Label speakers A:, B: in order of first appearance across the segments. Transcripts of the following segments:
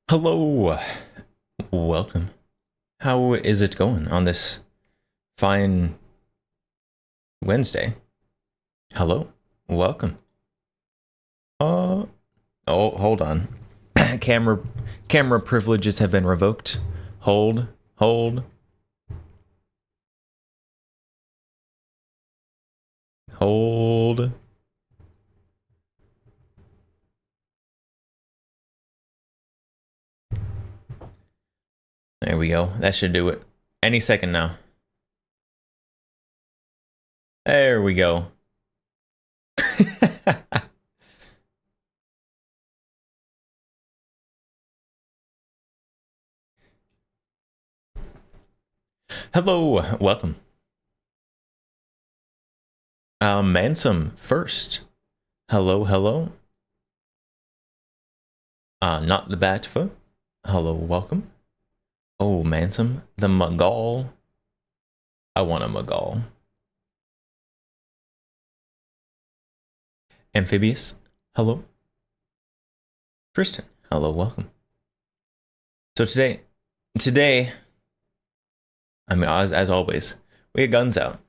A: Hello, welcome. How is it going on this fine Wednesday? Hello, welcome. Uh, oh, hold on. camera privileges have been revoked. Hold, hold. There we go. That should do it. Any second now. There we go. Hello, welcome. Mansum first. Hello. Not the Batfoot. Hello, welcome. Oh, Mansum, the Magal. I want a Magal. Amphibious, hello. Tristan, hello, welcome. So today, I mean, as always, we get guns out.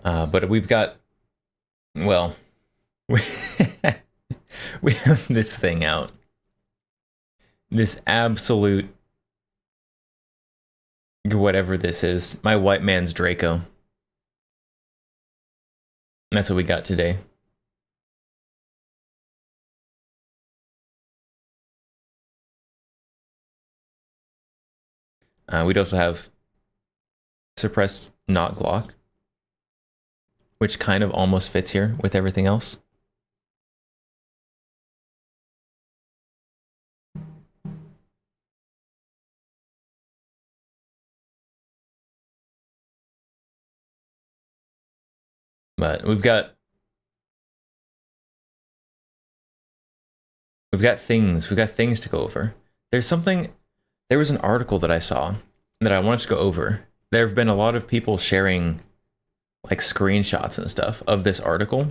A: But we've got, well, we have this thing out. This absolute, whatever this is, my white man's Draco. That's what we got today. We'd also have suppressed not Glock, which kind of almost fits here with everything else. But we've got things to go over. There was an article that I saw that I wanted to go over. There have been a lot of people sharing like screenshots and stuff of this article,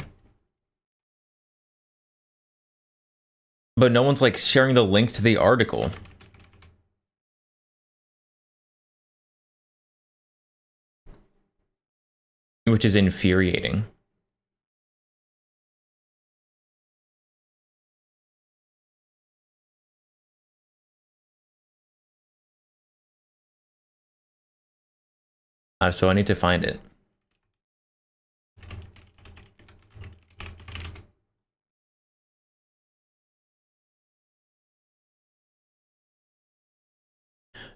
A: but no one's like sharing the link to the article. Which is infuriating. So I need to find it.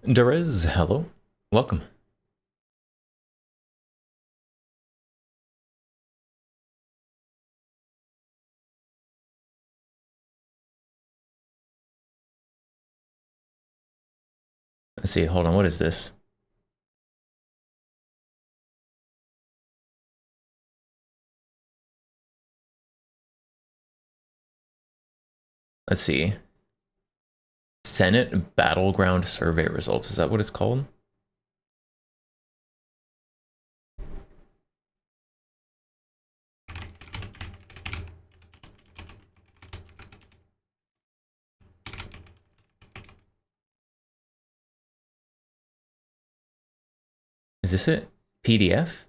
A: Derez, hello. Welcome. Let's see, hold on, what is this? Let's see. Senate Battleground Survey results. Is that what it's called? Is this it? PDF?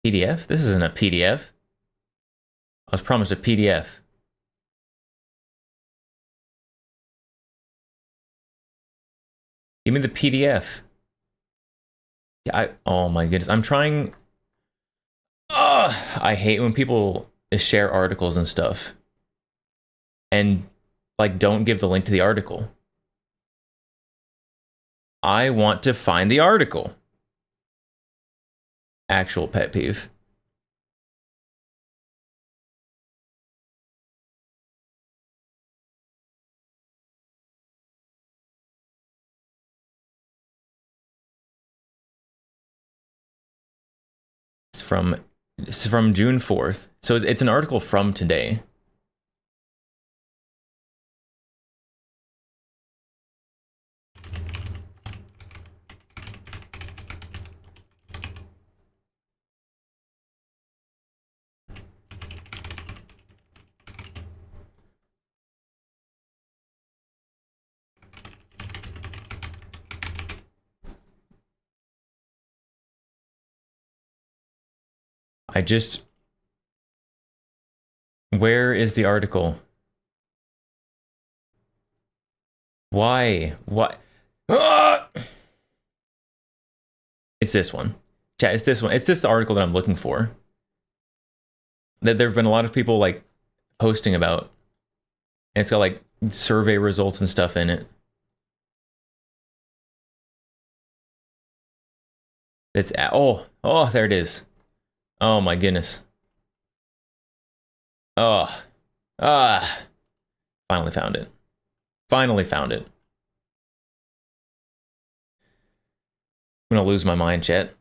A: PDF? This isn't a PDF. I was promised a PDF. Give me the PDF. Yeah, oh my goodness. I'm trying. I hate when people share articles and stuff and like don't give the link to the article. I want to find the article. Actual pet peeve. It's from June 4th. So it's an article from today. I just... Where is the article? Why? What? Ah! It's this one. Chat, it's this one. It's this article that I'm looking for. That there have been a lot of people like posting about. And it's got like survey results and stuff in it. It's oh, there it is. Oh my goodness. Oh. Finally found it. Finally found it. I'm gonna lose my mind, chat.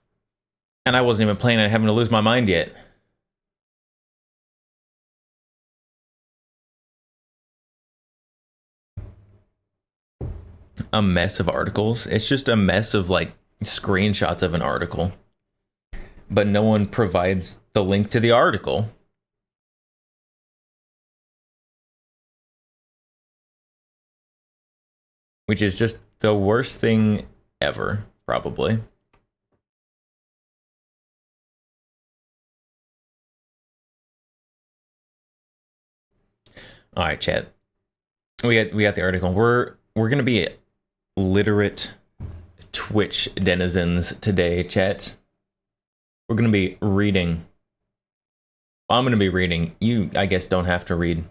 A: And I wasn't even planning on having to lose my mind yet. A mess of articles. It's just a mess of like screenshots of an article. But no one provides the link to the article. Which is just the worst thing ever, probably. All right, chat. We got the article. We're gonna be literate Twitch denizens today, chat. We're gonna be reading. I'm gonna be reading. You, I guess, don't have to read.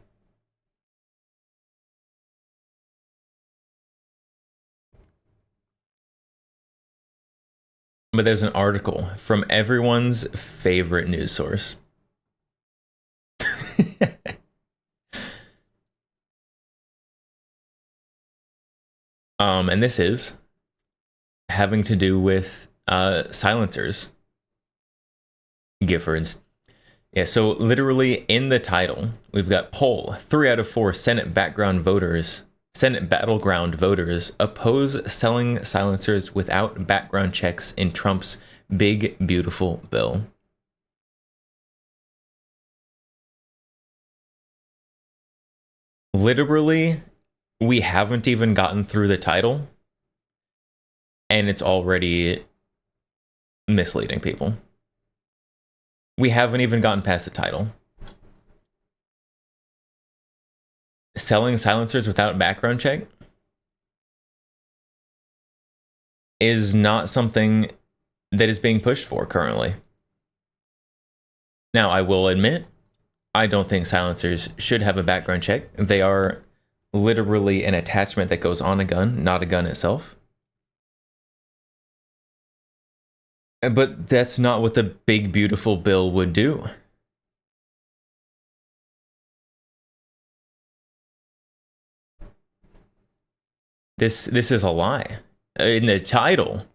A: But there's an article from everyone's favorite news source. And this is having to do with silencers. Giffords. Yeah, so literally in the title, we've got poll. 3 out of 4 Senate battleground voters oppose selling silencers without background checks in Trump's big, beautiful bill. Literally, we haven't even gotten through the title, and it's already misleading people. We haven't even gotten past the title. Selling silencers without background check is not something that is being pushed for currently. Now, I will admit, I don't think silencers should have a background check. They are literally an attachment that goes on a gun, not a gun itself. But that's not what the big, beautiful bill would do. This is a lie. In the title,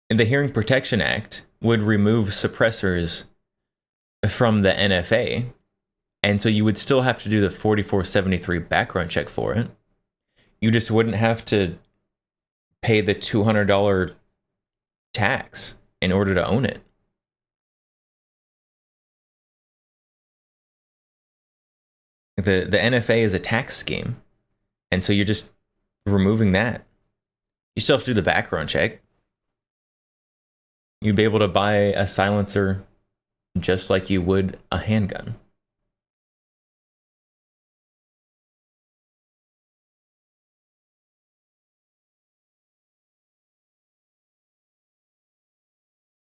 A: the Hearing Protection Act would remove suppressors from the NFA, and so you would still have to do the 4473 background check for it. You just wouldn't have to pay the $200 tax in order to own it. The NFA is a tax scheme, and so you're just removing that. You still have to do the background check. You'd be able to buy a silencer just like you would a handgun.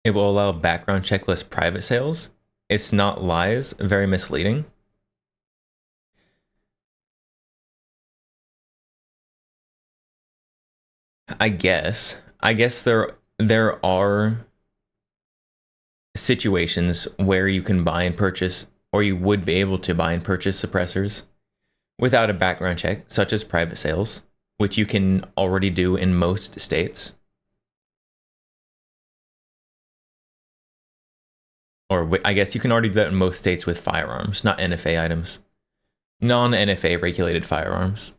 A: It will allow background checkless private sales. It's not lies, very misleading. I guess there are situations where you can buy and purchase, or you would be able to buy and purchase suppressors without a background check, such as private sales, which you can already do in most states. Or I guess you can already do that in most states with firearms, not NFA items. Non-NFA regulated firearms.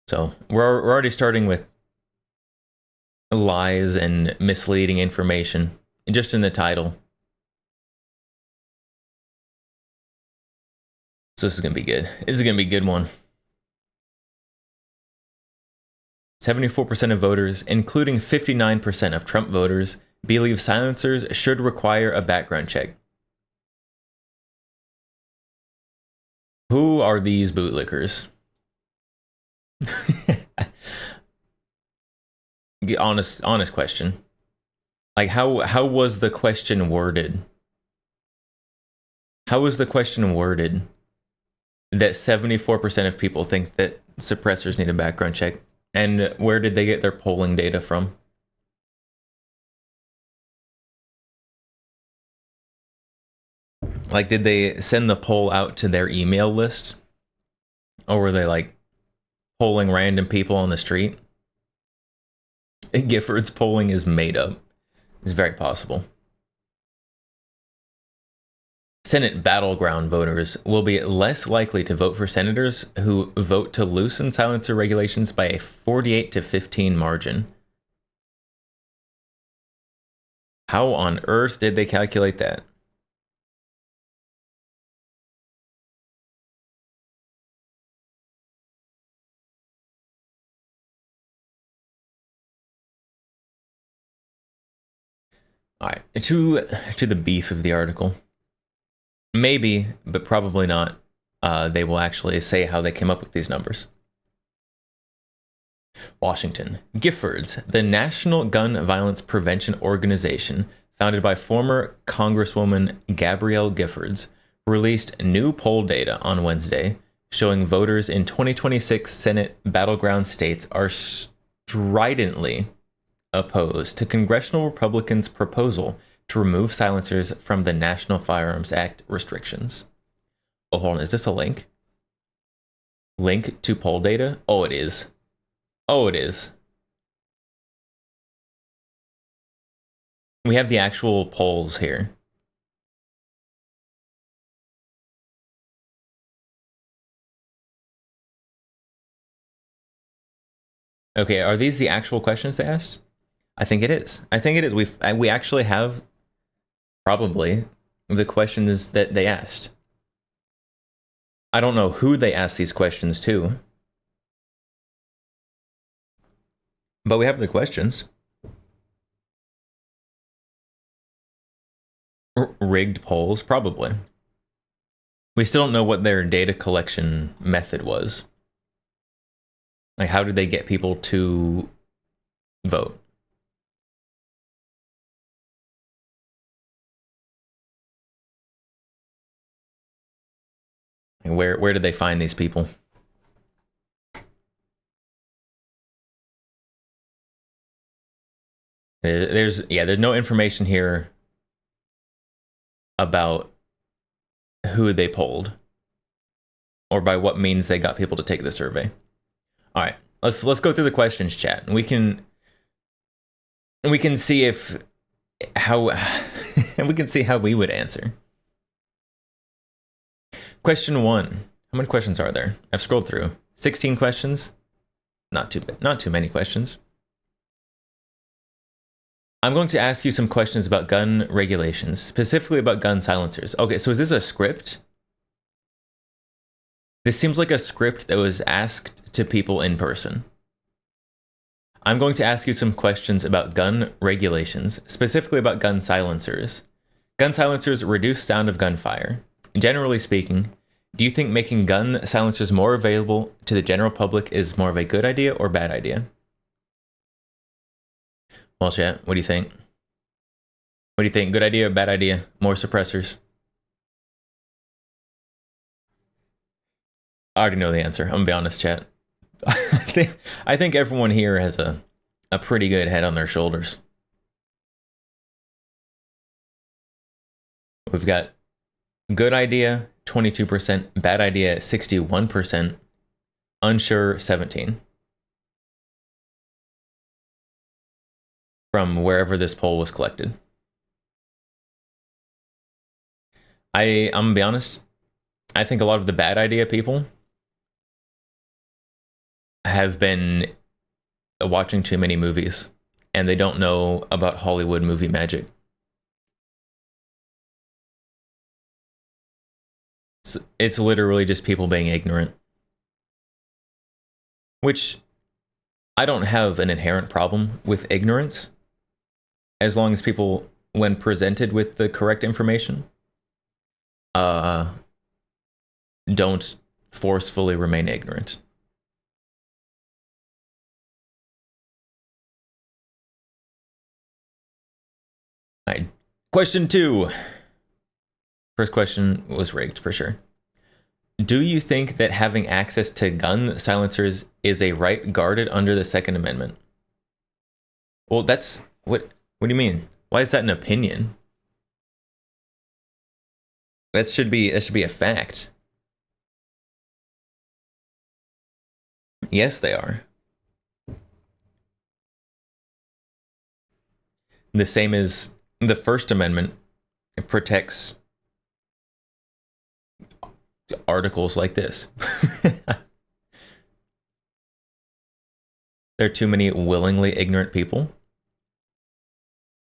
A: So we're already starting with lies and misleading information just in the title. So this is going to be good. This is going to be a good one. 74% of voters, including 59% of Trump voters, believe silencers should require a background check. Who are these bootlickers? honest question. Like how was the question worded? How was the question worded that 74% of people think that suppressors need a background check? And where did they get their polling data from? Like, did they send the poll out to their email list? Or were they like polling random people on the street? Gifford's polling is made up. It's very possible. Senate battleground voters will be less likely to vote for senators who vote to loosen silencer regulations by a 48-15 margin. How on earth did they calculate that? All right, to the beef of the article. Maybe, but probably not. They will actually say how they came up with these numbers. Washington. Giffords, the National Gun Violence Prevention Organization, founded by former Congresswoman Gabrielle Giffords, released new poll data on Wednesday, showing voters in 2026 Senate battleground states are stridently opposed to congressional Republicans' proposal to remove silencers from the National Firearms Act restrictions. Oh, hold on. Is this a link? Link to poll data? Oh, it is. Oh, it is. We have the actual polls here. Okay, are these the actual questions they asked? I think it is. I think it is. We actually have probably the questions that they asked. I don't know who they asked these questions to, but we have the questions. Rigged polls, probably. We still don't know what their data collection method was. Like, how did they get people to vote? Where did they find these people? There's no information here about who they polled or by what means they got people to take the survey. All right, let's go through the questions, chat, and we can see how we can see how we would answer. Question 1. How many questions are there? I've scrolled through. 16 questions. Not too many questions. I'm going to ask you some questions about gun regulations, specifically about gun silencers. Okay, so is this a script? This seems like a script that was asked to people in person. I'm going to ask you some questions about gun regulations, specifically about gun silencers. Gun silencers reduce sound of gunfire. Generally speaking, do you think making gun silencers more available to the general public is more of a good idea or bad idea? Well, chat, what do you think? What do you think? Good idea or bad idea? More suppressors? I already know the answer. I'm gonna be honest, chat. I think everyone here has a pretty good head on their shoulders. We've got good idea, 22%, bad idea, 61%, unsure, 17%. From wherever this poll was collected. I'm gonna be honest, I think a lot of the bad idea people have been watching too many movies and they don't know about Hollywood movie magic. It's literally just people being ignorant, which I don't have an inherent problem with ignorance, as long as people, when presented with the correct information, uh, don't forcefully remain ignorant. All right. Question 2. First question was rigged for sure. Do you think that having access to gun silencers is a right guarded under the Second Amendment? Well, that's what do you mean? Why is that an opinion? That should be a fact. Yes, they are. The same as the First Amendment. It protects articles like this. There are too many willingly ignorant people.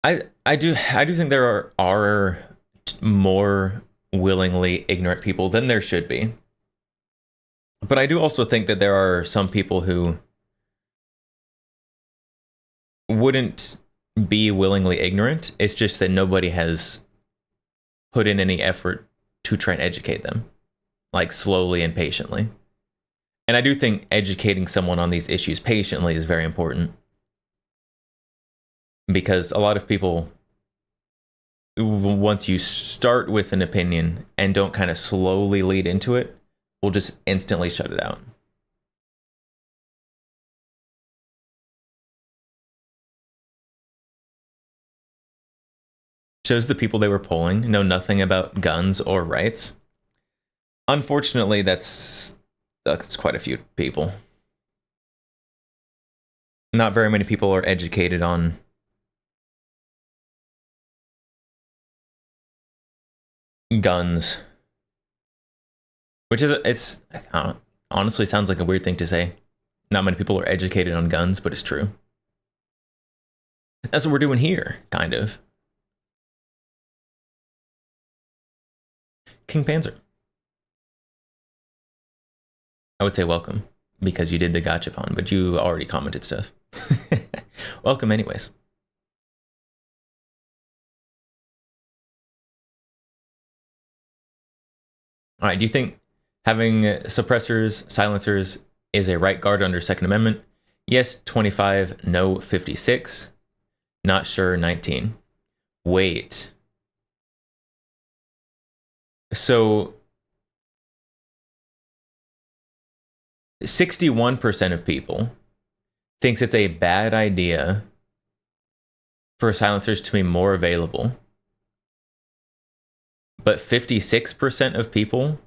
A: I do think there are more willingly ignorant people than there should be. But I do also think that there are some people who wouldn't be willingly ignorant. It's just that nobody has put in any effort to try and educate them, like slowly and patiently. And I do think educating someone on these issues patiently is very important, because a lot of people, once you start with an opinion and don't kind of slowly lead into it, will just instantly shut it out. Shows the people they were polling know nothing about guns or rights. Unfortunately, that's quite a few people. Not very many people are educated on guns, which is honestly sounds like a weird thing to say. Not many people are educated on guns, but it's true. That's what we're doing here, kind of. King Panzer. I would say welcome, because you did the gachapon, but you already commented stuff. Welcome anyways. All right, do you think having suppressors, silencers is a right guard under Second Amendment? Yes, 25, no, 56. Not sure, 19. Wait. So 61% of people thinks it's a bad idea for silencers to be more available. But 56% of people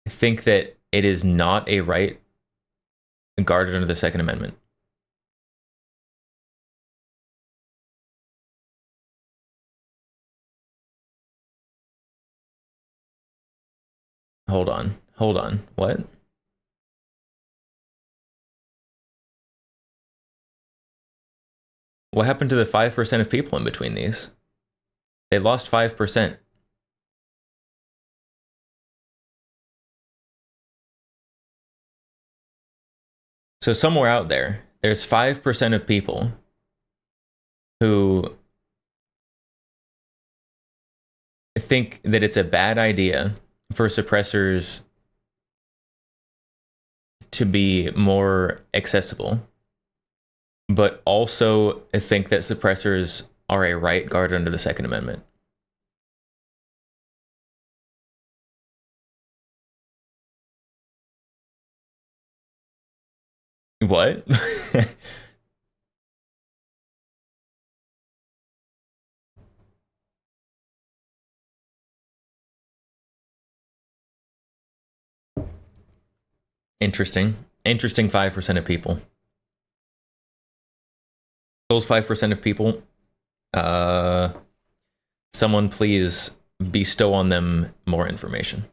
A: think that it is not a right guarded under the Second Amendment. Hold on. What? What happened to the 5% of people in between these? They lost 5%. So somewhere out there, there's 5% of people who think that it's a bad idea for suppressors to be more accessible, but also think that suppressors are a right guarded under the Second Amendment. What? Interesting. Interesting 5% of people. Those 5% of people, someone please bestow on them more information.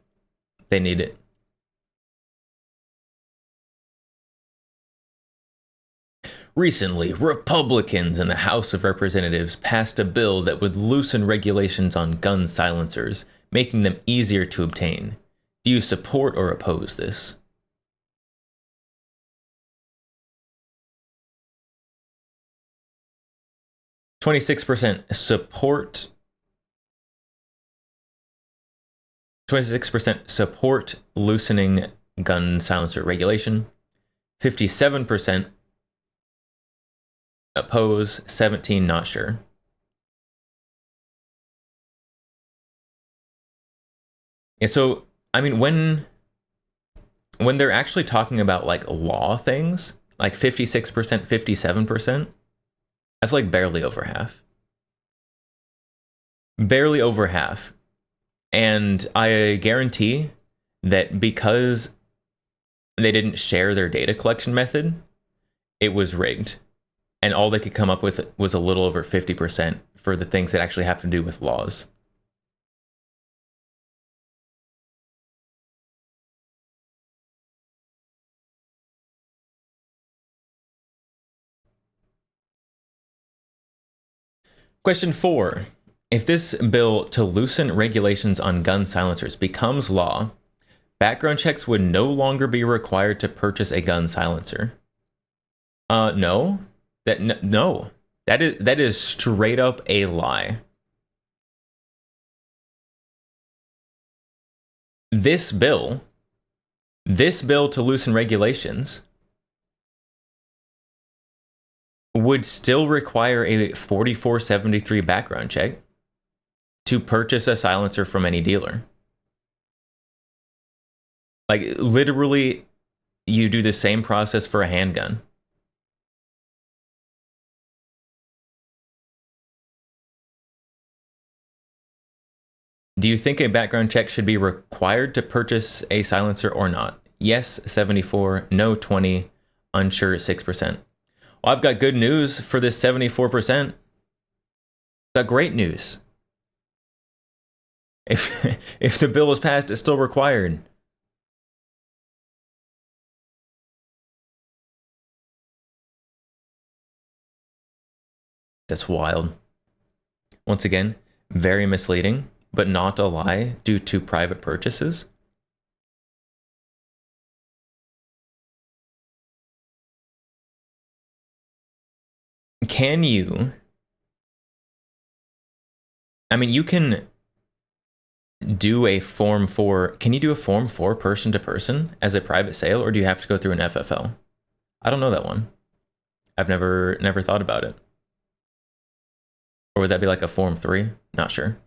A: They need it. Recently, Republicans in the House of Representatives passed a bill that would loosen regulations on gun silencers, making them easier to obtain. Do you support or oppose this? (26% support). 26% support loosening gun silencer regulation. 57% oppose. 17% not sure. Yeah, so I mean, when they're actually talking about like law things, like 56%, 57%, that's like barely over half. Barely over half. And I guarantee that because they didn't share their data collection method, it was rigged. And all they could come up with was a little over 50% for the things that actually have to do with laws. Question 4. If this bill to loosen regulations on gun silencers becomes law, background checks would no longer be required to purchase a gun silencer. No. No. That is straight up a lie. This bill to loosen regulations would still require a 4473 background check to purchase a silencer from any dealer. Like, literally, you do the same process for a handgun. Do you think a background check should be required to purchase a silencer or not? Yes, 74, no, 20, unsure, 6%. Well, I've got good news for this 74%. Got great news. If the bill is passed, it's still required. That's wild. Once again, very misleading, but not a lie due to private purchases. Can you? I mean, you can do a Form 4. Can you do a Form 4 person to person as a private sale, or do you have to go through an FFL? I don't know that one. I've never thought about it. Or would that be like a Form 3? Not sure.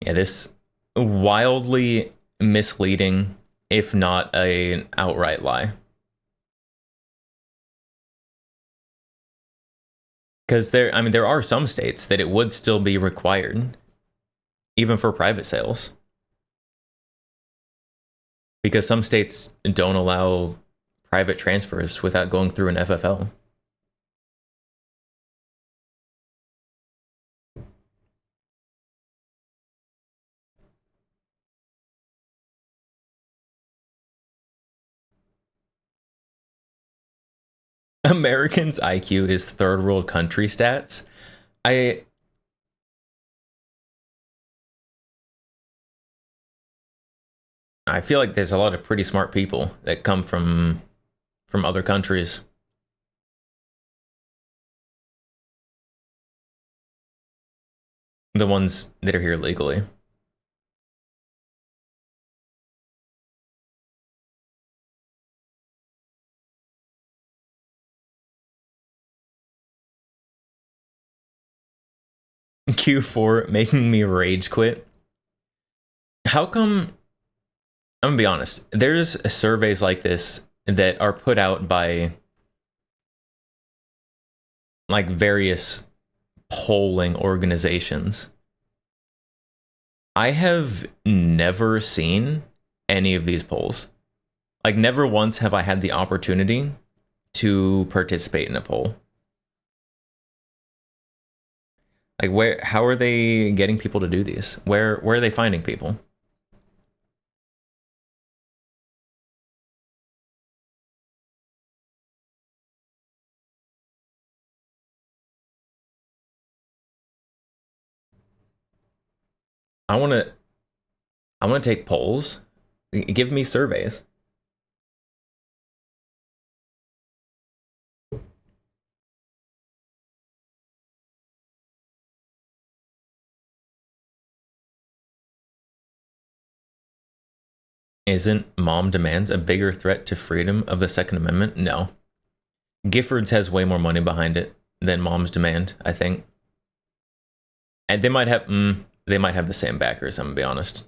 A: Yeah, this wildly misleading, if not an outright lie. Because there are some states that it would still be required, even for private sales. Because some states don't allow private transfers without going through an FFL. Americans' IQ is third world country stats. I feel like there's a lot of pretty smart people that come from other countries. The ones that are here legally. Q4 making me rage quit. How come? I'm gonna be honest. There's surveys like this that are put out by like various polling organizations. I have never seen any of these polls. Like, never once have I had the opportunity to participate in a poll. Like, how are they getting people to do these? Where are they finding people? I want to take polls. Give me surveys. Isn't mom demands a bigger threat to freedom of the Second Amendment? No. Giffords has way more money behind it than mom's demand, I think. And they might have the same backers, I'm gonna be honest.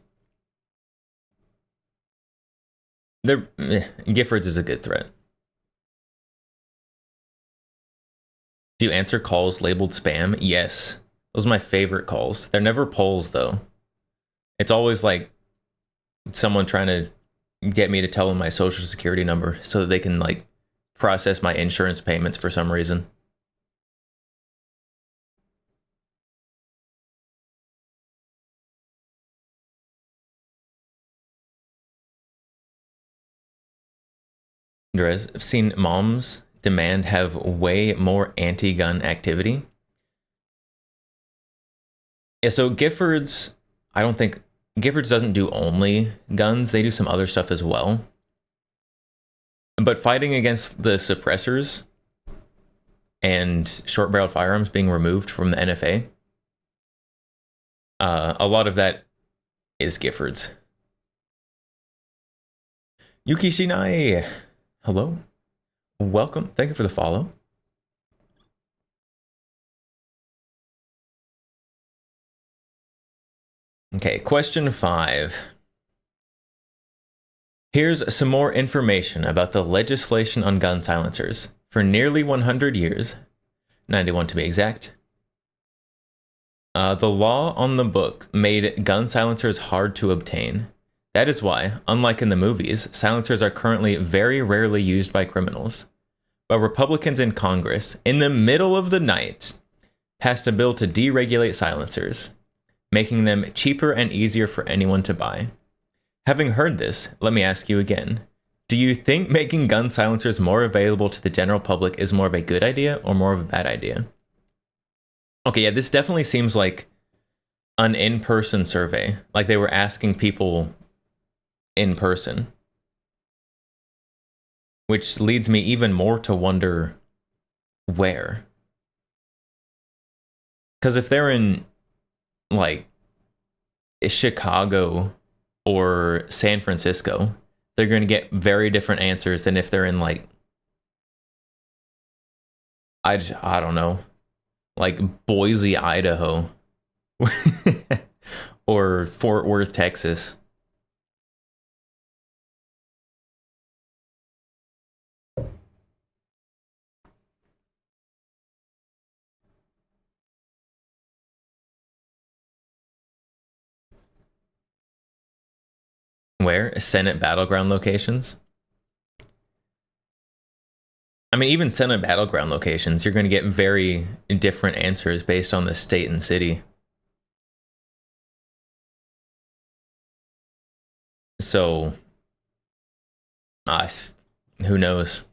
A: Giffords is a good threat. Do you answer calls labeled spam? Yes. Those are my favorite calls. They're never polls though. It's always like someone trying to get me to tell them my social security number so that they can like process my insurance payments for some reason. I've seen moms demand have way more anti-gun activity. Yeah, so Giffords, I don't think Giffords doesn't do only guns. They do some other stuff as well. But fighting against the suppressors and short-barreled firearms being removed from the NFA, a lot of that is Giffords. Yuki Shinai, hello, welcome. Thank you for the follow. Okay, question 5. Here's some more information about the legislation on gun silencers. For nearly 100 years, 91 to be exact, the law on the book made gun silencers hard to obtain. That is why, unlike in the movies, silencers are currently very rarely used by criminals. But Republicans in Congress, in the middle of the night, passed a bill to deregulate silencers, making them cheaper and easier for anyone to buy. Having heard this, let me ask you again. Do you think making gun silencers more available to the general public is more of a good idea or more of a bad idea? Okay, yeah, this definitely seems like an in-person survey. Like they were asking people in person. Which leads me even more to wonder where. Because if they're in, like, Chicago or San Francisco, they're going to get very different answers than if they're in, like, I don't know, like Boise, Idaho, or Fort Worth, Texas. Where? Senate battleground locations? I mean, even Senate battleground locations, you're going to get very different answers based on the state and city. So, who knows?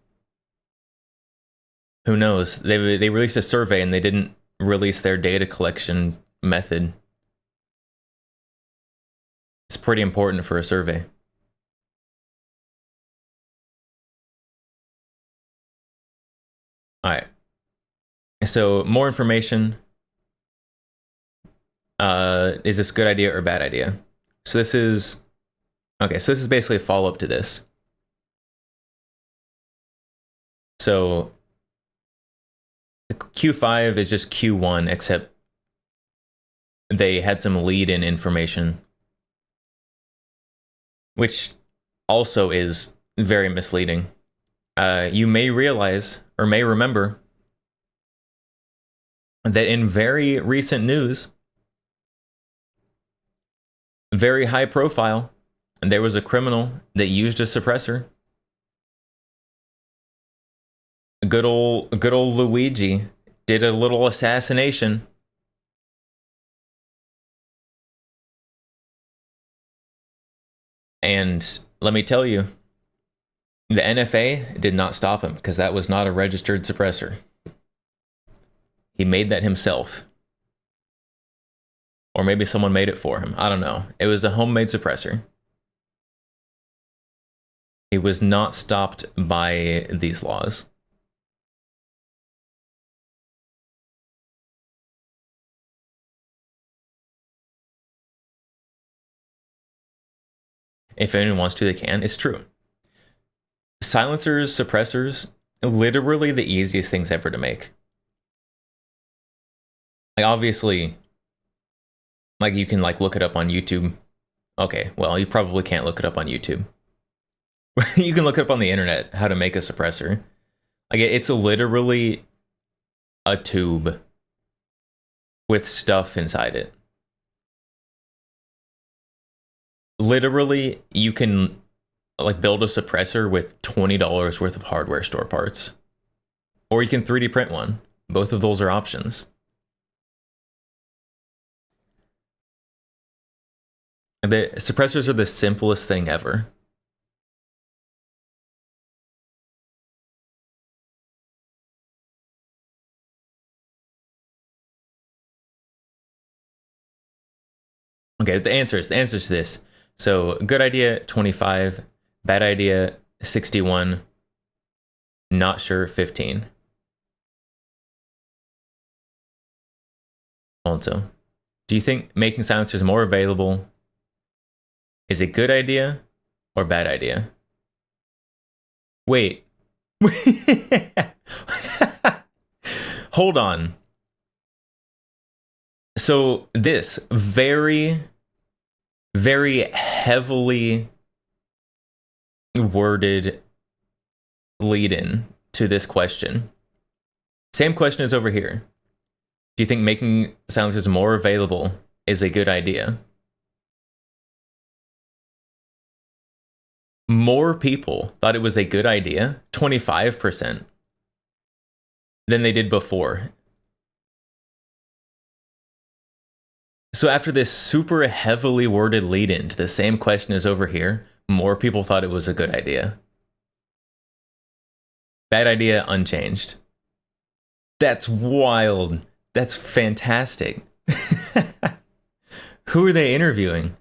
A: Who knows? They released a survey and they didn't release their data collection method. It's pretty important for a survey. All right. So more information. Is this a good idea or a bad idea? So this is okay. So this is basically a follow up to this. So Q5 is just Q1, except they had some lead-in information, which also is very misleading. You may realize or may remember that in very recent news, very high profile, there was a criminal that used a suppressor. Good old Luigi did a little assassination And let me tell you, the NFA did not stop him because that was not a registered suppressor. He made that himself. Or maybe someone made it for him. I don't know. It was a homemade suppressor. He was not stopped by these laws. If anyone wants to, they can. It's true. Silencers, suppressors, literally the easiest things ever to make. Like, obviously, like, you can, like, look it up on YouTube. Okay, well, you probably can't look it up on YouTube. You can look it up on the internet, how to make a suppressor. Like, it's literally a tube with stuff inside it. Literally, you can, like, build a suppressor with $20 worth of hardware store parts. Or you can 3D print one. Both of those are options. The suppressors are the simplest thing ever. Okay, the answers to this. So, good idea, 25. Bad idea, 61. Not sure, 15. Also, do you think making silencers more available is a good idea or bad idea? Wait. Hold on. So this very, very heavily worded lead-in to this question. Same question is over here. Do you think making silencers more available is a good idea? More people thought it was a good idea, 25%, than they did before. So after this super heavily worded lead-in to the same question as over here, more people thought it was a good idea. Bad idea, unchanged. That's wild. That's fantastic. Who are they interviewing?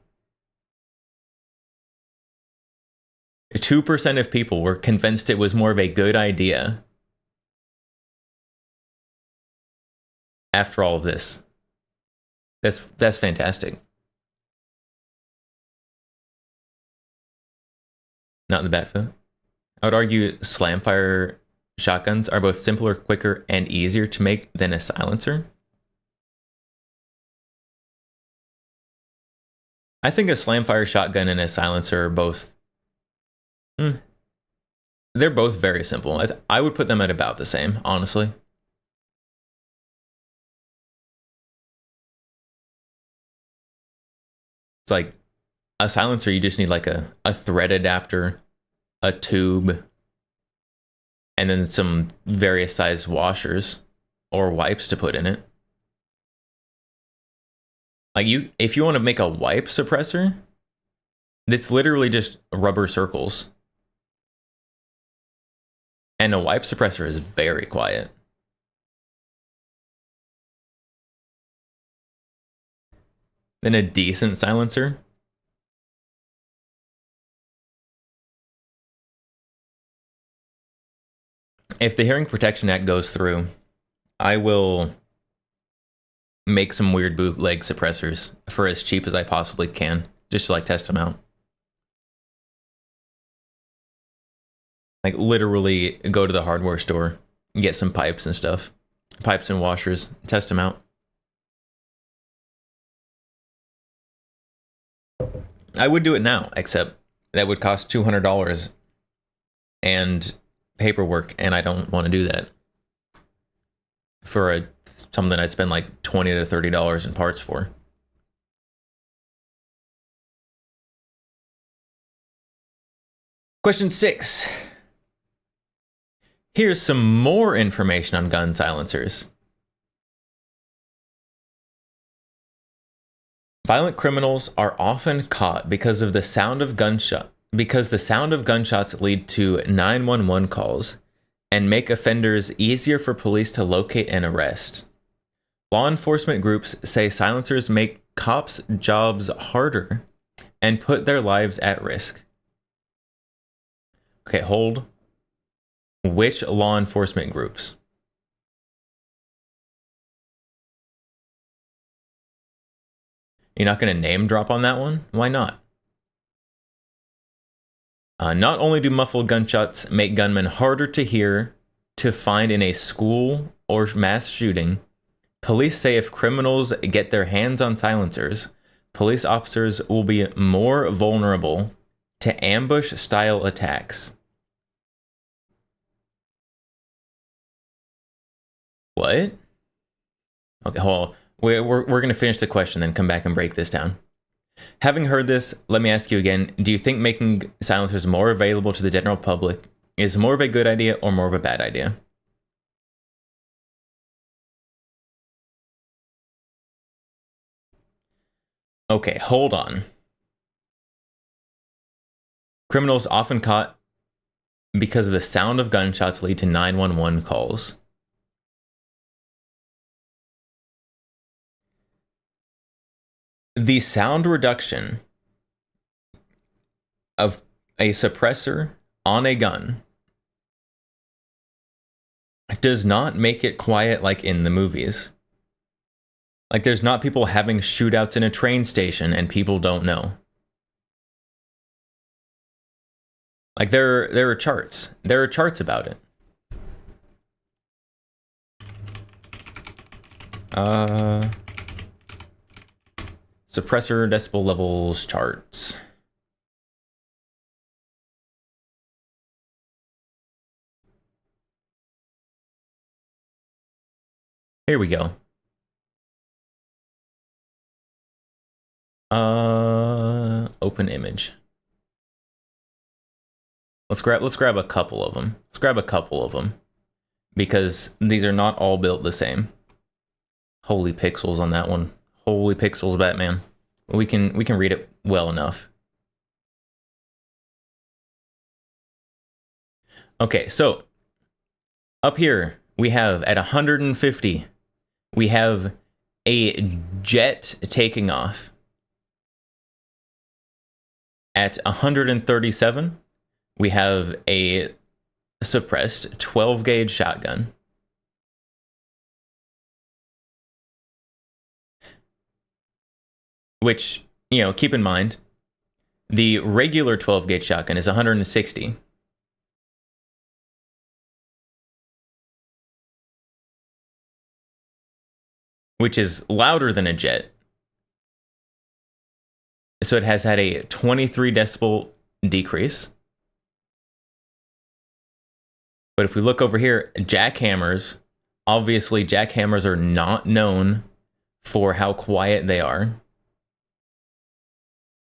A: 2% of people were convinced it was more of a good idea after all of this. That's fantastic. Not in the bat foot. I would argue slamfire shotguns are both simpler, quicker, and easier to make than a silencer. I think a slamfire shotgun and a silencer are both... they're both very simple. I would put them at about the same, honestly. It's like a silencer, you just need like a thread adapter, a tube, and then some various size washers or wipes to put in it. Like if you want to make a wipe suppressor, it's literally just rubber circles. And a wipe suppressor is very quiet. Then a decent silencer. If the Hearing Protection Act goes through, I will make some weird bootleg suppressors for as cheap as I possibly can, just to like test them out. Like literally go to the hardware store and get some pipes and stuff. Pipes and washers, test them out. I would do it now, except that would cost $200 and paperwork, and I don't want to do that for something I'd spend like $20 to $30 in parts for. Question 6. Here's some more information on gun silencers. Violent criminals are often caught because the sound of gunshots lead to 911 calls and make offenders easier for police to locate and arrest. Law enforcement groups say silencers make cops' jobs harder and put their lives at risk. Okay, hold. Which law enforcement groups? You're not going to name drop on that one? Why not? Not only do muffled gunshots make gunmen harder to hear to find in a school or mass shooting, police say if criminals get their hands on silencers, police officers will be more vulnerable to ambush-style attacks. What? Okay, hold on. We're going to finish the question, then come back and break this down. Having heard this, let me ask you again, do you think making silencers more available to the general public is more of a good idea or more of a bad idea? Okay, hold on. Criminals often caught because of the sound of gunshots lead to 911 calls. The sound reduction of a suppressor on a gun does not make it quiet like in the movies. Like, there's not people having shootouts in a train station and people don't know. Like, there are charts. There are charts about it. Suppressor decibel levels charts. Here we go. Open image. Let's grab a couple of them. Let's grab a couple of them because these are not all built the same. Holy pixels on that one. Holy pixels, Batman. We can read it well enough. Okay, so up here we have at 150, we have a jet taking off. At 137, we have a suppressed 12 gauge shotgun. Which, you know, keep in mind, the regular 12 gauge shotgun is 160. Which is louder than a jet. So it has had a 23 decibel decrease. But if we look over here, jackhammers, obviously jackhammers are not known for how quiet they are.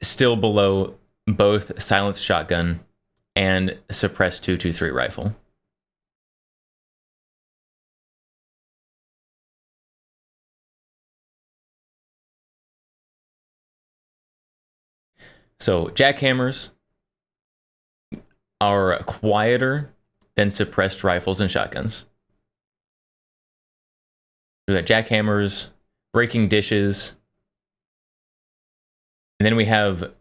A: Still below both silenced shotgun and suppressed 223 rifle. So jackhammers are quieter than suppressed rifles and shotguns. We got jackhammers, breaking dishes, and then we have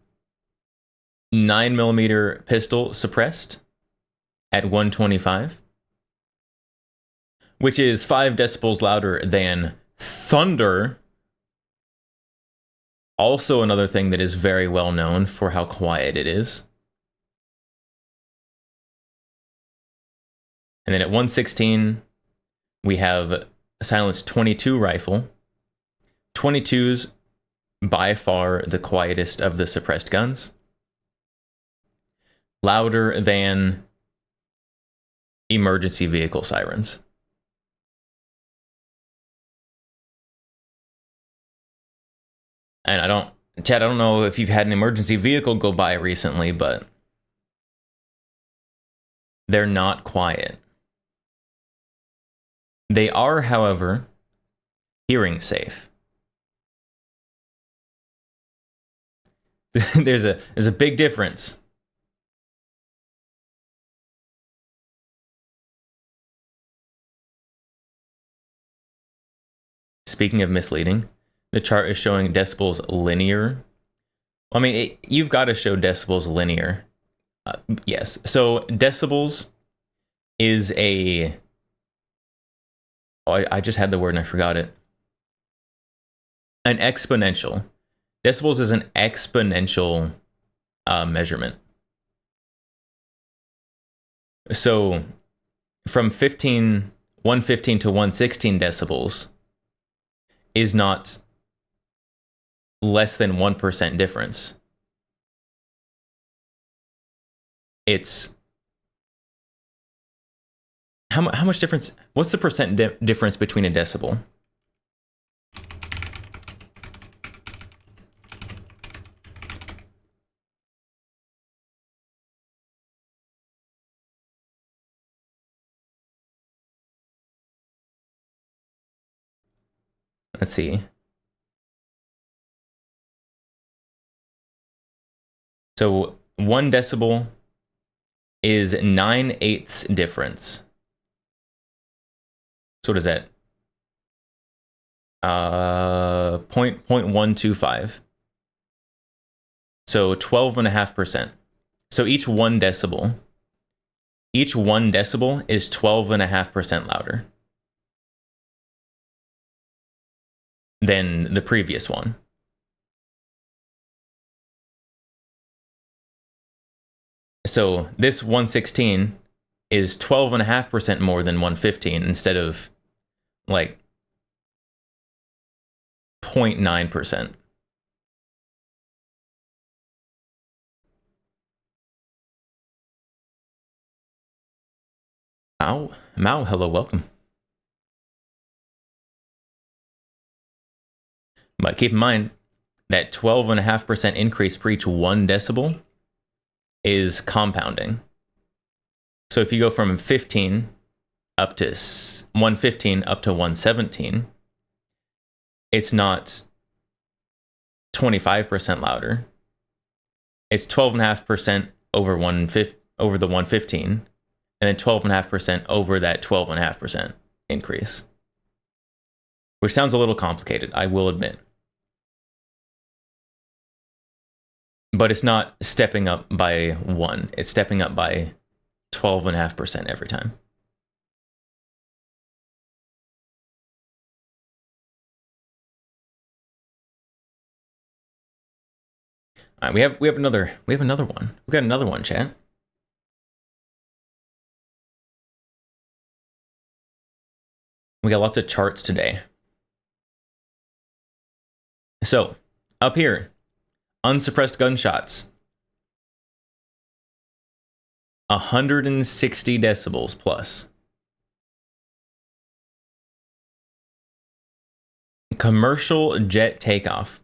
A: 9mm pistol suppressed at 125, which is 5 decibels louder than thunder. Also another thing that is very well known for how quiet it is. And then at 116, we have a silenced 22 rifle. 22's by far the quietest of the suppressed guns. Louder than emergency vehicle sirens. And Chad, I don't know if you've had an emergency vehicle go by recently, but they're not quiet. They are, however, hearing safe. There's a big difference. Speaking of misleading, the chart is showing decibels linear. I mean, you've got to show decibels linear. Yes. So decibels is a... Oh, I just had the word and I forgot it. An exponential. Decibels is an exponential measurement. So from 115 to 116 decibels is not less than 1% difference. It's how much difference? What's the percent difference between a decibel? Let's see. So 1 decibel is 9/8 difference. So what is that? 0.125. So 12.5%. So each 1 decibel is 12.5% louder than the previous one. So this 116 is 12.5% more than 115 instead of like 0.9%. Mao, hello, welcome. But keep in mind that 12.5% increase for each 1 decibel is compounding. So if you go from 15 up to 115 up to 117, it's not 25% louder. It's 12.5% over the 115, and then 12.5% over that 12.5% increase. Which sounds a little complicated, I will admit. But it's not stepping up by 1. It's stepping up by 12.5% every time. All right, we have another one. We got another one, chat. We got lots of charts today. So, up here, unsuppressed gunshots. 160 decibels plus. Commercial jet takeoff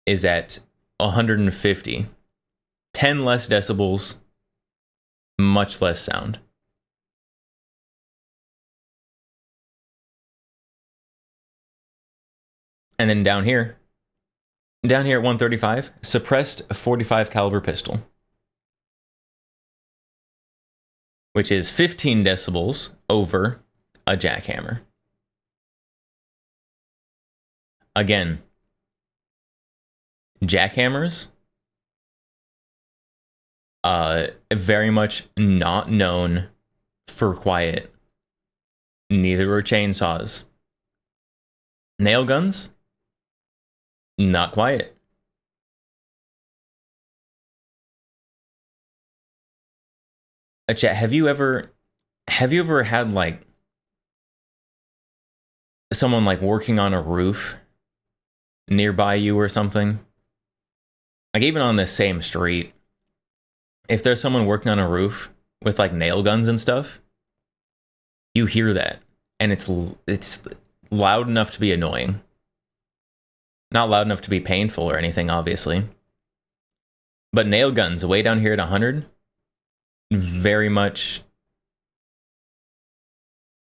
A: is at 150. 10 less decibels, much less sound. And then down here at 135, suppressed 45 caliber pistol, which is 15 decibels over a jackhammer. Again, jackhammers, very much not known for quiet. Neither are chainsaws. Nail guns, not quiet. Chat, have you ever had like someone like working on a roof nearby you or something? Like even on the same street, if there's someone working on a roof with like nail guns and stuff, you hear that, and it's loud enough to be annoying. Not loud enough to be painful or anything, obviously. But nail guns way down here at 100, very much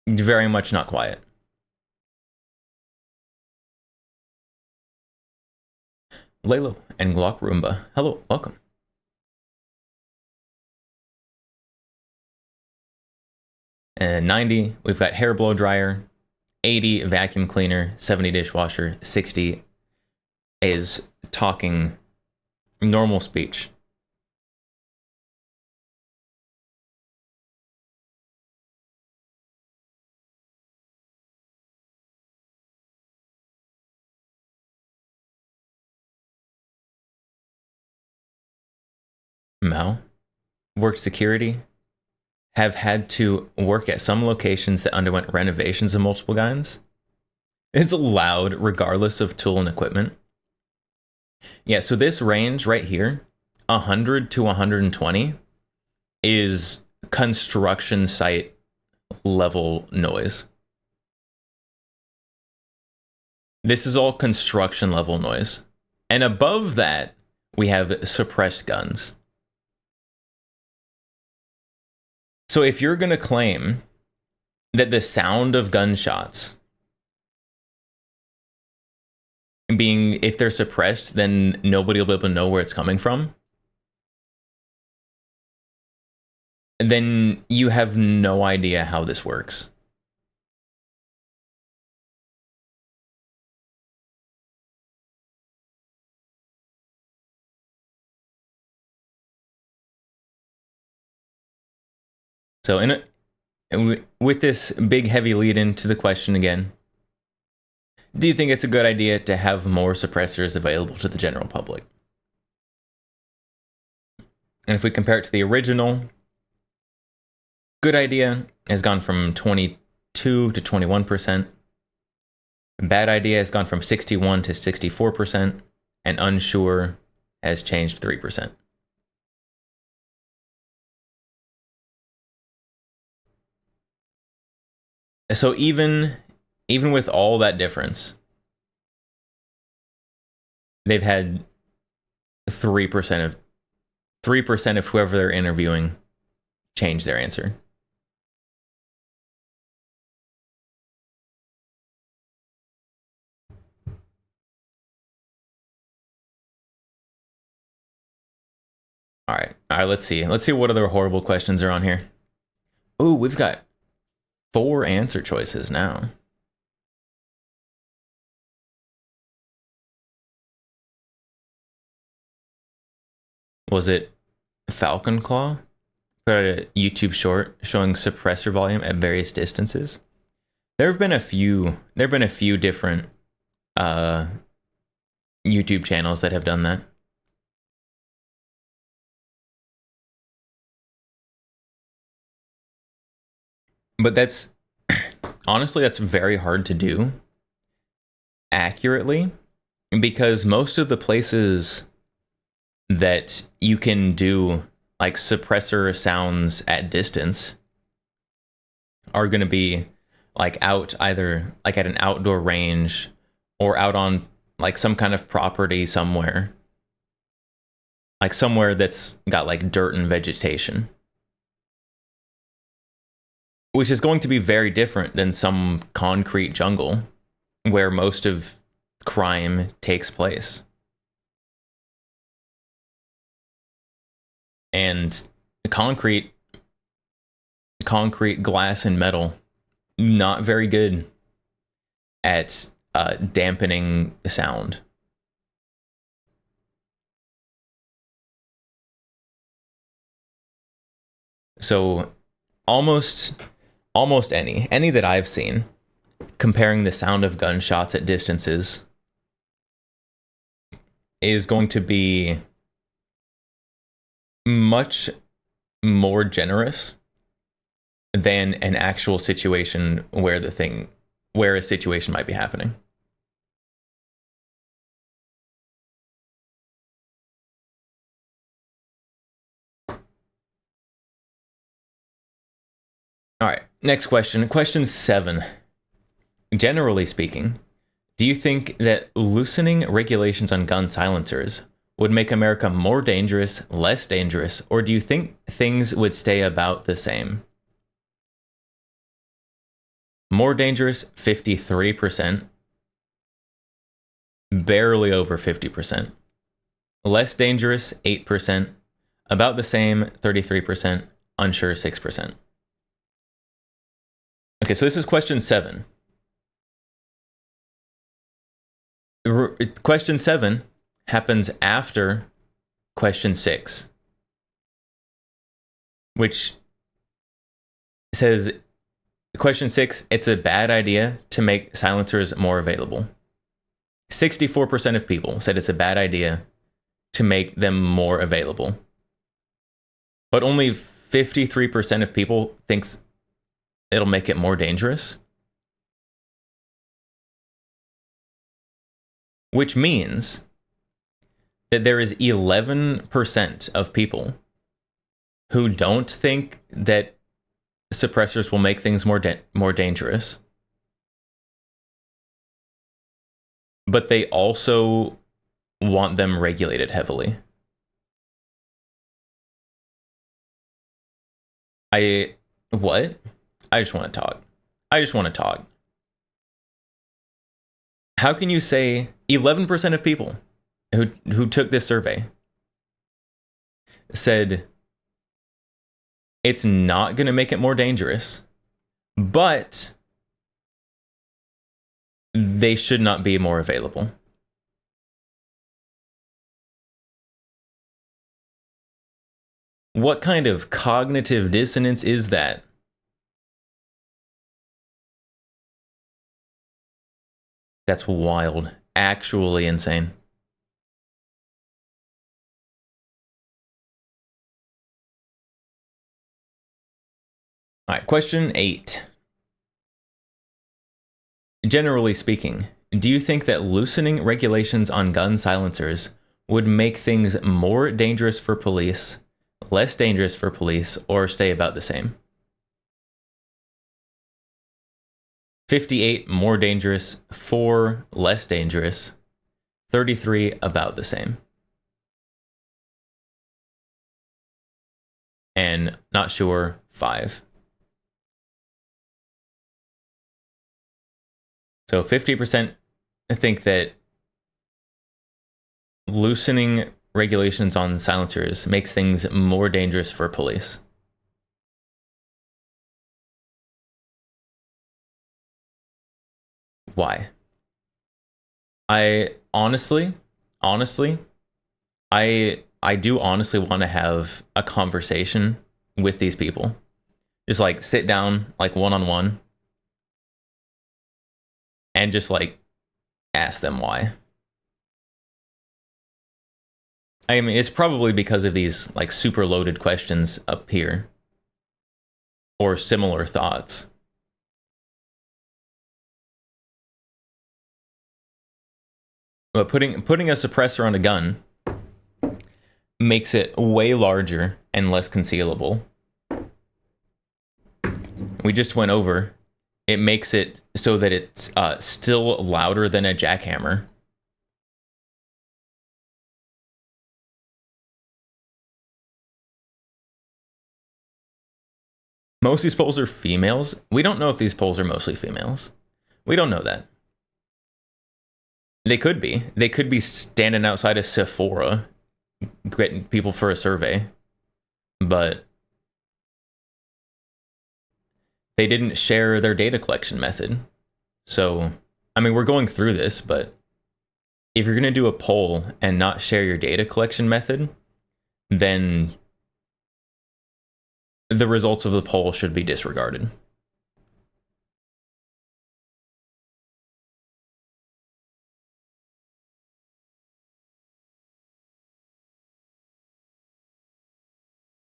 A: not quiet. Lalo, and Glock Roomba. Hello, welcome. And 90, we've got hair blow dryer, 80 vacuum cleaner, 70 dishwasher, 60 is talking normal speech. Mao, worked security, have had to work at some locations that underwent renovations of multiple kinds. Is allowed regardless of tool and equipment. Yeah, so this range right here, 100 to 120, is construction site level noise. This is all construction level noise. And above that, we have suppressed guns. So if you're going to claim that the sound of gunshots being, if they're suppressed, then nobody will be able to know where it's coming from, then you have no idea how this works. So with this big heavy lead into the question again, do you think it's a good idea to have more suppressors available to the general public? And if we compare it to the original, good idea has gone from 22 to 21%. Bad idea has gone from 61 to 64%. And unsure has changed 3%. So even with all that difference, they've had 3% of whoever they're interviewing change their answer. All right, let's see what other horrible questions are on here. Ooh, we've got 4 answer choices now. Was it Falcon Claw? Put out a YouTube short showing suppressor volume at various distances. There have been a few different YouTube channels that have done that. But that's honestly, that's very hard to do accurately, because most of the places that you can do like suppressor sounds at distance are going to be like out, either like at an outdoor range or out on like some kind of property somewhere, like somewhere that's got like dirt and vegetation, which is going to be very different than some concrete jungle where most of crime takes place. And concrete, glass, and metal, not very good at dampening sound. So almost any that I've seen comparing the sound of gunshots at distances is going to be much more generous than an actual situation where a situation might be happening. All right, next question. Question 7. Generally speaking, do you think that loosening regulations on gun silencers would make America more dangerous, less dangerous, or do you think things would stay about the same? More dangerous, 53%. Barely over 50%. less dangerous 8%, about the same 33%, unsure 6%. Okay, so this is question 7. Question 7 happens after question 6, which says, question 6, it's a bad idea to make silencers more available. 64% of people said it's a bad idea to make them more available. But only 53% of people thinks it'll make it more dangerous. Which means that there is 11% of people who don't think that suppressors will make things more dangerous. But they also want them regulated heavily. What? I just want to talk. I just want to talk. How can you say 11% of people who took this survey said it's not going to make it more dangerous, but they should not be more available? What kind of cognitive dissonance is that? That's wild. Actually insane. All right, question 8. Generally speaking, do you think that loosening regulations on gun silencers would make things more dangerous for police, less dangerous for police, or stay about the same? 58 more dangerous, 4 less dangerous, 33 about the same. And not sure, 5. So 50% think that loosening regulations on silencers makes things more dangerous for police. Why? I honestly, I do honestly want to have a conversation with these people. Just like sit down, like one-on-one, and just like ask them why. I mean, it's probably because of these like super loaded questions up here, or similar thoughts. But putting a suppressor on a gun makes it way larger and less concealable. We just went over, it makes it so that it's still louder than a jackhammer. Most of these polls are females. We don't know if these polls are mostly females. We don't know that. They could be. They could be standing outside of Sephora getting people for a survey. But they didn't share their data collection method. So, I mean, we're going through this, but if you're going to do a poll and not share your data collection method, then the results of the poll should be disregarded.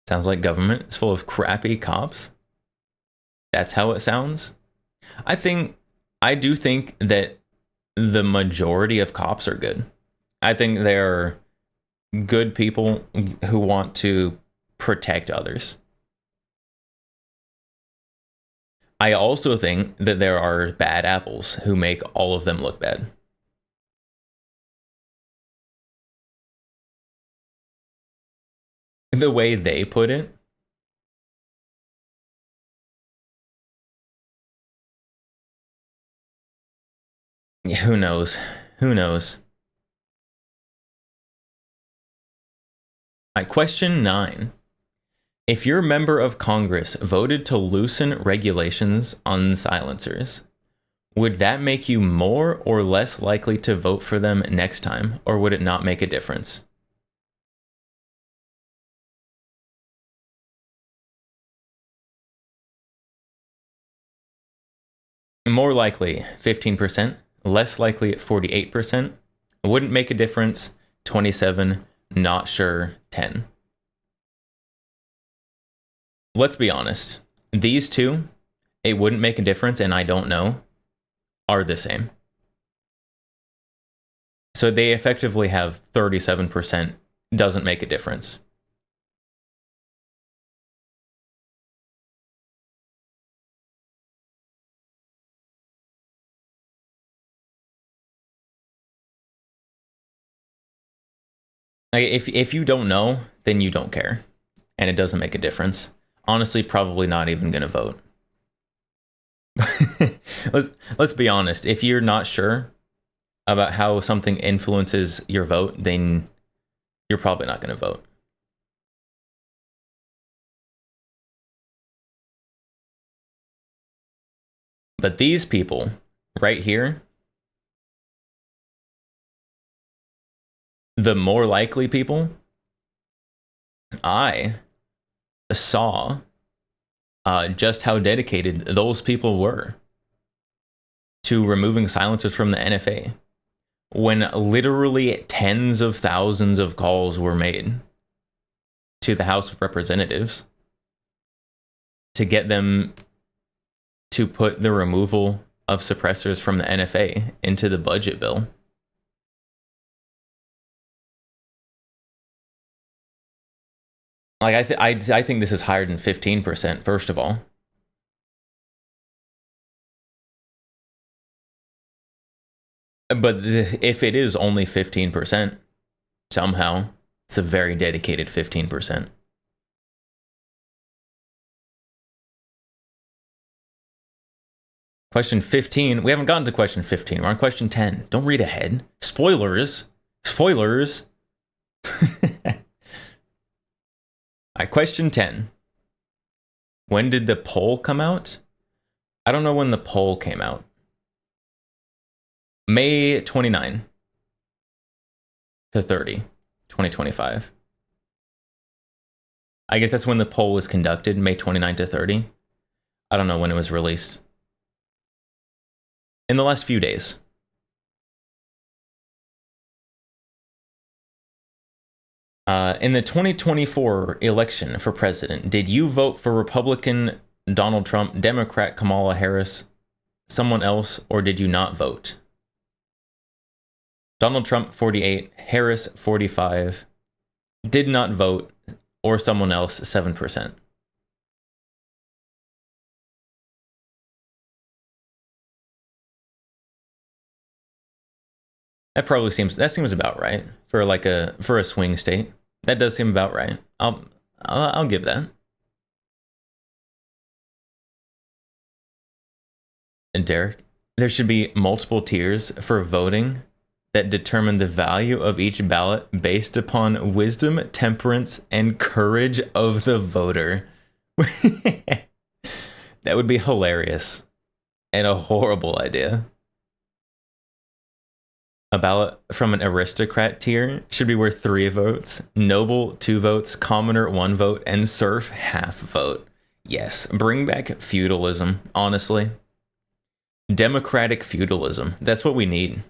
A: Sounds like government is full of crappy cops. That's how it sounds. I do think that the majority of cops are good. I think they're good people who want to protect others. I also think that there are bad apples who make all of them look bad. The way they put it, who knows? Who knows? All right, question 9. If your member of Congress voted to loosen regulations on silencers, would that make you more or less likely to vote for them next time, or would it not make a difference? More likely, 15%. Less likely, 48%. Wouldn't make a difference, 27. Not sure, 10. Let's be honest. These two, it wouldn't make a difference, and I don't know, are the same. So they effectively have 37% doesn't make a difference. Like, if you don't know, then you don't care, and it doesn't make a difference. Honestly, probably not even gonna vote. let's be honest. If you're not sure about how something influences your vote, then you're probably not gonna vote. But these people right here, the more likely people, I saw just how dedicated those people were to removing silencers from the NFA when literally tens of thousands of calls were made to the House of Representatives to get them to put the removal of suppressors from the NFA into the budget bill. Like, I think this is higher than 15%, first of all. But if it is only 15%, somehow, it's a very dedicated 15%. Question 15. We haven't gotten to question 15. We're on question 10. Don't read ahead. Spoilers. Spoilers. All right, question 10. When did the poll come out? I don't know when the poll came out. May 29 to 30, 2025. I guess that's when the poll was conducted, May 29 to 30. I don't know when it was released. In the last few days. In the 2024 election for president, did you vote for Republican Donald Trump, Democrat Kamala Harris, someone else, or did you not vote? Donald Trump, 48, Harris, 45, did not vote, or someone else, 7%. That seems about right for a swing state. That does seem about right. I'll give that. And Derek, there should be multiple tiers for voting that determine the value of each ballot based upon wisdom, temperance, and courage of the voter. That would be hilarious and a horrible idea. A ballot from an aristocrat tier should be worth 3 votes, noble 2 votes, commoner 1 vote, and serf half vote. Yes, bring back feudalism, honestly. Democratic feudalism. That's what we need.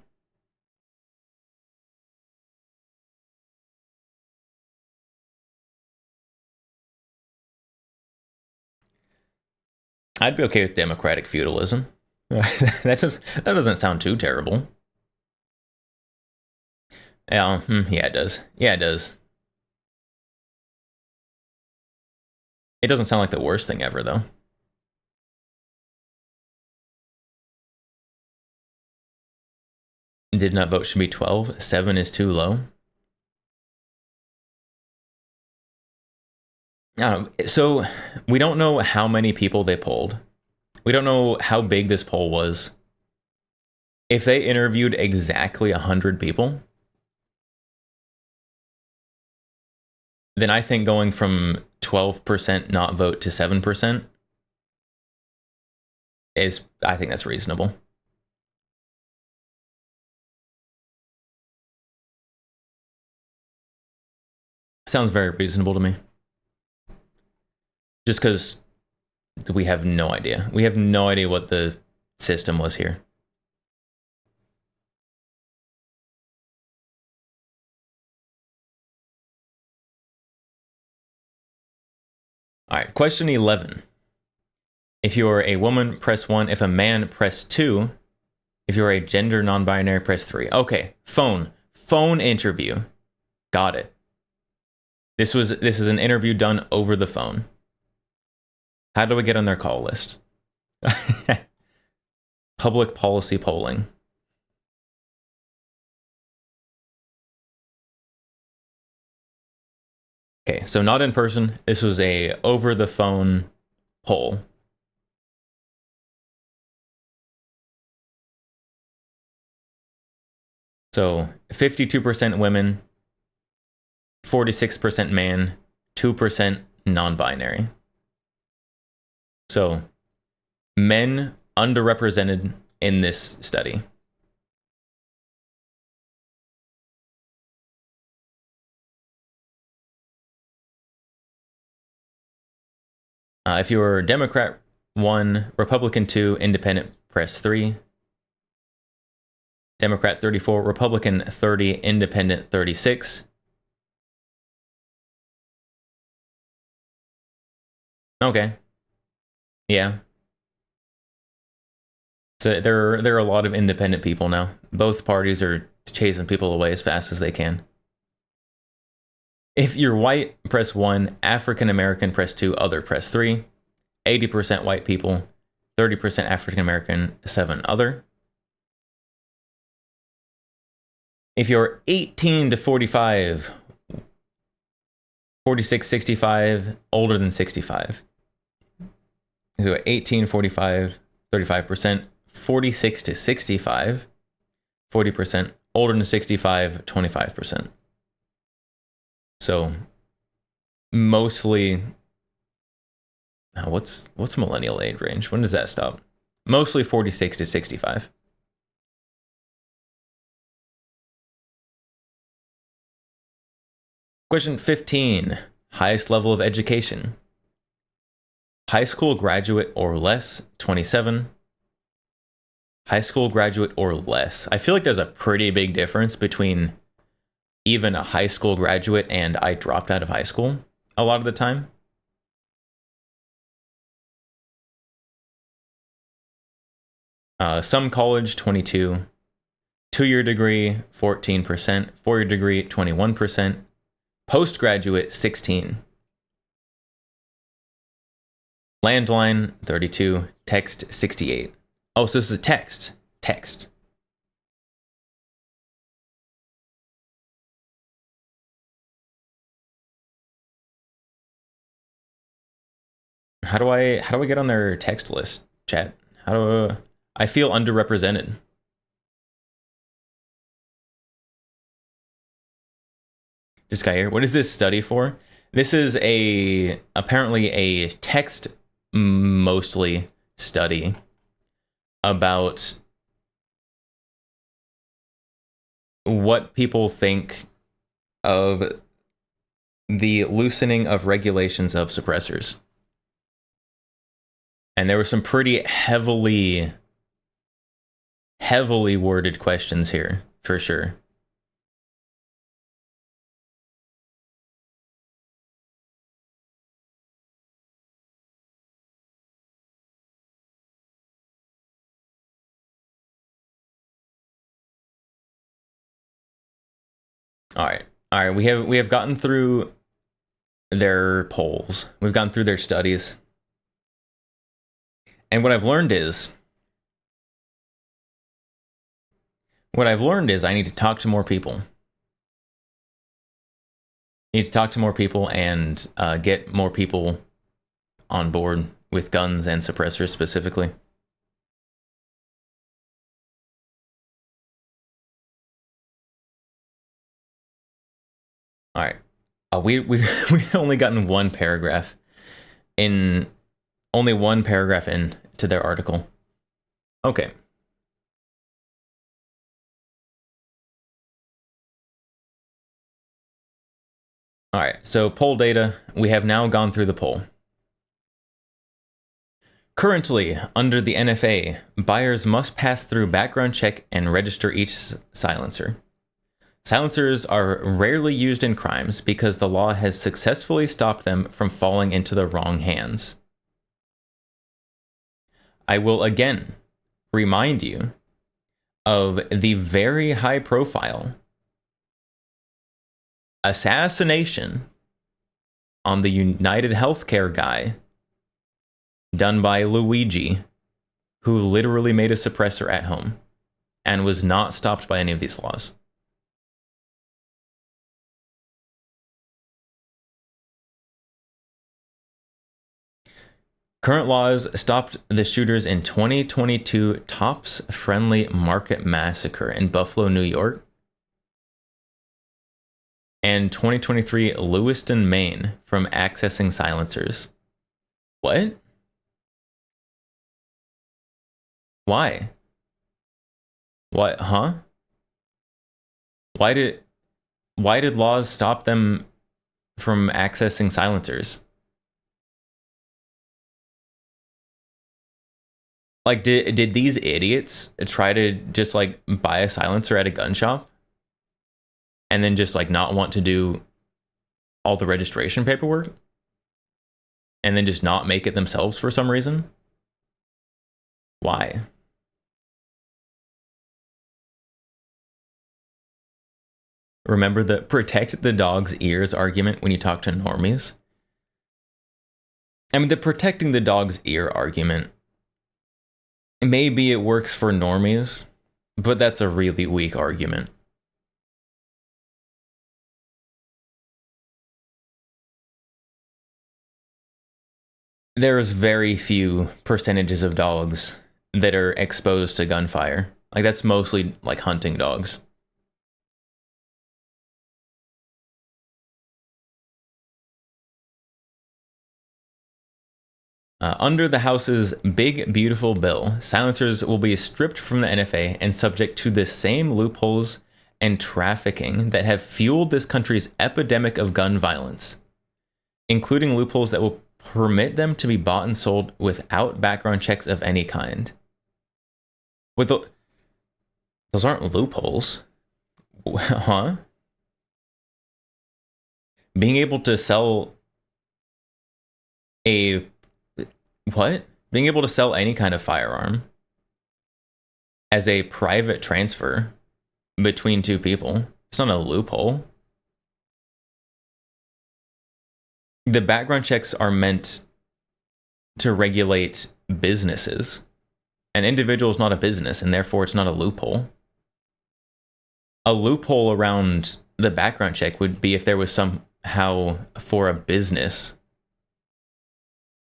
A: I'd be okay with democratic feudalism. That doesn't sound too terrible. Yeah, yeah, it does. Yeah, it does. It doesn't sound like the worst thing ever, though. Did not vote should be 12. 7 is too low. So we don't know how many people they polled. We don't know how big this poll was. If they interviewed exactly 100 people, then I think going from 12% not vote to 7% I think that's reasonable. Sounds very reasonable to me. Just because we have no idea. We have no idea what the system was here. All right, question 11. If you're a woman, press 1. If a man, press 2. If you're a gender non-binary, press 3. Okay, phone interview. Got it. This is an interview done over the phone. How do I get on their call list? Public policy polling. Okay, so not in person. This was a over the phone poll. So 52% women, 46% man, 2% non-binary. So men underrepresented in this study. If you're Democrat 1, Republican 2, Independent, press 3. Democrat 34, Republican 30, Independent 36. Okay. Yeah. So there are a lot of independent people now. Both parties are chasing people away as fast as they can. If you're white, press 1. African American, press 2. Other, press 3. 80% white people, 30% African American, 7 other. If you're 18 to 45, 46, 65, older than 65. So 18, 45, 35%, 46 to 65, 40%, older than 65, 25%. So mostly, what's millennial age range? When does that stop? Mostly 46 to 65. Question 15, highest level of education. High school graduate or less, 27. High school graduate or less. I feel like there's a pretty big difference between even a high school graduate and I dropped out of high school a lot of the time. Some college, 22. 2-year degree, 14%. 4-year degree, 21%. Postgraduate, 16. Landline, 32. Text, 68. Oh, so this is a text. Text. How do I get on their text list, chat? I feel underrepresented. This guy here. What is this study for? This is apparently a text mostly study about what people think of the loosening of regulations of suppressors. And there were some pretty heavily worded questions here, for sure. All right. We have gotten through their polls. We've gone through their studies. And what I've learned is I need to talk to more people. I need to talk to more people and get more people on board with guns and suppressors specifically. All right. We only gotten one paragraph in, only one paragraph in to their article. Okay. All right, so poll data. We have now gone through the poll. Currently, under the NFA, buyers must pass through background check and register each silencer. Silencers are rarely used in crimes because the law has successfully stopped them from falling into the wrong hands. I will again remind you of the very high profile assassination on the United Healthcare guy done by Luigi, who literally made a suppressor at home and was not stopped by any of these laws. Current laws stopped the shooters in 2022 Tops Friendly Market massacre in Buffalo, New York, and 2023 Lewiston, Maine from accessing silencers. What? Why? What? Huh? Why did laws stop them from accessing silencers? Like, did these idiots try to just like buy a silencer at a gun shop and then just like not want to do all the registration paperwork and then just not make it themselves for some reason? Why? Remember the protect the dog's ears argument when you talk to normies? I mean, the protecting the dog's ear argument, maybe it works for normies, but that's a really weak argument. There's very few percentages of dogs that are exposed to gunfire. Like, that's mostly like hunting dogs. Under the House's Big Beautiful Bill, silencers will be stripped from the NFA and subject to the same loopholes and trafficking that have fueled this country's epidemic of gun violence, including loopholes that will permit them to be bought and sold without background checks of any kind. Those aren't loopholes. Huh? Being able to sell a what? Being able to sell any kind of firearm as a private transfer between two people. It's not a loophole. The background checks are meant to regulate businesses. An individual is not a business, and therefore it's not a loophole. A loophole around the background check would be if there was somehow for a business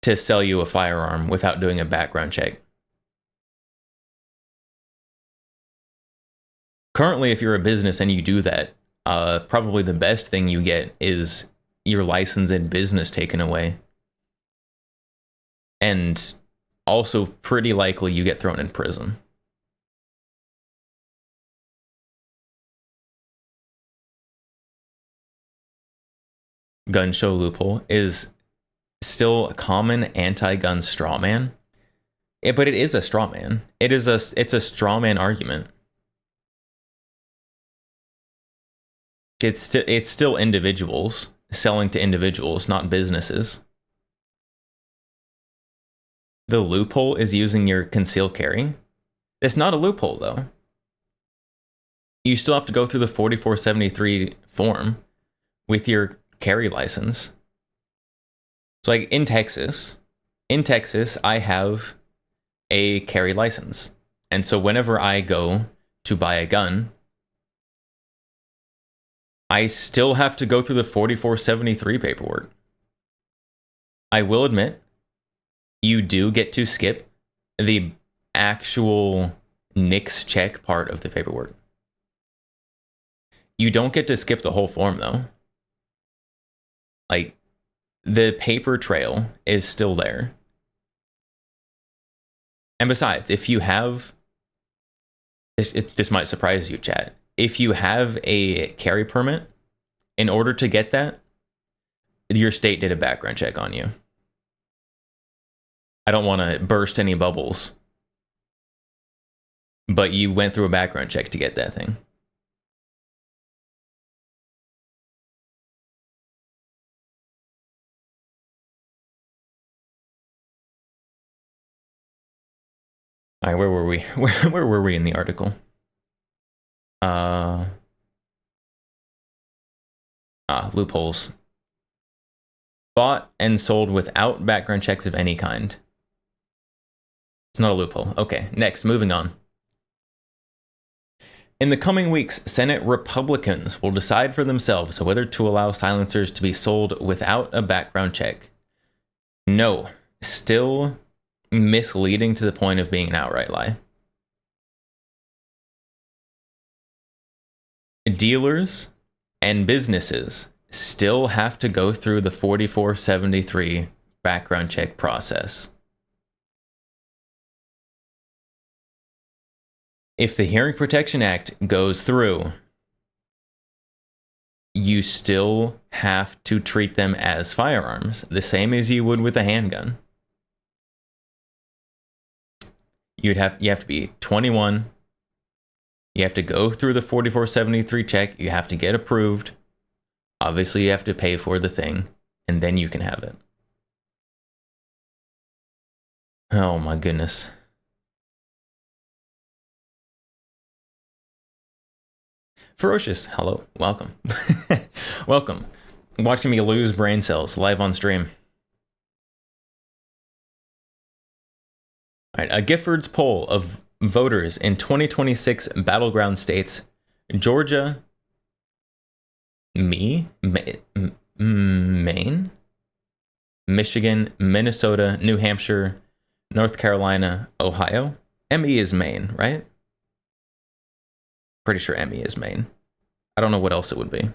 A: to sell you a firearm without doing a background check. Currently, if you're a business and you do that, probably the best thing you get is your license and business taken away. And also pretty likely you get thrown in prison. Gun show loophole is still a common anti-gun straw man. But it is a straw man. It's a straw man argument. It's still individuals selling to individuals, not businesses. The loophole is using your concealed carry. It's not a loophole though. You still have to go through the 4473 form with your carry license. So like in Texas, I have a carry license. And so whenever I go to buy a gun, I still have to go through the 4473 paperwork. I will admit, you do get to skip the actual NICS check part of the paperwork. You don't get to skip the whole form though. Like, the paper trail is still there. And besides, if you have this might surprise you, chat. If you have a carry permit, in order to get that, your state did a background check on you. I don't want to burst any bubbles, but you went through a background check to get that thing. All right, where were we? Where were we in the article? Loopholes. Bought and sold without background checks of any kind. It's not a loophole. Okay, next, moving on. In the coming weeks, Senate Republicans will decide for themselves whether to allow silencers to be sold without a background check. No, still misleading to the point of being an outright lie. Dealers and businesses still have to go through the 4473 background check process. If the Hearing Protection Act goes through, you still have to treat them as firearms, the same as you would with a handgun. You have to be 21. You have to go through the 4473 check. You have to get approved. Obviously, you have to pay for the thing, and then you can have it. Oh my goodness. Ferocious, hello, welcome. Welcome. Watching me lose brain cells live on stream. All right, a Giffords poll of voters in 2026 battleground states: Georgia, Maine, Michigan, Minnesota, New Hampshire, North Carolina, Ohio. ME is Maine, right? Pretty sure ME is Maine. I don't know what else it would be.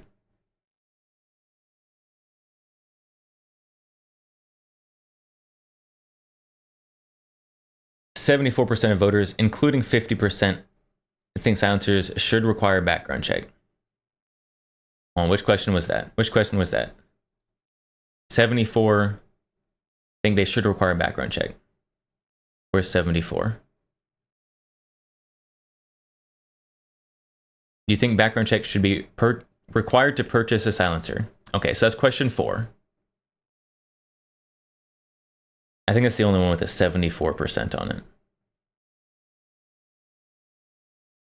A: %74% of voters, including 50%, think silencers should require a background check. On which question was that? Which question was that? 74 think they should require a background check. Where's 74? Do you think background checks should be required to purchase a silencer? Okay, so that's question 4. I think that's the only one with a 74% on it.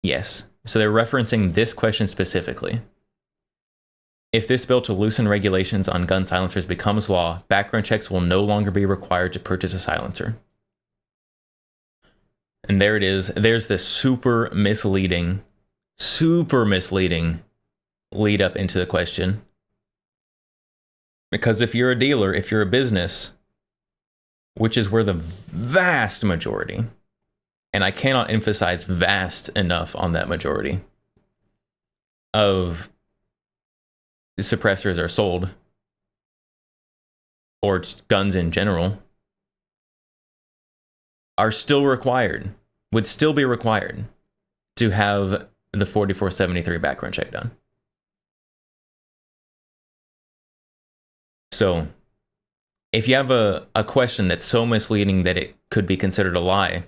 A: Yes. So they're referencing this question specifically. If this bill to loosen regulations on gun silencers becomes law, background checks will no longer be required to purchase a silencer. And there it is. There's this super misleading lead up into the question. Because if you're a dealer, if you're a business, which is where the vast majority, and I cannot emphasize vast enough on that majority, of suppressors are sold, or guns in general, are still required, would still be required to have the 4473 background check done. So if you have a question that's so misleading that it could be considered a lie,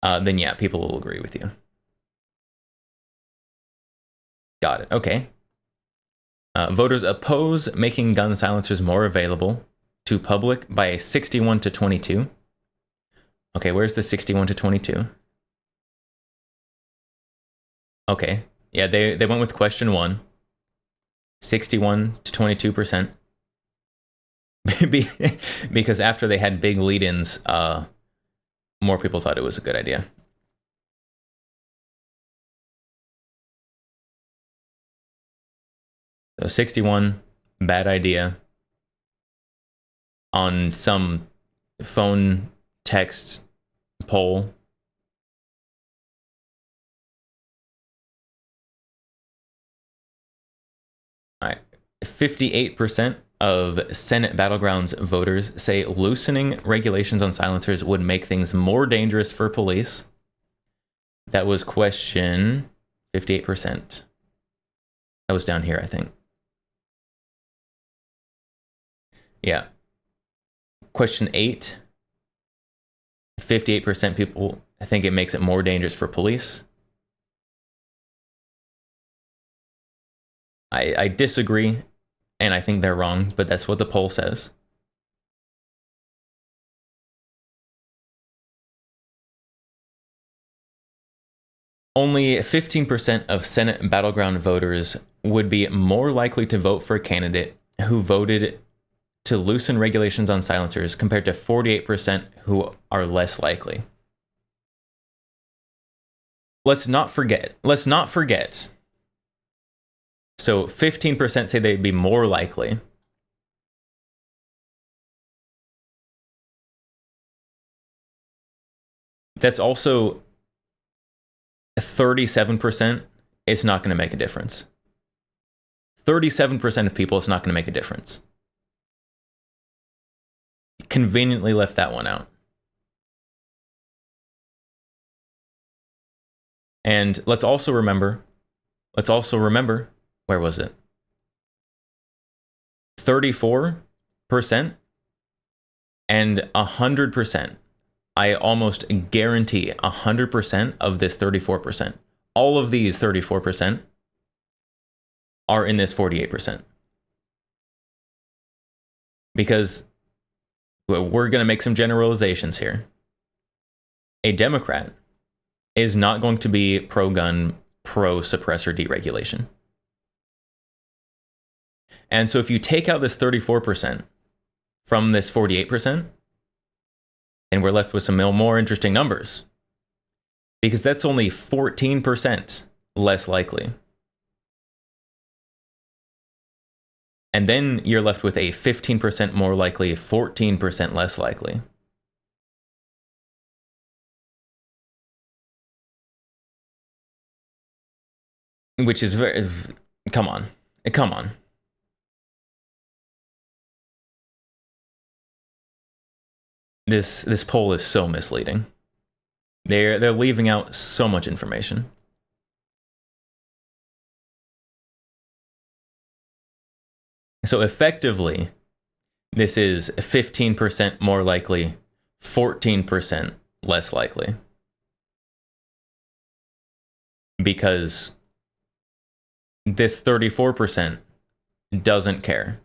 A: then yeah, people will agree with you. Got it. Okay. Voters oppose making gun silencers more available to public by a 61 to 22. Okay, where's the 61 to 22? Okay, yeah, they went with question 1. 61 to 22%. Because after they had big lead-ins, more people thought it was a good idea. So 61, bad idea. On some phone text poll. All right, 58% of Senate Battlegrounds voters say loosening regulations on silencers would make things more dangerous for police. That was question 58%. That was down here, I think. Yeah. Question 8. 58% people think it makes it more dangerous for police. I disagree, and I think they're wrong, but that's what the poll says. Only 15% of Senate battleground voters would be more likely to vote for a candidate who voted to loosen regulations on silencers compared to 48% who are less likely. Let's not forget. So 15% say they'd be more likely. That's also 37%. It's not going to make a difference. 37% of people, it's not going to make a difference. Conveniently left that one out. And let's also remember, where was it? 34% and 100%. I almost guarantee 100% of this 34%. All of these 34% are in this 48%. Because we're going to make some generalizations here. A Democrat is not going to be pro-gun, pro-suppressor deregulation. And so if you take out this 34% from this 48%, and we're left with some more interesting numbers, because that's only 14% less likely. And then you're left with a 15% more likely, 14% less likely. Which is very, come on. This poll is so misleading. They're leaving out so much information. So effectively, this is 15% more likely, 14% less likely. Because this 34% doesn't care.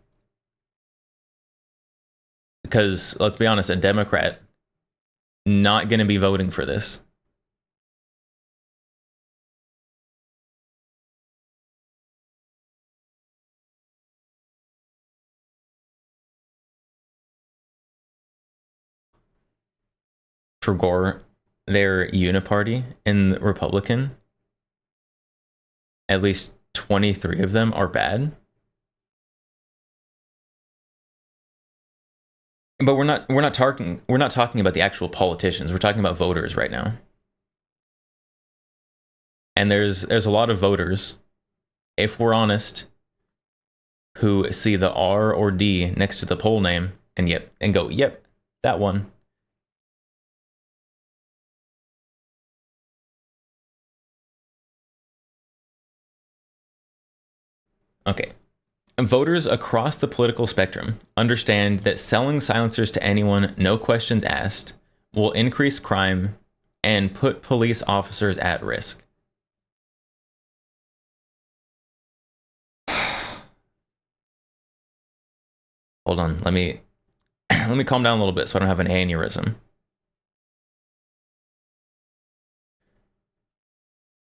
A: Because, let's be honest, a Democrat not going to be voting for this. For Gore, their uniparty in the Republican, at least 23 of them are bad. But we're not talking about the actual politicians. We're talking about voters right now. And there's a lot of voters, if we're honest, who see the R or D next to the poll name and go, yep, that one. Okay. Voters across the political spectrum understand that selling silencers to anyone, no questions asked, will increase crime and put police officers at risk. Hold on, let me calm down a little bit so I don't have an aneurysm.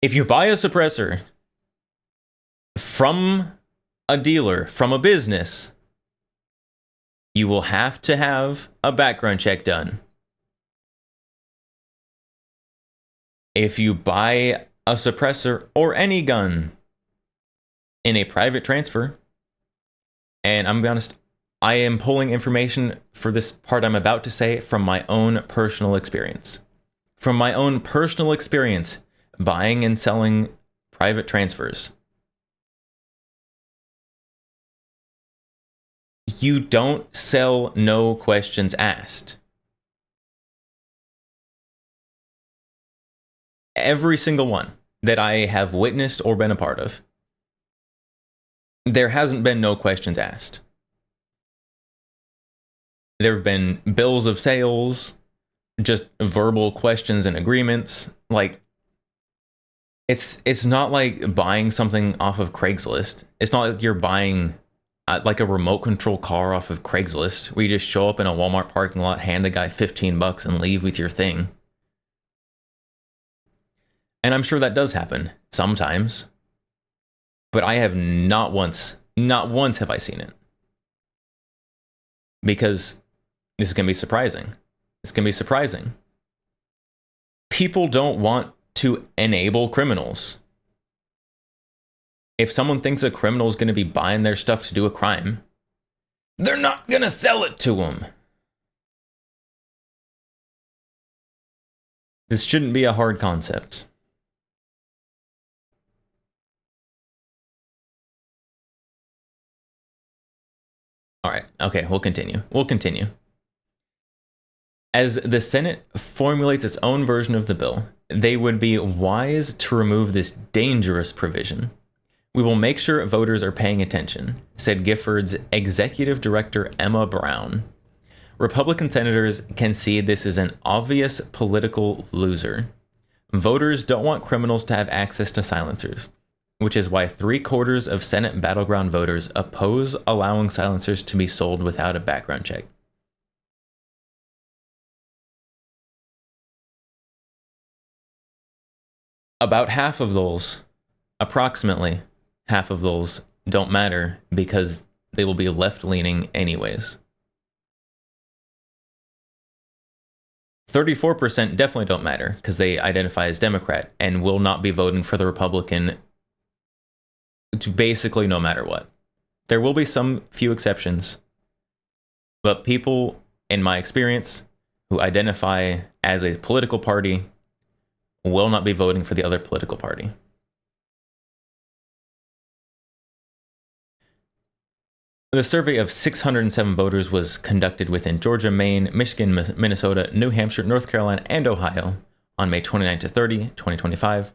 A: If you buy a suppressor from a dealer, from a business, you will have to have a background check done. If you buy a suppressor or any gun in a private transfer, and I'm gonna be honest, I am pulling information for this part I'm about to say from my own personal experience. From my own personal experience buying and selling private transfers. You don't sell no questions asked. Every single one that I have witnessed or been a part of, there hasn't been no questions asked. There have been bills of sales, just verbal questions and agreements. Like, it's not like buying something off of Craigslist. It's not like you're buying like a remote control car off of Craigslist where you just show up in a Walmart parking lot, hand a guy $15 and leave with your thing. And I'm sure that does happen sometimes. But I have not once have I seen it. Because this is going to be surprising. It's going to be surprising. People don't want to enable criminals. If someone thinks a criminal is going to be buying their stuff to do a crime, they're not going to sell it to them. This shouldn't be a hard concept. All right. Okay, we'll continue. As the Senate formulates its own version of the bill, they would be wise to remove this dangerous provision. We will make sure voters are paying attention, said Gifford's executive director Emma Brown. Republican senators can see this as an obvious political loser. Voters don't want criminals to have access to silencers, which is why 3/4 of Senate battleground voters oppose allowing silencers to be sold without a background check. About half of those, approximately half of those, don't matter because they will be left-leaning anyways. 34% definitely don't matter because they identify as Democrat and will not be voting for the Republican to basically no matter what. There will be some few exceptions, but people, in my experience, who identify as a political party will not be voting for the other political party. The survey of 607 voters was conducted within Georgia, Maine, Michigan, Minnesota, New Hampshire, North Carolina, and Ohio on May 29 to 30, 2025.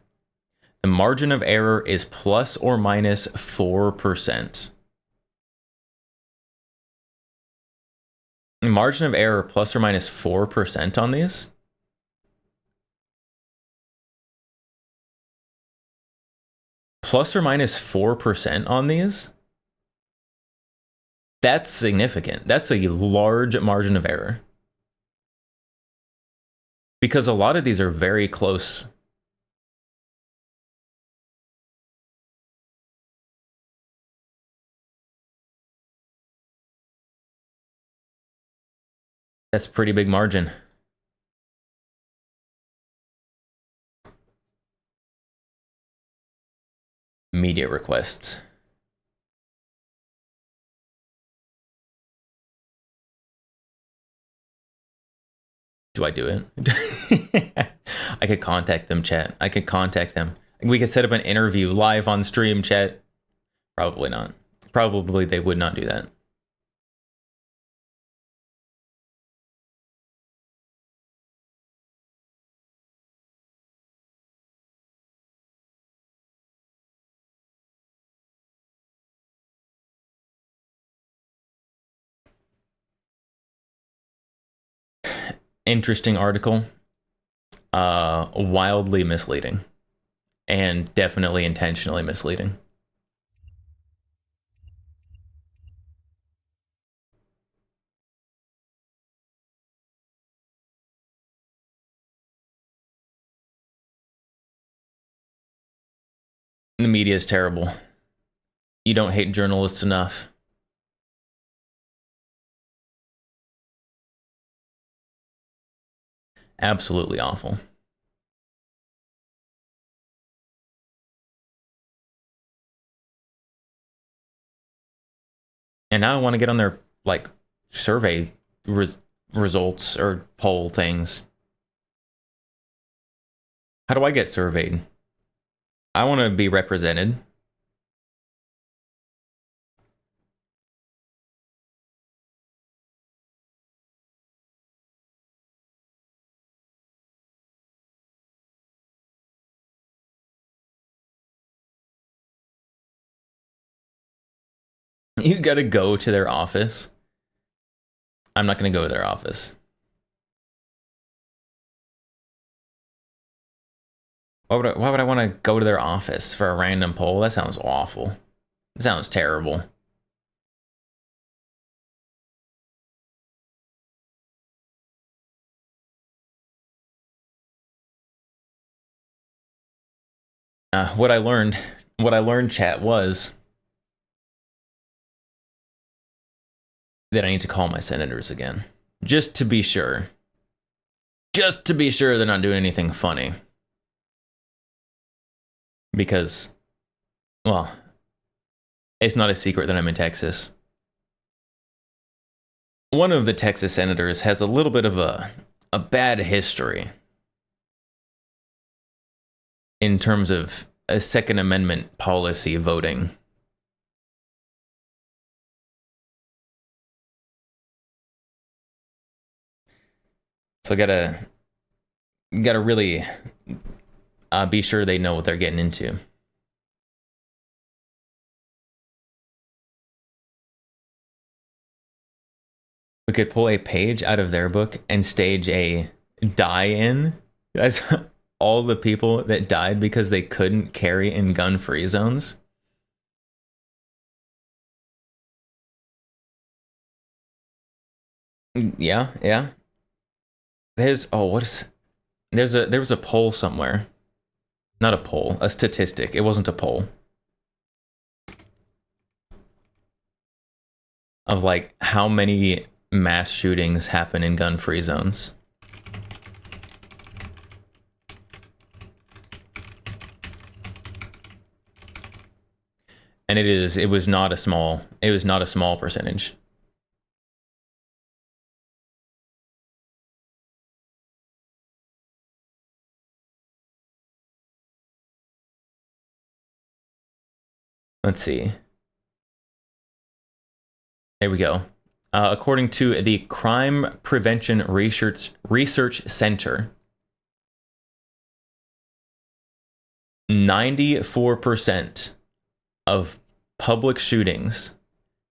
A: The margin of error is plus or minus 4%. The margin of error plus or minus 4% on these? Plus or minus 4% on these? That's significant. That's a large margin of error. Because a lot of these are very close. That's a pretty big margin. Media requests. Do I do it? I could contact them, chat. I could contact them. We could set up an interview live on stream, chat. Probably not. Probably they would not do that. Interesting article. Wildly misleading. And definitely intentionally misleading. The media is terrible. You don't hate journalists enough. Absolutely awful. And now I want to get on their like survey results or poll things. How do I get surveyed? I want to be represented. You gotta go to their office. I'm not gonna go to their office. Why would I want to go to their office for a random poll? That sounds awful. That sounds terrible. What I learned, chat, was that I need to call my senators again, just to be sure. Just to be sure they're not doing anything funny. Because, well, it's not a secret that I'm in Texas. One of the Texas senators has a little bit of a bad history in terms of a Second Amendment policy voting. So gotta really be sure they know what they're getting into. We could pull a page out of their book and stage a die-in. That's all the people that died because they couldn't carry in gun-free zones. Yeah. There was a poll somewhere. Not a poll, a statistic. It wasn't a poll. Of like how many mass shootings happen in gun-free zones. And it was not a small percentage. Let's see. There we go. According to the Crime Prevention Research Center, 94% of public shootings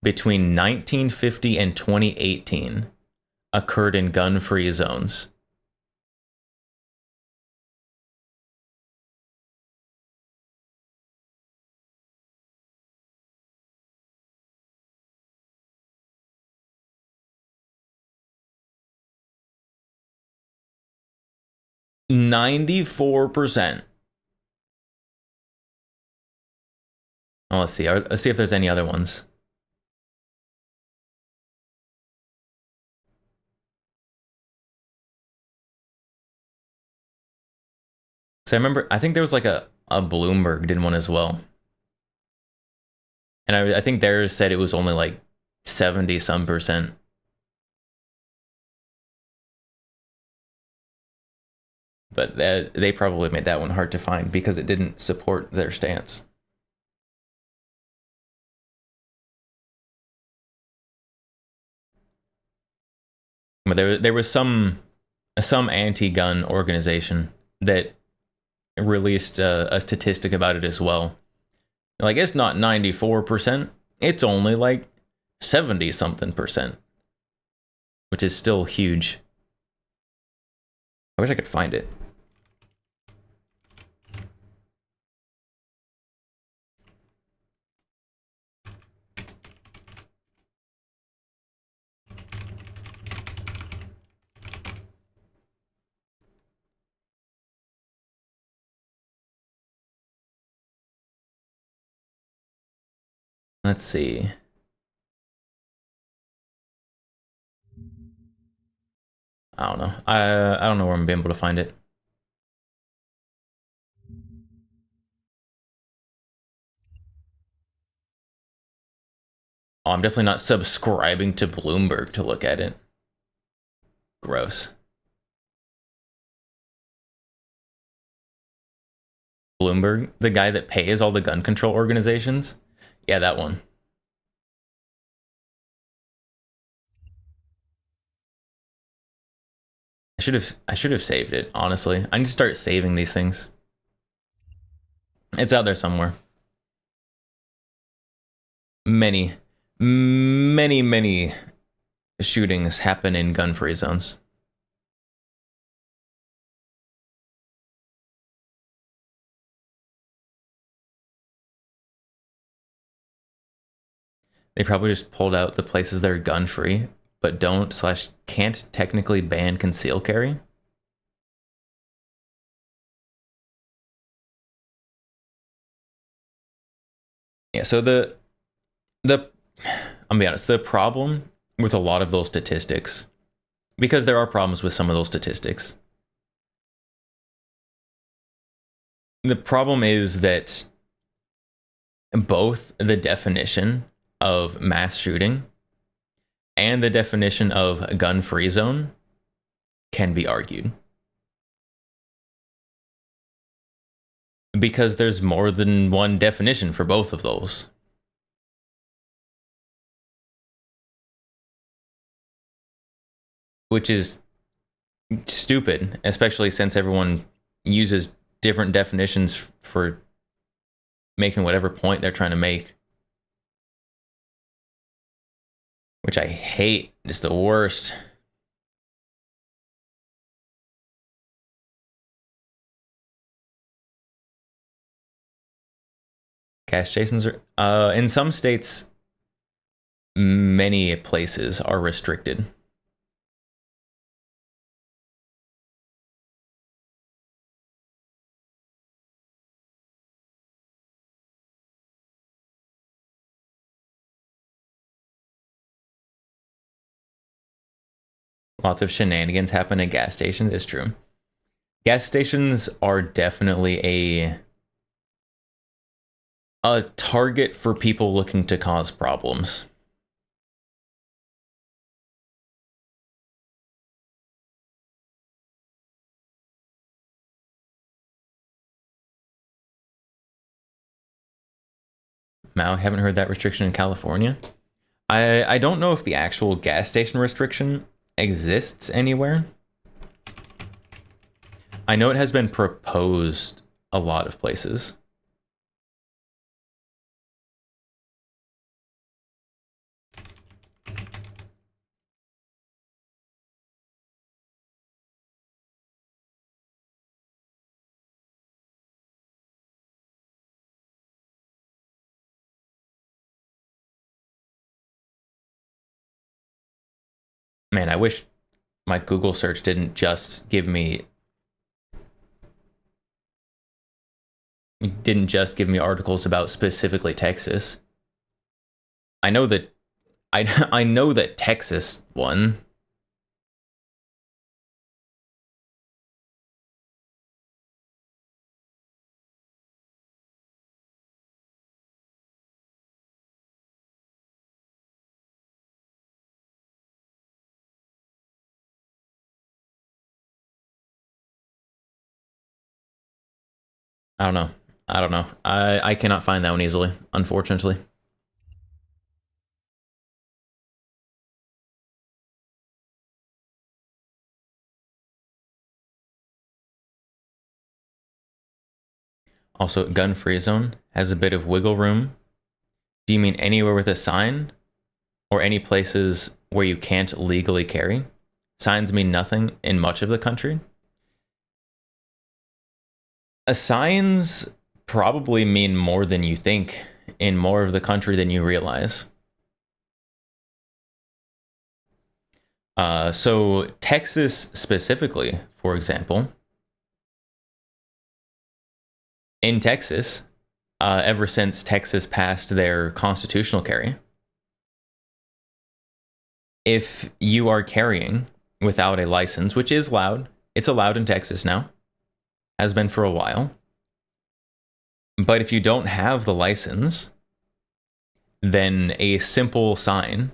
A: between 1950 and 2018 occurred in gun-free zones. %94. Oh, let's see. Let's see if there's any other ones. So I think there was like a Bloomberg did one as well. And I think theirs said it was only like 70-some%. But they probably made that one hard to find because it didn't support their stance. But there was some anti-gun organization that released a statistic about it as well. Like, it's not 94%, it's only like 70-something%, which is still huge. I wish I could find it. Let's see. I don't know. I don't know where I'm being able to find it. Oh, I'm definitely not subscribing to Bloomberg to look at it. Gross. Bloomberg, the guy that pays all the gun control organizations? Yeah, that one. I should have saved it, honestly. I need to start saving these things. It's out there somewhere. Many many shootings happen in gun-free zones. They probably just pulled out the places that are gun-free, but don't/can't technically ban concealed carry. Yeah, so I'm gonna be honest, the problem with a lot of those statistics, because there are problems with some of those statistics. The problem is that both the definition of mass shooting and the definition of gun-free zone can be argued. Because there's more than one definition for both of those. Which is stupid, especially since everyone uses different definitions for making whatever point they're trying to make. Which I hate, just the worst. Gas stations are, in some states, many places are restricted. Lots of shenanigans happen at gas stations, it's true. Gas stations are definitely a target for people looking to cause problems. Now, I haven't heard that restriction in California. I don't know if the actual gas station restriction exists anywhere. I know it has been proposed a lot of places. Man, I wish my Google search didn't just give me articles about specifically Texas. I know that I know that Texas won. I don't know. I cannot find that one easily, unfortunately. Also, gun-free zone has a bit of wiggle room. Do you mean anywhere with a sign? Or any places where you can't legally carry? Signs mean nothing in much of the country. Signs probably mean more than you think in more of the country than you realize. So Texas specifically, for example, in Texas, ever since Texas passed their constitutional carry, if you are carrying without a license, which is allowed, it's allowed in Texas now, has been for a while. But if you don't have the license, then a simple sign,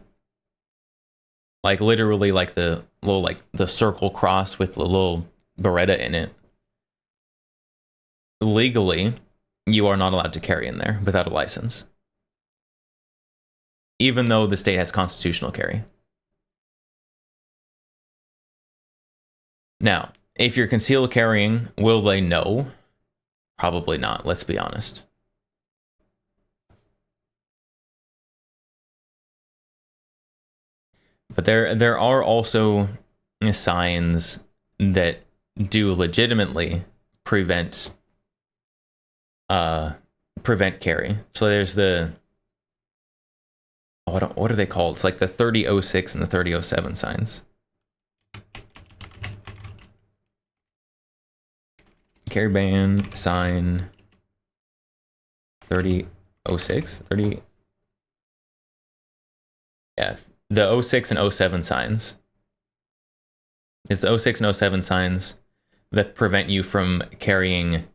A: like literally like the little like the circle cross with the little Beretta in it, legally you are not allowed to carry in there without a license, even though the state has constitutional carry. Now, if you're concealed carrying, will they know? Probably not, let's be honest. But there are also signs that do legitimately prevent carry. So there's the what are they called? It's like the 3006 and the 3007 signs. Carry ban sign 3006, 30. Yeah, the 06 and 07 signs. It's the 06 and 07 signs that prevent you from carrying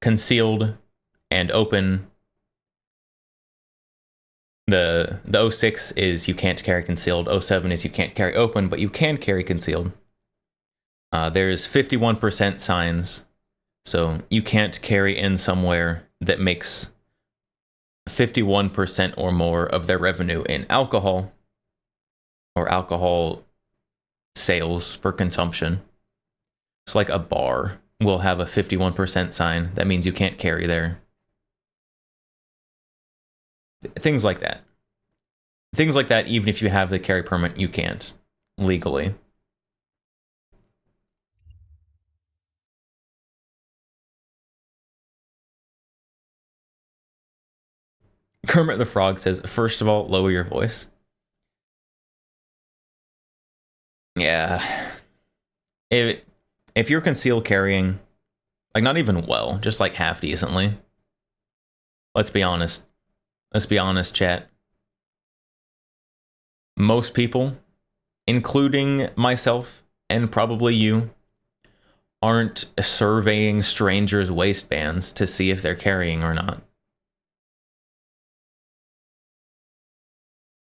A: concealed and open. The 06 is you can't carry concealed. 07 is you can't carry open, but you can carry concealed. There's 51% signs. So you can't carry in somewhere that makes 51% or more of their revenue in alcohol or alcohol sales for consumption. It's like a bar will have a 51% sign. That means you can't carry there. Things like that. Things like that, even if you have the carry permit, you can't legally. Kermit the Frog says, first of all, lower your voice. Yeah. If you're concealed carrying, like not even well, just like half decently. Let's be honest. Let's be honest, chat. Most people, including myself and probably you, aren't surveying strangers' waistbands to see if they're carrying or not.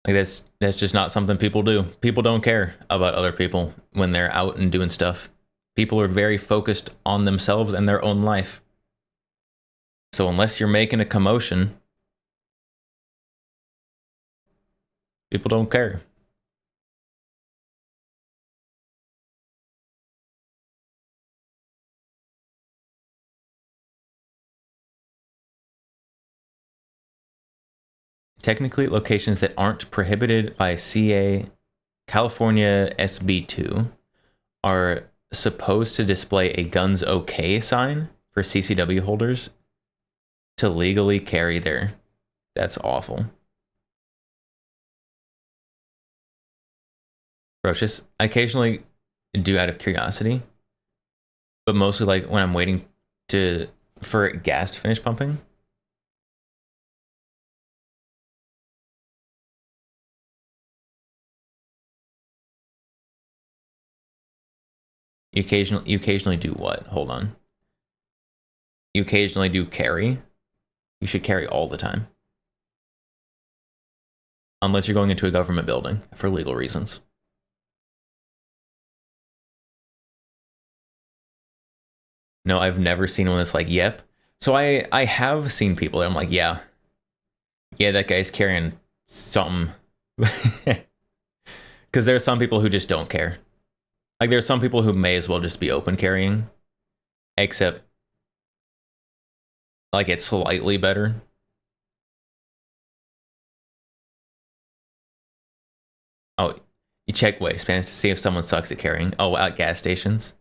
A: Like that's just not something people do. People don't care about other people when they're out and doing stuff. People are very focused on themselves and their own life. So unless you're making a commotion, people don't care. Technically, locations that aren't prohibited by CA California SB2 are supposed to display a guns okay sign for CCW holders to legally carry there. That's awful. Roaches, I occasionally do out of curiosity, but mostly like when I'm waiting for gas to finish pumping. You occasionally do what? Hold on. You occasionally do carry. You should carry all the time. Unless you're going into a government building for legal reasons. No, I've never seen one that's like, yep. So I have seen people that I'm like, yeah, that guy's carrying something. Because there are some people who just don't care. Like there's some people who may as well just be open carrying, except like it's slightly better. Oh, you check waistbands to see if someone sucks at carrying. Oh, at gas stations.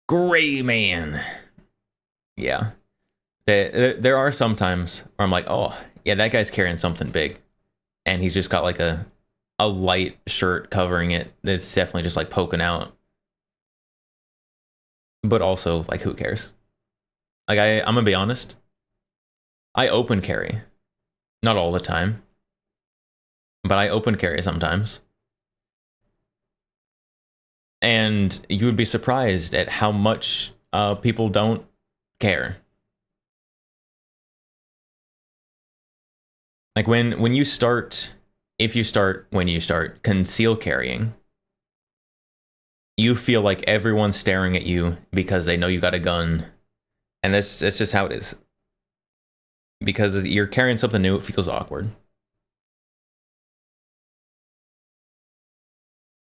A: Gray man. Yeah. There are some times where I'm like, oh, yeah, that guy's carrying something big. And he's just got like a light shirt covering it that's definitely just like poking out. But also, like, who cares? Like, I'm gonna be honest. I open carry. Not all the time. But I open carry sometimes. And you would be surprised at how much people don't care. Like when you start conceal carrying, you feel like everyone's staring at you because they know you got a gun. And that's just how it is. Because you're carrying something new, it feels awkward.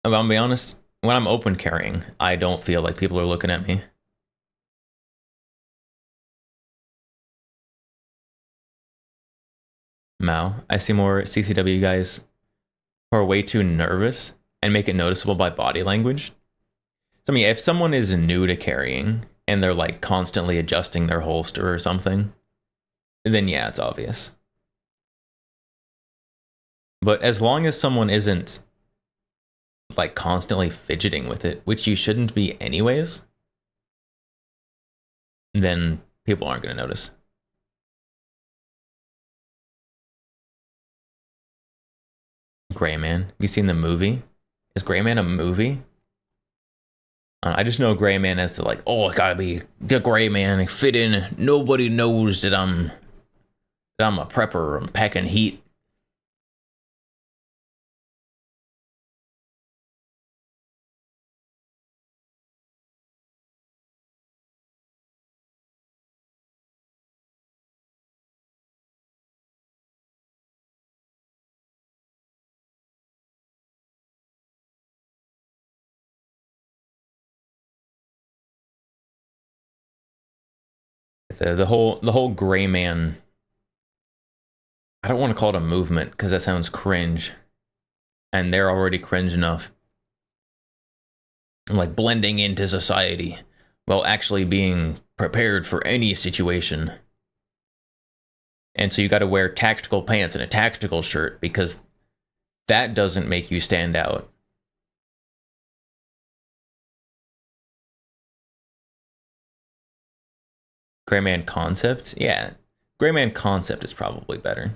A: But I'll be honest, when I'm open carrying, I don't feel like people are looking at me. Mao. I see more CCW guys who are way too nervous and make it noticeable by body language. So I mean, if someone is new to carrying and they're like constantly adjusting their holster or something, then yeah, it's obvious. But as long as someone isn't like constantly fidgeting with it, which you shouldn't be anyways, then people aren't going to notice. Gray Man. Have you seen the movie? Is Gray Man a movie? I just know Gray Man as the like, oh, I gotta be the Gray Man, fit in. Nobody knows that I'm a prepper. I'm packing heat. The whole Gray Man. I don't want to call it a movement because that sounds cringe, and they're already cringe enough. I'm like blending into society while actually being prepared for any situation. And so you got to wear tactical pants and a tactical shirt because that doesn't make you stand out. Gray Man concept? Yeah. Gray Man concept is probably better.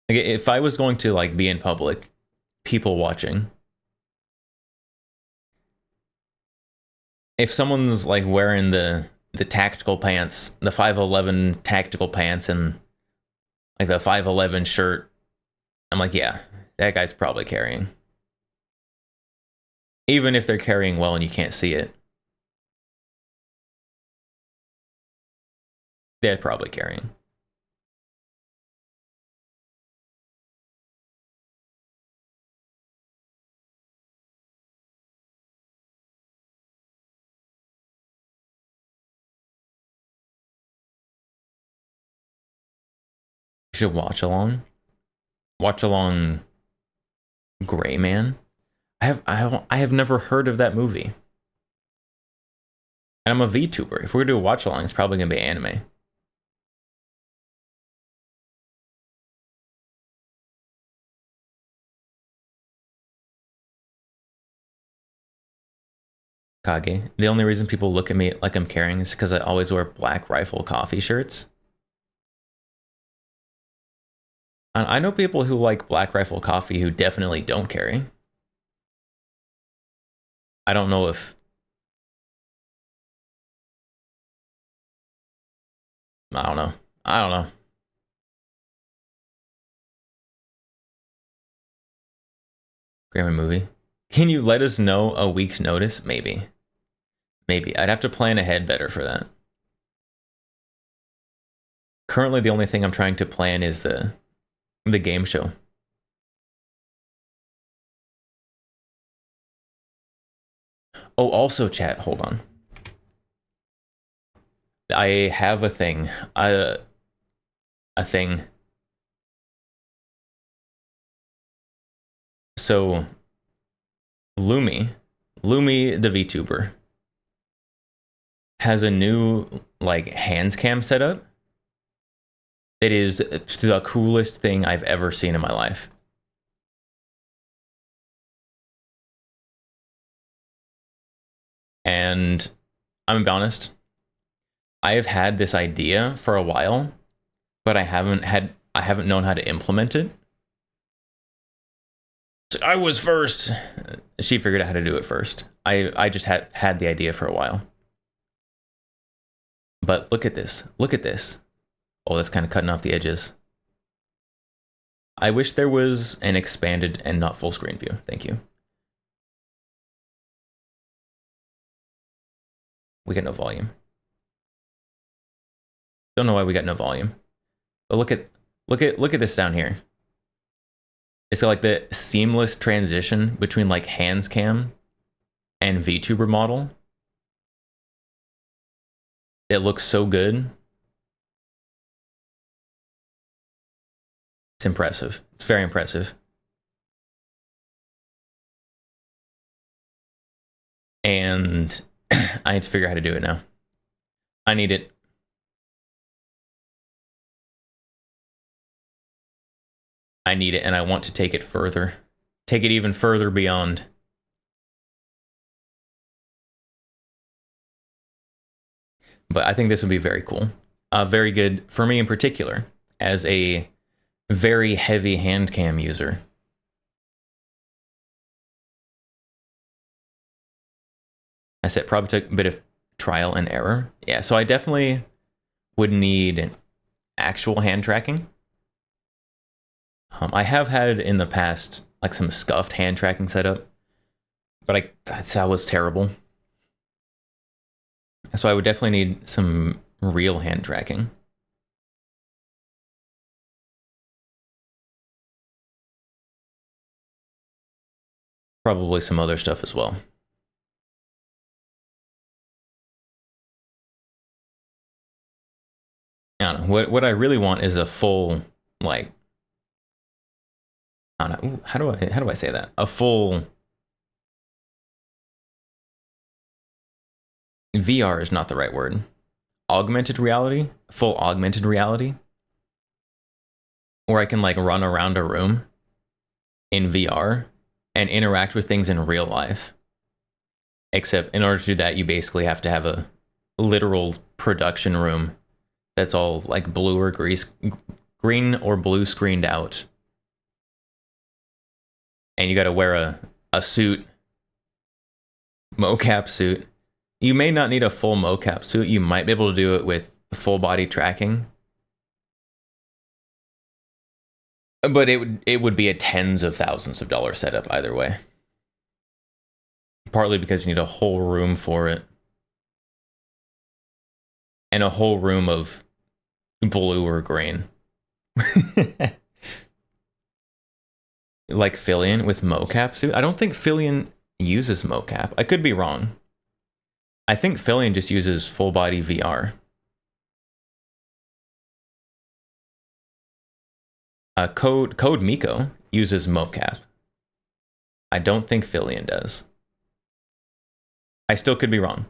A: Like if I was going to like be in public, people watching, if someone's like wearing the tactical pants, the 511 tactical pants and like the 511 shirt, I'm like, yeah, that guy's probably carrying. Even if they're carrying well and you can't see it, they're probably carrying. You should watch along. Watch along Gray Man. I have never heard of that movie. And I'm a VTuber. If we're gonna do a watch along, it's probably gonna be anime. Kage. The only reason people look at me like I'm carrying is because I always wear Black Rifle coffee shirts. I know people who like Black Rifle coffee who definitely don't carry. I don't know if... I don't know. I don't know. Grammar movie. Can you let us know a week's notice? Maybe. Maybe. I'd have to plan ahead better for that. Currently, the only thing I'm trying to plan is the game show. Oh, also, chat, hold on. I have a thing. A thing. So, Lumi the VTuber, has a new like hands cam setup. It is the coolest thing I've ever seen in my life. And I'm gonna be honest, I have had this idea for a while, but I haven't known how to implement it. So I was first. She figured out how to do it first. I just had the idea for a while. But look at this. Look at this. Oh, that's kind of cutting off the edges. I wish there was an expanded and not full screen view. Thank you. We got no volume. Don't know why we got no volume. But look at this down here. It's like the seamless transition between like hands cam and VTuber model. It looks so good. It's impressive. It's very impressive. And I need to figure out how to do it now. I need it. I need it, and I want to take it further. Take it even further beyond. But I think this would be very cool. Very good for me in particular, as a very heavy hand cam user. I said probably took a bit of trial and error. Yeah, so I definitely would need actual hand tracking. I have had in the past like some scuffed hand tracking setup, but that was terrible. So I would definitely need some real hand tracking. Probably some other stuff as well. I don't know. What I really want is a full, like, I don't know. Ooh, how do I say that? A full VR is not the right word. Augmented reality, full augmented reality, where I can like run around a room in VR and interact with things in real life. Except in order to do that, you basically have to have a literal production room that's all like blue or green or blue screened out. And you got to wear a suit, mocap suit. You may not need a full mocap suit. You might be able to do it with full body tracking. But it would be a tens of thousands of dollar setup either way. Partly because you need a whole room for it. And a whole room of blue or green. Like Fillion with mocap suit. I don't think Fillion uses mocap. I could be wrong. I think Fillion just uses full body VR. Code Miko uses mocap. I don't think Fillion does. I still could be wrong.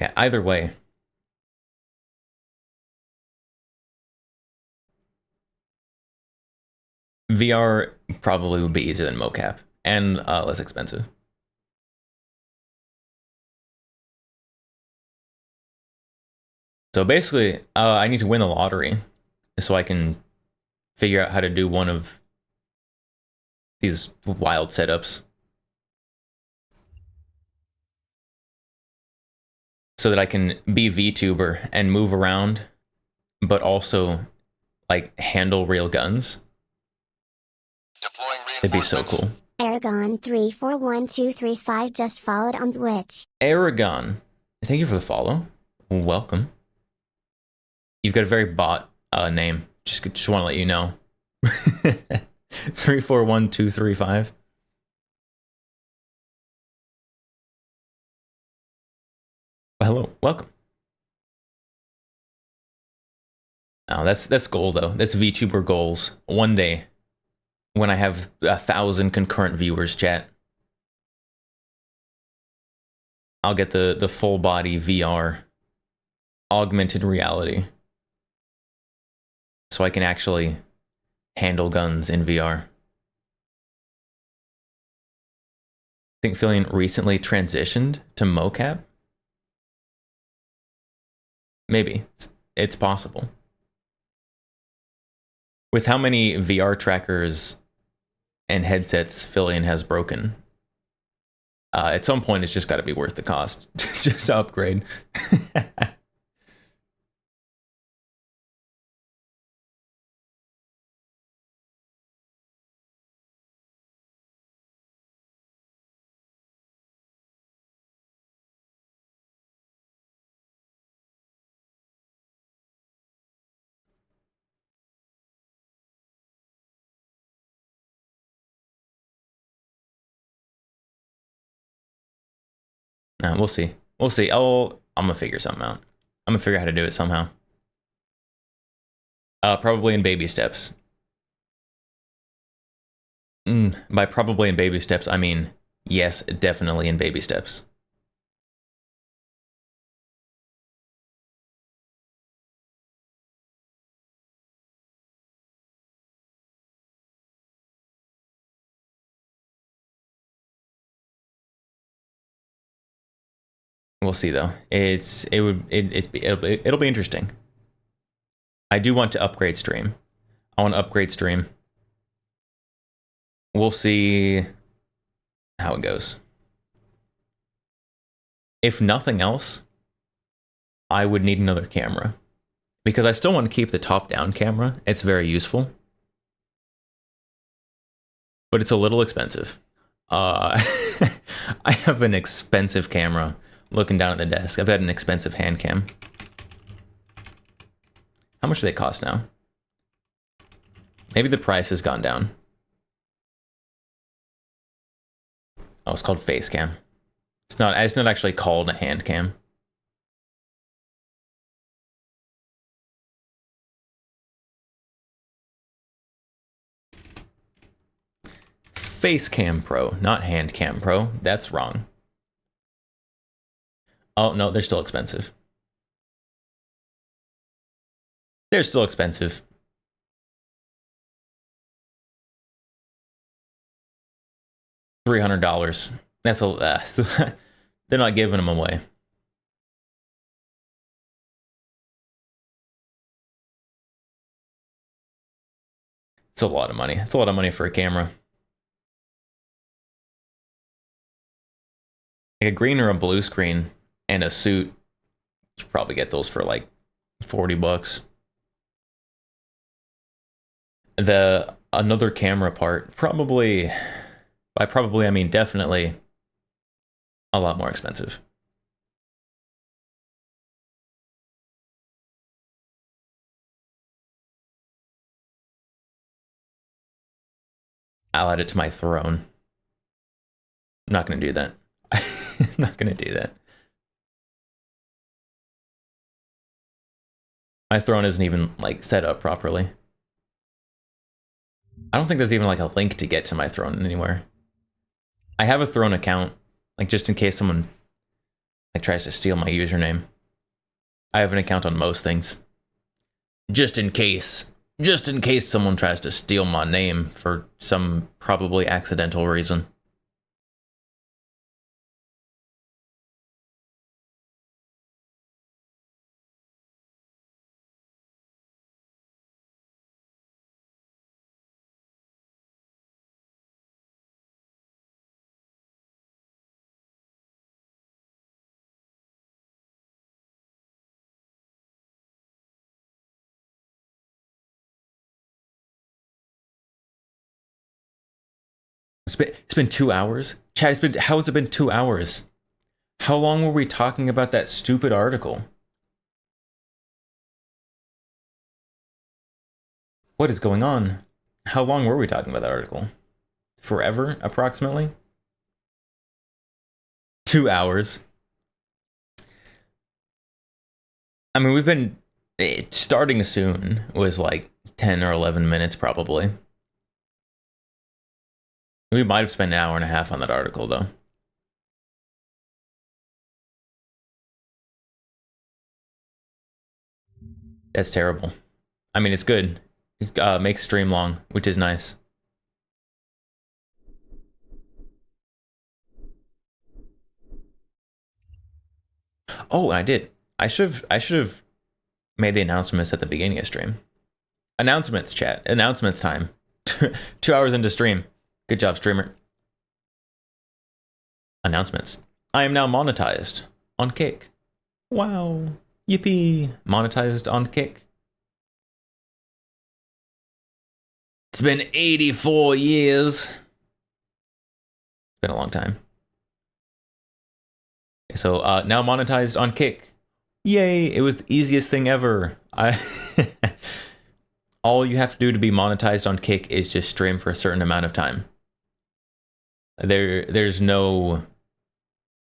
A: Yeah, either way. VR probably would be easier than mocap and less expensive. So basically, I need to win the lottery so I can figure out how to do one of these wild setups. So that I can be VTuber and move around, but also like handle real guns. It'd be so cool.
B: Aragon341235 just followed on Twitch.
A: Aragon, thank you for the follow. Welcome. You've got a very bot name. Just want to let you know. 341235. Hello, welcome. Oh, that's goal though. That's VTuber goals. One day, when I have 1,000 concurrent viewers, chat, I'll get the full body VR, augmented reality, so I can actually handle guns in VR. I think Fillion recently transitioned to mocap. Maybe it's possible. With how many VR trackers and headsets Fillion has broken, at some point it's just got to be worth the cost just to upgrade. Nah, we'll see. We'll see. I'm gonna figure something out. I'm gonna figure out how to do it somehow. Probably in baby steps. By probably in baby steps, I mean yes, definitely in baby steps. We'll see though. It'll be interesting. I do want to upgrade stream. I want to upgrade stream. We'll see how it goes. If nothing else, I would need another camera because I still want to keep the top-down camera. It's very useful, but it's a little expensive. I have an expensive camera. Looking down at the desk, I've got an expensive hand cam. How much do they cost now? Maybe the price has gone down. Oh, it's called face cam. It's not actually called a hand cam. Face Cam Pro, not Hand Cam Pro. That's wrong. Oh, no, they're still expensive. They're still expensive. $300. That's a they're not giving them away. It's a lot of money. It's a lot of money for a camera. Like a green or a blue screen and a suit, you should probably get those for like $40. The another camera part, probably, by probably I mean definitely a lot more expensive. I'll add it to my throne. I'm not going to do that. I'm not going to do that. My throne isn't even like set up properly. I don't think there's even like a link to get to my throne anywhere. I have a throne account, like just in case someone like tries to steal my username. I have an account on most things. Just in case someone tries to steal my name for some probably accidental reason. It's been 2 hours? Chad, how has it been 2 hours? How long were we talking about that stupid article? What is going on? How long were we talking about that article? Forever, approximately? 2 hours. I mean, we've been starting soon was like 10 or 11 minutes probably. We might have spent an hour and a half on that article though. That's terrible. I mean, it's good. It makes stream long, which is nice. Oh, I did. I should have made the announcements at the beginning of stream. Announcements, chat. Announcements time. 2 hours into stream. Good job, streamer. Announcements. I am now monetized on Kick. Wow. Yippee. Monetized on Kick. It's been 84 years. It's been a long time. So now monetized on Kick. Yay, it was the easiest thing ever. All you have to do to be monetized on Kick is just stream for a certain amount of time. There's no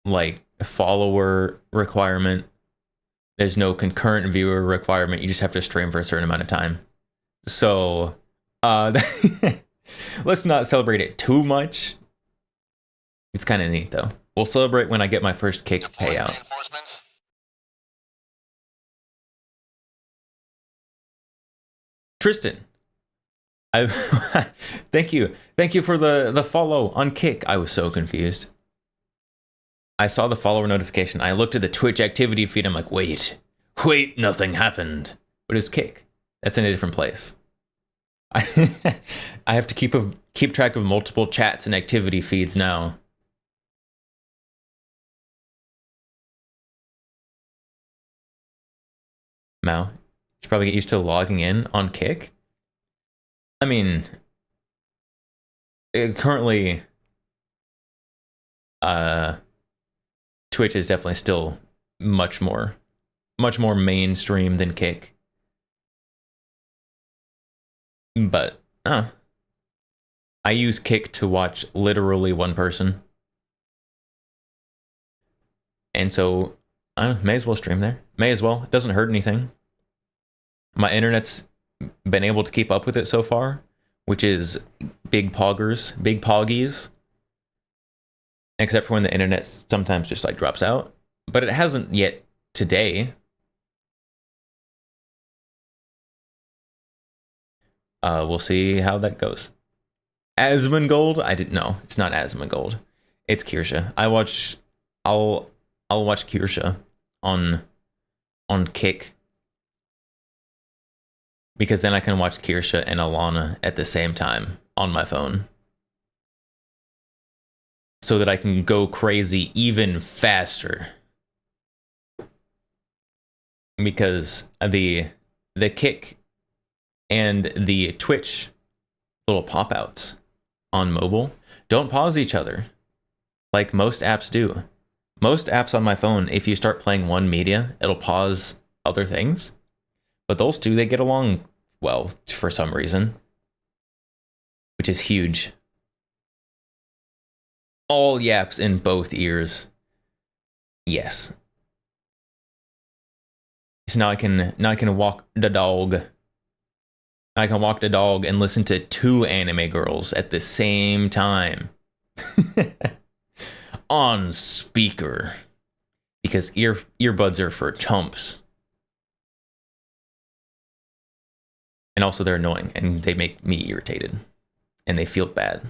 A: like follower requirement. There's no concurrent viewer requirement. You just have to stream for a certain amount of time. So, let's not celebrate it too much. It's kind of neat though. We'll celebrate when I get my first Kick payout. Tristan, I thank you for the follow on Kick. I was so confused. I saw the follower notification. I looked at the Twitch activity feed. I'm like, wait, nothing happened. But it's Kick. That's in a different place. I have to keep track of multiple chats and activity feeds now. Mao, you should probably get used to logging in on Kick. I mean, currently, Twitch is definitely still much more mainstream than Kick. But I use Kick to watch literally one person, and so I may as well stream there. May as well. It doesn't hurt anything. My internet's been able to keep up with it so far, which is big poggies. Except for when the internet sometimes just like drops out, but it hasn't yet today. We'll see how that goes. Asmongold? I didn't know. It's not Asmongold. It's Kirsha. I'll watch Kirsha on Kick, because then I can watch Kirsha and Alana at the same time on my phone, so that I can go crazy even faster. Because the Kick and the Twitch little pop-outs on mobile don't pause each other like most apps do. Most apps on my phone, if you start playing one media, it'll pause other things. But those two, they get along well for some reason, which is huge. All yaps in both ears. Yes. So now I can walk the dog. I can walk the dog and listen to two anime girls at the same time. On speaker. Because earbuds are for chumps. And also they're annoying and they make me irritated. And they feel bad.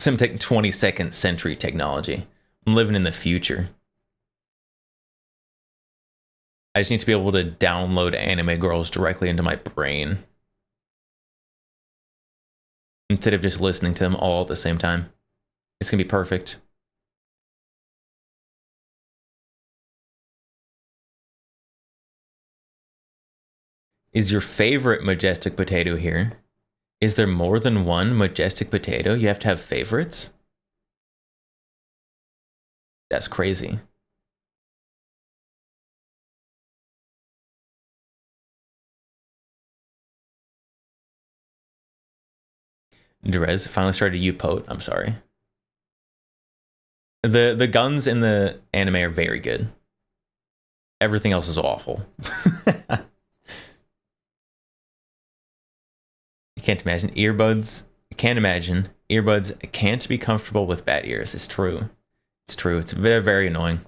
A: Some 22nd century technology. I'm living in the future. I just need to be able to download anime girls directly into my brain, instead of just listening to them all at the same time. It's gonna be perfect. Is your favorite Majestic Potato here? Is there more than one Majestic Potato? You have to have favorites? That's crazy. Derez finally started U-Pote. I'm sorry. The guns in the anime are very good. Everything else is awful. You can't imagine earbuds. Can't imagine earbuds can't be comfortable with bad ears. It's true. It's true. It's very, very annoying.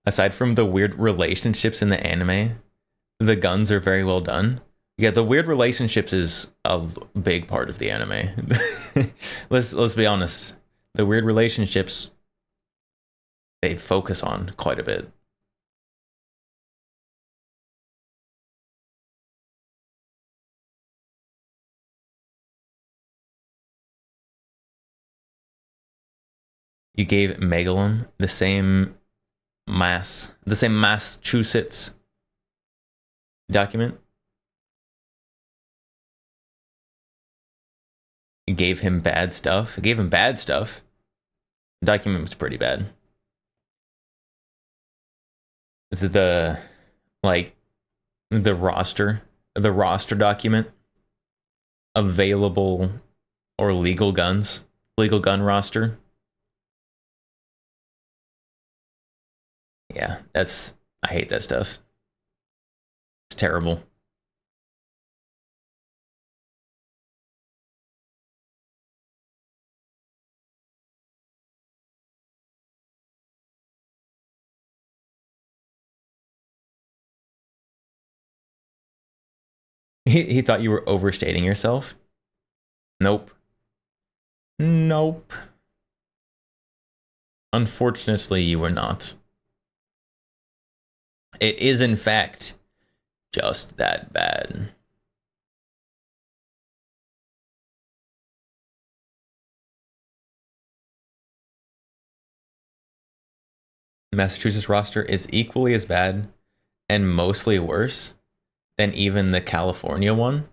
A: Aside from the weird relationships in the anime, the guns are very well done. Yeah, the weird relationships is a big part of the anime. Let's be honest. The weird relationships, they focus on quite a bit. You gave Megalon the same Massachusetts document. You gave him bad stuff. You gave him bad stuff. Document was pretty bad. This is the roster document. Available or legal guns. Legal gun roster. Yeah, I hate that stuff. It's terrible. He thought you were overstating yourself. Nope. Nope. Unfortunately, you were not. It is, in fact, just that bad. The Massachusetts roster is equally as bad and mostly worse than even the California one.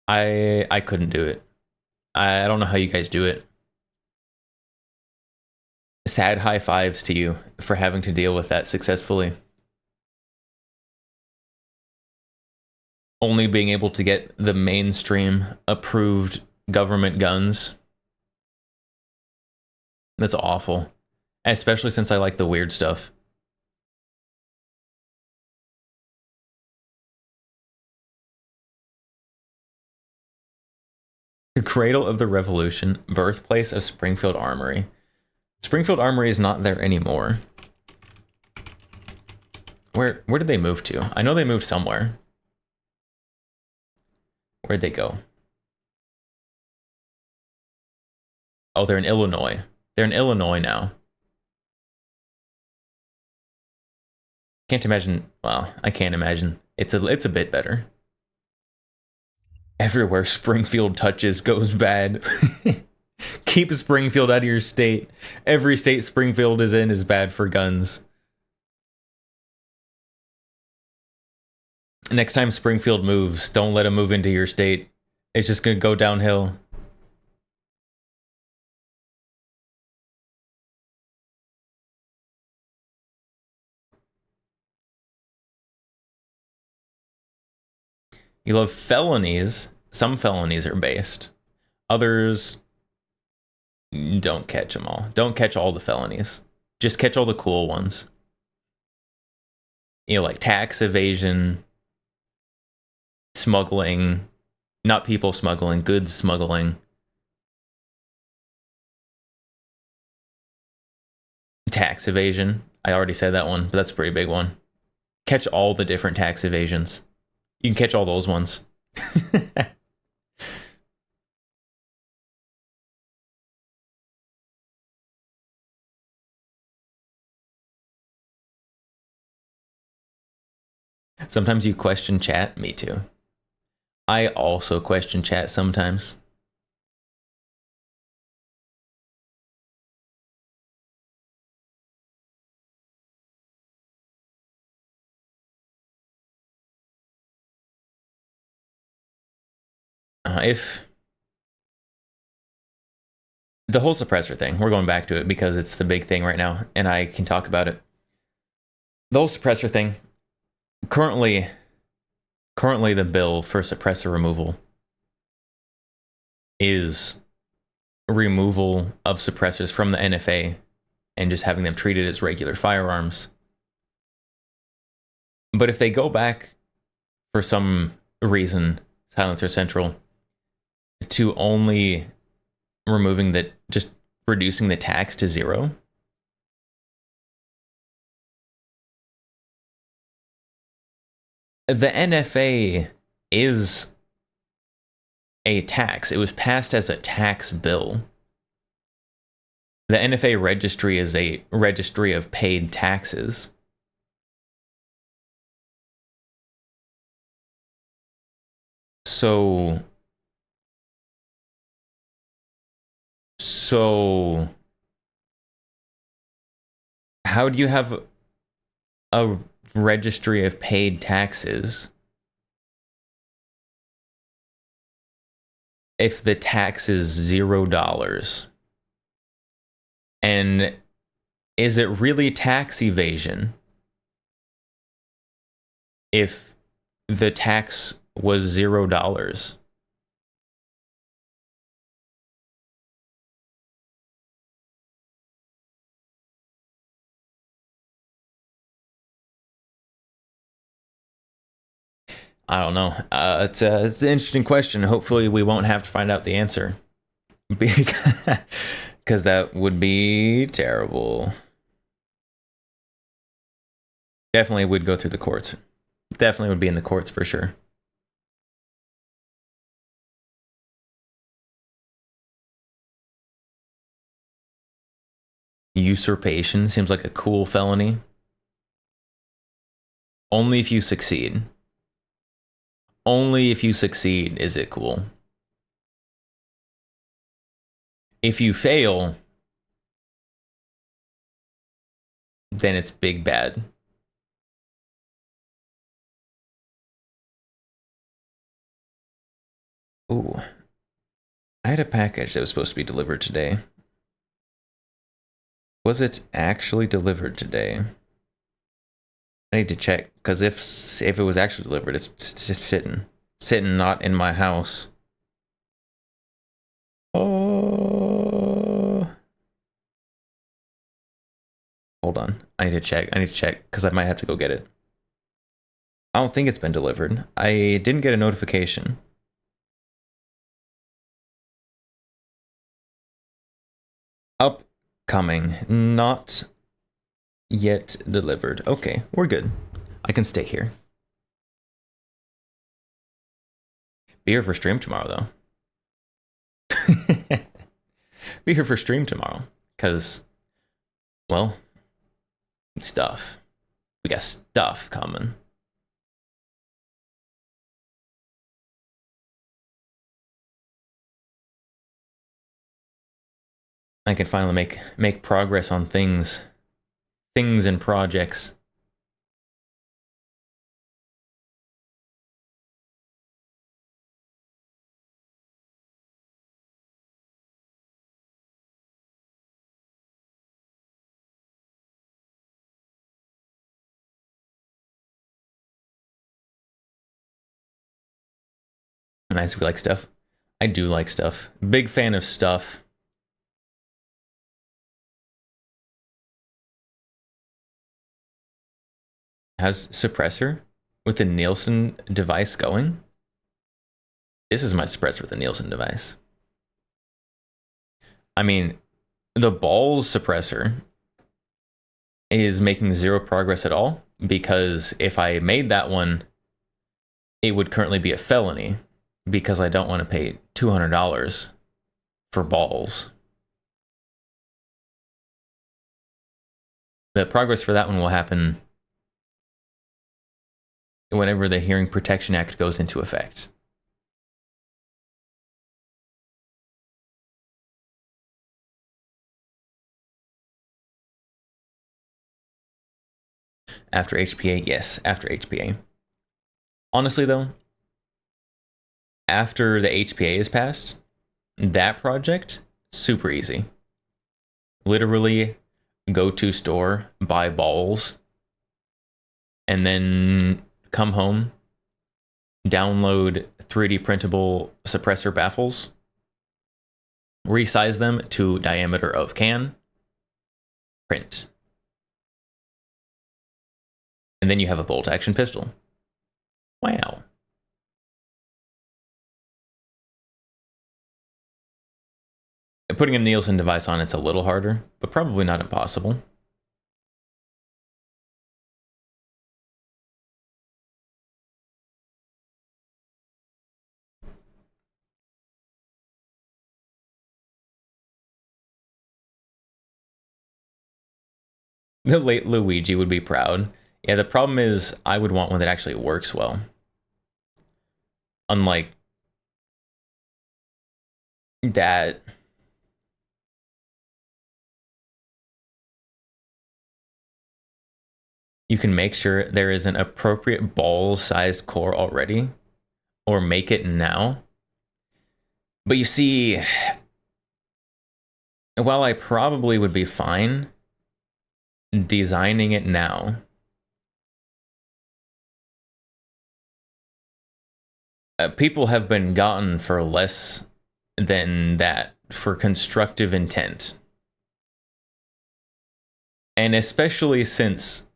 A: I couldn't do it. I don't know how you guys do it. Sad high fives to you for having to deal with that successfully. Only being able to get the mainstream approved government guns. That's awful. Especially since I like the weird stuff. The Cradle of the Revolution, birthplace of Springfield Armory. Springfield Armory is not there anymore. Where did they move to? I know they moved somewhere. Where'd they go? Oh, they're in Illinois. They're in Illinois now. Can't imagine. Well, I can't imagine. It's a bit better. Everywhere Springfield touches goes bad. Keep Springfield out of your state. Every state Springfield is in is bad for guns. Next time Springfield moves, don't let them move into your state. It's just gonna go downhill. You love felonies. Some felonies are based. Others, don't catch them all. Don't catch all the felonies. Just catch all the cool ones. You know, like tax evasion, smuggling, not people smuggling, goods smuggling. Tax evasion. I already said that one, but that's a pretty big one. Catch all the different tax evasions. You can catch all those ones. Sometimes you question chat. Me too. I also question chat sometimes. If the whole suppressor thing, we're going back to it because it's the big thing right now, and I can talk about it. The whole suppressor thing, currently the bill for suppressor removal is removal of suppressors from the NFA and just having them treated as regular firearms. But if they go back for some reason, Silencer Central, to only just reducing the tax to 0, the NFA is a tax. It was passed as a tax bill. The NFA registry is a registry of paid taxes. So how do you have a registry of paid taxes if the tax is $0, and is it really tax evasion if the tax was $0? I don't know. It's an interesting question. Hopefully, we won't have to find out the answer, because that would be terrible. Definitely would go through the courts. Definitely would be in the courts for sure. Usurpation seems like a cool felony. Only if you succeed. Only if you succeed is it cool. If you fail, then it's big bad. Ooh. I had a package that was supposed to be delivered today. Was it actually delivered today? I need to check, because if it was actually delivered, it's just sitting not in my house. Oh. Hold on. I need to check, because I might have to go get it. I don't think it's been delivered. I didn't get a notification. Upcoming, not yet delivered. Okay, we're good. I can stay here. Be here for stream tomorrow, though. Be here for stream tomorrow, because, well, stuff. We got stuff coming. I can finally make progress on things and projects. Nice, we like stuff. I do like stuff. Big fan of stuff. How's suppressor with the Nielsen device going? This is my suppressor with the Nielsen device. I mean, the balls suppressor is making zero progress at all, because if I made that one, it would currently be a felony, because I don't want to pay $200 for balls. The progress for that one will happen whenever the Hearing Protection Act goes into effect. After HPA, yes, after HPA. Honestly, though, after the HPA is passed, that project, super easy. Literally, go to store, buy balls, and then come home, download 3D printable suppressor baffles, resize them to diameter of can, print. And then you have a bolt action pistol. Wow. Putting a Nielsen device on it's a little harder, but probably not impossible. The late Luigi would be proud. Yeah, the problem is I would want one that actually works well. Unlike that. You can make sure there is an appropriate ball-sized core already, or make it now. But you see, while I probably would be fine designing it now, people have been gotten for less than that for constructive intent. And especially since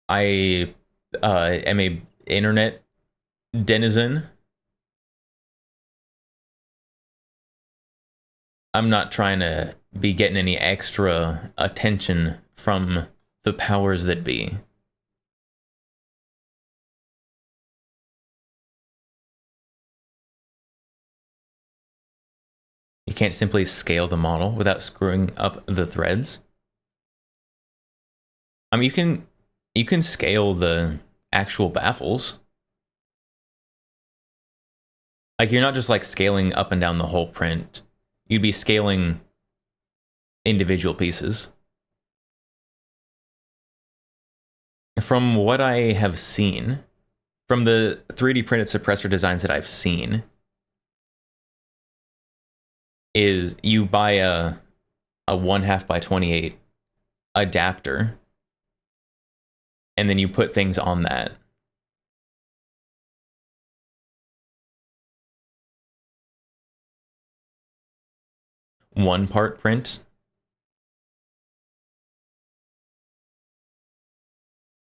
A: I am a internet denizen, I'm not trying to be getting any extra attention from the powers that be. You can't simply scale the model without screwing up the threads. I mean, you can scale the actual baffles. Like, you're not just like scaling up and down the whole print. You'd be scaling individual pieces. From what I have seen, from the 3D printed suppressor designs that I've seen, is you buy a 1/2 by 28 adapter, and then you put things on that. One part print?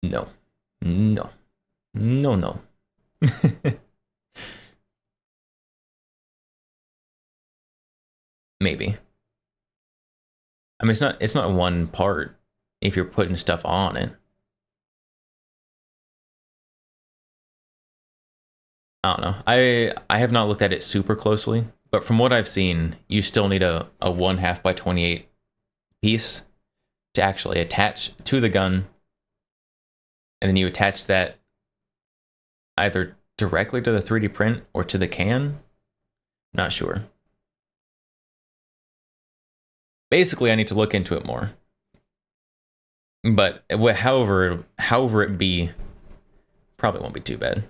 A: No. No. No, no. Maybe. I mean, it's not one part if you're putting stuff on it. I don't know. I have not looked at it super closely, but from what I've seen, you still need a 1/2 by 28 piece to actually attach to the gun, and then you attach that either directly to the 3D print or to the can. Not sure. Basically, I need to look into it more. But however it be, probably won't be too bad.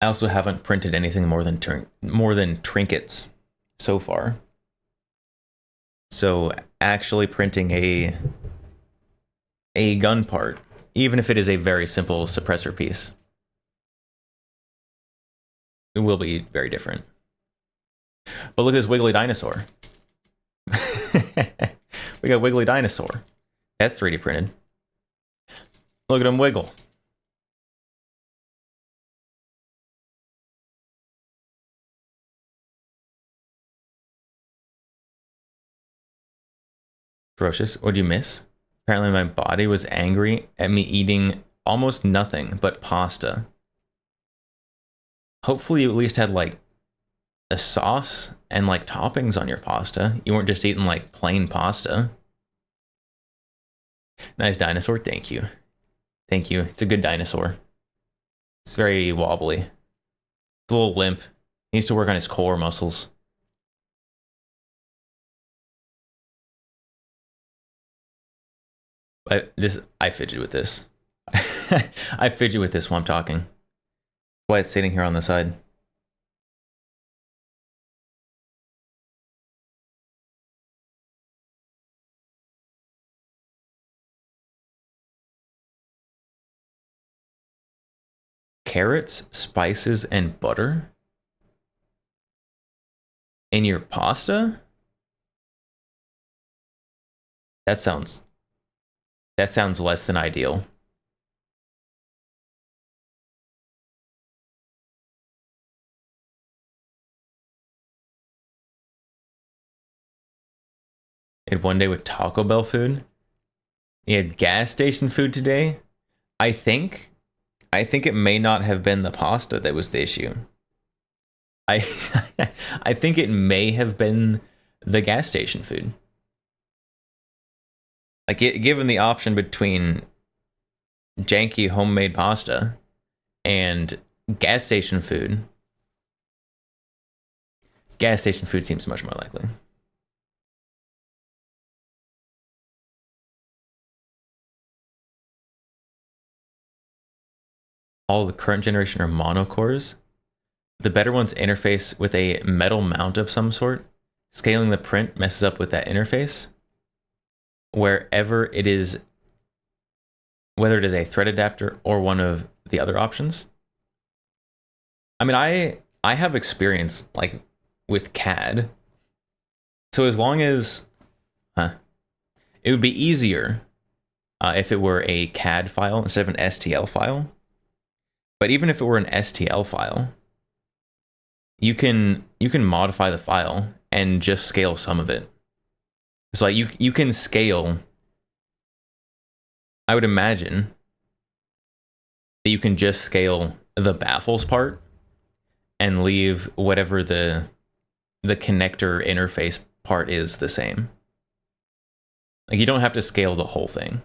A: I also haven't printed anything more than trinkets so far. So actually printing a gun part, even if it is a very simple suppressor piece, it will be very different. But look at this wiggly dinosaur. We got wiggly dinosaur. That's 3D printed. Look at him wiggle. Ferocious. What'd you miss? Apparently my body was angry at me eating almost nothing but pasta. Hopefully you at least had like a sauce and like toppings on your pasta. You weren't just eating like plain pasta. Nice dinosaur. Thank you. Thank you. It's a good dinosaur. It's very wobbly. It's a little limp. He needs to work on his core muscles. I fidget with this. I fidget with this while I'm talking. That's why it's sitting here on the side. Carrots, spices, and butter in your pasta? That sounds less than ideal. And one day with Taco Bell food. You had gas station food today. I think it may not have been the pasta that was the issue. I I think it may have been the gas station food. Like, given the option between janky homemade pasta and gas station food. Gas station food seems much more likely. All the current generation are monocores. The better ones interface with a metal mount of some sort. Scaling the print messes up with that interface. Wherever it is, whether it is a thread adapter or one of the other options. I mean, I have experience like with CAD. So as long as, it would be easier if it were a CAD file instead of an STL file. But even if it were an STL file, you can modify the file and just scale some of it. So like you can scale. I would imagine that you can just scale the baffles part and leave whatever the connector interface part is the same. Like you don't have to scale the whole thing.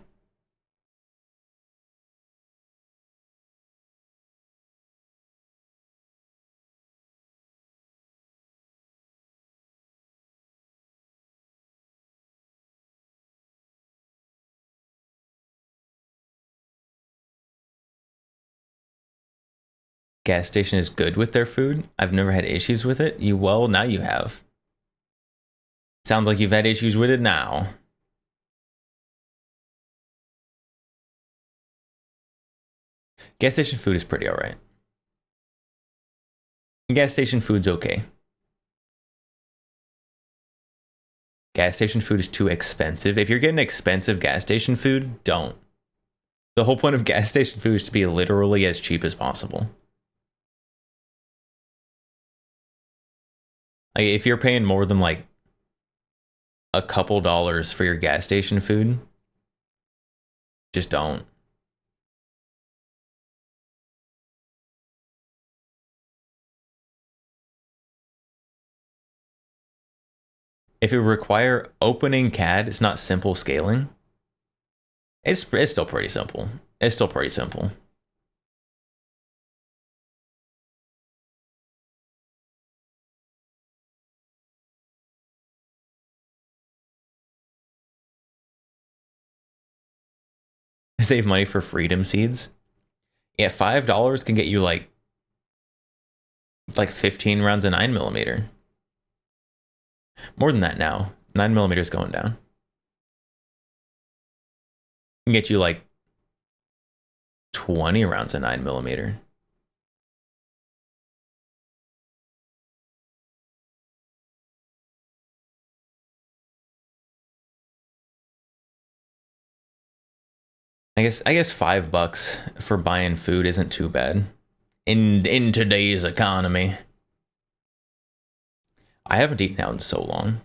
A: Gas station is good with their food. I've never had issues with it. Well, now you have. Sounds like you've had issues with it now. Gas station food is pretty alright. Gas station food's okay. Gas station food is too expensive. If you're getting expensive gas station food, don't. The whole point of gas station food is to be literally as cheap as possible. Like if you're paying more than like a couple dollars for your gas station food, just don't. If it require opening CAD, it's not simple scaling. It's still pretty simple. It's still pretty simple. Save money for freedom seeds. Yeah, $5 can get you like 15 rounds of 9mm. More than that now. 9mm is going down. Can get you like 20 rounds of 9mm. I guess $5 for buying food isn't too bad in today's economy. I haven't eaten out in so long.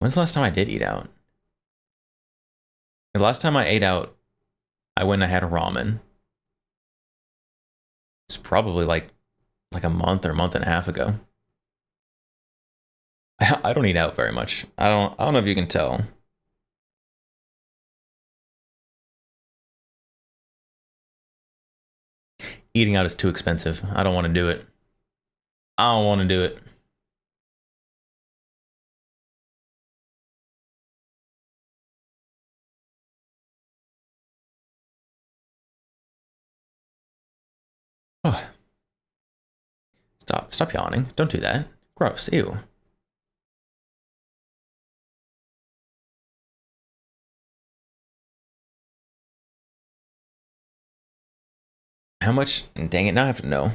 A: When's the last time I did eat out? The last time I ate out, I went and I had a ramen. It's probably like a month or a month and a half ago. I don't eat out very much. I don't know if you can tell. Eating out is too expensive. I don't want to do it. I don't want to do it. Oh. Stop yawning. Don't do that. Gross. Ew. How much? Dang it, now I have to know.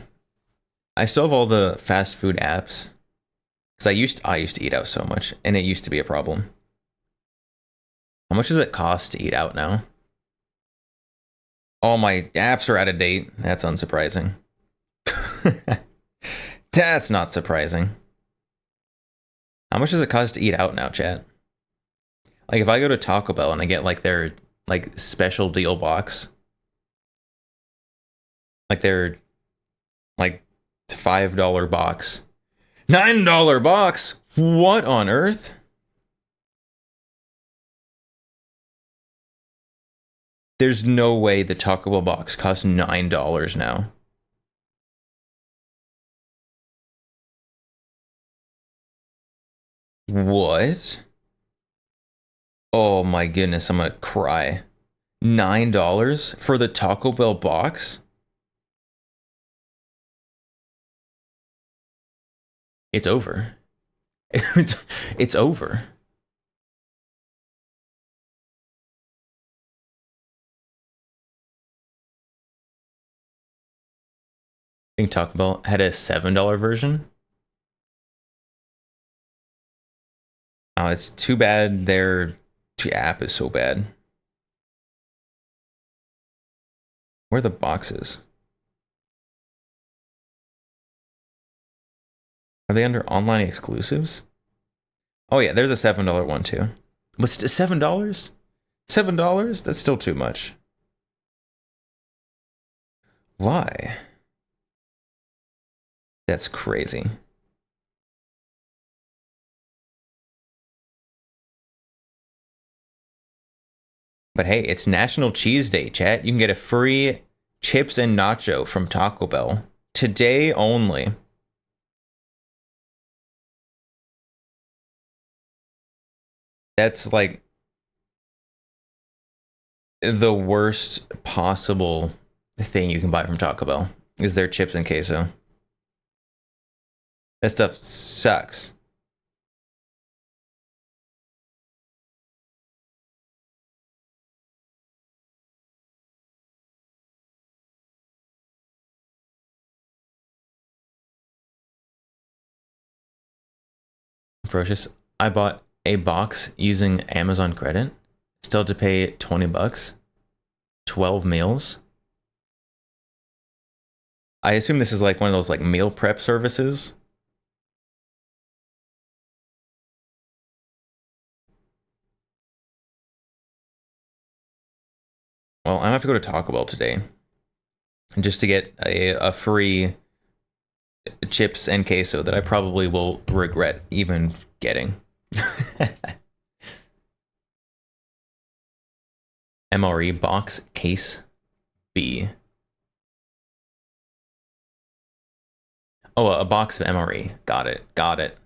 A: I still have all the fast food apps. Because I used to eat out so much, and it used to be a problem. How much does it cost to eat out now? All my apps are out of date. That's unsurprising. That's not surprising. How much does it cost to eat out now, chat? Like if I go to Taco Bell and I get like their like special deal box, like their like $5 box, $9 box. What on earth? There's no way the Taco Bell box costs $9 now. What? Oh my goodness, I'm gonna cry. $9 for the Taco Bell box? It's over. It's over. I think Taco Bell had a $7 version. Oh, it's too bad their app is so bad. Where are the boxes? Are they under online exclusives? Oh yeah, there's a $7 one too. But $7? $7? That's still too much. Why? That's crazy. But hey, it's National Cheese Day, chat. You can get a free chips and nacho from Taco Bell today only. That's like the worst possible thing you can buy from Taco Bell is their chips and queso. That stuff sucks. Ferocious. I bought a box using Amazon credit. Still have to pay $20. 12 meals. I assume this is like one of those like meal prep services. Well, I have to go to Taco Bell today just to get a free chips and queso that I probably will regret even getting. MRE box case B. Oh, a box of MRE. Got it. Got it.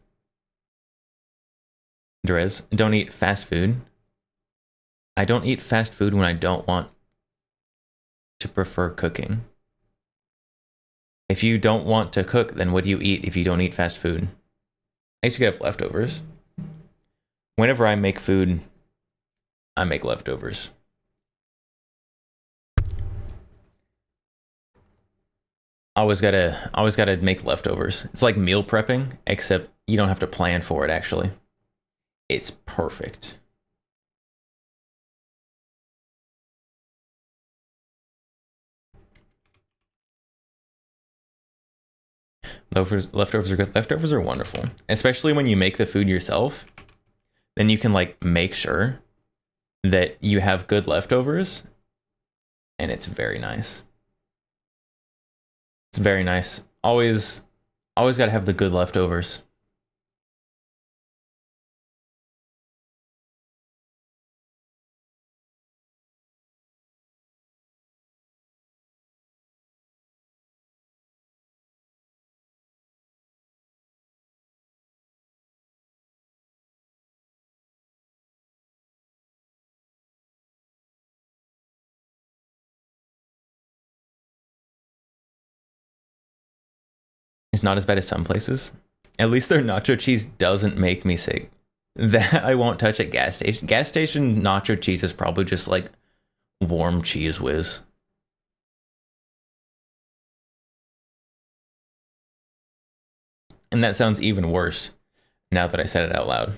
A: Drez, don't eat fast food. I don't eat fast food when I don't want to prefer cooking. If you don't want to cook, then what do you eat if you don't eat fast food? I used to get leftovers. Whenever I make food, I make leftovers. Always gotta make leftovers. It's like meal prepping, except you don't have to plan for it actually. It's perfect. Leftovers are good. Leftovers are wonderful, especially when you make the food yourself. Then you can like make sure that you have good leftovers, and it's very nice. It's very nice. Always got to have the good leftovers. It's not as bad as some places. At least their nacho cheese doesn't make me sick. That I won't touch at gas station. Gas station nacho cheese is probably just like warm cheese whiz. And that sounds even worse now that I said it out loud.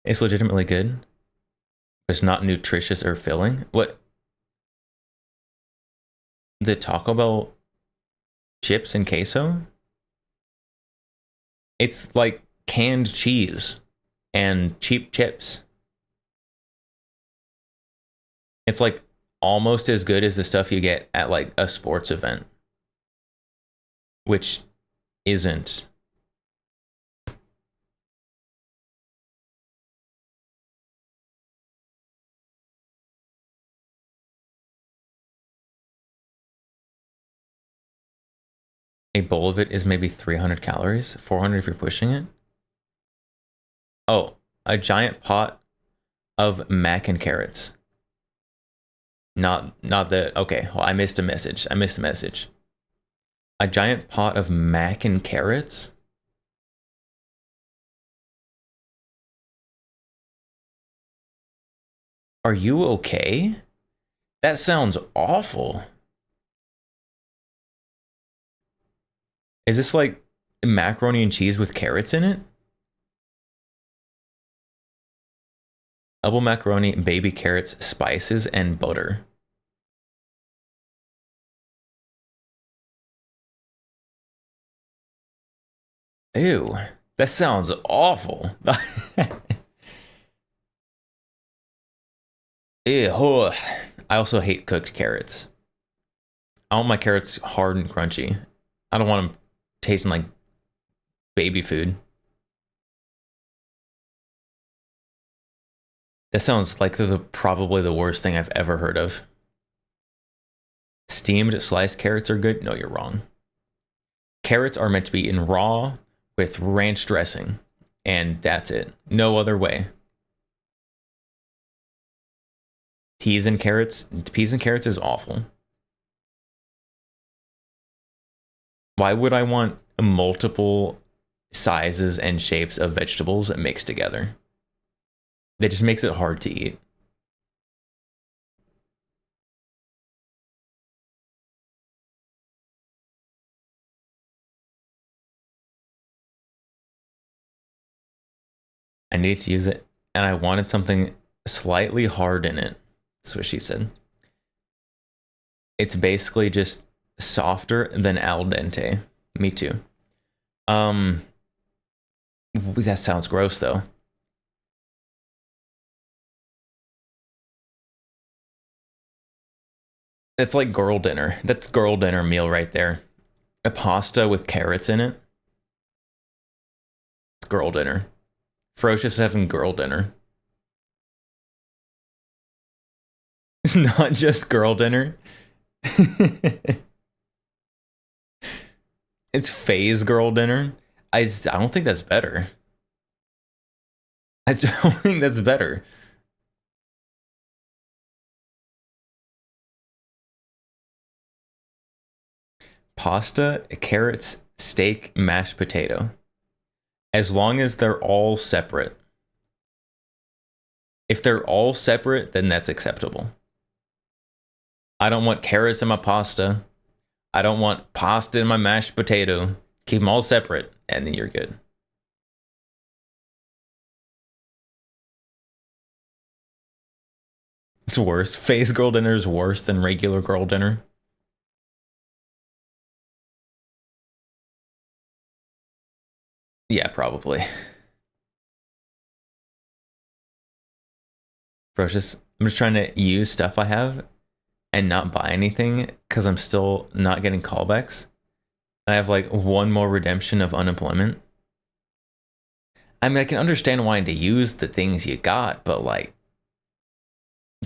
A: It's legitimately good. It's not nutritious or filling. What? The Taco Bell chips and queso? It's like canned cheese and cheap chips. It's like almost as good as the stuff you get at like a sports event, which isn't. A bowl of it is maybe 300 calories, 400 if you're pushing it. Oh, a giant pot of mac and carrots. Not the, okay, well, I missed a message. A giant pot of mac and carrots? Are you okay? That sounds awful. Is this like macaroni and cheese with carrots in it? Double macaroni, baby carrots, spices, and butter. Ew, that sounds awful. Ew. I also hate cooked carrots. I want my carrots hard and crunchy. I don't want them tasting like baby food. That sounds like probably the worst thing I've ever heard of. Steamed sliced carrots are good? No, you're wrong. Carrots are meant to be eaten raw with ranch dressing, and that's it. No other way. Peas and carrots is awful. Why would I want multiple sizes and shapes of vegetables mixed together? That just makes it hard to eat. I needed to use it, and I wanted something slightly hard in it. That's what she said. It's basically just softer than al dente. Me too. That sounds gross though. It's like girl dinner. That's girl dinner meal right there. A pasta with carrots in it. It's girl dinner. Ferocious having girl dinner. It's not just girl dinner. It's phase girl dinner. I don't think that's better. I don't think that's better. Pasta, carrots, steak, mashed potato. As long as they're all separate. If they're all separate, then that's acceptable. I don't want carrots in my pasta. I don't want pasta in my mashed potato. Keep them all separate, and then you're good. It's worse. Phase girl dinner is worse than regular girl dinner. Yeah, probably. Ferocious. I'm just trying to use stuff I have and not buy anything because I'm still not getting callbacks. I have like one more redemption of unemployment. I mean, I can understand wanting to use the things you got, but like,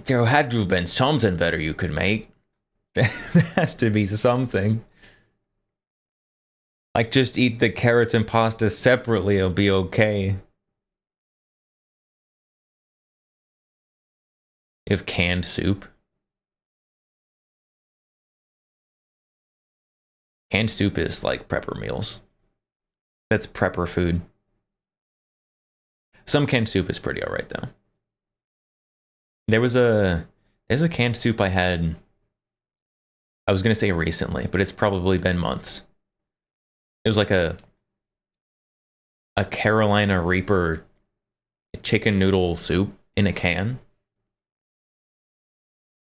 A: there had to have been something better you could make. There has to be something. Like, just eat the carrots and pasta separately, it'll be okay. You have canned soup. Canned soup is like prepper meals. That's prepper food. Some canned soup is pretty alright though. There's a canned soup I had, I was gonna say recently, but it's probably been months. It was like a Carolina Reaper chicken noodle soup in a can.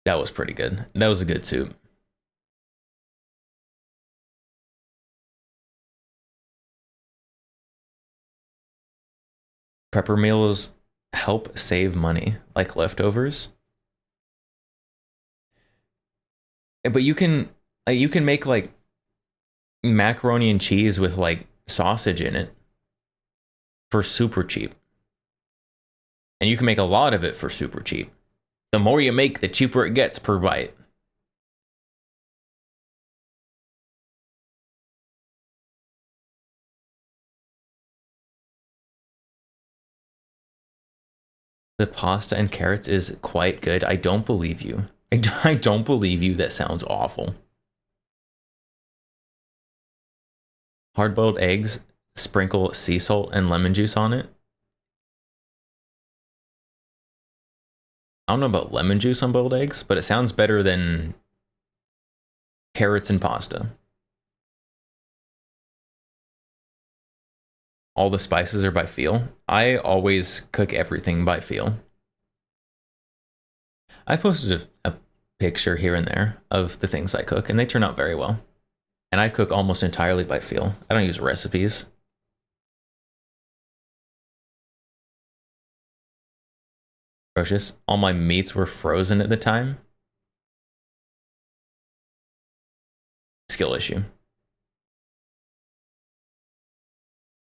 A: That was pretty good. That was a good soup. Prepper meals help save money, like leftovers. But you can make like macaroni and cheese with like sausage in it for super cheap. And you can make a lot of it for super cheap. The more you make, the cheaper it gets per bite. The pasta and carrots is quite good. I don't believe you. I don't believe you. That sounds awful. Hard-boiled eggs, sprinkle sea salt and lemon juice on it. I don't know about lemon juice on boiled eggs, but it sounds better than carrots and pasta. All the spices are by feel. I always cook everything by feel. I posted a picture here and there of the things I cook, and they turn out very well. And I cook almost entirely by feel. I don't use recipes. Atrocious. All my meats were frozen at the time. Skill issue.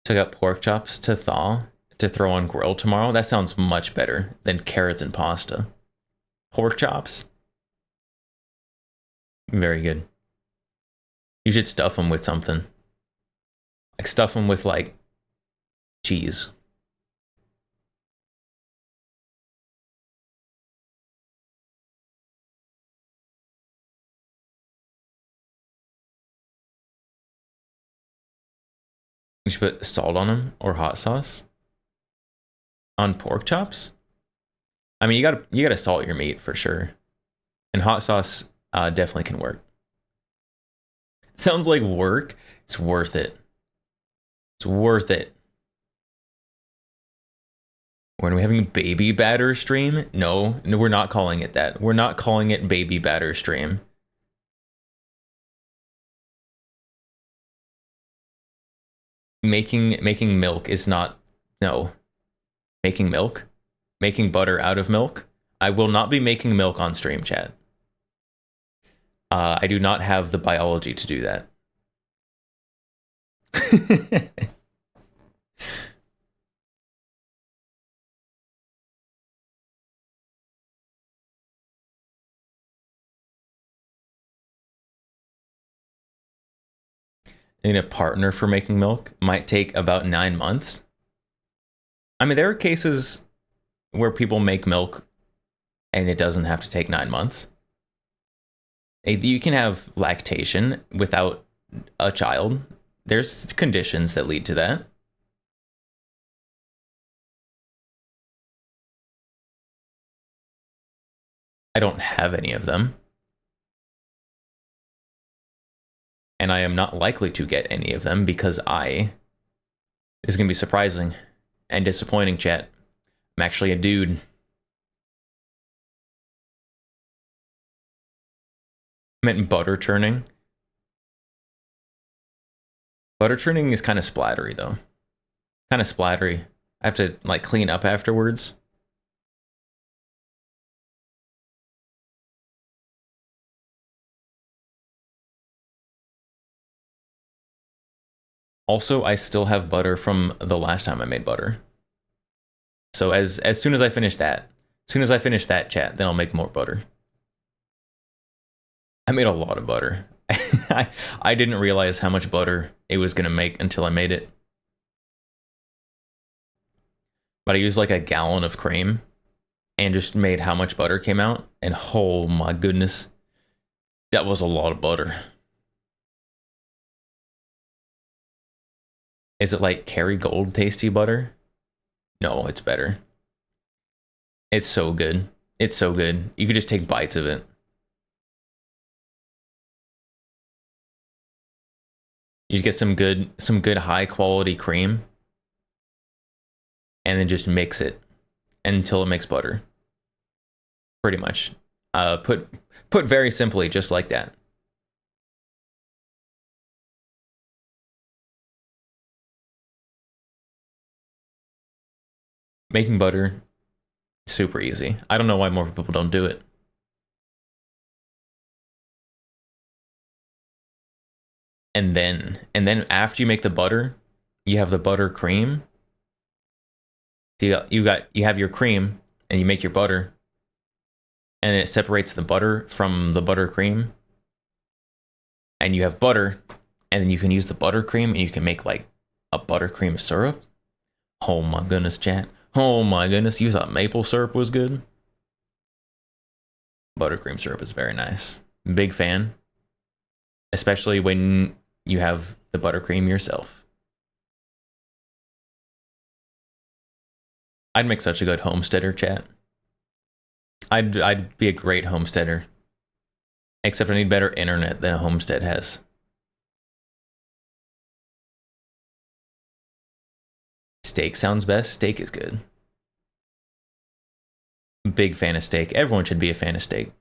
A: Took out pork chops to thaw to throw on grill tomorrow. That sounds much better than carrots and pasta. Pork chops? Very good. You should stuff them with something. Like stuff them with like cheese. You should put salt on them or hot sauce on pork chops. I mean, you gotta salt your meat for sure, and hot sauce definitely can work. Sounds like work. It's worth it. It's worth it. When are we having baby batter stream? No, we're not calling it that. We're not calling it baby batter stream. Making milk is not, no. Making milk? Making butter out of milk? I will not be making milk on stream, chat. I do not have the biology to do that. And a partner for making milk might take about 9 months. I mean, there are cases where people make milk and it doesn't have to take 9 months. You can have lactation without a child. There's conditions that lead to that. I don't have any of them. And I am not likely to get any of them because this is going to be surprising and disappointing, chat. I'm actually a dude. I meant butter churning. Butter churning is kind of splattery, though. Kind of splattery. I have to, like, clean up afterwards. Also, I still have butter from the last time I made butter. So as soon as I finish that, chat, then I'll make more butter. I made a lot of butter. I didn't realize how much butter it was gonna make until I made it. But I used like a gallon of cream and just made how much butter came out. And oh my goodness, that was a lot of butter. Is it like Kerrygold tasty butter? No, it's better. It's so good. It's so good. You could just take bites of it. You get some good high quality cream and then just mix it until it makes butter. Pretty much. Put very simply, just like that. Making butter, super easy. I don't know why more people don't do it. And then after you make the butter, you have the butter cream. You have your cream and you make your butter. And it separates the butter from the buttercream. And you have butter, and then you can use the buttercream and you can make like a buttercream syrup. Oh my goodness, chat. Oh my goodness, you thought maple syrup was good? Buttercream syrup is very nice. Big fan. Especially when you have the buttercream yourself. I'd make such a good homesteader, chat. I'd be a great homesteader. Except I need better internet than a homestead has. Steak sounds best. Steak is good. Big fan of steak. Everyone should be a fan of steak.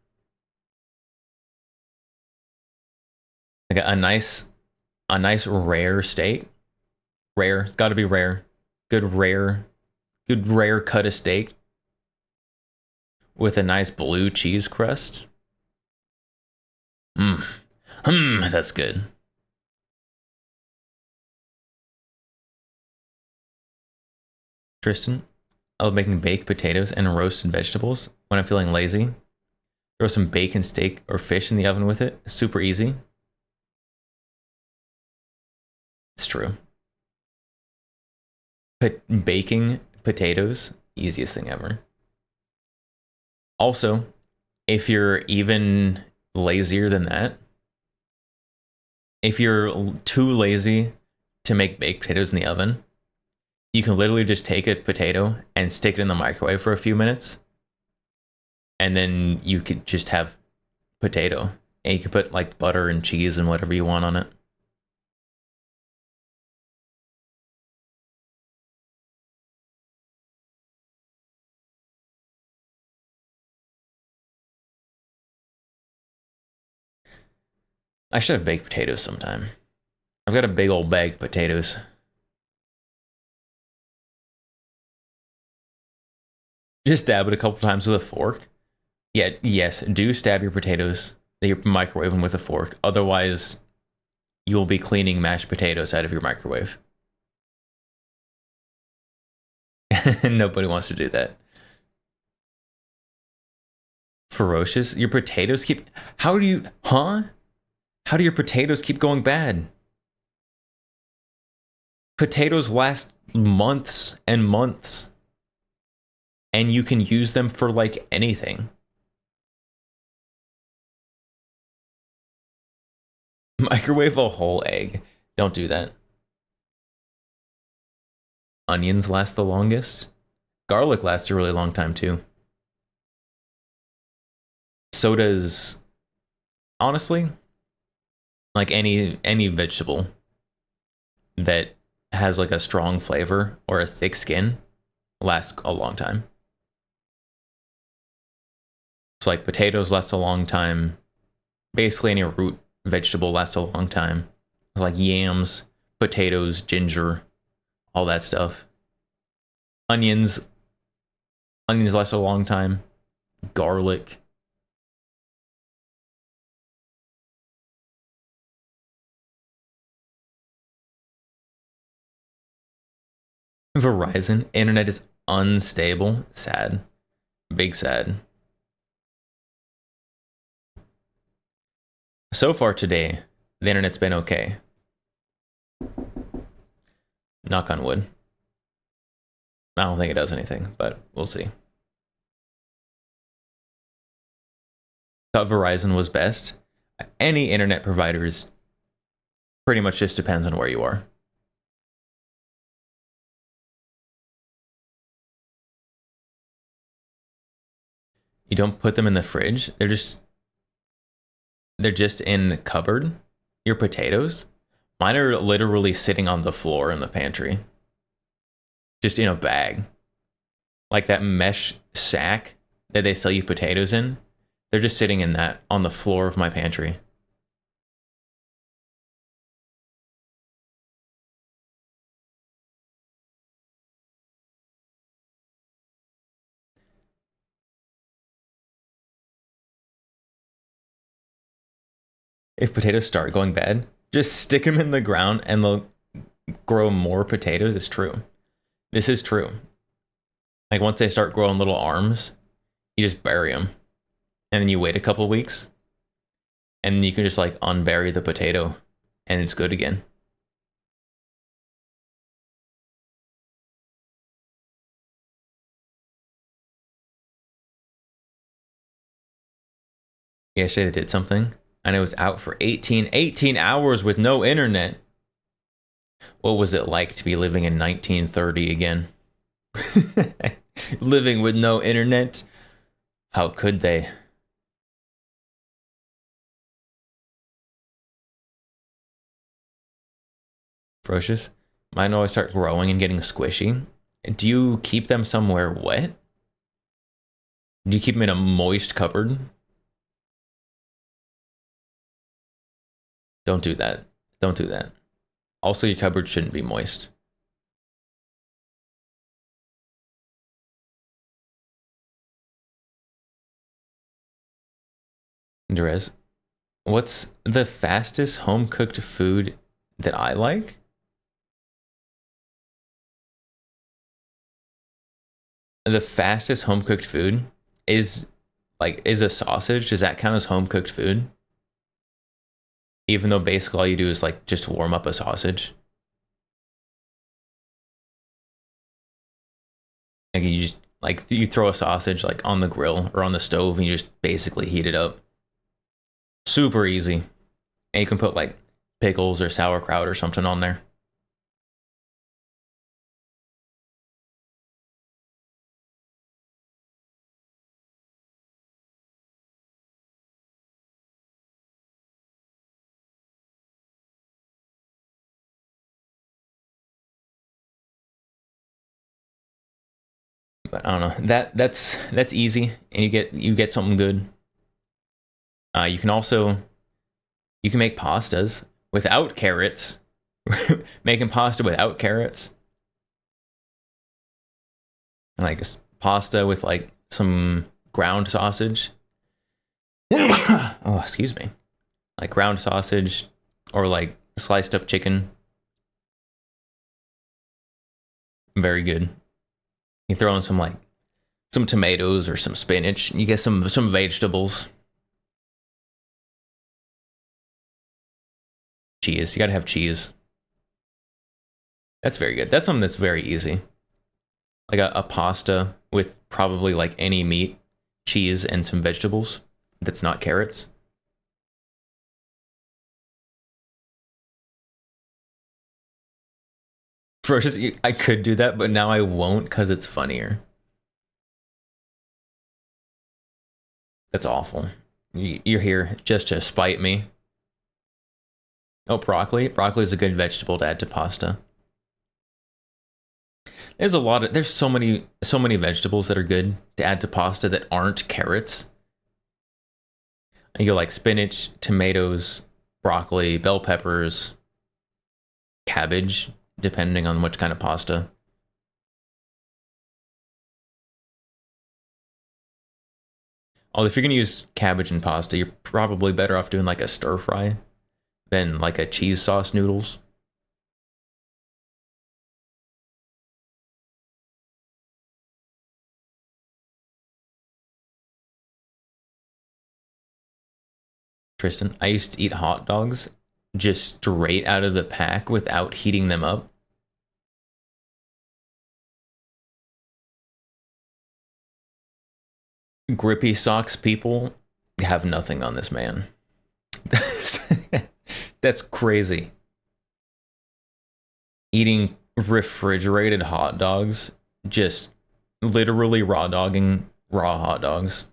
A: Like a nice rare steak. Rare. It's got to be rare. Good rare cut of steak with a nice blue cheese crust. That's good. Tristan, I love making baked potatoes and roasted vegetables when I'm feeling lazy. Throw some bacon, steak, or fish in the oven with it. Super easy. It's true. Baking potatoes, easiest thing ever. Also, if you're even lazier than that, if you're too lazy to make baked potatoes in the oven, you can literally just take a potato and stick it in the microwave for a few minutes. And then you could just have potato. And you could put like butter and cheese and whatever you want on it. I should have baked potatoes sometime. I've got a big old bag of potatoes. Just stab it a couple times with a fork. Yeah, yes, do stab your potatoes that you're microwaving with a fork. Otherwise, you'll be cleaning mashed potatoes out of your microwave. Nobody wants to do that. Ferocious? Your potatoes keep... How do you... Huh? How do your potatoes keep going bad? Potatoes last months and months. And you can use them for like anything. Microwave a whole egg. Don't do that. Onions last the longest. Garlic lasts a really long time too. So does, honestly, like any vegetable that has like a strong flavor or a thick skin lasts a long time. So like potatoes last a long time. Basically any root vegetable lasts a long time. Like yams, potatoes, ginger, all that stuff. Onions last a long time. Garlic. Verizon internet is unstable. Sad. Big sad. So far today, the internet's been okay. Knock on wood. I don't think it does anything, but we'll see. Thought Verizon was best. Any internet providers pretty much just depends on where you are. You don't put them in the fridge. They're just in the cupboard. Your potatoes? Mine are literally sitting on the floor in the pantry. Just in a bag. Like that mesh sack that they sell you potatoes in. They're just sitting in that on the floor of my pantry. If potatoes start going bad, just stick them in the ground and they'll grow more potatoes. It's true. This is true. Like once they start growing little arms, you just bury them. And then you wait a couple weeks. And then you can just like unbury the potato and it's good again. Yesterday they did something, and it was out for 18 hours with no internet. What was it like to be living in 1930 again? Living with no internet? How could they? Ferocious? Mine always start growing and getting squishy. Do you keep them somewhere wet? Do you keep them in a moist cupboard? Don't do that. Don't do that. Also, your cupboard shouldn't be moist. Derez, what's the fastest home cooked food that I like? The fastest home cooked food is is a sausage. Does that count as home cooked food? Even though basically all you do is like just warm up a sausage. Like you just like you throw a sausage like on the grill or on the stove and you just basically heat it up. Super easy. And you can put like pickles or sauerkraut or something on there. But I don't know. That's easy and you get something good. You can also you can make pastas without carrots. Making pasta without carrots. Like pasta with like some ground sausage. Oh, excuse me. Like ground sausage or like sliced up chicken. Very good. You throw in some like some tomatoes or some spinach. You get some vegetables. Cheese. You gotta have cheese. That's very good. That's something that's very easy. Like a pasta with probably like any meat, cheese, and some vegetables. That's not carrots. First, I could do that, but now I won't because it's funnier. That's awful. You're here just to spite me. Oh, broccoli. Broccoli is a good vegetable to add to pasta. There's so many vegetables that are good to add to pasta that aren't carrots. You go like spinach, tomatoes, broccoli, bell peppers, cabbage, depending on which kind of pasta. Although if you're gonna use cabbage in pasta, you're probably better off doing like a stir fry than like a cheese sauce noodles. Tristan, I used to eat hot dogs just straight out of the pack without heating them up. Grippy socks people have nothing on this man. That's crazy. Eating refrigerated hot dogs, just literally raw dogging raw hot dogs.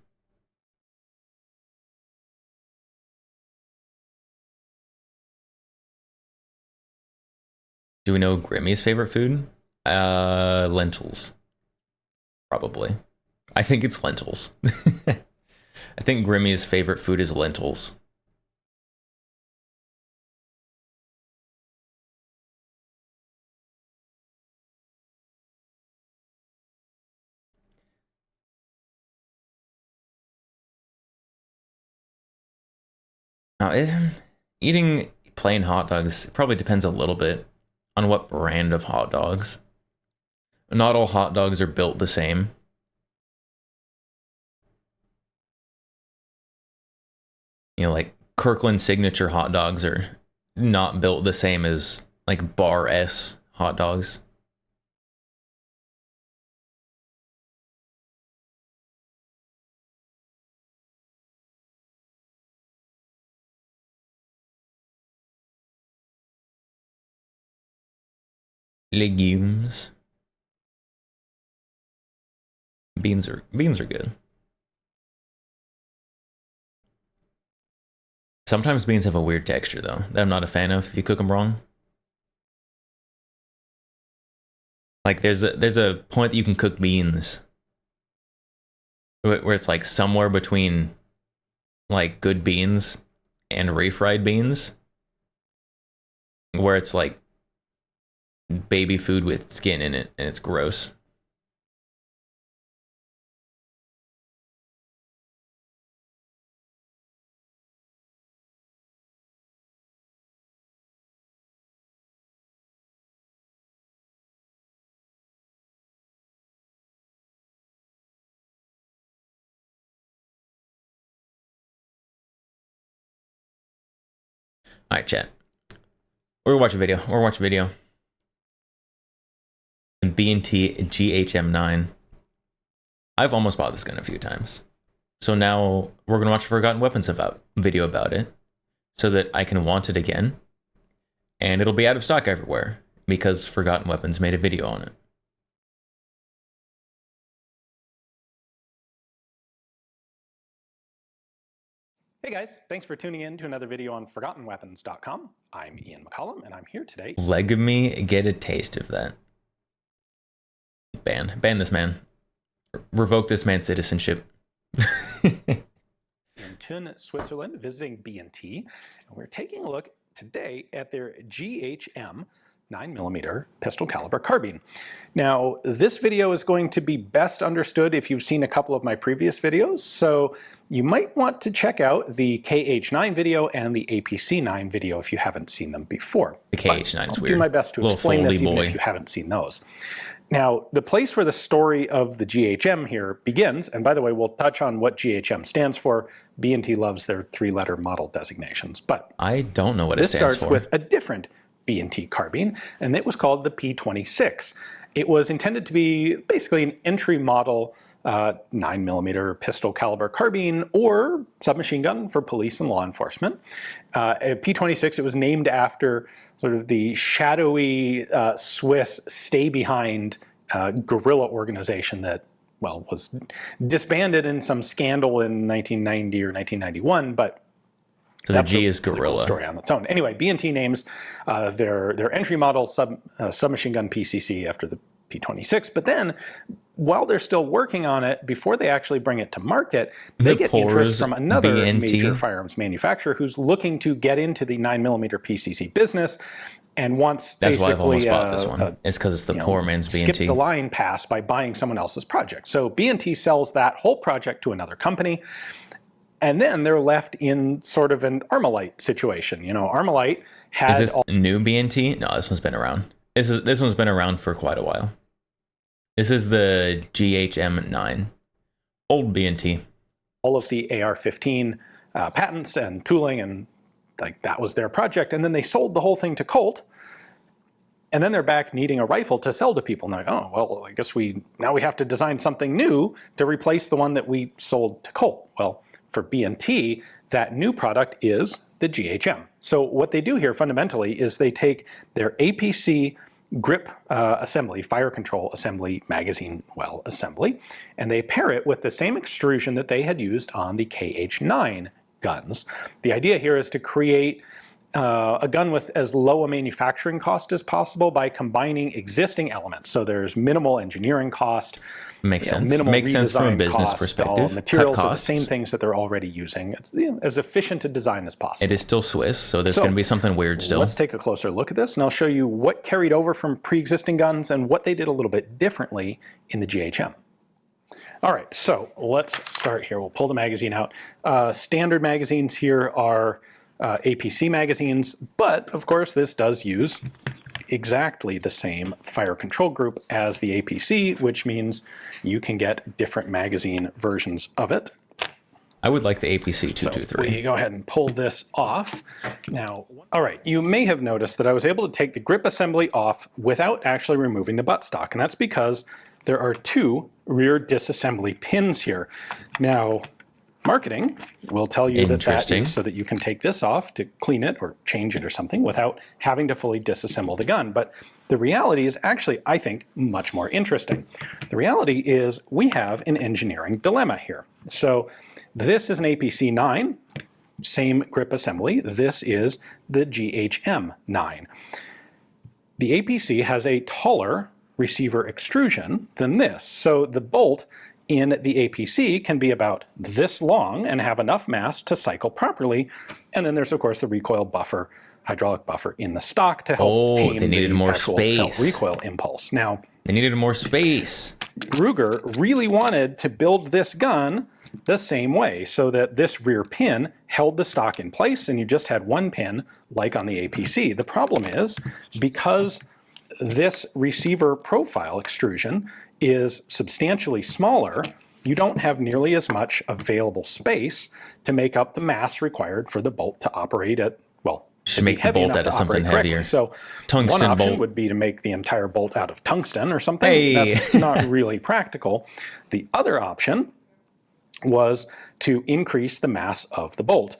A: Do we know Grimmy's favorite food? Lentils. Probably. I think it's lentils. I think Grimmy's favorite food is lentils. Now, eating plain hot dogs probably depends a little bit on what brand of hot dogs. Not all hot dogs are built the same. You know, like Kirkland signature hot dogs are not built the same as like Bar S hot dogs. Legumes. Beans are good. Sometimes beans have a weird texture though that I'm not a fan of if you cook them wrong. Like there's a point that you can cook beans where it's like somewhere between like good beans and refried beans, where it's like baby food with skin in it and it's gross. All right, chat. We're watching video. B&T GHM9. I've almost bought this gun a few times. So now we're going to watch a Forgotten Weapons video about it so that I can want it again. And it'll be out of stock everywhere because Forgotten Weapons made a video on it.
C: Hey guys, thanks for tuning in to another video on ForgottenWeapons.com. I'm Ian McCollum, and I'm here today.
A: Let me get a taste of that. Ban this man. Revoke this man's citizenship.
C: In Thun, Switzerland, visiting B&T, and we're taking a look today at their GHM 9mm pistol caliber carbine. Now, this video is going to be best understood if you've seen a couple of my previous videos, so you might want to check out the KH9 video and the APC9 video if you haven't seen them before.
A: The KH9 is weird.
C: I'll do my best to explain this even if you haven't seen those. Now, the place where the story of the GHM here begins, and by the way, we'll touch on what GHM stands for. B&T loves their three-letter model designations, but
A: I don't know what it stands for.
C: This starts with a different B&T carbine, and it was called the P26. It was intended to be basically an entry model 9mm pistol caliber carbine or submachine gun for police and law enforcement. P26, it was named after sort of the shadowy Swiss stay-behind guerrilla organization that, well, was disbanded in some scandal in 1990 or 1991, but
A: so the G is guerrilla.
C: Really cool story on its own. Anyway, B&T names their entry model submachine gun PCC after the P26, but then while they're still working on it, before they actually bring it to market, they get interest from another major firearms manufacturer who's looking to get into the 9mm PCC business and wants
A: That's
C: basically
A: why I've almost bought this one. It's because it's the poor man's B&T.
C: Skip the line pass by buying someone else's project. So B&T sells that whole project to another company. And then they're left in sort of an Armalite situation. You know, Armalite has...
A: Is this new B&T? No, this one's been around. This one's been around for quite a while. This is the GHM9. Old B&T.
C: All of the AR-15 patents and tooling, and like that was their project. And then they sold the whole thing to Colt. And then they're back needing a rifle to sell to people. And they're like, oh, well, I guess now we have to design something new to replace the one that we sold to Colt. Well, for B&T, that new product is the GHM. So what they do here fundamentally is they take their APC grip assembly, fire control assembly, magazine well assembly, and they pair it with the same extrusion that they had used on the KH9 guns. The idea here is to create a gun with as low a manufacturing cost as possible by combining existing elements. So there's minimal engineering cost.
A: Makes sense. Makes sense from a business perspective.
C: Materials are the same things that they're already using. It's as efficient a design as possible.
A: It is still Swiss, so there's going to be something weird still.
C: Let's take a closer look at this, and I'll show you what carried over from pre-existing guns and what they did a little bit differently in the GHM. All right, so let's start here. We'll pull the magazine out. Standard magazines here are APC magazines, but of course this does use exactly the same fire control group as the APC, which means you can get different magazine versions of it.
A: I would like the APC 223.
C: So we go ahead and pull this off. Now, all right, you may have noticed that I was able to take the grip assembly off without actually removing the buttstock, and that's because there are two rear disassembly pins here. Now, marketing will tell you that that
A: Interesting.
C: is so that you can take this off to clean it or change it or something without having to fully disassemble the gun. But the reality is actually, I think, much more interesting. The reality is we have an engineering dilemma here. So this is an APC-9, same grip assembly. This is the GHM-9. The APC has a taller receiver extrusion than this. So the bolt in the APC can be about this long and have enough mass to cycle properly. And then there's, of course, the recoil buffer, hydraulic buffer in the stock to help tame
A: they needed
C: the
A: more
C: actual
A: space.
C: felt recoil impulse. Now,
A: They needed more space.
C: Ruger really wanted to build this gun the same way so that this rear pin held the stock in place and you just had one pin like on the APC. The problem is because this receiver profile extrusion is substantially smaller, you don't have nearly as much available space to make up the mass required for the bolt to operate at, well,
A: Should make the bolt out of something heavier.
C: So
A: Tungsten
C: one option
A: bolt.
C: would be to make the entire bolt out of tungsten or something.
A: Hey.
C: That's not really practical. The other option was to increase the mass of the bolt.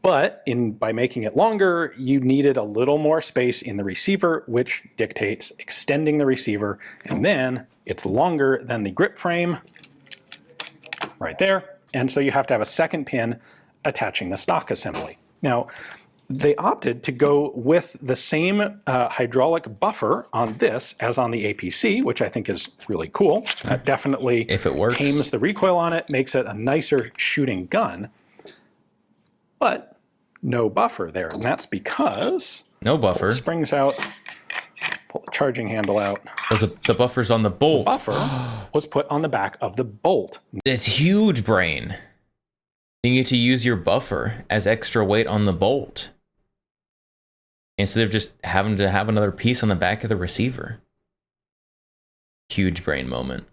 C: But by making it longer, you needed a little more space in the receiver, which dictates extending the receiver. And then it's longer than the grip frame right there. And so you have to have a second pin attaching the stock assembly. Now, they opted to go with the same hydraulic buffer on this as on the APC, which I think is really cool. That definitely
A: If it works.
C: tames the recoil on it, makes it a nicer shooting gun. But no buffer there, and that's because
A: No buffer.
C: springs out, pull the charging handle out.
A: The buffer's on the bolt.
C: Buffer was put on the back of the bolt.
A: It's huge brain. You get to use your buffer as extra weight on the bolt instead of just having to have another piece on the back of the receiver. Huge brain moment.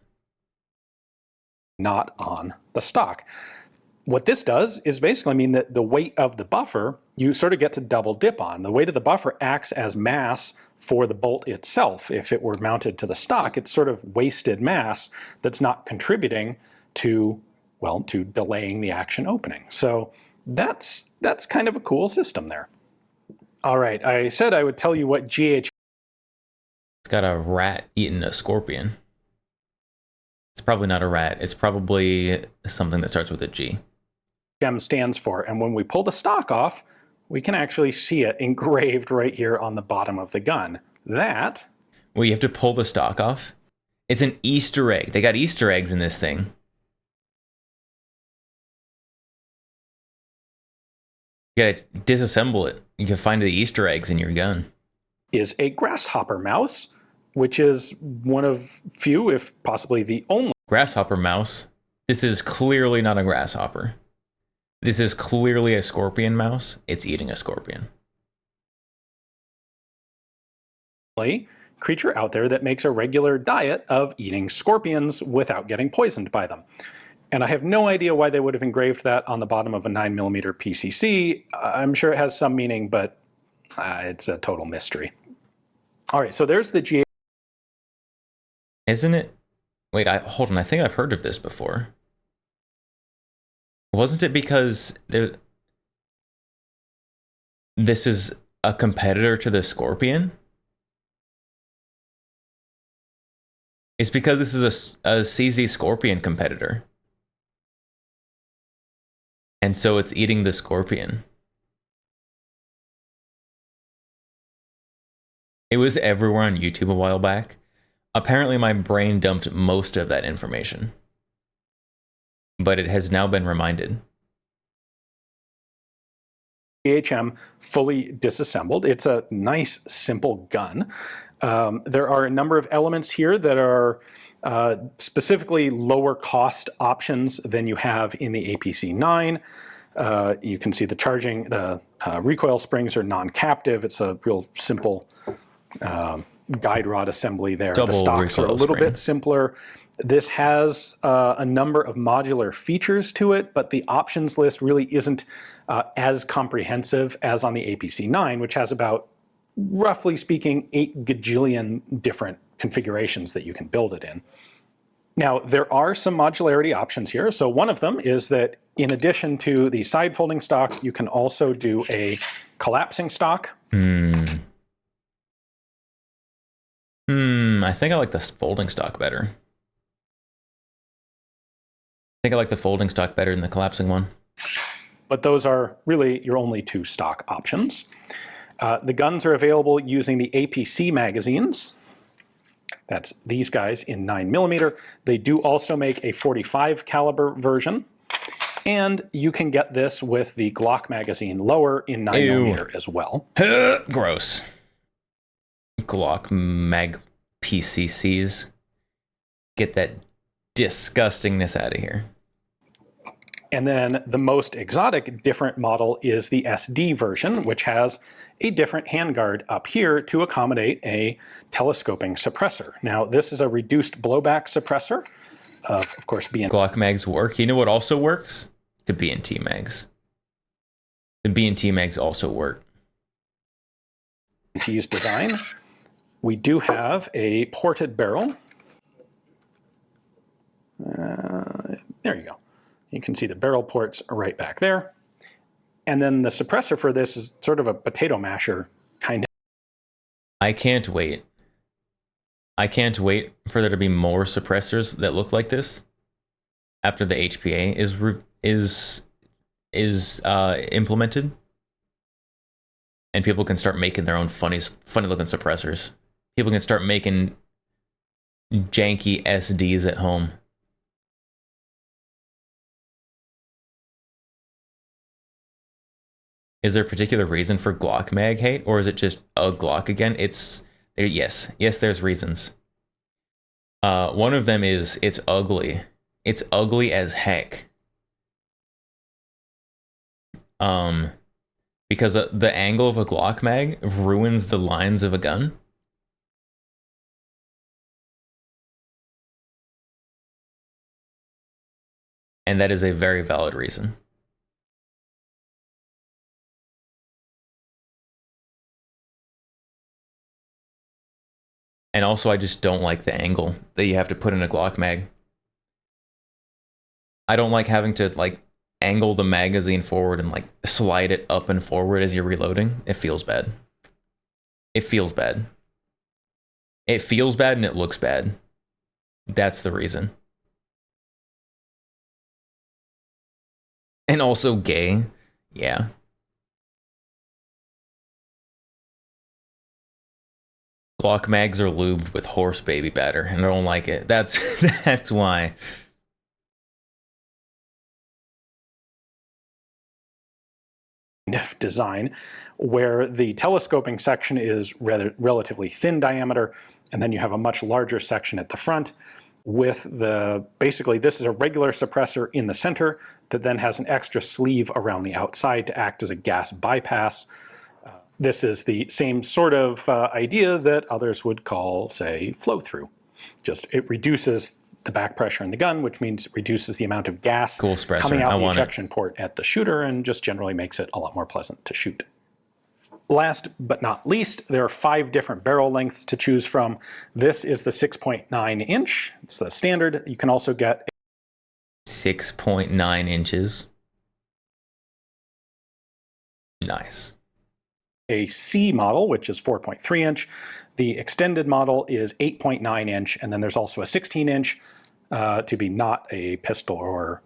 C: Not on the stock. What this does is basically mean that the weight of the buffer, you sort of get to double dip on. The weight of the buffer acts as mass for the bolt itself. If it were mounted to the stock, it's sort of wasted mass that's not contributing to, well, to delaying the action opening. So that's kind of a cool system there. All right, I said I would tell you what GH
A: It's got a rat eating a scorpion. It's probably not a rat. It's probably something that starts with a G.
C: GM stands for, and when we pull the stock off, we can actually see it engraved right here on the bottom of the gun. That
A: Well, you have to pull the stock off. It's an Easter egg. They got Easter eggs in this thing. You gotta disassemble it. You can find the Easter eggs in your gun.
C: is a grasshopper mouse, which is one of few, if possibly the only
A: Grasshopper mouse. This is clearly not a grasshopper. This is clearly a scorpion mouse. It's eating a scorpion.
C: creature out there that makes a regular diet of eating scorpions without getting poisoned by them. And I have no idea why they would have engraved that on the bottom of a 9mm PCC. I'm sure it has some meaning, but it's a total mystery. All right, so there's the GA.
A: Isn't it? Wait, hold on. I think I've heard of this before. Wasn't it because this is a competitor to the Scorpion? It's because this is a CZ Scorpion competitor. And so it's eating the Scorpion. It was everywhere on YouTube a while back. Apparently my brain dumped most of that information. But it has now been reminded.
C: GHM fully disassembled. It's a nice, simple gun. There are a number of elements here that are specifically lower cost options than you have in the APC-9. You can see the charging, the recoil springs are non-captive. It's a real simple guide rod assembly there.
A: Double
C: the stocks are a
A: recoil
C: little
A: spring.
C: bit simpler. This has a number of modular features to it, but the options list really isn't as comprehensive as on the APC-9, which has about, roughly speaking, 8 gajillion different configurations that you can build it in. Now, there are some modularity options here. So one of them is that in addition to the side folding stock, you can also do a collapsing stock.
A: I think I like the folding stock better. I think I like the folding stock better than the collapsing one.
C: But those are really your only two stock options. The guns are available using the APC magazines. That's these guys in 9mm. They do also make a 45 caliber version. And you can get this with the Glock magazine lower in 9mm as well.
A: Gross. Glock mag PCCs. Get that disgustingness out of here.
C: And then the most exotic different model is the SD version, which has a different handguard up here to accommodate a telescoping suppressor. Now, this is a reduced blowback suppressor of course, BNT.
A: Glock mags work. You know what also works? The BNT mags. The BNT mags also work.
C: BNT's design. We do have a ported barrel. There you go. You can see the barrel ports are right back there. And then the suppressor for this is sort of a potato masher kind of.
A: I can't wait. I can't wait for there to be more suppressors that look like this after the HPA is implemented, and people can start making their own funny looking suppressors. People can start making janky SDs at home. Is there a particular reason for Glock mag hate, or is it just a Glock again? Yes, there's reasons. One of them is it's ugly. It's ugly as heck. Because the angle of a Glock mag ruins the lines of a gun. And that is a very valid reason. And also, I just don't like the angle that you have to put in a Glock mag. I don't like having to, like, angle the magazine forward and, like, slide it up and forward as you're reloading. It feels bad. It feels bad. It feels bad and it looks bad. That's the reason. And also gay. Yeah. Glock mags are lubed with horse baby batter, and I don't like it. That's why.
C: Design, where the telescoping section is relatively thin diameter, and then you have a much larger section at the front with basically this is a regular suppressor in the center that then has an extra sleeve around the outside to act as a gas bypass. This is the same sort of idea that others would call, say, flow-through. Just it reduces the back pressure in the gun, which means it reduces the amount of gas coming out the ejection port at the shooter and just generally makes it a lot more pleasant to shoot. Last but not least, there are 5 different barrel lengths to choose from. This is the 6.9 inch. It's the standard. You can also get
A: 6.9 inches. Nice.
C: A C model, which is 4.3 inch. The extended model is 8.9 inch, and then there's also a 16 inch to be not a pistol or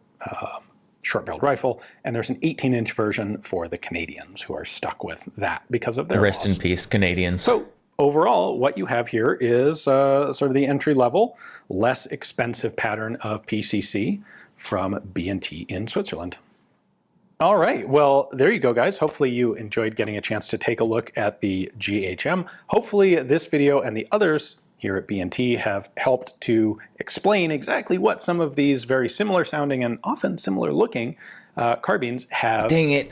C: short-barreled rifle, and there's an 18-inch version for the Canadians who are stuck with that because of their
A: Rest
C: laws.
A: in peace, Canadians.
C: So overall, what you have here is sort of the entry-level, less expensive pattern of PCC from B&T in Switzerland. All right, well, there you go, guys. Hopefully you enjoyed getting a chance to take a look at the GHM. Hopefully this video and the others here at B&T have helped to explain exactly what some of these very similar sounding and often similar looking carbines have.
A: Dang it.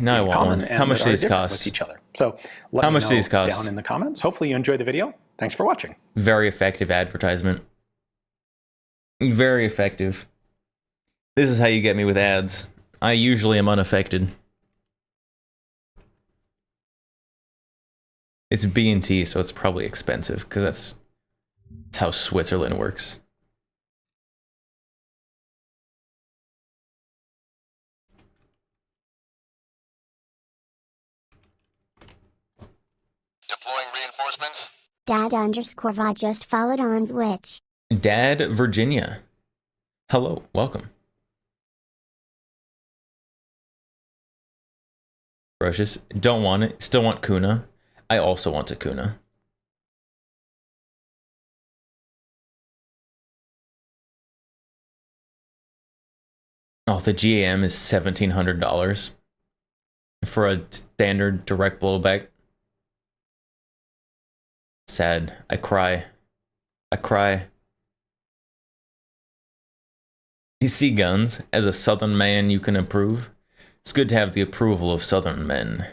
A: No, I want one. How much do these cost?
C: With each other. So let me know down in the comments. Hopefully you enjoyed the video. Thanks for watching.
A: Very effective advertisement. Very effective. This is how you get me with ads. I usually am unaffected. It's B&T, so it's probably expensive, because that's how Switzerland works.
D: reinforcements?
B: Dad_Va just followed on Twitch.
A: Dad Virginia. Hello, welcome. Ferocious. Don't want it. Still want Kuna. I also want a Kuna. Oh, the GAM is $1,700 for a standard direct blowback. Sad. I cry. I cry. You see guns as a Southern man you can approve. It's good to have the approval of Southern men.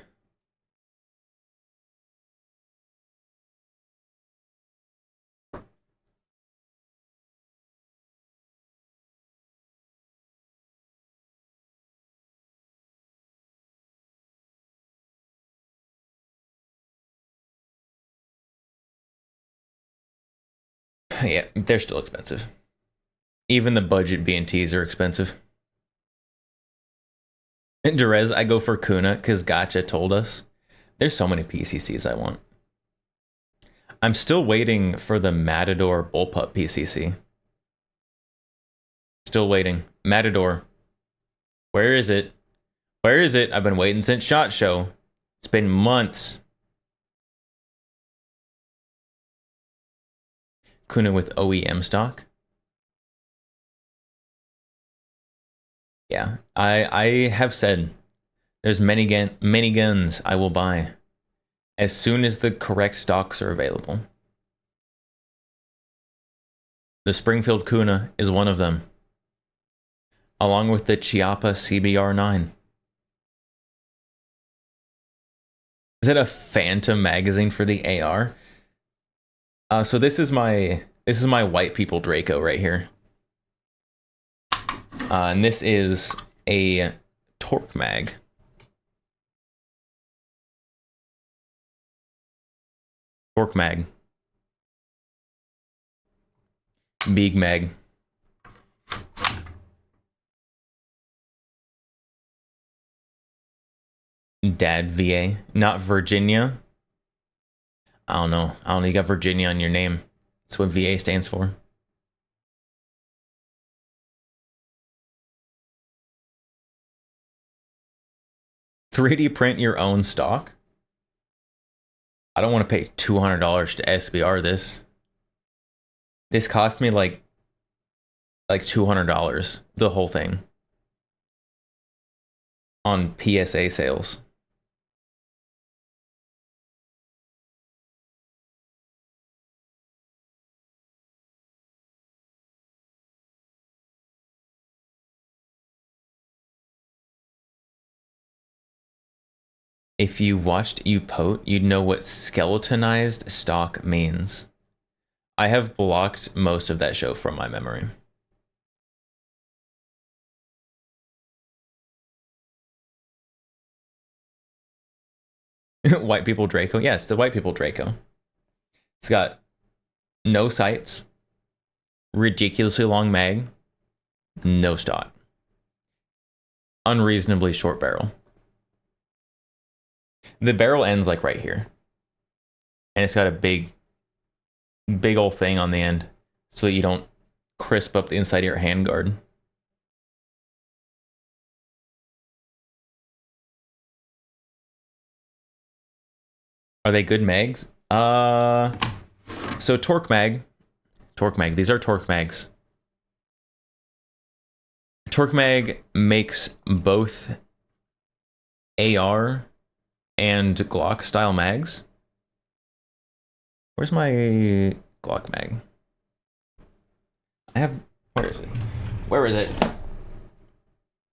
A: Yeah, they're still expensive. Even the budget B&Ts are expensive. And Derez, I go for Kuna because Gotcha told us. There's so many PCCs I want. I'm still waiting for the Matador Bullpup PCC. Still waiting. Matador. Where is it? Where is it? I've been waiting since SHOT Show. It's been months. Kuna with OEM stock. Yeah, I have said there's many guns I will buy as soon as the correct stocks are available. The Springfield Kuna is one of them, along with the Chiappa CBR9. Is it a Phantom magazine for the AR? So this is my white people Draco right here. And this is a Torque mag. Torque mag. Big mag. Dad VA. Not Virginia. I don't know. You got Virginia on your name. That's what VA stands for. $3D print your own stock? I don't want to pay $200 to SBR this. This cost me like $200, the whole thing. On PSA sales. If you watched UPote, you'd know what skeletonized stock means. I have blocked most of that show from my memory. White people Draco? Yes, the white people Draco. It's got no sights, ridiculously long mag, no stock, unreasonably short barrel. The barrel ends like right here. And it's got a big old thing on the end so that you don't crisp up the inside of your handguard. Are they good mags? So Torque mag. These are Torque mags. Torque mag makes both AR and Glock style mags. Where's my Glock mag? Where is it? Where is it?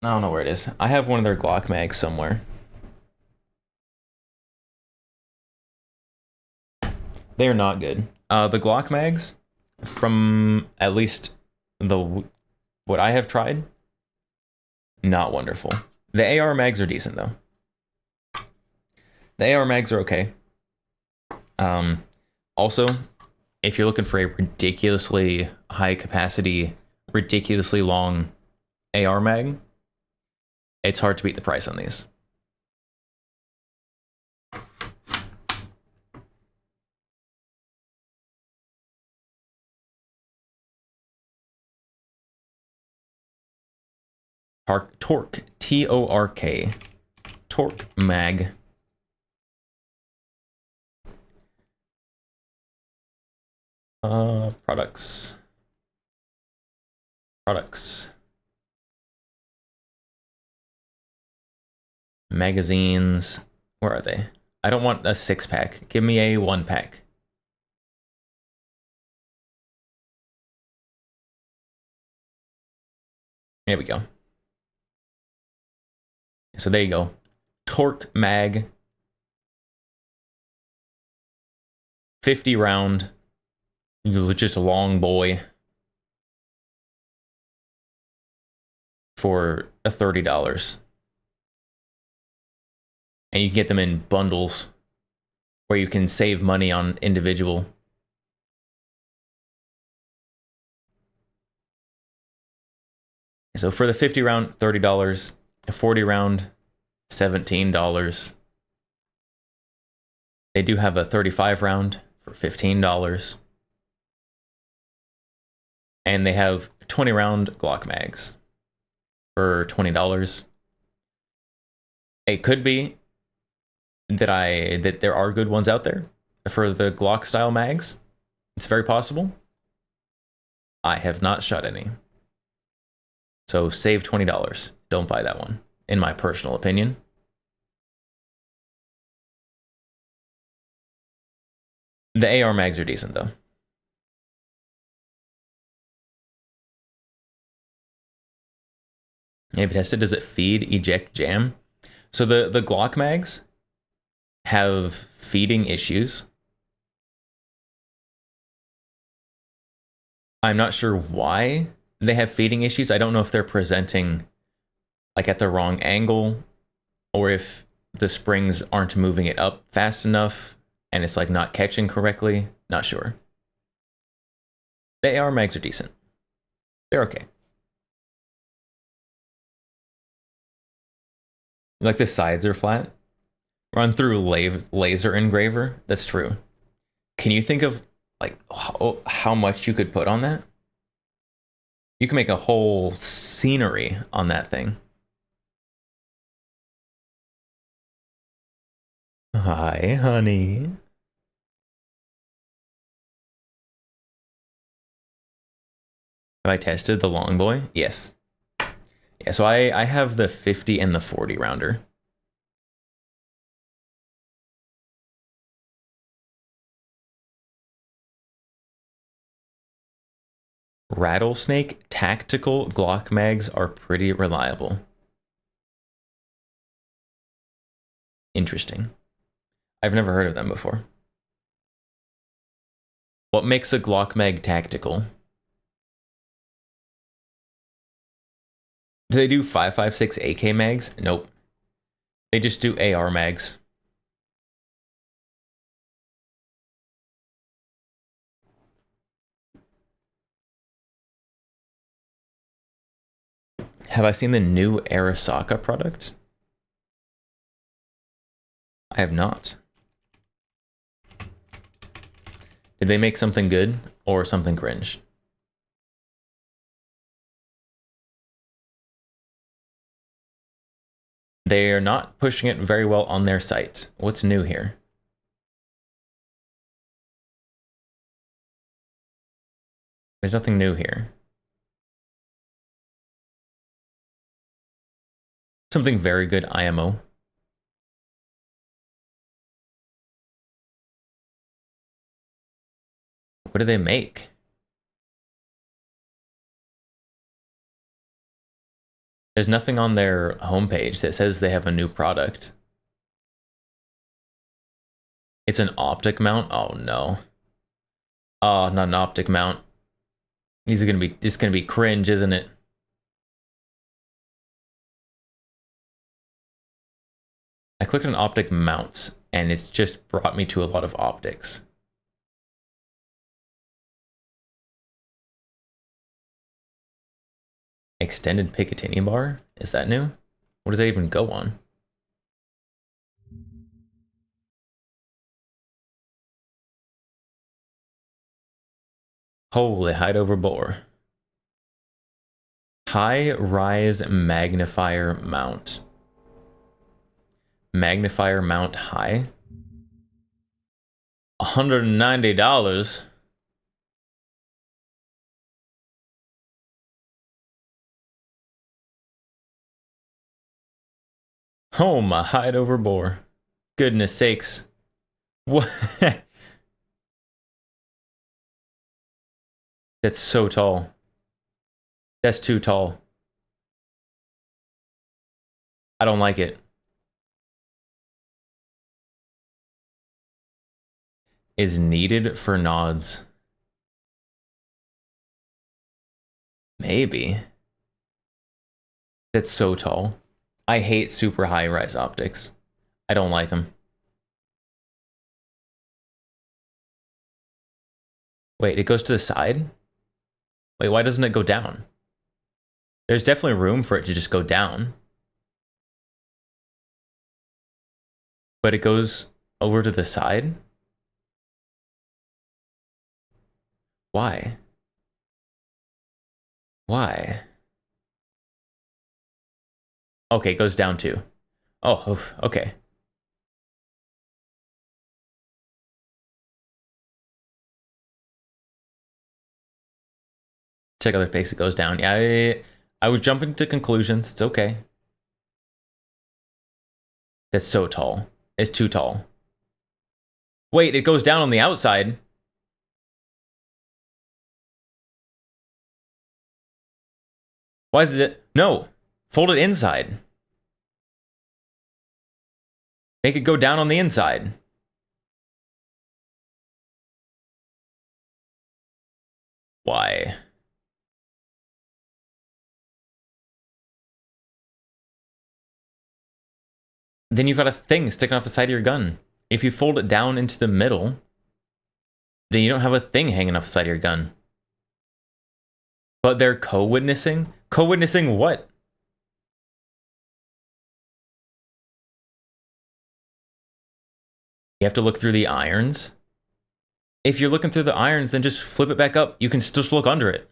A: I don't know where it is. I have one of their Glock mags somewhere. They are not good. The Glock mags, from at least what I have tried, not wonderful. The AR mags are decent though. The AR mags are okay. Also, if you're looking for a ridiculously high capacity, ridiculously long AR mag, it's hard to beat the price on these. Torque, T-O-R-K. Torque mag. Products. Magazines. Where are they? I don't want a 6-pack. Give me a 1-pack. There we go. So there you go. Torque mag. 50 round. Just a long boy. For $30. And you can get them in bundles where you can save money on individual. So for the 50 round, $30. A 40 round, $17. They do have a 35 round for $15. And they have 20 round Glock mags for $20. It could be that there are good ones out there for the Glock style mags. It's very possible. I have not shot any. So save $20. Don't buy that one, in my personal opinion. The AR mags are decent though. Have you tested? Does it feed, eject, jam? So the Glock mags have feeding issues. I'm not sure why they have feeding issues. I don't know if they're presenting like at the wrong angle or if the springs aren't moving it up fast enough and it's like not catching correctly. Not sure. The AR mags are decent. They're okay. Like the sides are flat. Run through laser engraver. That's true. Can you think of like how much you could put on that? You can make a whole scenery on that thing. Hi, honey. Have I tested the long boy? Yes. Yeah, so I have the 50 and the 40 rounder. Rattlesnake tactical Glock mags are pretty reliable. Interesting. I've never heard of them before. What makes a Glock mag tactical? Do they do 5.56 AK mags? Nope. They just do AR mags. Have I seen the new Arasaka product? I have not. Did they make something good or something cringe? They are not pushing it very well on their site. What's new here? There's nothing new here. Something very good, IMO. What do they make? There's nothing on their homepage that says they have a new product. It's an optic mount? Oh no. Oh, not an optic mount. This is gonna be cringe, isn't it? I clicked on optic mounts and it's just brought me to a lot of optics. Extended Picatinny bar? Is that new? What does that even go on? Holy hide over bore. High rise magnifier mount. Magnifier mount high. $190. Oh, my hide over bore. Goodness sakes. What? That's so tall. That's too tall. I don't like it. Is needed for nods. Maybe. That's so tall. I hate super high rise optics. I don't like them. Wait, it goes to the side? Wait, why doesn't it go down? There's definitely room for it to just go down. But it goes over to the side? Why? Why? Okay, it goes down too. Oh, okay. Check other pics, it goes down. Yeah, I was jumping to conclusions. It's okay. That's so tall. It's too tall. Wait, it goes down on the outside. Why is it? No. Fold it inside. Make it go down on the inside. Why? Then you've got a thing sticking off the side of your gun. If you fold it down into the middle, then you don't have a thing hanging off the side of your gun. But they're co-witnessing? Co-witnessing what? You have to look through the irons? If you're looking through the irons, then just flip it back up. You can still look under it.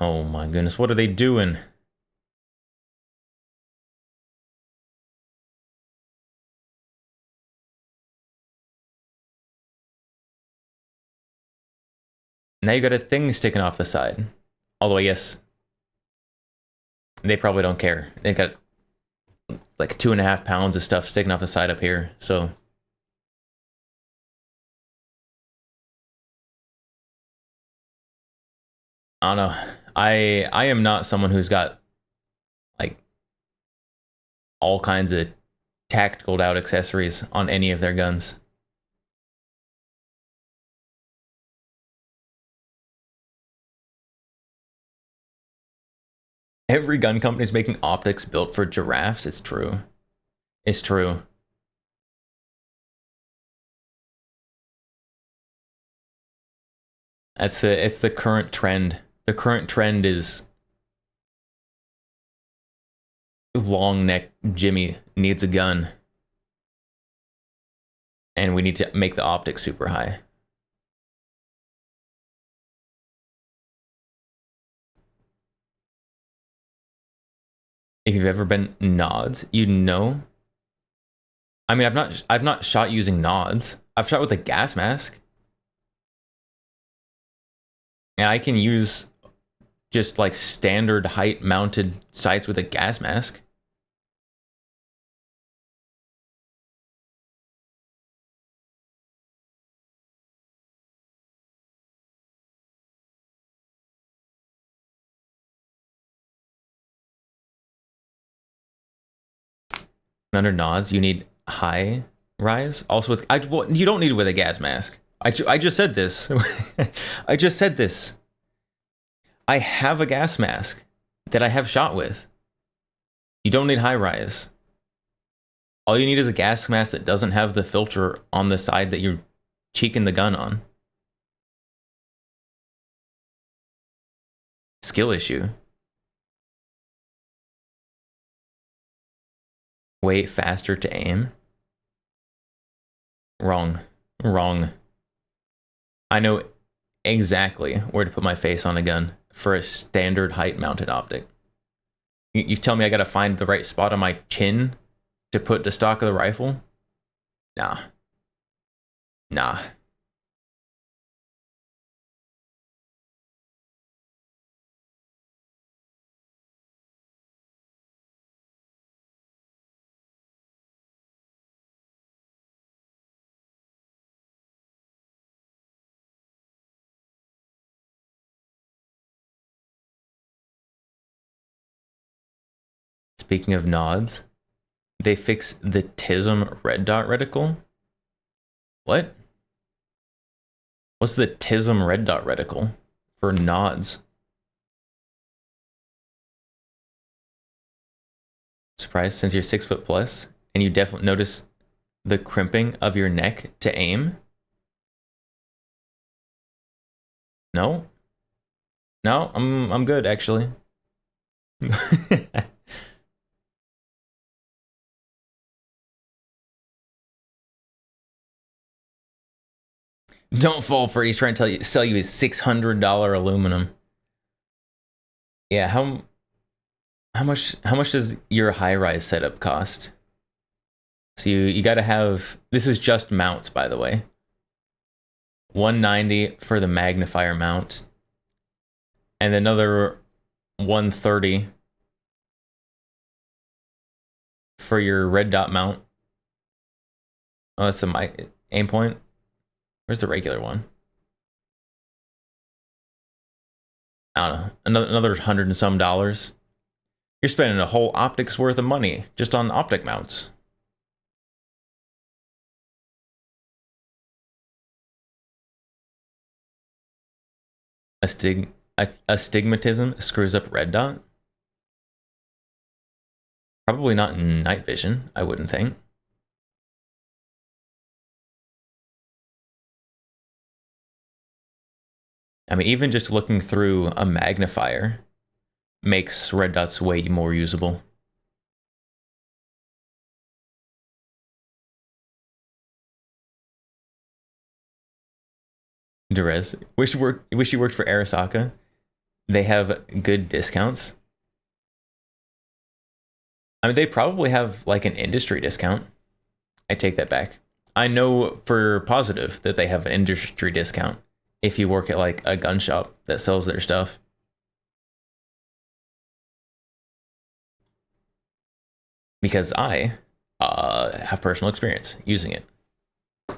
A: Oh my goodness, what are they doing? Now you got a thing sticking off the side. Although, yes, they probably don't care. They've got like 2.5 pounds of stuff sticking off the side up here, so. I don't know. I am not someone who's got like all kinds of tactical out accessories on any of their guns. Every gun company is making optics built for giraffes. It's true. It's true. It's the current trend. The current trend is long neck Jimmy needs a gun. And we need to make the optics super high. If you've ever been nods, you know. I mean, I've not shot using nods. I've shot with a gas mask. And I can use just like standard height mounted sights with a gas mask. Under nods, you need high rise. Also with you don't need it with a gas mask. I just said this. I just said this. I have a gas mask that I have shot with. You don't need high rise. All you need is a gas mask that doesn't have the filter on the side that you're cheeking the gun on. Skill issue. Way faster to aim. Wrong. Wrong. I know exactly where to put my face on a gun for a standard height mounted optic. You tell me I gotta find the right spot on my chin to put the stock of the rifle? Nah. Nah. Speaking of nods, they fixed the TISM red dot reticle. What? What's the TISM red dot reticle for nods? Surprised since you're 6 foot plus and you definitely notice the crimping of your neck to aim? No? No, I'm good actually. Don't fall for it. He's trying to sell you his $600 aluminum. Yeah, how much does your high-rise setup cost? So you got to have, this is just mounts, by the way. 190 for the magnifier mount, and another 130 for your red dot mount. Oh, that's the mic aim point. Where's the regular one? I don't know. Another $100 and some. You're spending a whole optic's worth of money just on optic mounts. Astigmatism screws up red dot? Probably not in night vision, I wouldn't think. I mean, even just looking through a magnifier makes red dots way more usable. Derez, wish you worked for Arasaka. They have good discounts. I mean, they probably have like an industry discount. I take that back. I know for positive that they have an industry discount if you work at like a gun shop that sells their stuff. Because I have personal experience using it. I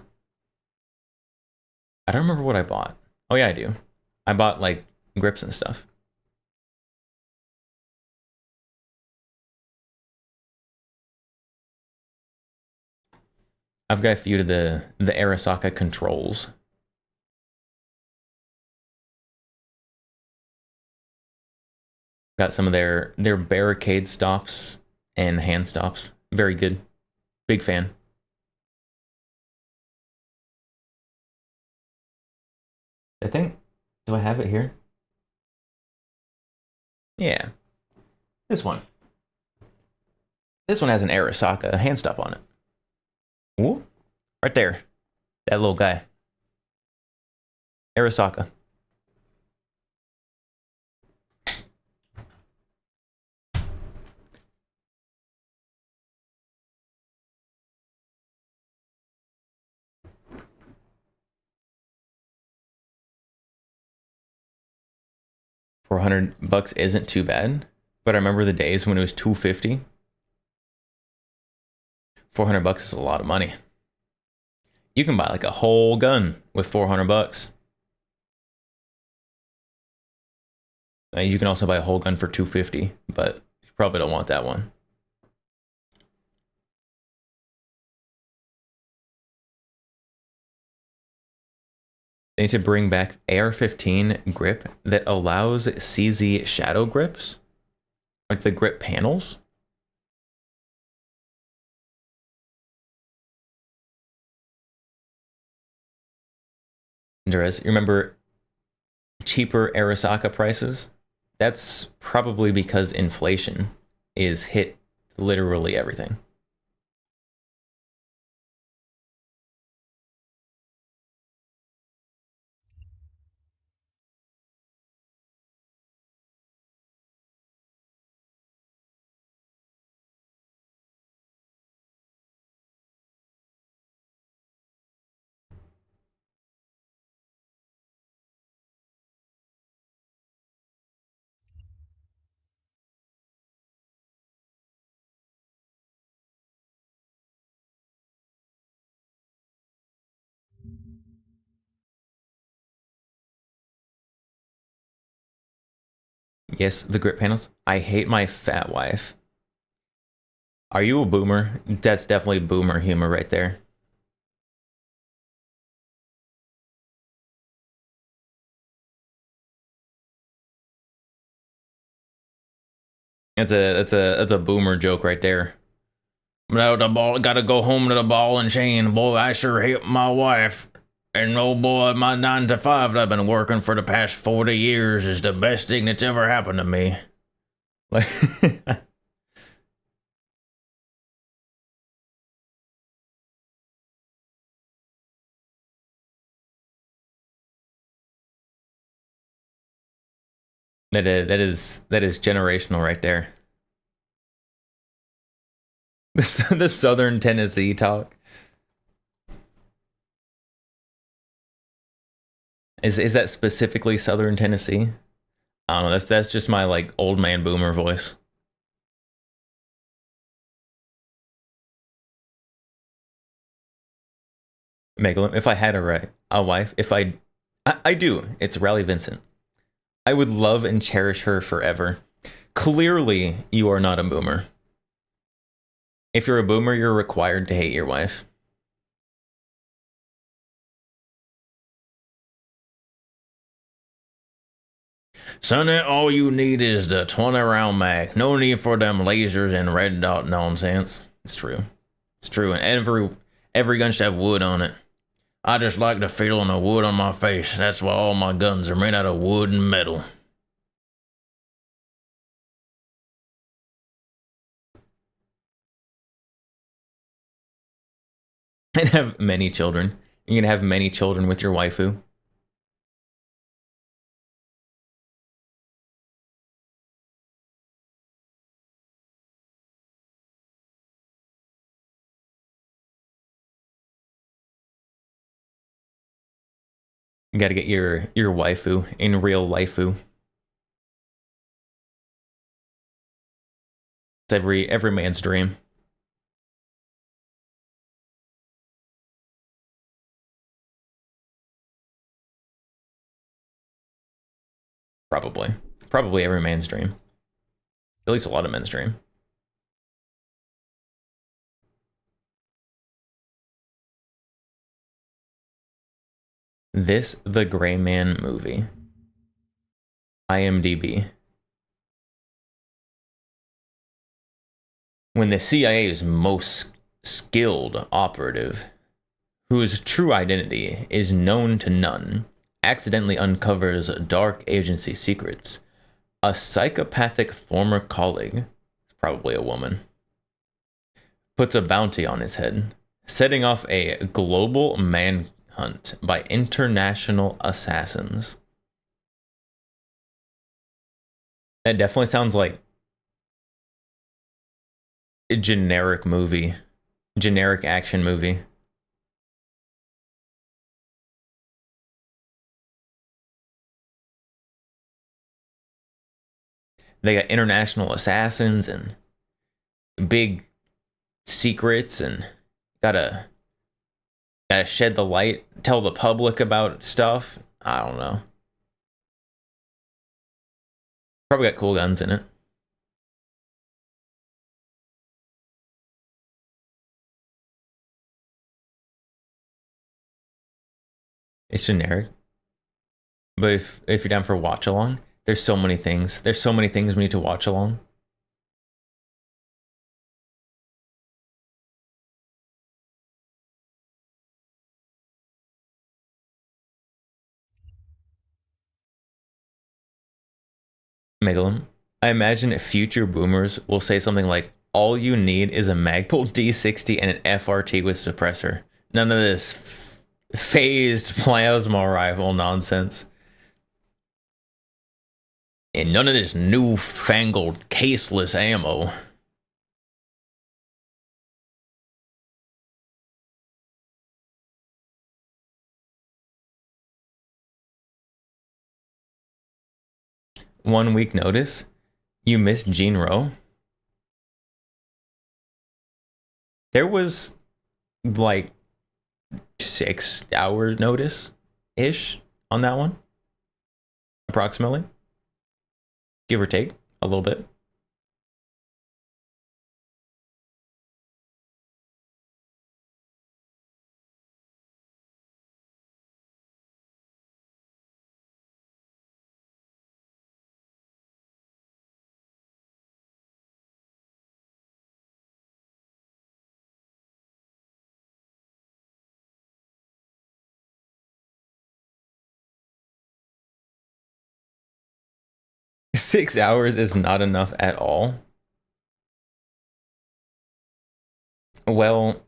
A: don't remember what I bought. Oh yeah, I do. I bought like grips and stuff. I've got a few of the Arasaka controls. Got some of their barricade stops and hand stops. Very good. Big fan. I think, do I have it here? Yeah. This one. This one has an Arasaka hand stop on it. Ooh, right there. That little guy. Arasaka. $400 isn't too bad, but I remember the days when it was $250. $400 is a lot of money. You can buy like a whole gun with $400. You can also buy a whole gun for $250, but you probably don't want that one. They need to bring back AR-15 grip that allows CZ shadow grips, like the grip panels. Derez, you remember cheaper Arasaka prices? That's probably because inflation is hit literally everything. Yes, the grip panels. I hate my fat wife. Are you a boomer? That's definitely boomer humor right there. That's a boomer joke right there. Now the ball gotta go home to the ball and chain. Boy, I sure hate my wife. And oh boy, my 9 to 5 that I've been working for the past 40 years is the best thing that's ever happened to me. Like that is generational right there. The Southern Tennessee talk. Is that specifically Southern Tennessee? I don't know. That's just my like old man boomer voice. Megalum. If I had a wife, I do. It's Riley Vincent. I would love and cherish her forever. Clearly, you are not a boomer. If you're a boomer, you're required to hate your wife. Sonny, all you need is the 20 round mag. No need for them lasers and red dot nonsense. It's true. It's true. And every gun should have wood on it. I just like the feeling of wood on my face. That's why all my guns are made out of wood and metal. And have many children. You can have many children with your waifu. You gotta get your waifu in real lifeu. It's every man's dream. Probably every man's dream. At least a lot of men's dream. This The Gray Man movie. IMDb. When the CIA's most skilled operative, whose true identity is known to none, accidentally uncovers dark agency secrets, a psychopathic former colleague, probably a woman, puts a bounty on his head, setting off a global manhunt by international assassins. That definitely sounds like a generic movie, generic action movie. They got international assassins and big secrets, and gotta shed the light, tell the public about stuff. I don't know. Probably got cool guns in it. It's generic. But if you're down for watch along, there's so many things. There's so many things we need to watch along. Megalum. I imagine future boomers will say something like, all you need is a Magpul D60 and an FRT with suppressor. None of this phased plasma rifle nonsense. And none of this newfangled caseless ammo. One week notice? You missed Gene Rowe? There was like 6 hour notice ish on that one, approximately. give or take a little bit. Six hours is not enough at all. Well,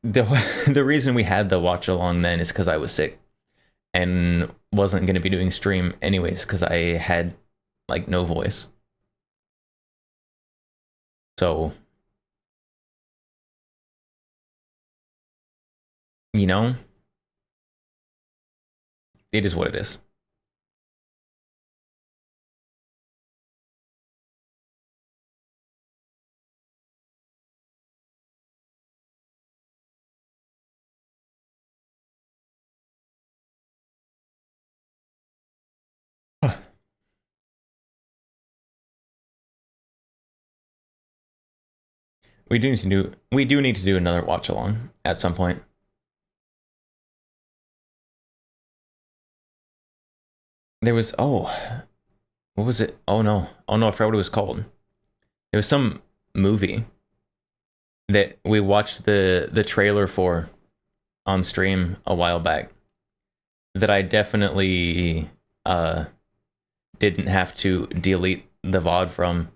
A: the the reason we had the watch along then is because I was sick and wasn't going to be doing stream anyways because I had like no voice. So, you know, it is what it is. We do need to do another watch along at some point. There was what was it? Oh no, I forgot what it was called. It was some movie that we watched the trailer for on stream a while back that I definitely didn't have to delete the VOD from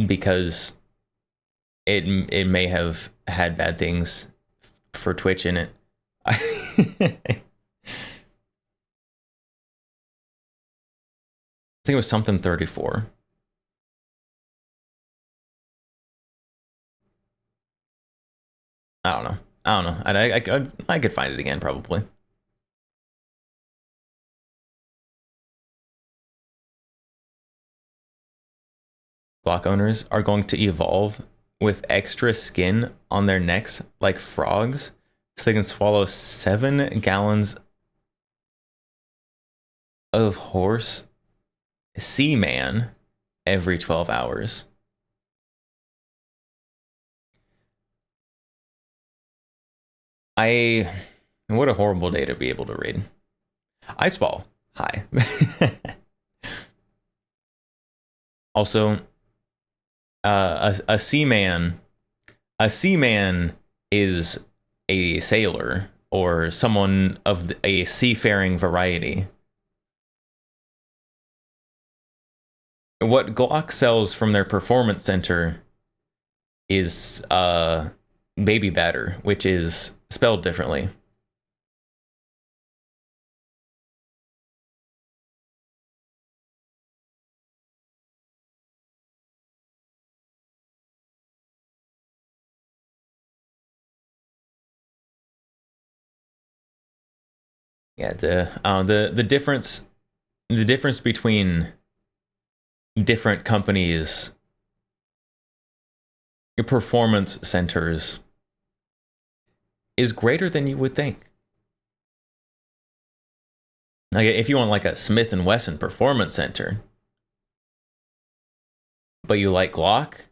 A: because it may have had bad things for Twitch in it. I think it was something 34. I don't know. I could find it again probably. Glock owners are going to evolve with extra skin on their necks like frogs so they can swallow 7 gallons of horse seaman every 12 hours. What a horrible day to be able to read. Iceball, hi. Also, a seaman is a sailor or someone of a seafaring variety. What Glock sells from their performance center is baby batter, which is spelled differently. Yeah, the difference between different companies' performance centers is greater than you would think. Like if you want like a Smith and Wesson performance center, but you like Glock,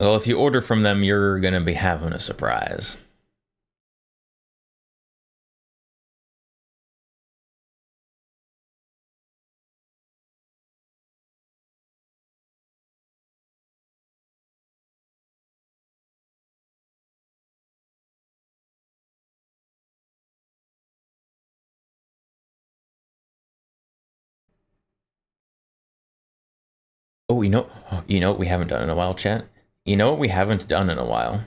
A: well, if you order from them, you're gonna be having a surprise. Oh, you know what we haven't done in a while, chat? You know what we haven't done in a while?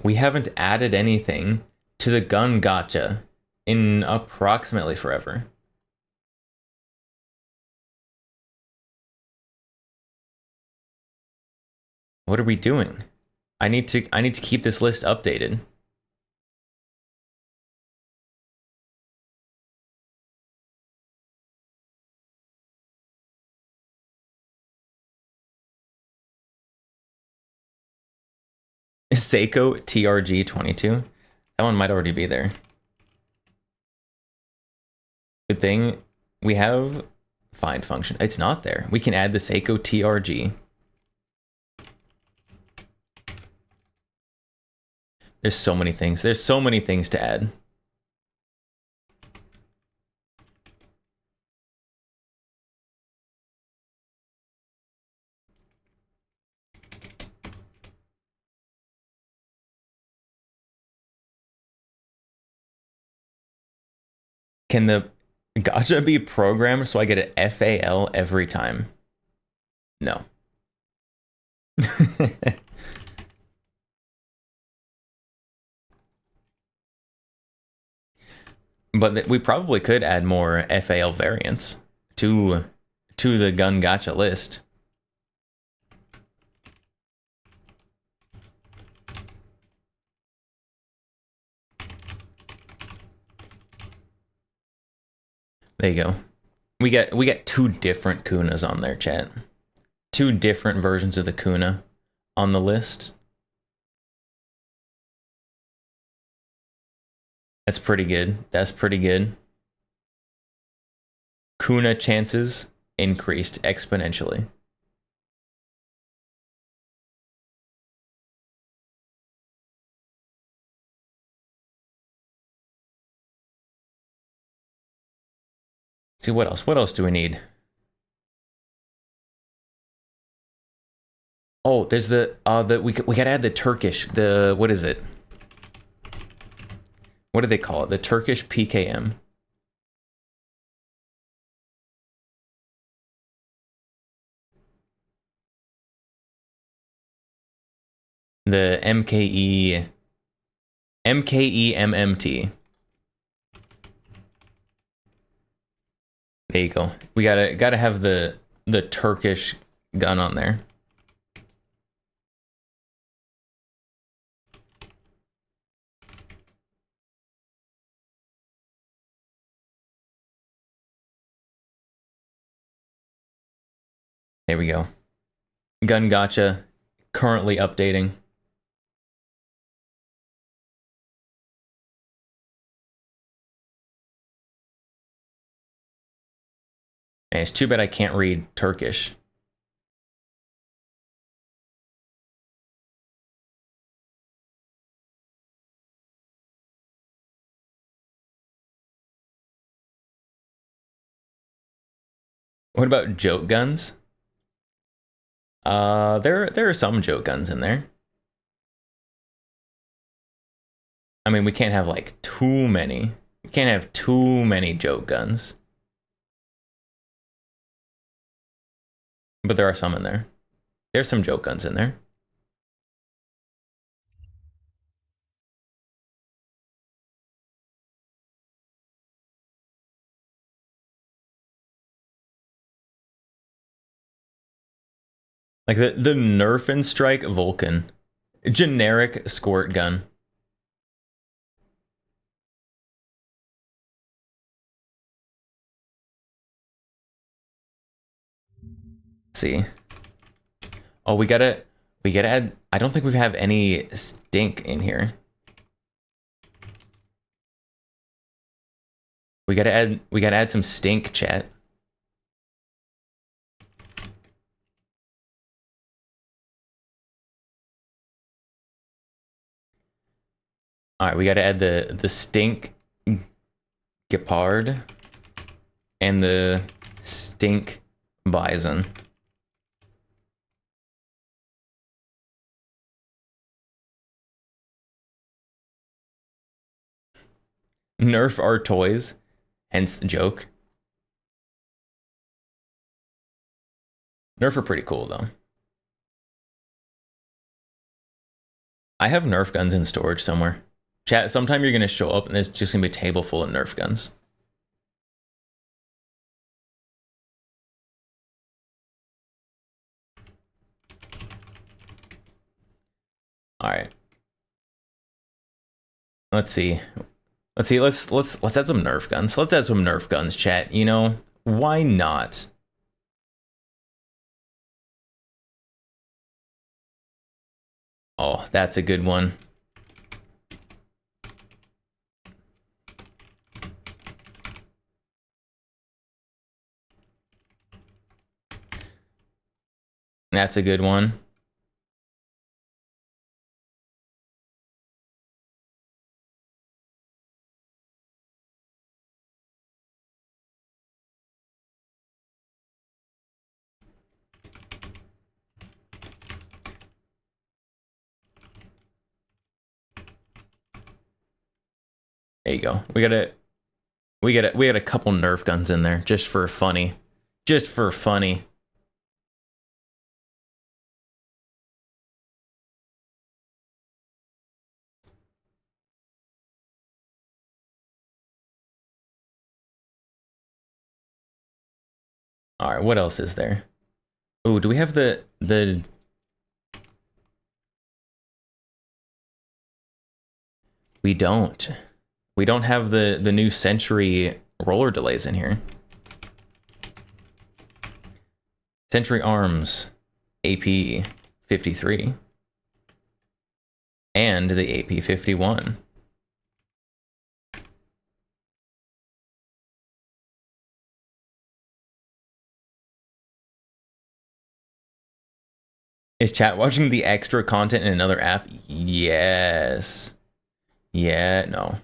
A: We haven't added anything to the gun gotcha in approximately forever. What are we doing? I need to keep this list updated. Seiko TRG 22. That one might already be there. Good thing we have find function. It's not there. We can add the Seiko TRG. There's so many things. There's so many things to add. Can the gacha be programmed so I get an FAL every time? No. But we probably could add more FAL variants to the gun gacha list. There you go. We get two different Kunas on there, chat. Two different versions of the Kuna on the list. That's pretty good. That's pretty good. Kuna chances increased exponentially. See what else? What else do we need? Oh, there's the we gotta add the Turkish, the what is it? What do they call it? The Turkish PKM. The MKE MMT. There you go. We gotta have the Turkish gun on there. There we go. Gun gacha currently updating. And it's too bad I can't read Turkish. What about joke guns? There are some joke guns in there. I mean, we can't have like too many. We can't have too many joke guns. But there are some in there. There's some joke guns in there. Like the Nerf and Strike Vulcan. Generic squirt gun. See. Oh, we gotta add, I don't think we have any stink in here. We gotta add some stink, chat. Alright, we gotta add the stink Gepard and the stink Bison. Nerf our toys, hence the joke. Nerf are pretty cool though. I have Nerf guns in storage somewhere. Chat, sometime you're gonna show up and there's just gonna be a table full of Nerf guns. All right. Let's see. Let's add some Nerf guns. Let's add some Nerf guns, chat. You know, why not? Oh, that's a good one. That's a good one. There you go. We got a couple Nerf guns in there just for funny. Just for funny. All right, what else is there? Oh, do we have the We don't. We don't have the new Century roller delays in here. Century Arms AP 53 and the AP 51. Is chat watching the extra content in another app? Yes. Yeah, no.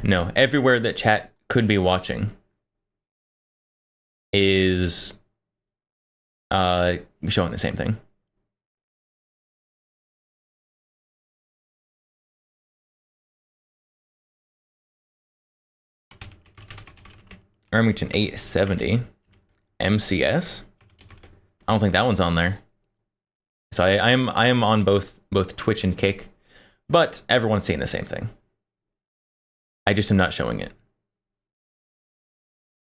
A: No, everywhere that chat could be watching is showing the same thing. Remington 870 MCS. I don't think that one's on there. So I am on both Twitch and Kick, but everyone's seeing the same thing. I just am not showing it.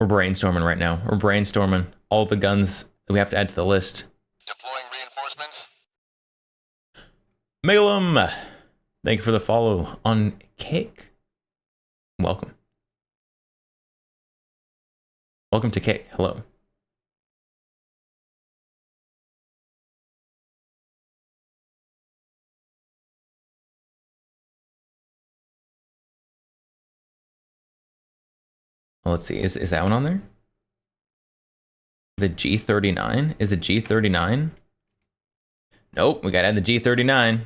A: We're brainstorming right now. We're brainstorming all the guns that we have to add to the list.
D: Deploying reinforcements.
A: Megalum, thank you for the follow on Kick. Welcome. Welcome to Kick. Hello. Well, let's see. Is that one on there? The G39? Is the G39? Nope, we gotta add the G39.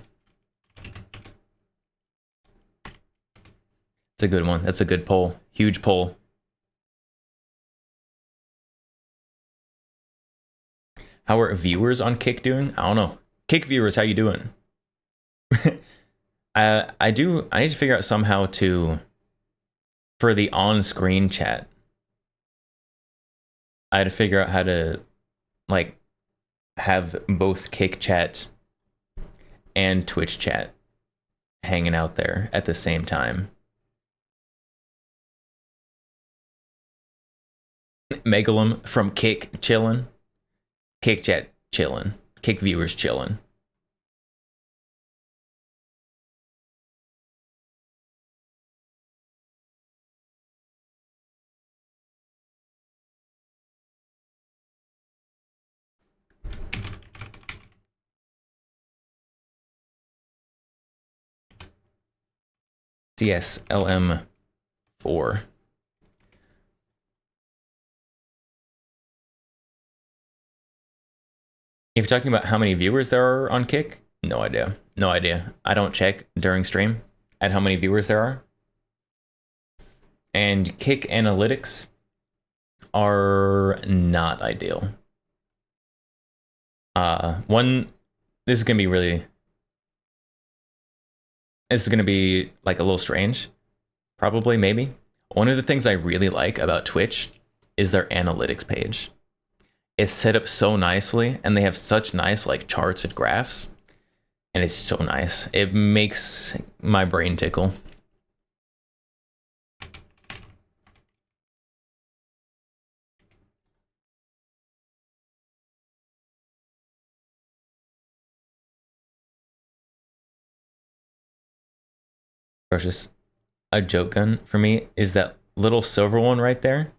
A: It's a good one. That's a good poll. Huge poll. How are viewers on Kick doing? I don't know. Kick viewers, how you doing? I need to figure out somehow for the on-screen chat. I had to figure out how to like have both Kick chat and Twitch chat hanging out there at the same time. Megalum from Kick chillin'. Kick chat chillin'. Kick viewers chillin'. CSLM4. If you're talking about how many viewers there are on Kick, no idea. No idea. I don't check during stream at how many viewers there are. And Kick analytics are not ideal. This is gonna be like a little strange. Probably, maybe. One of the things I really like about Twitch is their analytics page. It's set up so nicely, and they have such nice like charts and graphs, and it's so nice. It makes my brain tickle. Versus a joke gun for me is that little silver one right there.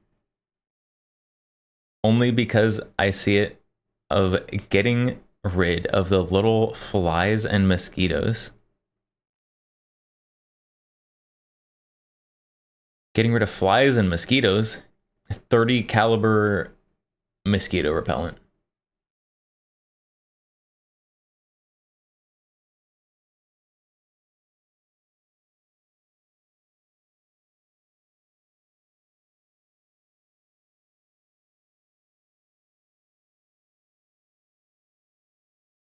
A: Only because I see it of getting rid of the little flies and mosquitoes. Getting rid of flies and mosquitoes. 30 caliber mosquito repellent.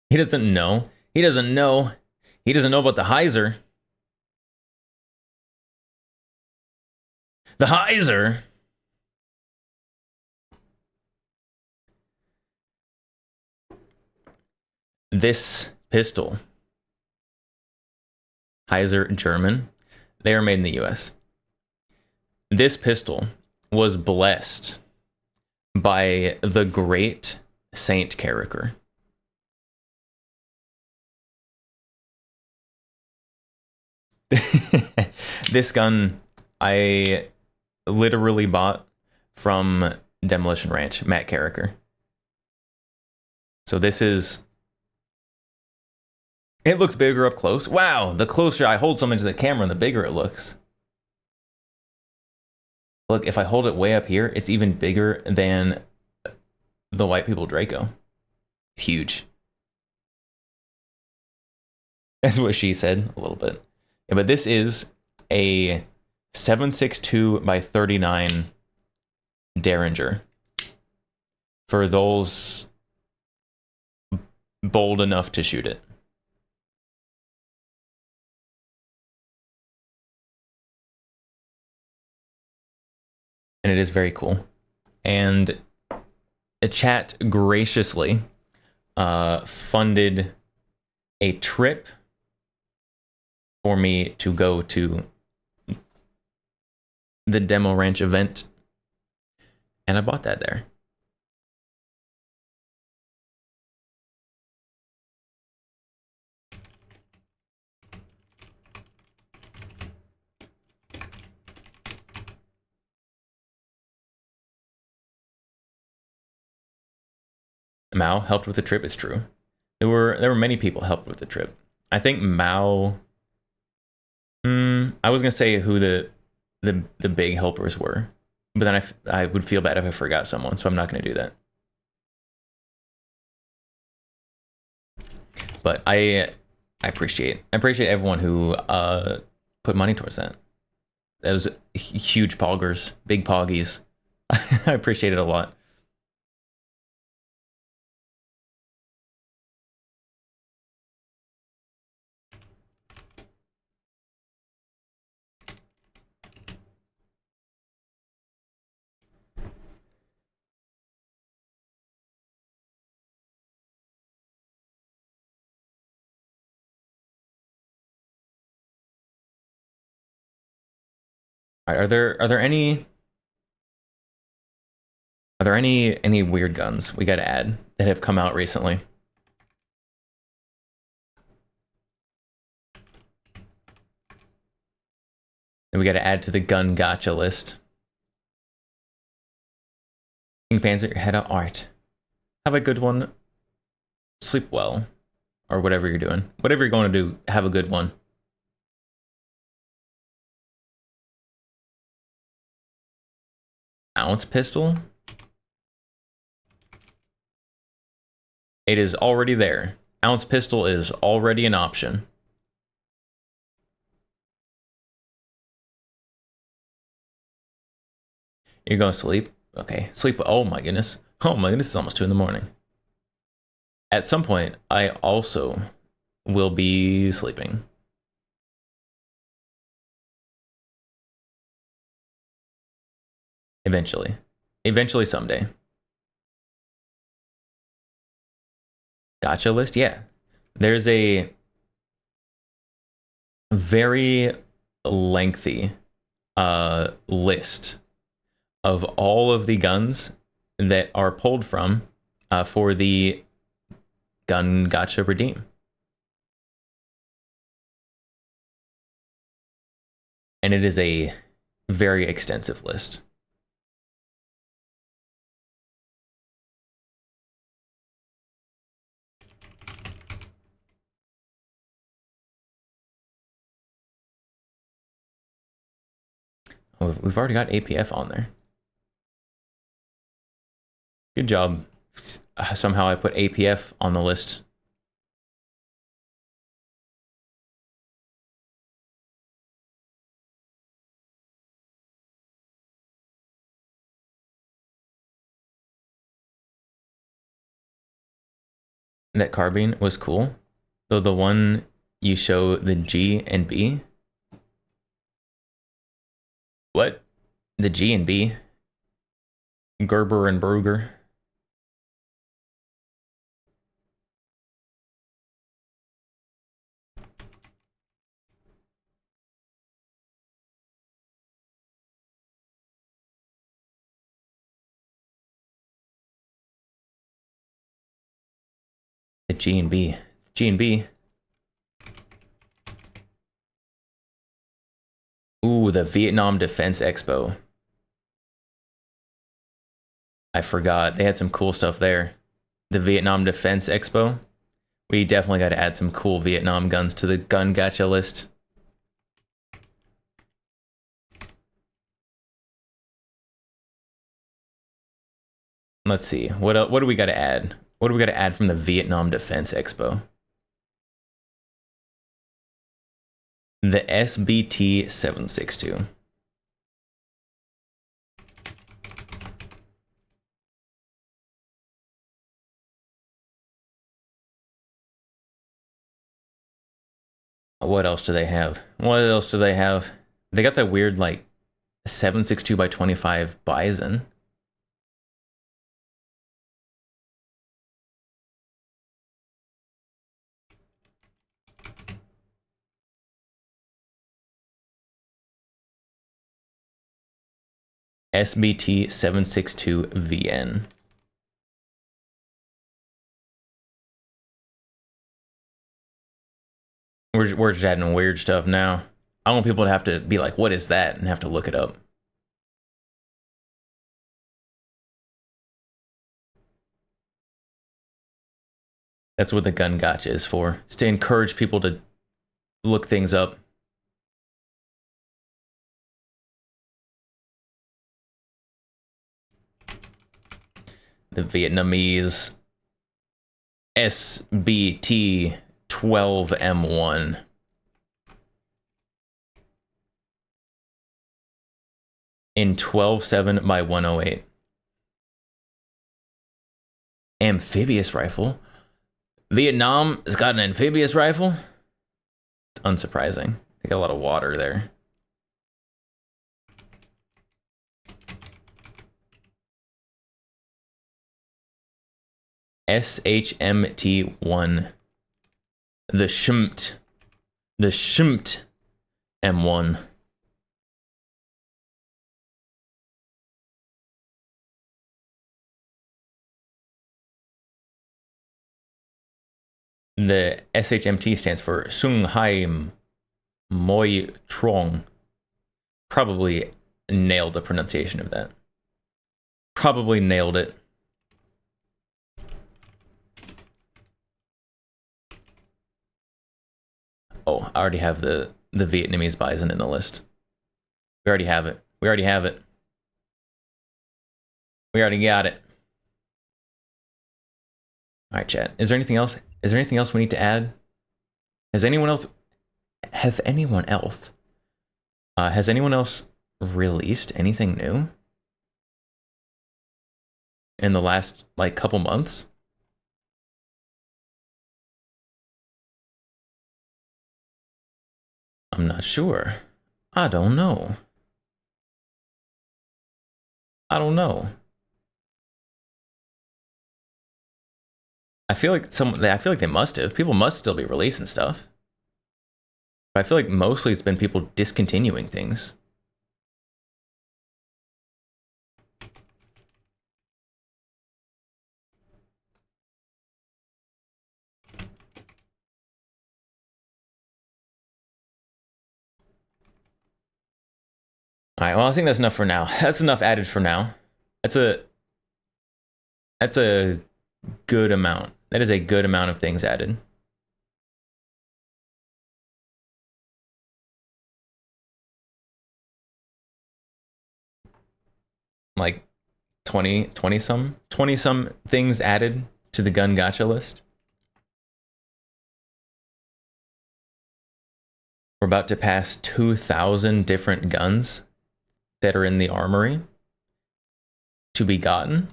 A: He doesn't know. He doesn't know. He doesn't know about the Heiser. The Heiser. This pistol, Heiser German, they are made in the US. This pistol was blessed by the great Saint Carricker. This gun I literally bought from Demolition Ranch, Matt Carricker. So this is... It looks bigger up close. Wow, the closer I hold something to the camera, the bigger it looks. Look, if I hold it way up here, it's even bigger than the White People Draco. It's huge. That's what she said, a little bit. Yeah, but this is a 7.62 by 39 Derringer. For those bold enough to shoot it. And it is very cool. And a chat graciously funded a trip for me to go to the Demo Ranch event. And I bought that there. Mao helped with the trip, it's true. There were many people helped with the trip. I think Mao... I was gonna say who the big helpers were, but then I would feel bad if I forgot someone, so I'm not gonna do that. But I appreciate everyone who put money towards that. That was huge poggers, big poggies. I appreciate it a lot. Are there any weird guns we got to add that have come out recently? And we got to add to the gun gotcha list. King Panzer, your head out. Alright. Have a good one. Sleep well. Or whatever you're doing. Whatever you're going to do, have a good one. Ounce pistol? It is already there. Ounce pistol is already an option. You're going to sleep? Okay. Sleep. Oh my goodness. Oh my goodness, it's almost 2 in the morning. At some point, I also will be sleeping. Eventually. Eventually someday. Gotcha list? Yeah. There's a very lengthy list of all of the guns that are pulled from for the Gun Gotcha Redeem. And it is a very extensive list. Oh, we've already got APF on there. Good job. Somehow I put APF on the list. That carbine was cool. Though the one you show the G and B. What? The G and B? Gerber and Bruger. The G and B. G and B. Ooh, the Vietnam Defense Expo. I forgot. They had some cool stuff there. The Vietnam Defense Expo. We definitely got to add some cool Vietnam guns to the gun gacha list. Let's see. What do we got to add? What do we got to add from the Vietnam Defense Expo? The SBT 762. What else do they have? What else do they have? They got that weird, like, 762 by 25 Bison. SBT 762 VN. We're just adding weird stuff now. I want people to have to be like, what is that? And have to look it up. That's what the gun gotcha is for. It's to encourage people to look things up. The Vietnamese SBT 12M1. In 12.7 by 108. Amphibious rifle. Vietnam has got an amphibious rifle. It's unsurprising. They got a lot of water there. SHMT1. The Schmt. The Schmt M1. The SHMT stands for Sung Hai Moi Trong. Probably nailed the pronunciation of that. Probably nailed it. Oh, I already have the Vietnamese Bison in the list. We already have it. We already have it. We already got it. All right, chat. Is there anything else? Is there anything else we need to add? Has anyone else? Has anyone else? Has anyone else released anything new in the last like couple months? I'm not sure. I don't know. I don't know. I feel like they must have. People must still be releasing stuff. But I feel like mostly it's been people discontinuing things. All right, well, I think that's enough for now. That's enough added for now. That's a good amount. That is a good amount of things added. Like 20 some things added to the gun gacha list. We're about to pass 2,000 different guns that are in the armory to be gotten,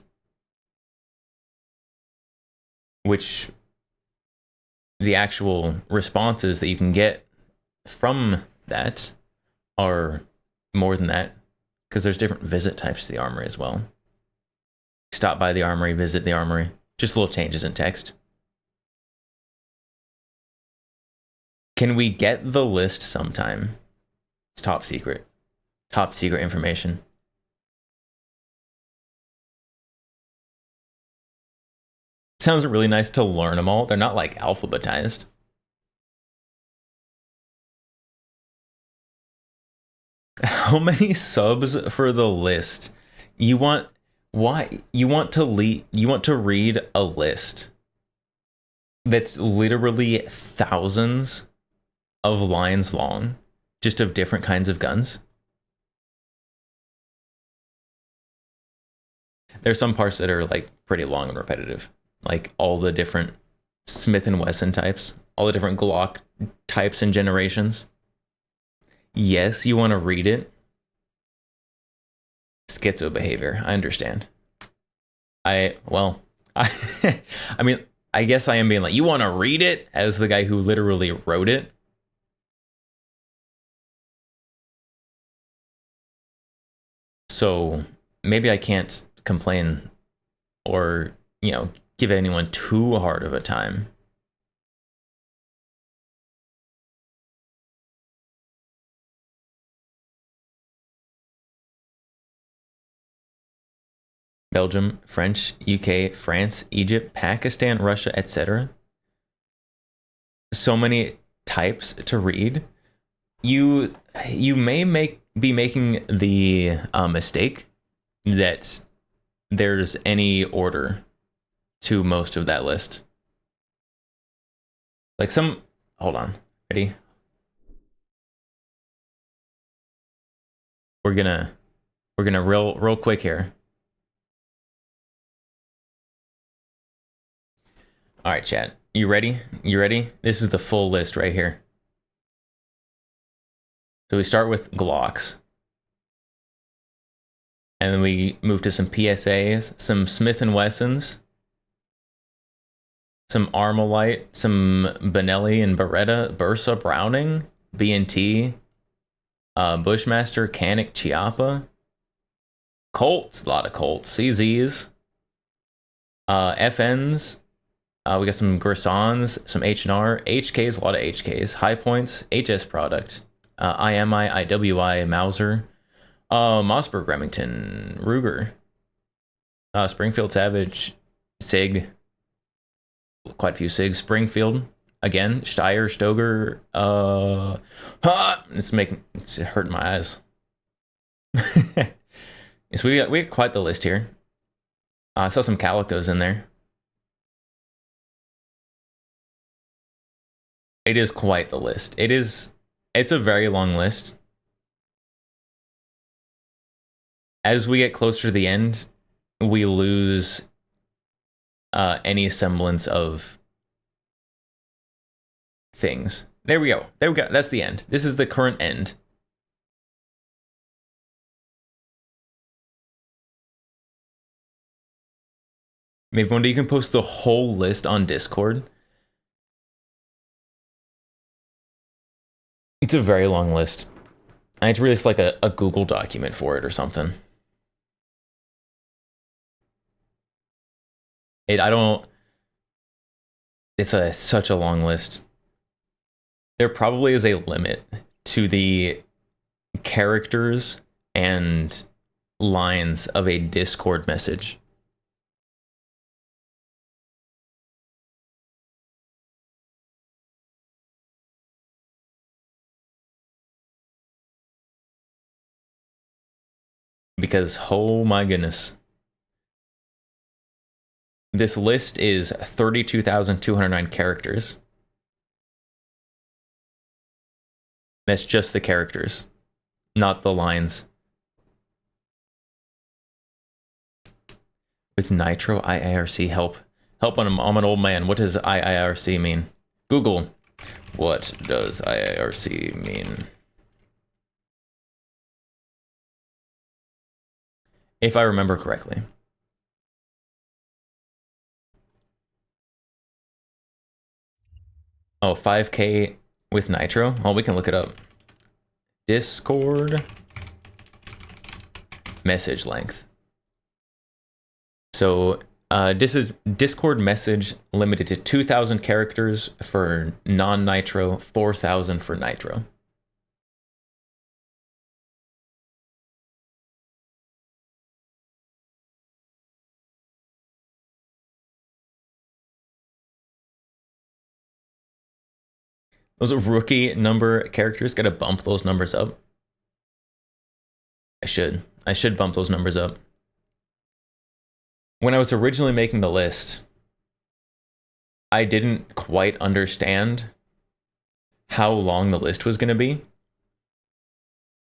A: which the actual responses that you can get from that are more than that, because there's different visit types to the armory as well. Stop by the armory, visit the armory. Just little changes in text. Can we get the list sometime? It's top secret. Top secret information. Sounds really nice to learn them all. They're not like alphabetized. How many subs for the list? You want to read a list that's literally thousands of lines long, just of different kinds of guns? There's some parts that are like pretty long and repetitive, like all the different Smith & Wesson types, all the different Glock types and generations. Yes, you want to read it. Schizo behavior, I understand. I mean, I guess I am being like, you want to read it, as the guy who literally wrote it. So maybe I can't complain or, give anyone too hard of a time. Belgium, French, UK, France, Egypt, Pakistan, Russia, etc. So many types to read. You may be making the mistake that there's any order to most of that list. Like hold on, ready? We're gonna real quick here. All right, chat. You ready? You ready? This is the full list right here. So we start with Glocks. And then we move to some PSAs, some Smith & Wessons, some Armalite, some Benelli and Beretta, Bursa Browning, B&T, Bushmaster, Canic, Chiappa, Colts, a lot of Colts, CZs, FNs, we got some Gersons, some H&R, HKs, a lot of HKs, High Points, HS Product, IMI, IWI, Mauser, Mossberg, Remington, Ruger, Springfield Savage, SIG, quite a few SIGs, Springfield, again, Steyr, Stoger, it's hurting my eyes. So we got quite the list here. I saw some Calicos in there. It is quite the list. It's a very long list. As we get closer to the end, we lose any semblance of things. There we go. That's the end. This is the current end. Maybe one day you can post the whole list on Discord. It's a very long list. I need to release like a Google document for it or something. It's such a long list. There probably is a limit to the characters and lines of a Discord message. Because, oh my goodness. This list is 32,209 characters. That's just the characters, not the lines. with nitro. IIRC, help. Help, I'm an old man. What does IIRC mean? Google. What does IIRC mean? If I remember correctly. Oh, 5K with nitro? Oh, we can look it up. Discord message length. So this is Discord message limited to 2,000 characters for non-nitro, 4,000 for nitro. Those rookie number characters, gotta bump those numbers up. I should bump those numbers up. When I was originally making the list, I didn't quite understand how long the list was going to be.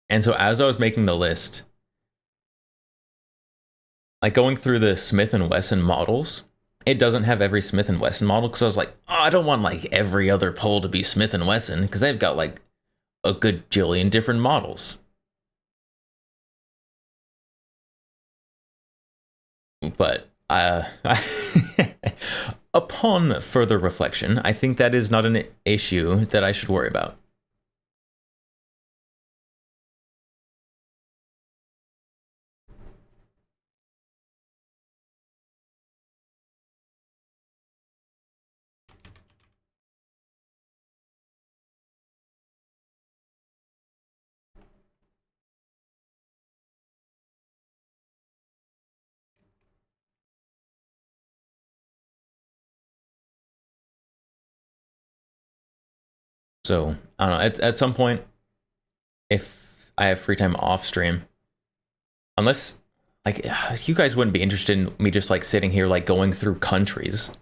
A: And so as I was making the list, like going through the Smith & Wesson models, it doesn't have every Smith & Wesson model, because I was like, oh, I don't want like every other pole to be Smith & Wesson, because they've got like a good jillion different models. But upon further reflection, I think that is not an issue that I should worry about. So I don't know. At some point, if I have free time off stream, unless like you guys wouldn't be interested in me just like sitting here like going through countries,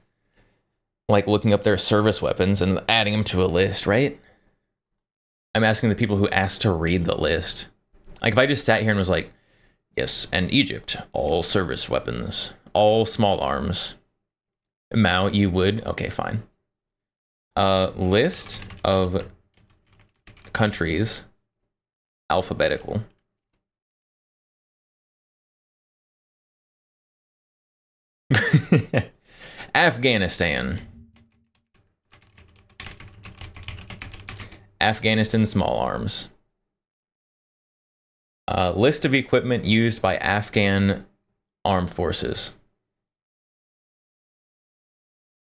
A: like looking up their service weapons and adding them to a list, right? I'm asking the people who asked to read the list. Like if I just sat here and was like, yes, and Egypt, all service weapons, all small arms. Mao, you would? Okay, fine. List of countries, alphabetical. Afghanistan. Afghanistan small arms. List of equipment used by Afghan armed forces.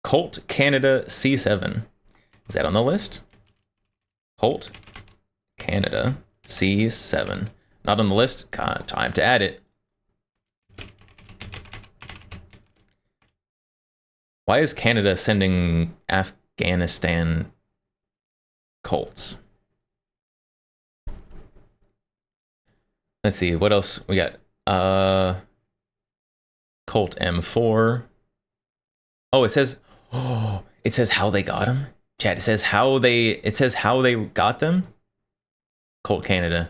A: Colt Canada C7. Is that on the list? Colt Canada C7. Not on the list. Time to add it. Why is Canada sending Afghanistan Colts? Let's see, what else we got? Colt M4. Oh, it says how they got them. Chat, it says how they got them. Colt Canada,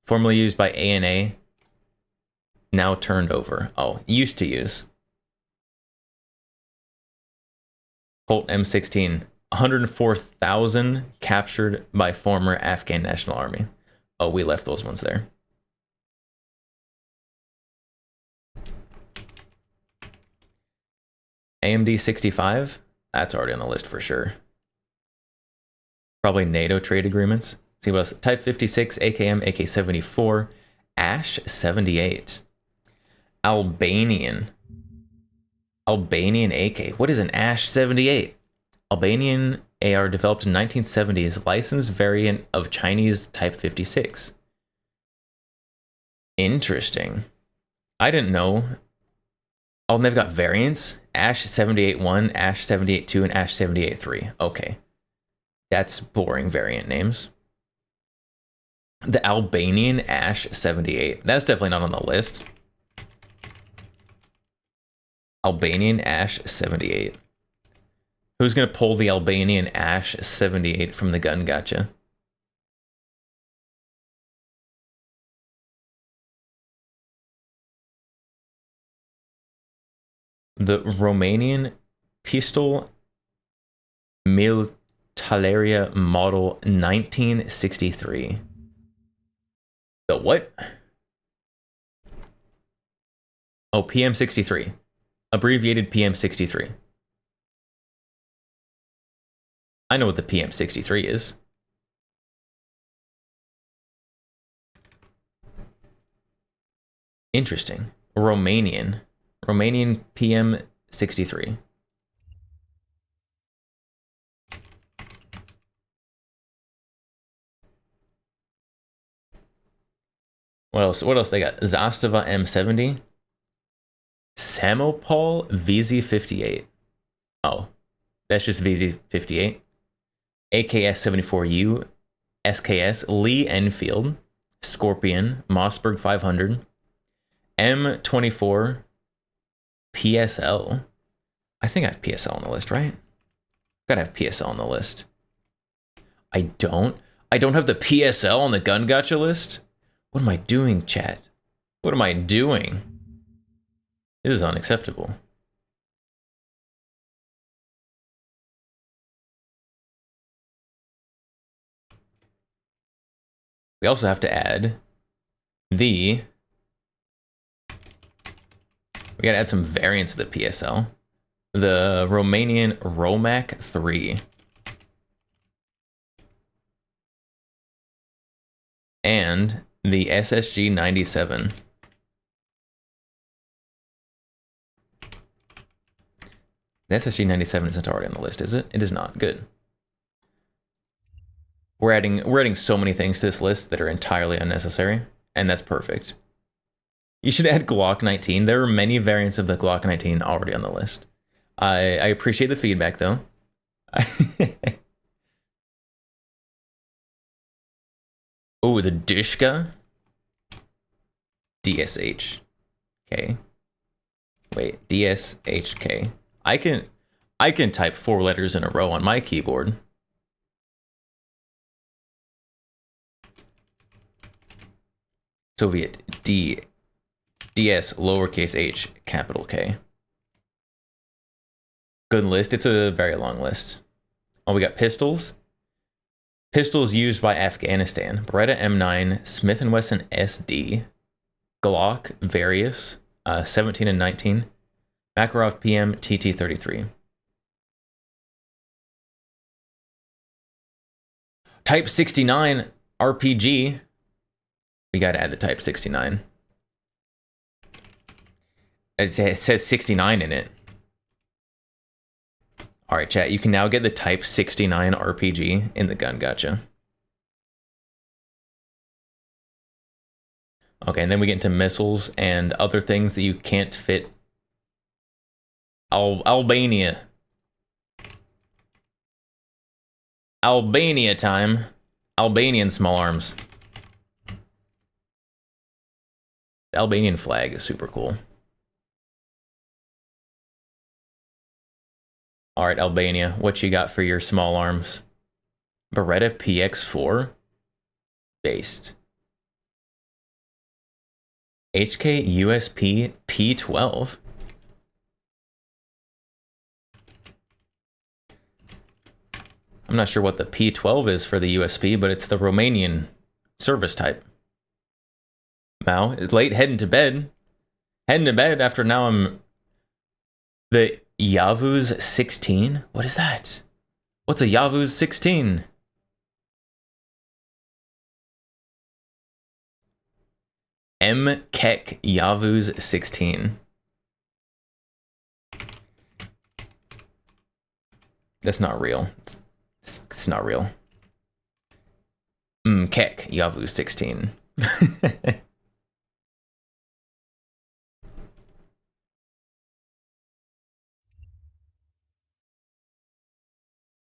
A: formerly used by ANA, now turned over. Oh, used to use. Colt M16, 104,000 captured by former Afghan National Army. Oh, we left those ones there. AMD 65, that's already on the list for sure. Probably NATO trade agreements. See what else? Type 56, AKM, AK-74, Ash 78. Albanian AK. What is an Ash 78? Albanian AR developed in 1970s, licensed variant of Chinese Type 56. Interesting. I didn't know. Oh, and they've got variants. Ash 78-1, Ash 78-2, and Ash 78-3. Okay. That's boring variant names. The Albanian Ash 78. That's definitely not on the list. Albanian Ash 78. Who's going to pull the Albanian Ash 78 from the gun gacha? The Romanian Pistol Militaria Model 1963. The what? Oh, PM63. Abbreviated PM63. I know what the PM63 is. Interesting. Romanian PM63. What else? What else they got? Zastava M70. Samopol VZ58. Oh, that's just VZ58. AKS-74U, SKS, Lee Enfield, Scorpion, Mossberg 500, M24, PSL. I think I have PSL on the list, right? Gotta have PSL on the list. I don't have the PSL on the Gun Gotcha list? What am I doing, chat? What am I doing? This is unacceptable. We also have to add we gotta add some variants of the PSL. The Romanian Romac 3. And the SSG 97. The SSG 97 isn't already on the list, is it? It is not. Good. We're adding so many things to this list that are entirely unnecessary, and that's perfect. You should add Glock 19. There are many variants of the Glock 19 already on the list. I appreciate the feedback, though. Oh, the Dushka. DSH. Okay. Wait, DSHK. I can type 4 letters in a row on my keyboard. Soviet DS lowercase h capital K. Good list. It's a very long list. Oh, we got pistols. Pistols used by Afghanistan. Beretta M9, Smith & Wesson SD, Glock various, 17 and 19, Makarov PM TT33. Type 69 RPG. We gotta add the Type 69. It says 69 in it. All right, chat, you can now get the Type 69 RPG in the Gun Gotcha. Okay, and then we get into missiles and other things that you can't fit. Albania. Albania time. Albanian small arms. The Albanian flag is super cool. All right, Albania, what you got for your small arms? Beretta PX4? Based. HK USP P12? I'm not sure what the P12 is for the USP, but it's the Romanian service type. Now, it's late heading to bed. Heading to bed after now I'm... The Yavuz 16? What is that? What's a Yavuz 16? M-Kek Yavuz 16. That's not real. It's not real. M-Kek Yavuz 16.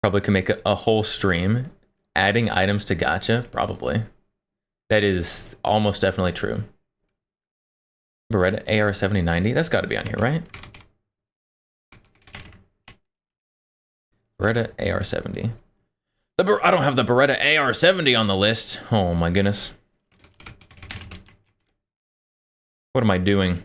A: Probably can make a whole stream adding items to Gotcha. Probably. That is almost definitely true. Beretta AR 7090. That's got to be on here, right? Beretta AR 70. I don't have the Beretta AR 70 on the list. Oh my goodness. What am I doing?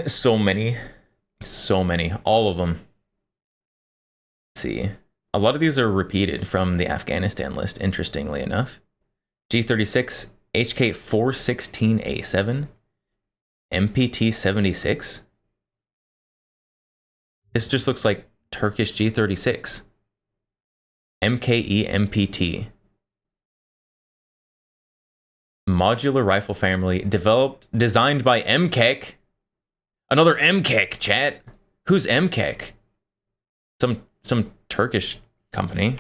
A: So many. So many. All of them. Let's see. A lot of these are repeated from the Afghanistan list, interestingly enough. G36, HK416A7, MPT-76. This just looks like Turkish G36. MKE MPT. Modular rifle family designed by MKEK. Another MKEK, chat. Who's MKEK? Some Turkish company.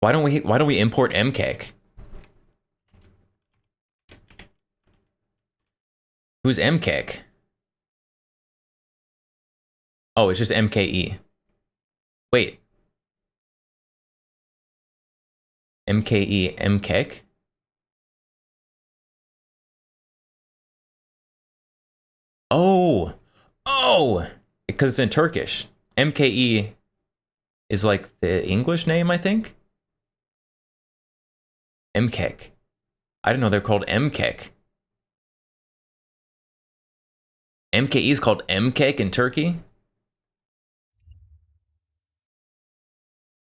A: Why don't we import MKEK? Who's MKEK? Oh, it's just MKE. Wait. MKE MKEK? Oh, because it's in Turkish. MKE is like the English name, I think. MKEK. I didn't know they're called MKEK. MKE is called MKEK in Turkey?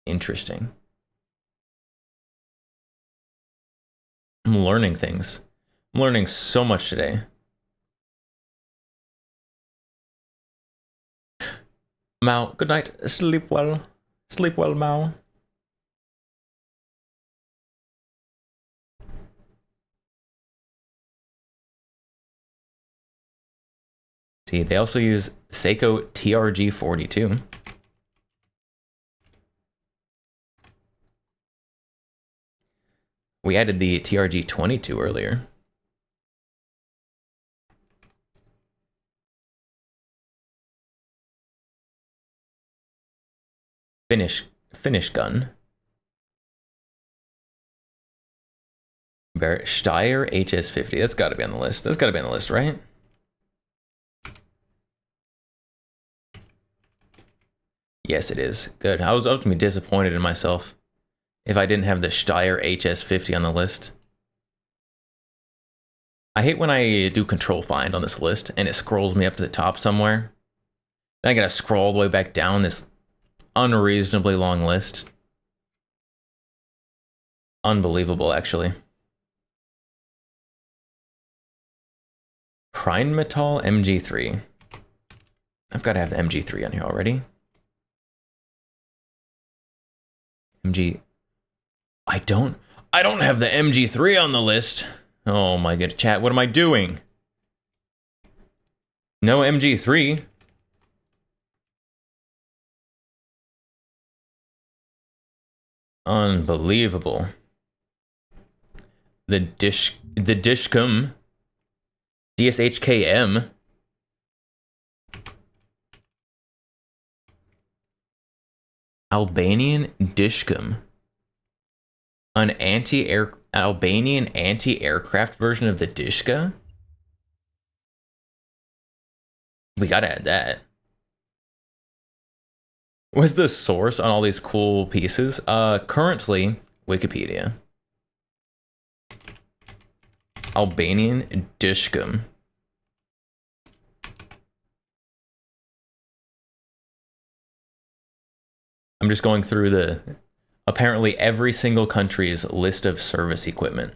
A: Interesting. I'm learning things. I'm learning so much today. Mao, good night. Sleep well. Sleep well, Mao. See, they also use Seiko TRG-42. We added the TRG-22 earlier. Finnish gun. Barrett Steyr HS50. That's got to be on the list. That's got to be on the list, right? Yes, it is. Good. I was up to be disappointed in myself if I didn't have the Steyr HS50 on the list. I hate when I do control find on this list and it scrolls me up to the top somewhere. Then I gotta scroll all the way back down this unreasonably long list. Unbelievable, actually. Rheinmetall MG3. I've got to have the MG3 on here already. I don't have the MG3 on the list. Oh my god, chat, what am I doing? No MG3. Unbelievable. The Dishcom. DSHKM. Albanian Dishcom. An Albanian anti-aircraft version of the Dishka? We gotta add that. What's the source on all these cool pieces? Currently, Wikipedia. Albanian Dishcom. I'm just going through the apparently every single country's list of service equipment.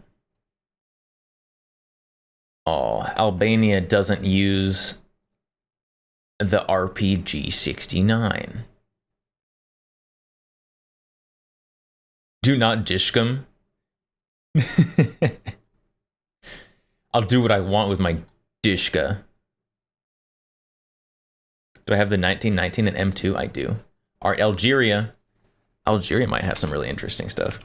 A: Oh, Albania doesn't use the RPG-69. Do not Dishcom. I'll do what I want with my Dishka. Do I have the 1919 and M2? I do. Alright, Algeria. Algeria might have some really interesting stuff.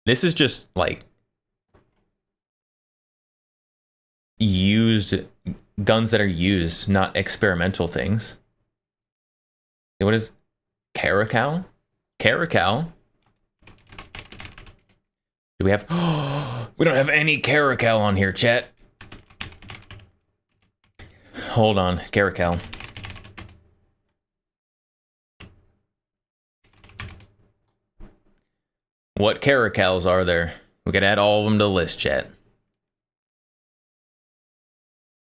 A: This is just like used guns that are used, not experimental things. What is Caracal? Caracal? Do we have... we don't have any Caracal on here, chat. Hold on, Caracal. What Caracals are there? We could add all of them to the list, chat.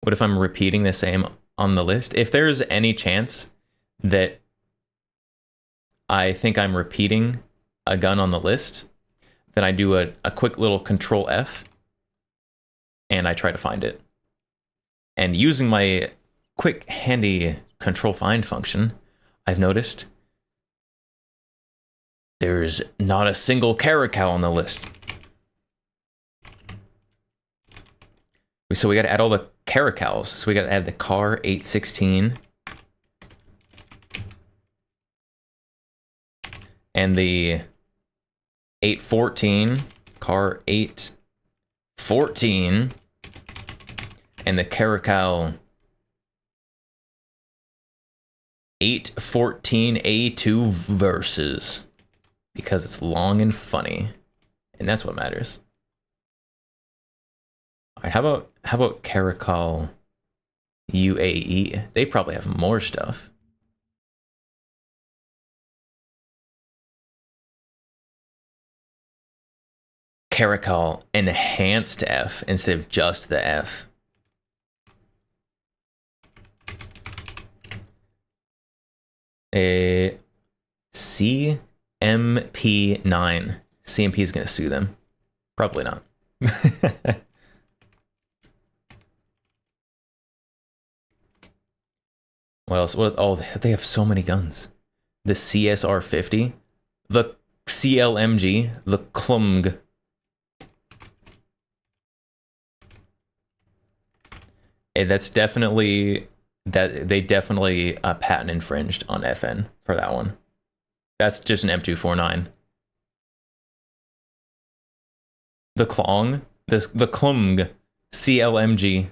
A: What if I'm repeating the same on the list? If there's any chance that I think I'm repeating a gun on the list, then I do a quick little Control F and I try to find it. And using my quick handy Control Find function, I've noticed there's not a single Caracal on the list. So we got to add all the Caracals. So we got to add the Car 816 and the 814, Car 814, and the Caracal 814A2 versus, because it's long and funny, and that's what matters. All right, how about Caracal UAE? They probably have more stuff. Caracal Enhanced F instead of just the F. A CMP9. CMP is going to sue them. Probably not. What else? What? Oh, they have so many guns. The CSR50, the CLMG, the KLMG. That's definitely that they definitely patent infringed on FN for that one. That's just an M249. The Klong, the KLMG, CLMG.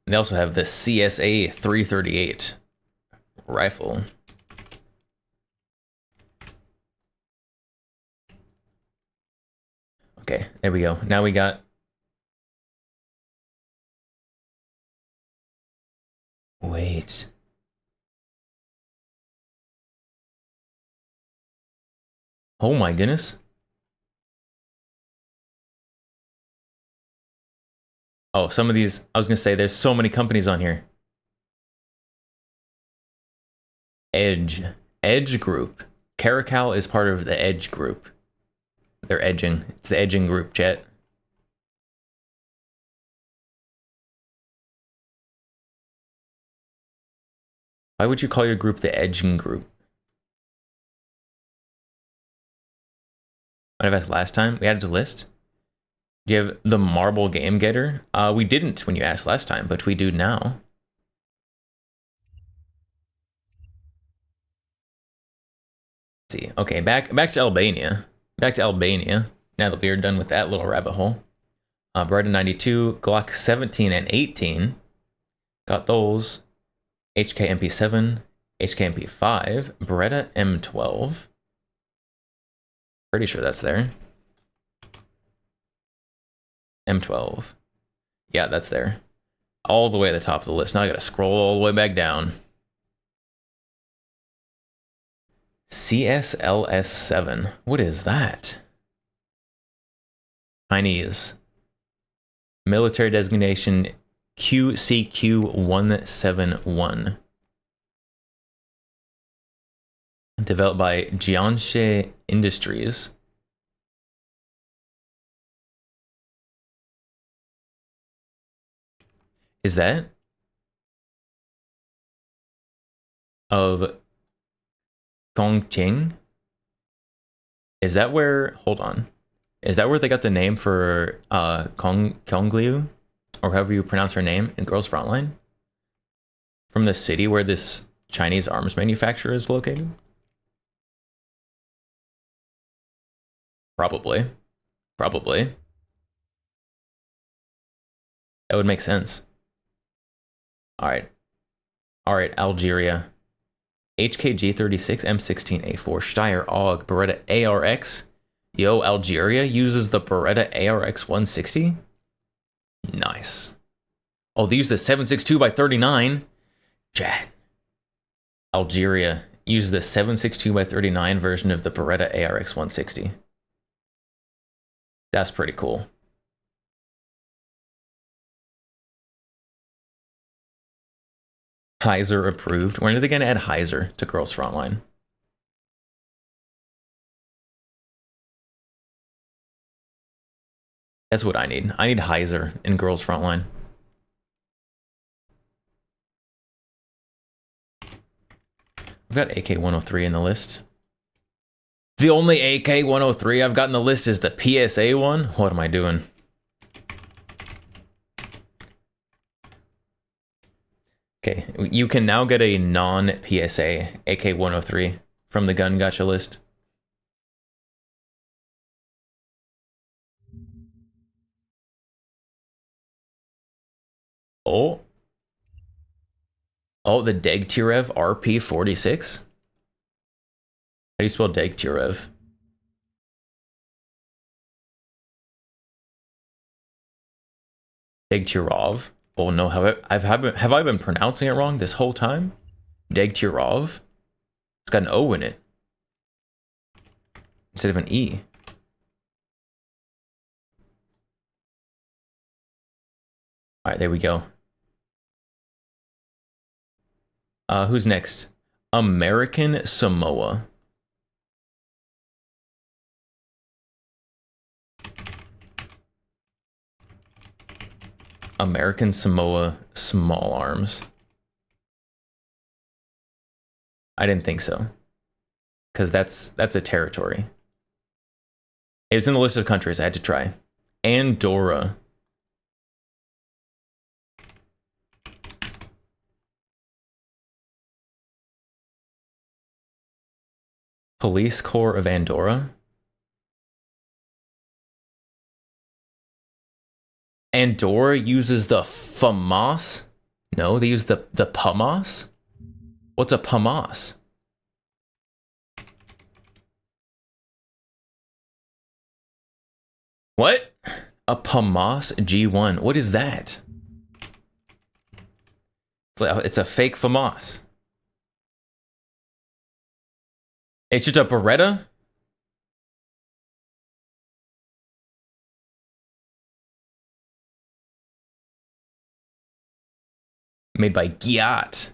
A: They also have the CSA 338 rifle. Okay, there we go. Now we got... Wait. Oh my goodness. Oh, some of these, I was going to say, there's so many companies on here. Edge Group. Caracal is part of the Edge Group. They're edging. It's the edging group, chat. Why would you call your group the edging group? What I've asked last time? We added to the list. Do you have the Marble Game Getter? We didn't when you asked last time, but we do now. Let's see. Okay, back to Albania. Back to Albania. Now that we are done with that little rabbit hole. Beretta 92, Glock 17 and 18. Got those. HK MP7, HK MP5, Beretta M12. Pretty sure that's there. M12. Yeah, that's there. All the way at the top of the list. Now I gotta scroll all the way back down. CSLS7. What is that? Chinese. Military designation QCQ171. Developed by Jianshe Industries. Is that of Chongqing? Is that where, hold on. Is that where they got the name for Kongliu? Or however you pronounce her name in Girls Frontline? From the city where this Chinese arms manufacturer is located? Probably. Probably. That would make sense. Alright. Alright, Algeria. HKG 36 M16A4 Steyr AUG Beretta ARX. Yo, Algeria uses the Beretta ARX 160? Nice. Oh, they use the 7.62 by 39. Chat. Algeria uses the 7.62x39 version of the Beretta ARX 160. That's pretty cool. Heiser approved. When are they going to add Heiser to Girls Frontline? That's what I need. I need Heiser in Girls Frontline. I've got AK-103 in the list. The only AK-103 I've got in the list is the PSA one? What am I doing? Okay, you can now get a non-PSA AK-103 from the Gun Gacha list. Oh. Oh, the Degtyarev RP46? How do you spell Degtyarev? Degtярov? Oh no, have I been pronouncing it wrong this whole time? Degtярov? It's got an O in it instead of an E. All right, there we go. Who's next? American Samoa. American Samoa small arms. I didn't think so, because that's a territory. It's in the list of countries I had to try. Andorra. Police Corps of Andorra. Andorra uses the FAMAS? No, they use the PAMAS? What's a PAMAS? What? A PAMAS G1. What is that? It's a fake FAMAS. It's just a Beretta? Made by Giat.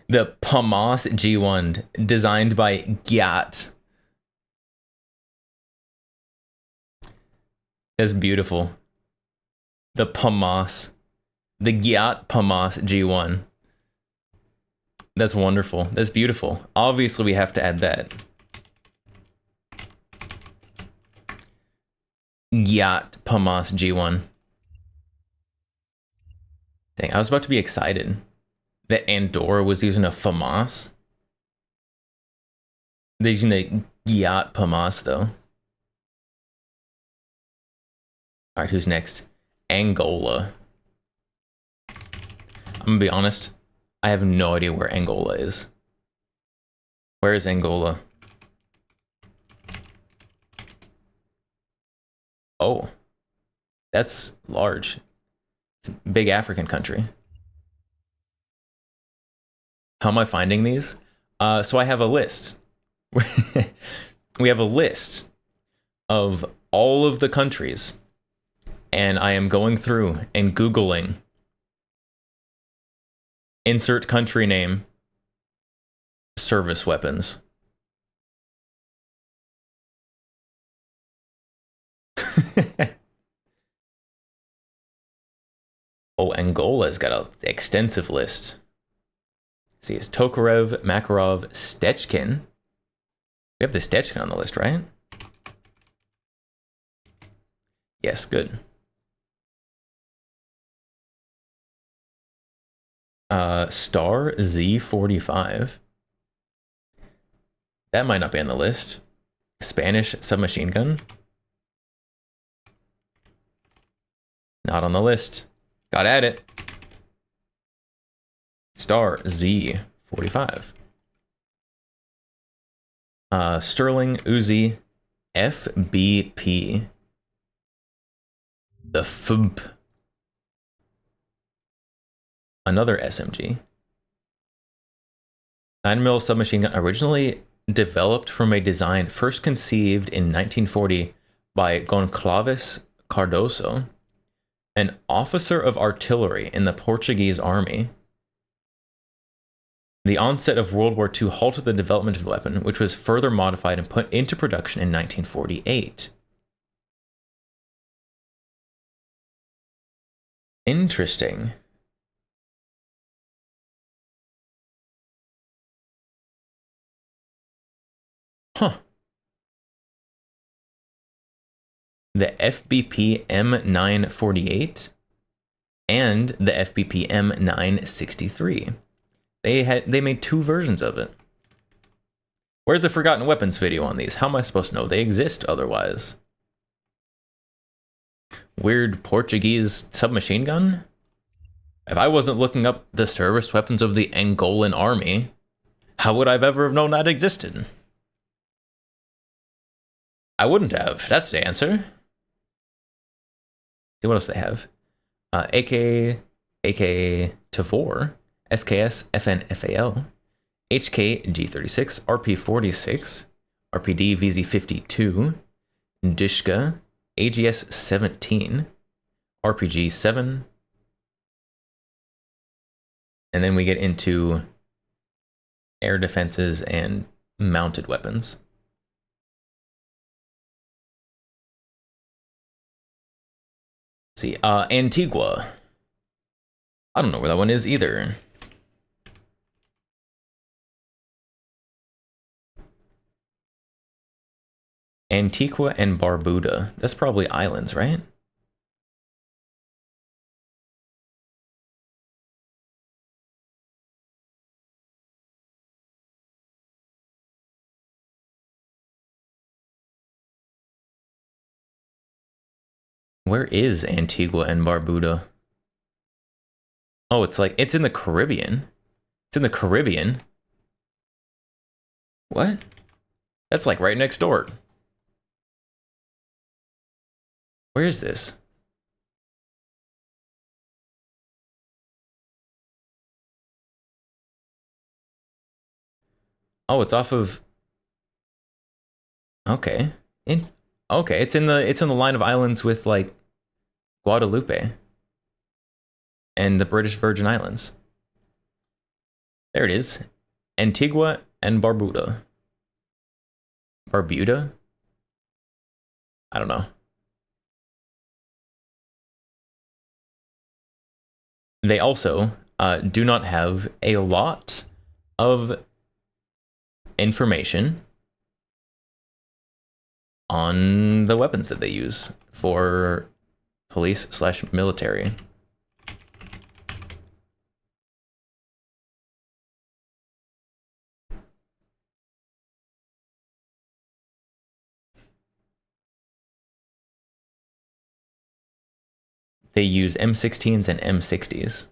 A: The PAMAS G1, designed by Giat. That's beautiful. The PAMAS. The Giat PAMAS G1. That's wonderful. That's beautiful. Obviously, we have to add that. Giat PAMAS G1. Dang, I was about to be excited that Andorra was using a FAMAS. They're using the Giat PAMAS, though. Alright, who's next? Angola. I'm gonna be honest. I have no idea where Angola is. Where is Angola? Oh, that's large. It's a big African country. How am I finding these? So I have a list. We have a list of all of the countries, and I am going through and Googling insert country name service weapons. Oh, Angola's got an extensive list. See, it's Tokarev, Makarov, Stechkin. We have the Stechkin on the list, right? Yes, good. Star Z45. That might not be on the list. Spanish submachine gun. Not on the list. Gotta add it. Star Z45. Sterling Uzi FBP. The FB. another SMG. 9mm submachine gun, originally developed from a design first conceived in 1940 by Gonçalves Cardoso, an officer of artillery in the Portuguese army. The onset of World War II halted the development of the weapon, which was further modified and put into production in 1948. Interesting. Huh. The FBP M948 and the FBP M963. They made two versions of it. Where's the Forgotten Weapons video on these? How am I supposed to know they exist otherwise? Weird Portuguese submachine gun? If I wasn't looking up the service weapons of the Angolan army, how would I have ever have known that existed? I wouldn't have. That's the answer. See what else they have. AK Tavor, SKS FNFAL, HK G36, RP46, RPD VZ52, Dishka, AGS 17, RPG 7, and then we get into air defenses and mounted weapons. Let's see, Antigua. I don't know where that one is either. Antigua and Barbuda. That's probably islands, right? Where is Antigua and Barbuda? Oh, it's in the Caribbean. It's in the Caribbean. What? That's like right next door. Where is this? Oh, it's off of. Okay. Okay, it's in the line of islands with like Guadeloupe and the British Virgin Islands. There it is. Antigua and Barbuda. Barbuda? I don't know. They also do not have a lot of information on the weapons that they use for police/military. They use M16s and M60s.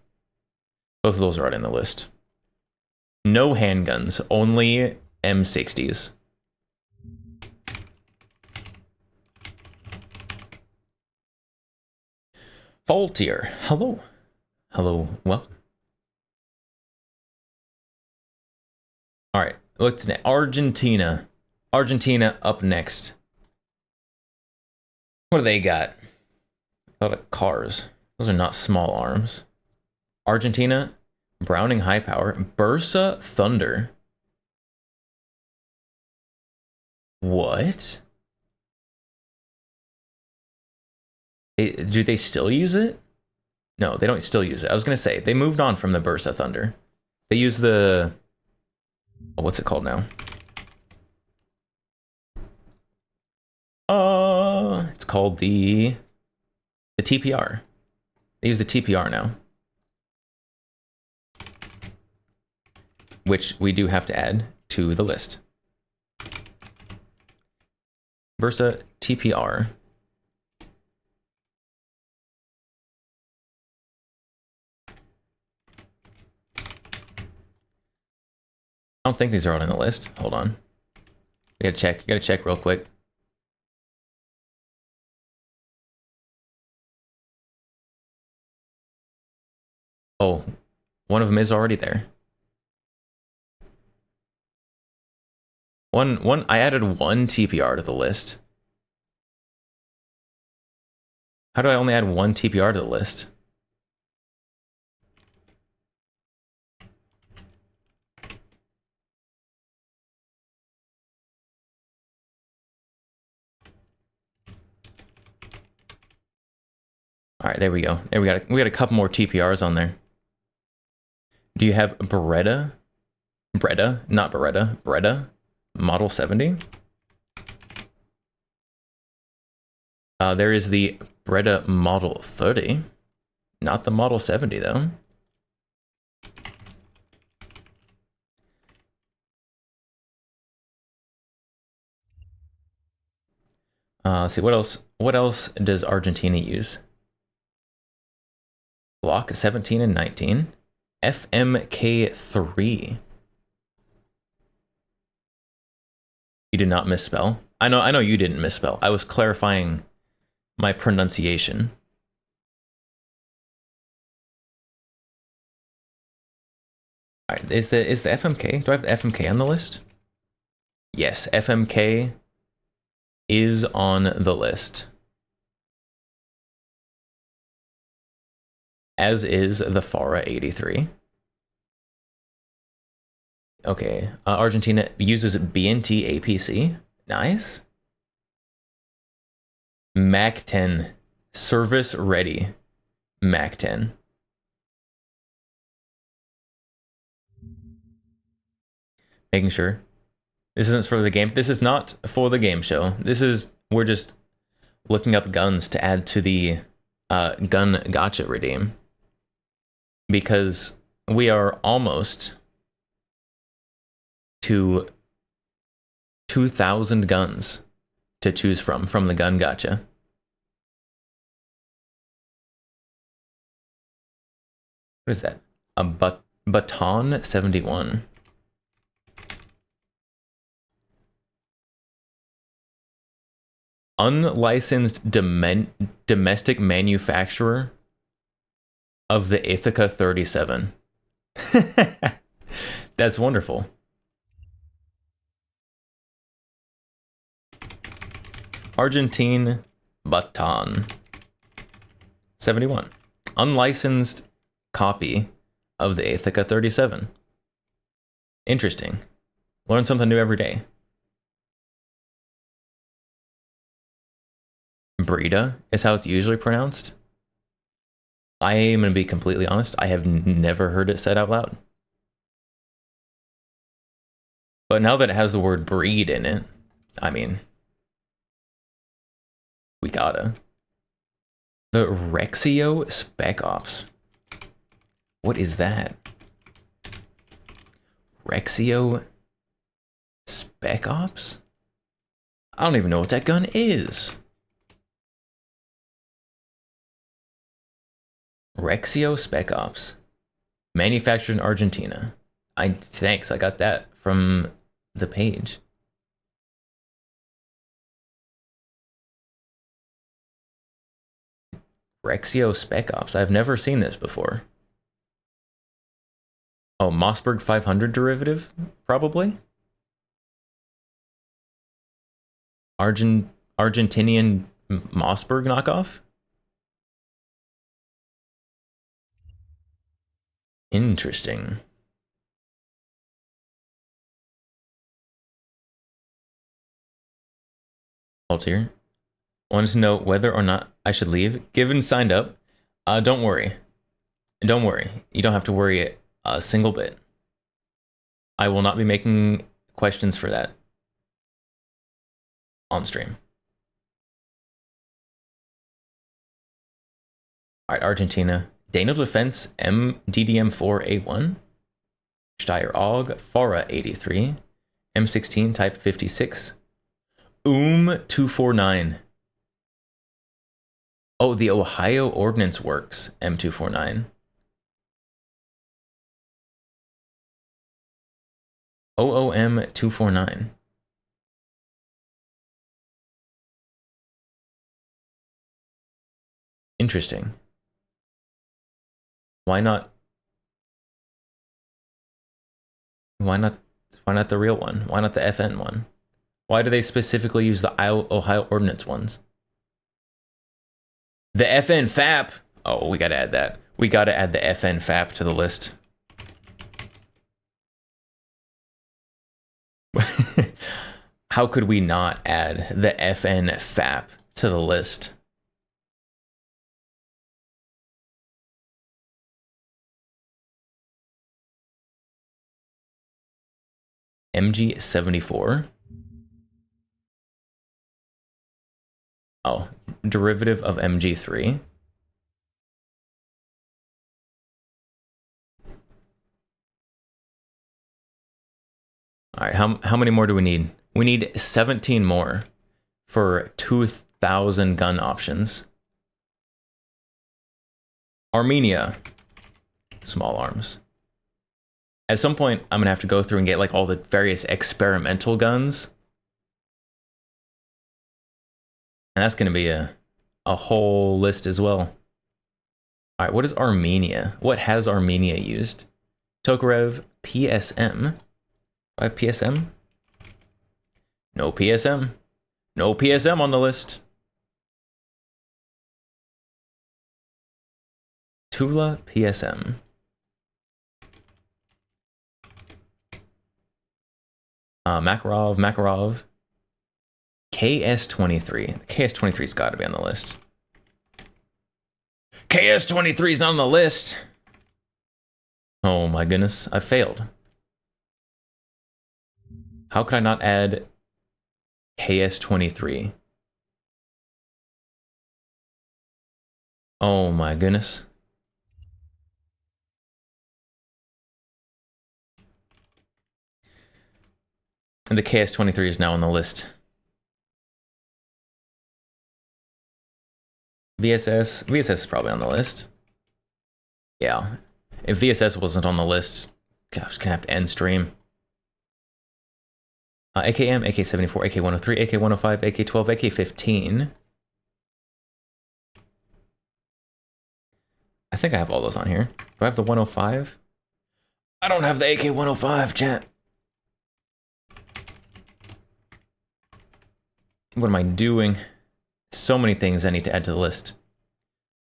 A: Both of those are right in the list. No handguns, only M60s. Faultier, hello. Hello, welcome. All right, what's next? Argentina. Argentina up next. What do they got? A lot of cars. Those are not small arms. Argentina, Browning High Power, Bursa Thunder. What? Do they still use it? No, they don't still use it. I was going to say, they moved on from the Bursa Thunder. They use the... Oh, what's it called now? It's called the TPR. They use the TPR now. Which we do have to add to the list. Bursa TPR. I don't think these are all on the list. Hold on. We gotta check real quick. Oh, One of them is already there. I added one TPR to the list. How do I only add one TPR to the list? All right, there we go. There we got a couple more TPRs on there. Do you have Beretta? Not Beretta. Beretta Model 70. There is the Beretta Model 30. Not the Model 70 though. Let's see what else. What else does Argentina use? Block 17 and 19. FMK3. You did not misspell. I know you didn't misspell. I was clarifying my pronunciation. All right, is the FMK? Do I have the FMK on the list? Yes, FMK is on the list. As is the FARA 83. Okay, Argentina uses BNT APC. Nice. Mac 10, service ready. Mac 10. Making sure. This isn't for the game. This is not for the game show. We're just looking up guns to add to the gun gotcha redeem. Because we are almost to 2,000 guns to choose from the gun gotcha. What is that? A Baton 71. Unlicensed domestic manufacturer of the Ithaca 37. That's wonderful. Argentine Baton 71. Unlicensed copy of the Ithaca 37. Interesting. Learn something new every day. Breda is how it's usually pronounced. I am going to be completely honest. I have never heard it said out loud. But now that it has the word breed in it, I mean, we gotta. The Rexio Spec Ops. What is that? Rexio Spec Ops? I don't even know what that gun is. Rexio Spec Ops. Manufactured in Argentina. Thanks, I got that from the page. Rexio Spec Ops. I've never seen this before. Oh, Mossberg 500 derivative? Probably? Argentinian Mossberg knockoff? Interesting. Altier. Wanted to know whether or not I should leave. Given signed up. Don't worry. Don't worry. You don't have to worry a single bit. I will not be making questions for that on stream. All right, Argentina. Daniel Defense MDDM4A1. Steyr AUG FARA 83. M16 Type 56. 249. Oh, the Ohio Ordnance Works M249. OOM 249. Interesting. Why not Why not? Why not the real one? Why not the FN one? Why do they specifically use the Ohio Ordinance ones? The FN FAP. Oh, we gotta add that. We gotta add the FN FAP to the list. How could we not add the FN FAP to the list? MG74. Oh, derivative of MG3. All right, how many more do we need? We need 17 more for 2,000 gun options. Armenia, small arms. At some point, I'm gonna have to go through and get like all the various experimental guns. And that's gonna be a whole list as well. All right, what is Armenia? What has Armenia used? Tokarev PSM. Do I have PSM? No PSM. No PSM on the list. Tula PSM. Makarov. KS-23. KS-23's got to be on the list. KS-23's not on the list. Oh my goodness, I failed. How could I not add KS-23? Oh my goodness. And the KS-23 is now on the list. VSS is probably on the list. Yeah. If VSS wasn't on the list, God, I was gonna have to end stream. AKM, AK-74, AK-103, AK-105, AK-12, AK-15. I think I have all those on here. Do I have the 105? I don't have the AK-105, chat. What am I doing? So many things I need to add to the list.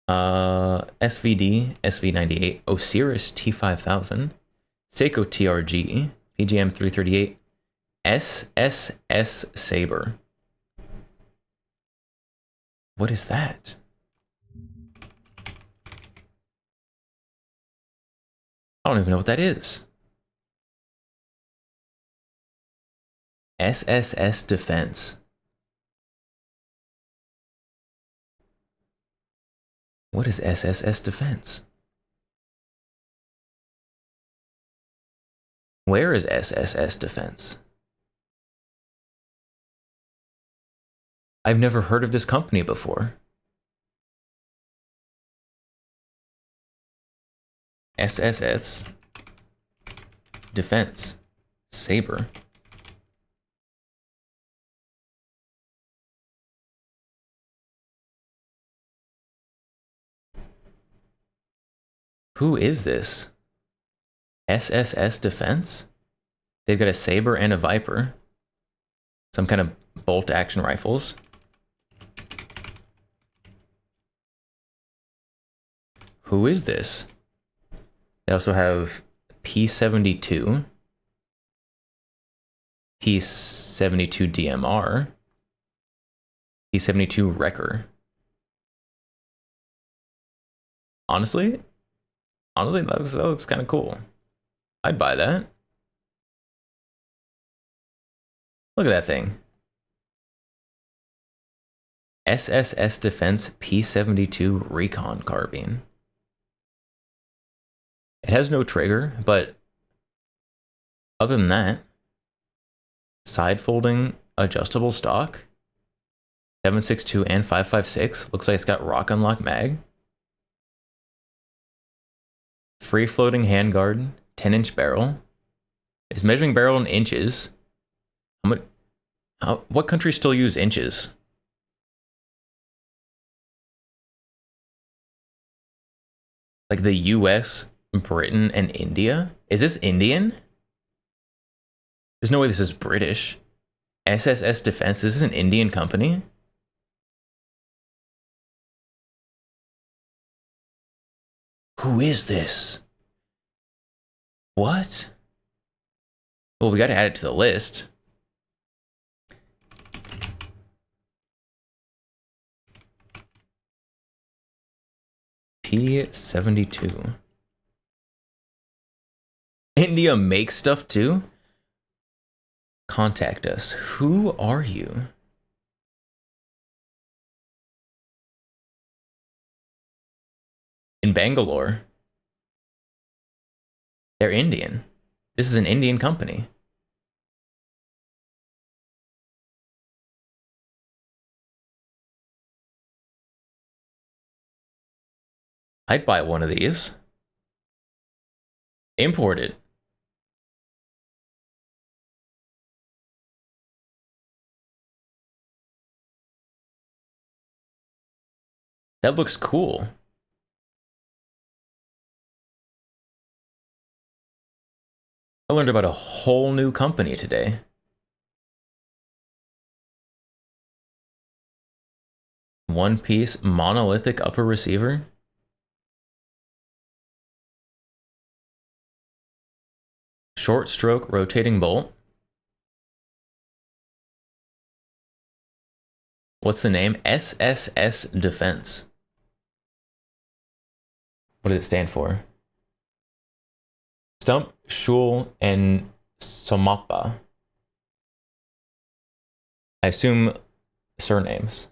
A: SVD, SV98, Osiris T5000, Seiko TRG, PGM 338, SSS Saber. What is that? I don't even know what that is. SSS Defense. What is SSS Defense? Where is SSS Defense? I've never heard of this company before. SSS Defense. Saber. Who is this? SSS Defense? They've got a Saber and a Viper. Some kind of bolt action rifles. Who is this? They also have P72, P72 DMR, P72 Wrecker. Honestly, that looks kind of cool. I'd buy that. Look at that thing. SSS Defense P72 Recon Carbine. It has no trigger, but other than that, side folding adjustable stock, 7.62 and 5.56. Looks like it's got rock unlock mag. Free floating handguard, 10-inch barrel. Is measuring barrel in inches. What countries still use inches? Like the US, Britain, and India? Is this Indian? There's no way this is British. SSS Defense, this is an Indian company? Who is this? What? Well, we gotta add it to the list. P-72. India makes stuff too? Contact us. Who are you? In Bangalore. They're Indian. This is an Indian company. I'd buy one of these. Imported. That looks cool. I learned about a whole new company today. One piece monolithic upper receiver. Short stroke rotating bolt. What's the name? SSS Defense. What does it stand for? Stump, Shul, and Somappa. I assume surnames.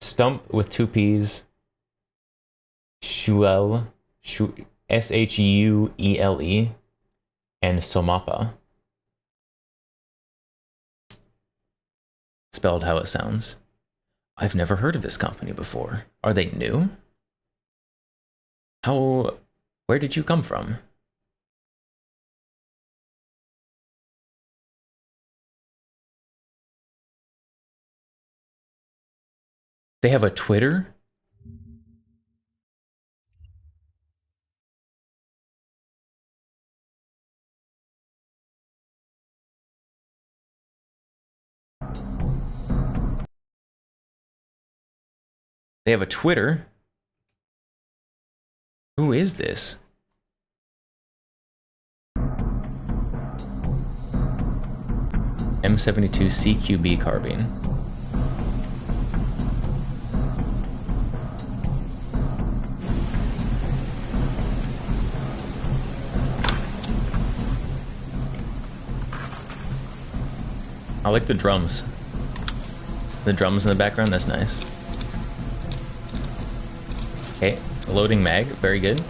A: Stump with two P's. Shuele, Shuele, and Somappa. Spelled how it sounds. I've never heard of this company before. Are they new? Where did you come from? They have a Twitter? They have a Twitter? Who is this? M72 CQB carbine. I like the drums. The drums in the background, that's nice. Okay, loading mag, very good.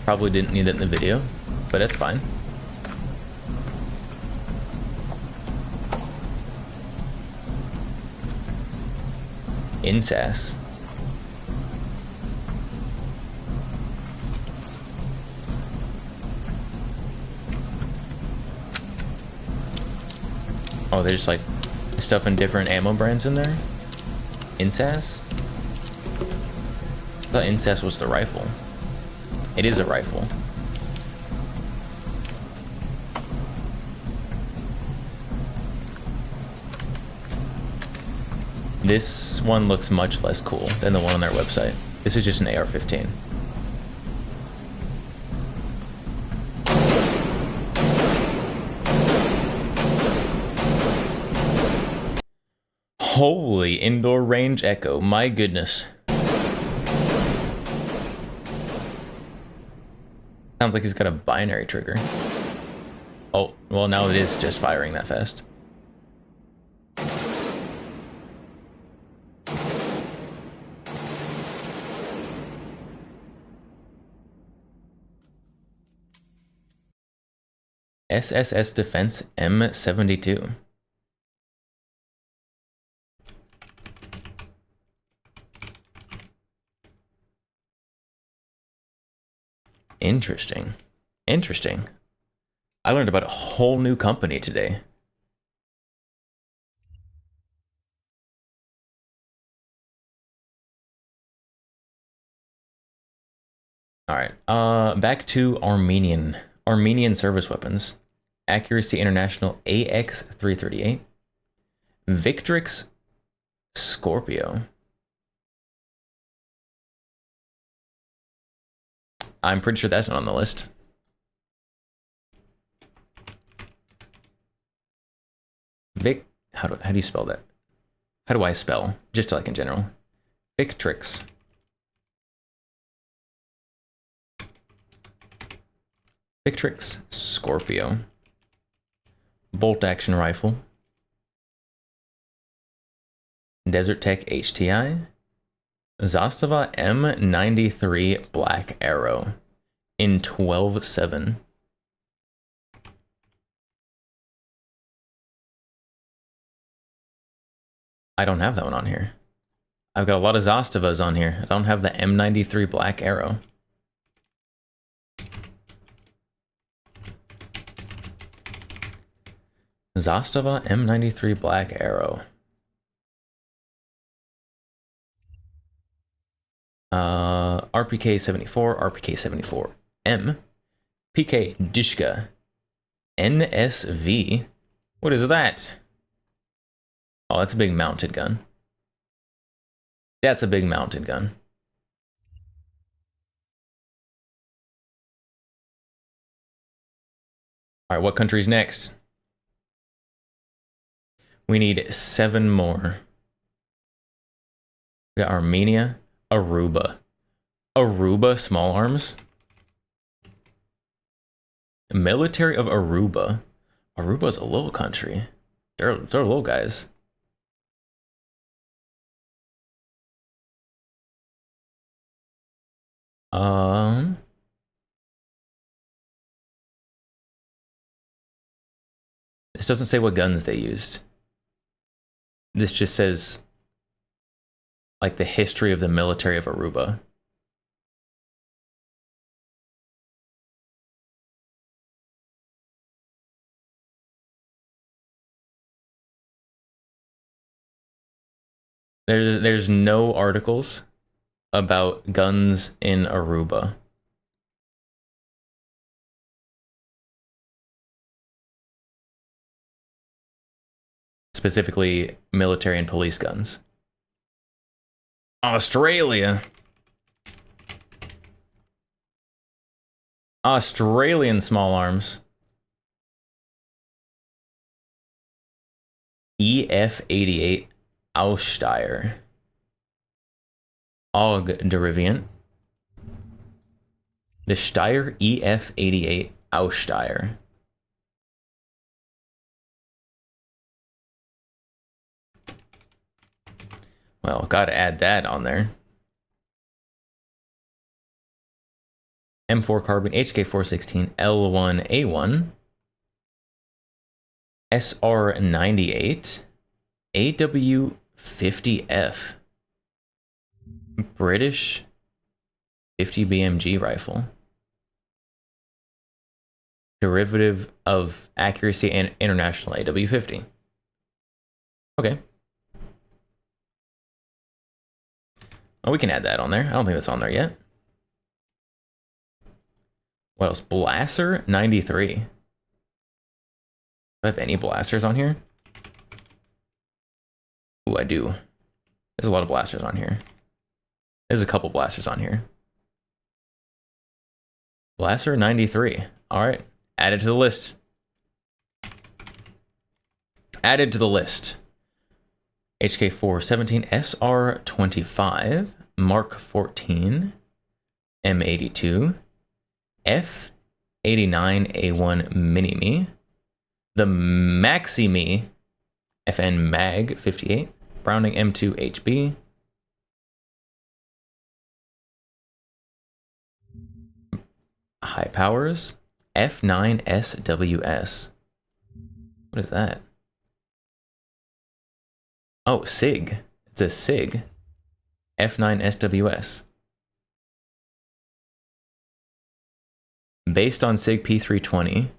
A: Probably didn't need that in the video, but that's fine. INSAS. Oh, there's like stuffing different ammo brands in there? INSAS? I thought INSAS was the rifle. It is a rifle. This one looks much less cool than the one on their website. This is just an AR-15. Holy indoor range echo, my goodness. Sounds like he's got a binary trigger. Oh, well now it is just firing that fast. SSS Defense M72. Interesting. Interesting. I learned about a whole new company today. All right. Back to Armenian service weapons. Accuracy International AX338. Victrix Scorpio. I'm pretty sure that's not on the list. How do you spell that? How do I spell? Just like in general. Victrix. Victrix Scorpio. Bolt action rifle. Desert Tech HTI. Zastava M93 Black Arrow in 12.7. I don't have that one on here. I've got a lot of Zastavas on here. I don't have the M93 Black Arrow. Zastava M93 Black Arrow. RPK 74, RPK 74M, PK Dishka, NSV. What is that? Oh, that's a big mounted gun. That's a big mounted gun. All right, what country's next? We need 7 more. We got Armenia, Aruba. Aruba small arms. Military of Aruba. Aruba's a little country. They're little guys. This doesn't say what guns they used. This just says like the history of the military of Aruba. There's no articles about guns in Aruba. Specifically military and police guns. Australia. Australian small arms. EF88 Aussteier. AUG Deriviant. The Steyr EF88 Aussteier. Well, gotta add that on there. M4 Carbine, HK416, L1A1, SR98, AW50F, British 50 BMG rifle, derivative of accuracy and international AW50. Okay. Oh, we can add that on there. I don't think that's on there yet. What else? Blaster 93. Do I have any blasters on here? Ooh, I do. There's a lot of blasters on here. There's a couple blasters on here. Blaster 93. All right. Added to the list. Added to the list. HK417, SR25, Mark 14, M82, F89A1 Mini-Me, the Maxi-Me, FN Mag 58, Browning M2 HB, High Powers, F9 SWS. What is that? Oh, SIG. It's a SIG. F9 SWS. Based on SIG P320.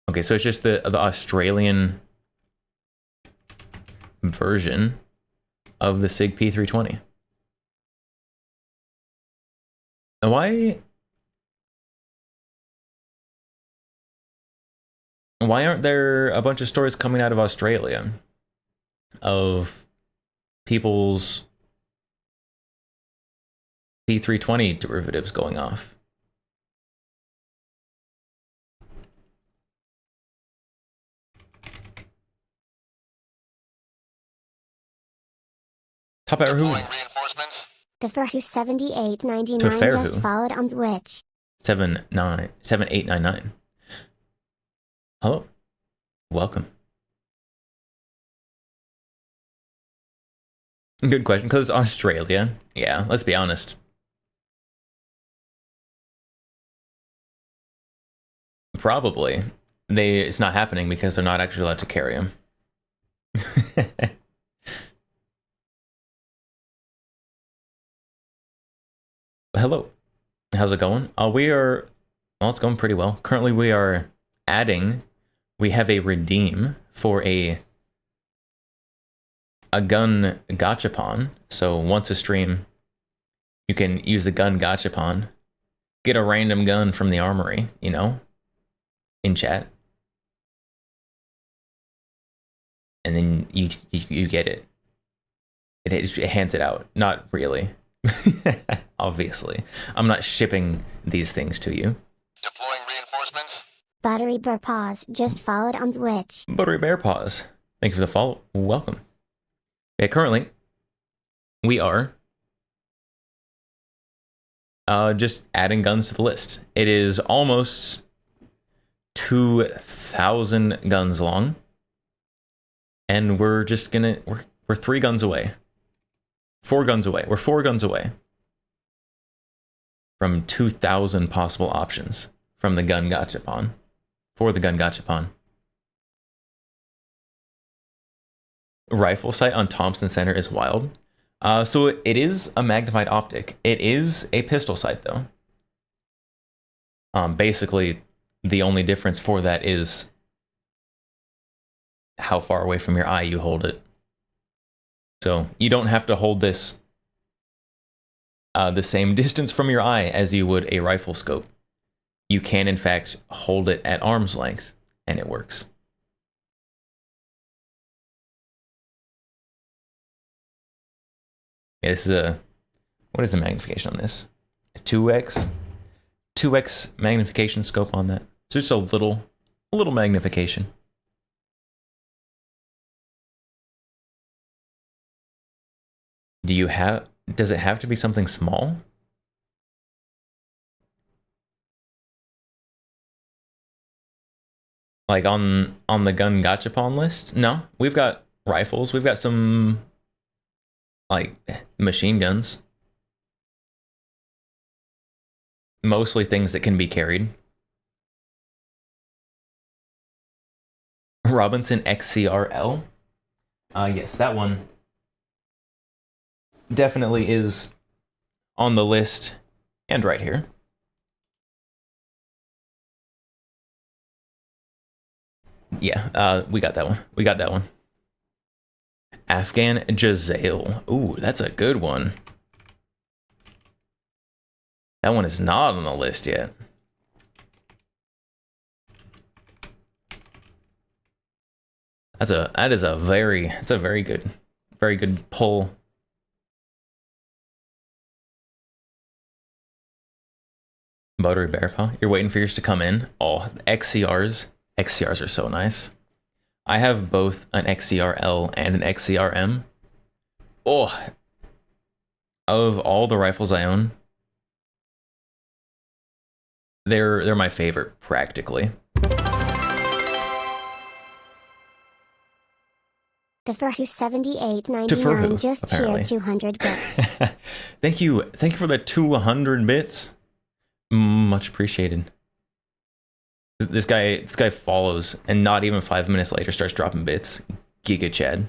A: Okay, so it's just the Australian version of the SIG P320. Why? Why aren't there a bunch of stories coming out of Australia of people's P320 derivatives going off? Top out who?
D: Deploying reinforcements.
B: Deferhu 7899
A: Teferhu.
B: just followed on Twitch.
A: 7899. Hello. Welcome. Good question. Because Australia. Yeah, let's be honest. Probably. It's not happening because they're not actually allowed to carry them. Hello. How's it going? Well, it's going pretty well. Currently, we have a redeem for a gun gachapon. So once a stream, you can use the gun gachapon, get a random gun from the armory, in chat. And then you get it. It hands it out. Not really. Obviously. I'm not shipping these things to you.
D: Deploying reinforcements.
B: Buttery Bear Paws just followed on Twitch.
A: Buttery Bear Paws. Thank you for the follow. Welcome. Yeah, currently, we are just adding guns to the list. It is almost 2,000 guns long. And we're just we're 3 guns away. 4 guns away. We're 4 guns away from 2,000 possible options from the gun gachapon. For the gun gachapon. Rifle sight on Thompson Center is wild. So it is a magnified optic. It is a pistol sight though. Basically, the only difference for that is how far away from your eye you hold it. So you don't have to hold this the same distance from your eye as you would a rifle scope. You can, in fact, hold it at arm's length, and it works. Yeah, this is what is the magnification on this? A 2x? 2x magnification scope on that. So just a little magnification. Does it have to be something small? Like on the gun gachapon list? No, we've got rifles. We've got some like machine guns. Mostly things that can be carried. Robinson XCRL. Yes, that one definitely is on the list and right here. Yeah, we got that one. We got that one. Afghan Jazale. Ooh, that's a good one. That one is not on the list yet. It's a very good pull. Buttery Bear Paw. You're waiting for yours to come in. Oh, XCRs. XCRs are so nice. I have both an XCRL and an XCRM. Oh, of all the rifles I own, they're my favorite practically.
B: Deferhu 7899
A: Teferhu,
B: just
A: apparently.
B: cheered 200 bits.
A: Thank you for the 200 bits. Much appreciated. This guy follows, and not even 5 minutes later starts dropping bits. Giga Chad.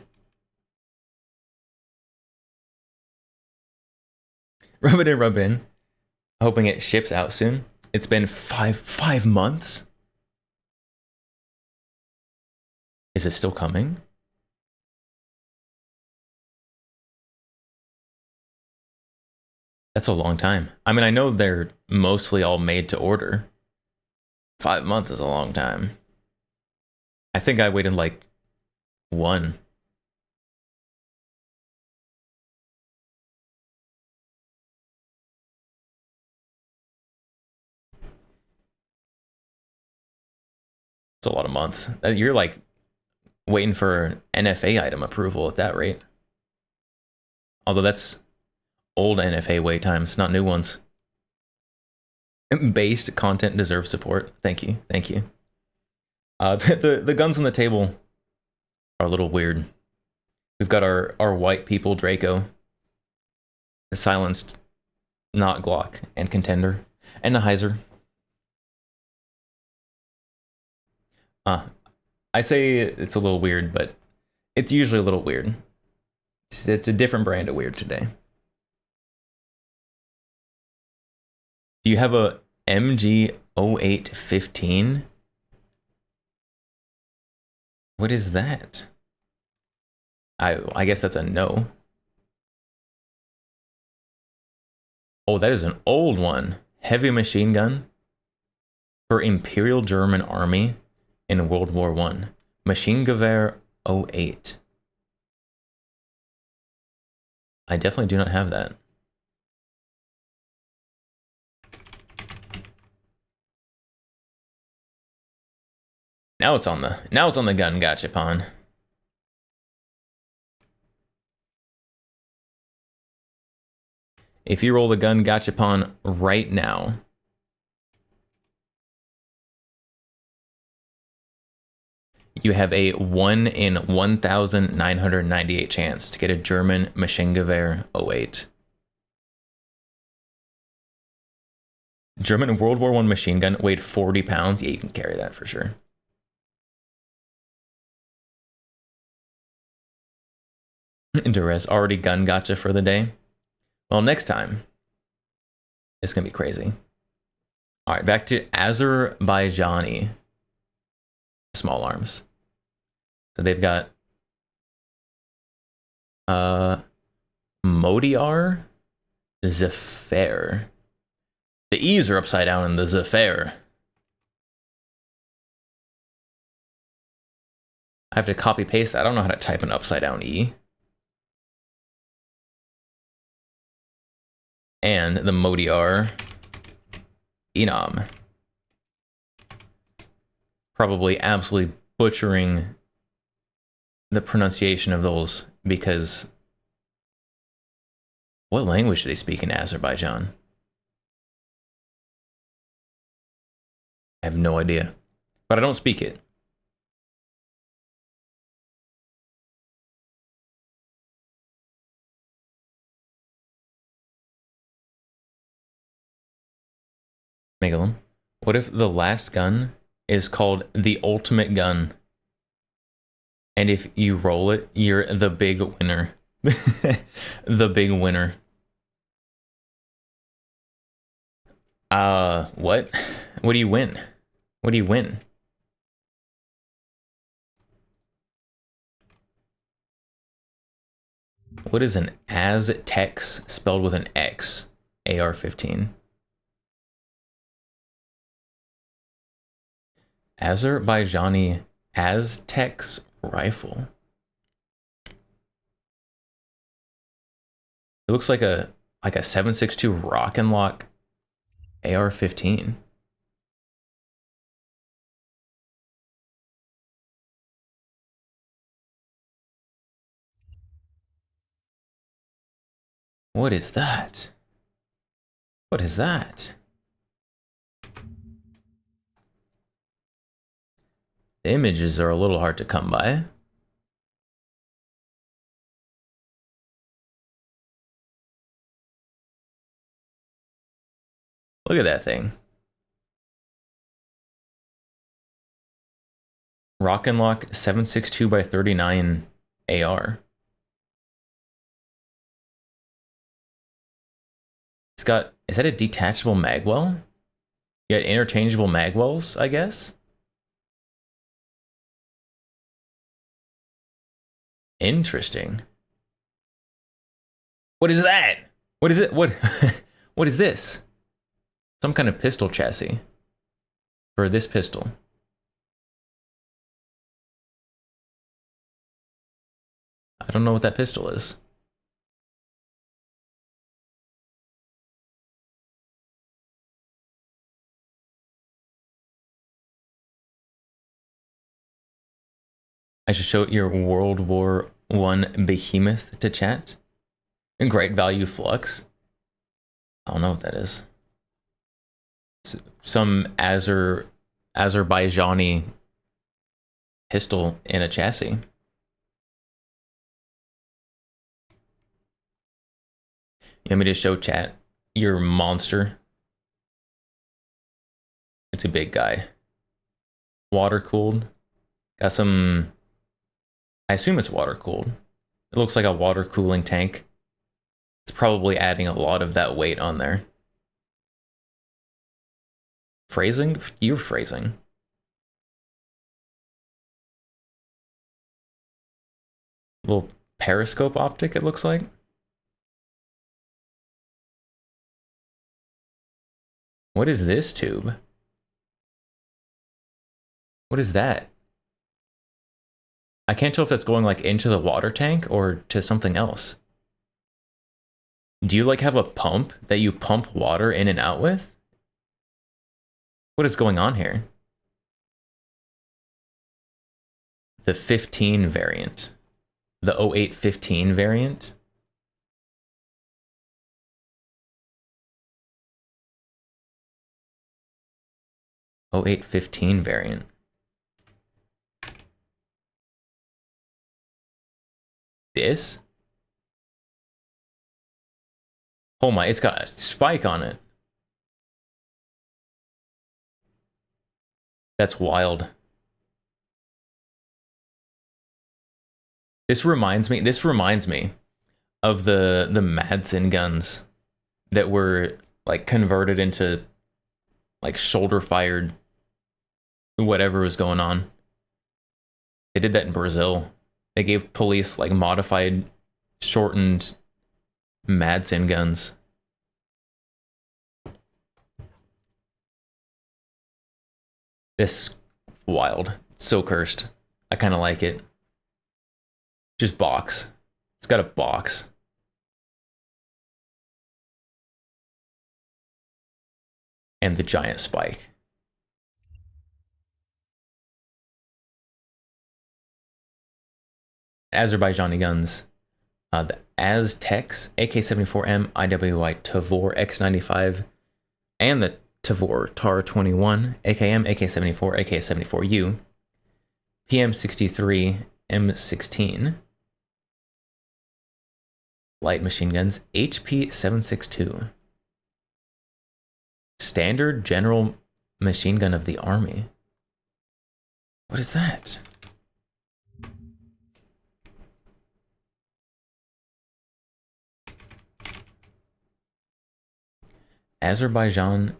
A: Rub it in. Hoping it ships out soon. It's been five months. Is it still coming? That's a long time. I mean, I know they're mostly all made to order. 5 months is a long time. I think I waited like one. It's a lot of months. You're like waiting for NFA item approval at that rate. Although that's old NFA wait times, not new ones. Based content deserves support. Thank you. Thank you. The guns on the table are a little weird. We've got our white people Draco, the silenced not Glock and Contender, and the Heiser. I say it's a little weird, but it's usually a little weird. It's a different brand of weird today. Do you have a MG 0815? What is that? I guess that's a no. Oh, that is an old one. Heavy machine gun for Imperial German Army in World War I. Maschinengewehr 08. I definitely do not have that. Now it's on the gun gachapon. If you roll the gun gachapon right now, you have a 1 in 1,998 chance to get a German Maschinengewehr 08. German World War I machine gun weighed 40 pounds. Yeah, you can carry that for sure. Durez already gun gotcha for the day. Well, next time, it's going to be crazy. All right, back to Azerbaijani small arms. So they've got Modiar Zephyr. The E's are upside down in the Zephyr. I have to copy paste that. I don't know how to type an upside down E. And the Modiar Enam. Probably absolutely butchering the pronunciation of those, because what language do they speak in Azerbaijan? I have no idea, but I don't speak it. Megalum. What if the last gun is called the ultimate gun? And if you roll it, you're the big winner. The big winner. What? What do you win? What do you win? What is an Aztecs spelled with an X? AR-15. Azerbaijani Aztecs rifle. It looks like a 7.62 Rock and Lock AR-15. What is that? What is that? The images are a little hard to come by. Look at that thing. Rock and Lock 7.62 by 39 AR. It's got, is that a detachable magwell? You got interchangeable magwells, I guess? Interesting. What is that? What is it? What what is this? Some kind of pistol chassis for this pistol. I don't know what that pistol is. I should show your World War I behemoth to chat. Great value flux. I don't know what that is. It's some Azerbaijani pistol in a chassis. You want me to show chat your monster? It's a big guy. Water cooled. Got some. I assume it's water cooled. It looks like a water cooling tank. It's probably adding a lot of that weight on there. Phrasing? You're phrasing. Little periscope optic, it looks like. What is this tube? What is that? I can't tell if that's going like into the water tank or to something else. Do you like have a pump that you pump water in and out with? What is going on here? The 15 variant. The 0815 variant. '0815 variant. This? Oh my, it's got a spike on it. That's wild. This reminds me of the Madsen guns that were like converted into like shoulder fired whatever was going on. They did that in Brazil. They gave police like modified, shortened Madsen guns. This wild. It's so cursed. I kind of like it. Just box. It's got a box. And the giant spike. Azerbaijani guns. The Aztecs, AK-74M, IWI Tavor X95, and the Tavor TAR-21, AKM, AK-74, AK-74U, PM-63, M16, light machine guns, HP-762, standard general machine gun of the Army. What is that? Azerbaijan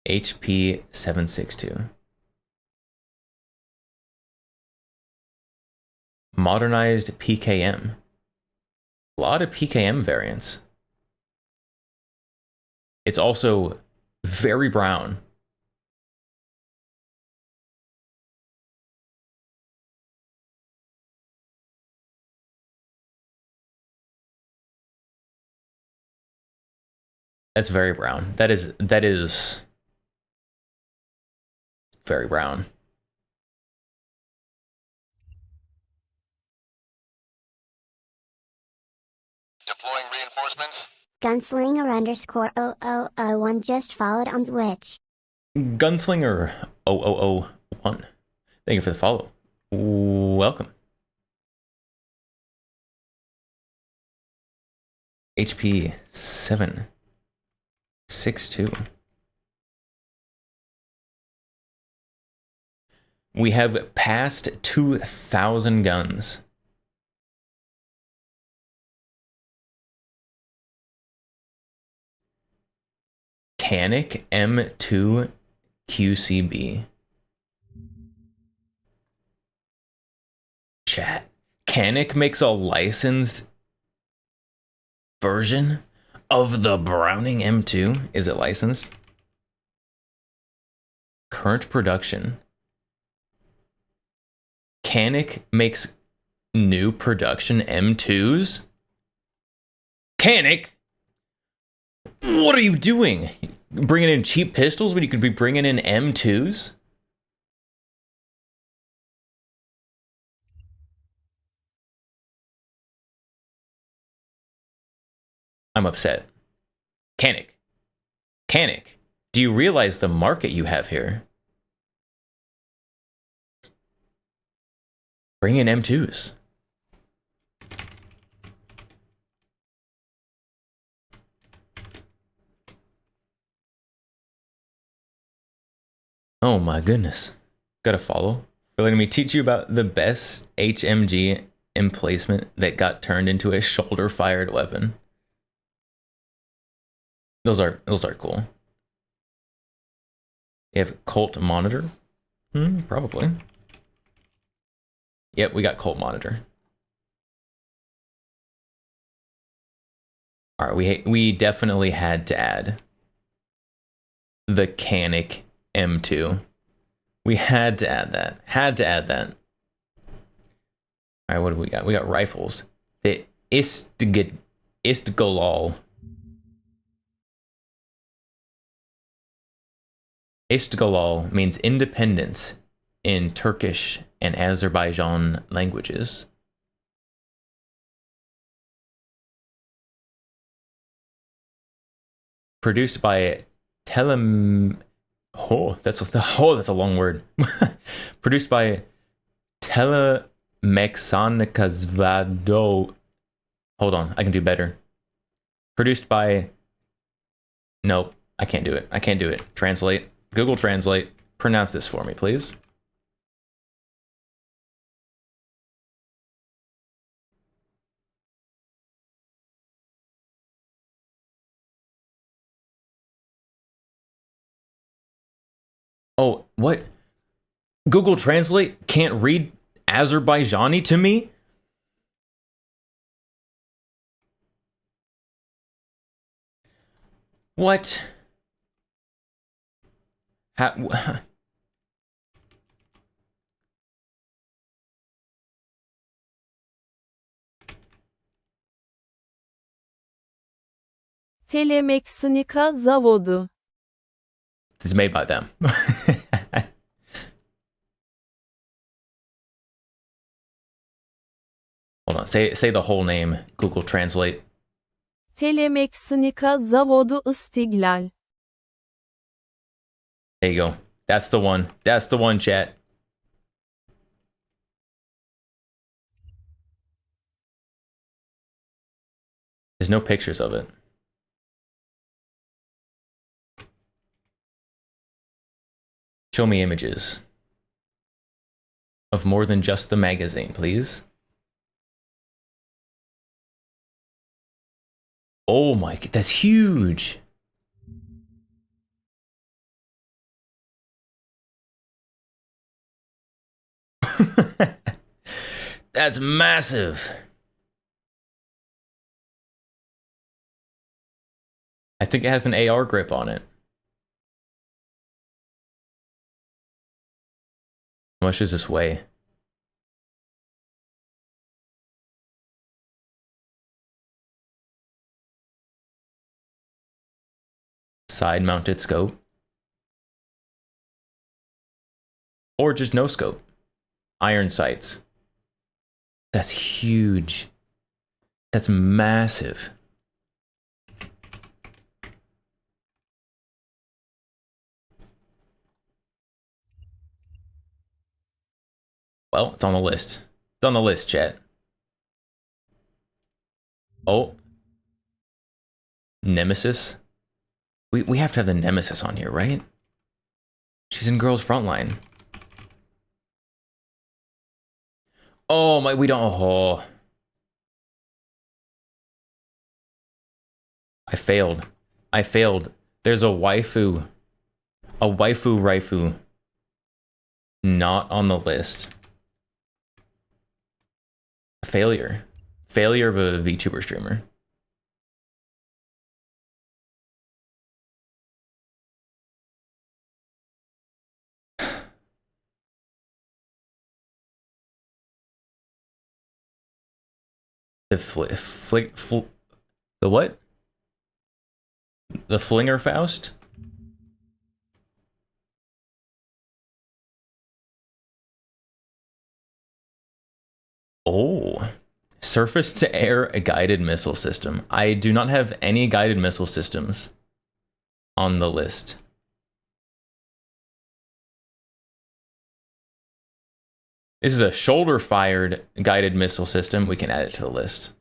A: HP-762. Modernized PKM. A lot of PKM variants. It's also very brown. That's very brown. That is very brown.
D: Deploying reinforcements.
B: Gunslinger_0001 just followed on Twitch.
A: Gunslinger 0001. Thank you for the follow. Welcome. HP 762. We have passed 2,000 guns. Canik M2 QCB. Chat. Canik makes a licensed version of the Browning M2. Is it licensed? Current production. Canik makes new production M2s? Canik, what are you doing? Bringing in cheap pistols when you could be bringing in M2s? I'm upset. Canik, do you realize the market you have here? Bring in M2s. Oh my goodness. Gotta follow. Let me teach you about the best HMG emplacement that got turned into a shoulder-fired weapon. Those are cool. You have Colt Monitor? Probably. Yep, we got Colt Monitor. All right, we definitely had to add the Canik M2. We had to add that. All right, what do we got? We got rifles. The Istgolal. Istgolal means independence in Turkish and Azerbaijan languages. Produced by that's a long word. Produced by Telemexanikazvado. Hold on, I can do better. Produced by. Nope, I can't do it. Translate. Google Translate. Pronounce this for me, please. Oh, what? Google Translate can't read Azerbaijani to me? What?
E: Telemexanika Zavodu.
A: It's made by them. Hold on. Say the whole name. Google Translate.
E: Telemexanika Zavodu İstiklal.
A: There you go. That's the one. Chat. There's no pictures of it. Show me images of more than just the magazine, please. Oh my, that's huge. That's massive. I think it has an AR grip on it. How much does this weigh? Side mounted scope. Or just no scope. Iron sights. That's huge. That's massive. Well, it's on the list. It's on the list, chat. Oh. Nemesis. We have to have the Nemesis on here, right? She's in Girls Frontline. Oh my, we don't. Oh. I failed. There's a waifu. A waifu raifu. Not on the list. Failure of a VTuber streamer. The what? The Flingerfaust? Oh, surface to air guided missile system. I do not have any guided missile systems on the list. This is a shoulder fired guided missile system. We can add it to the list.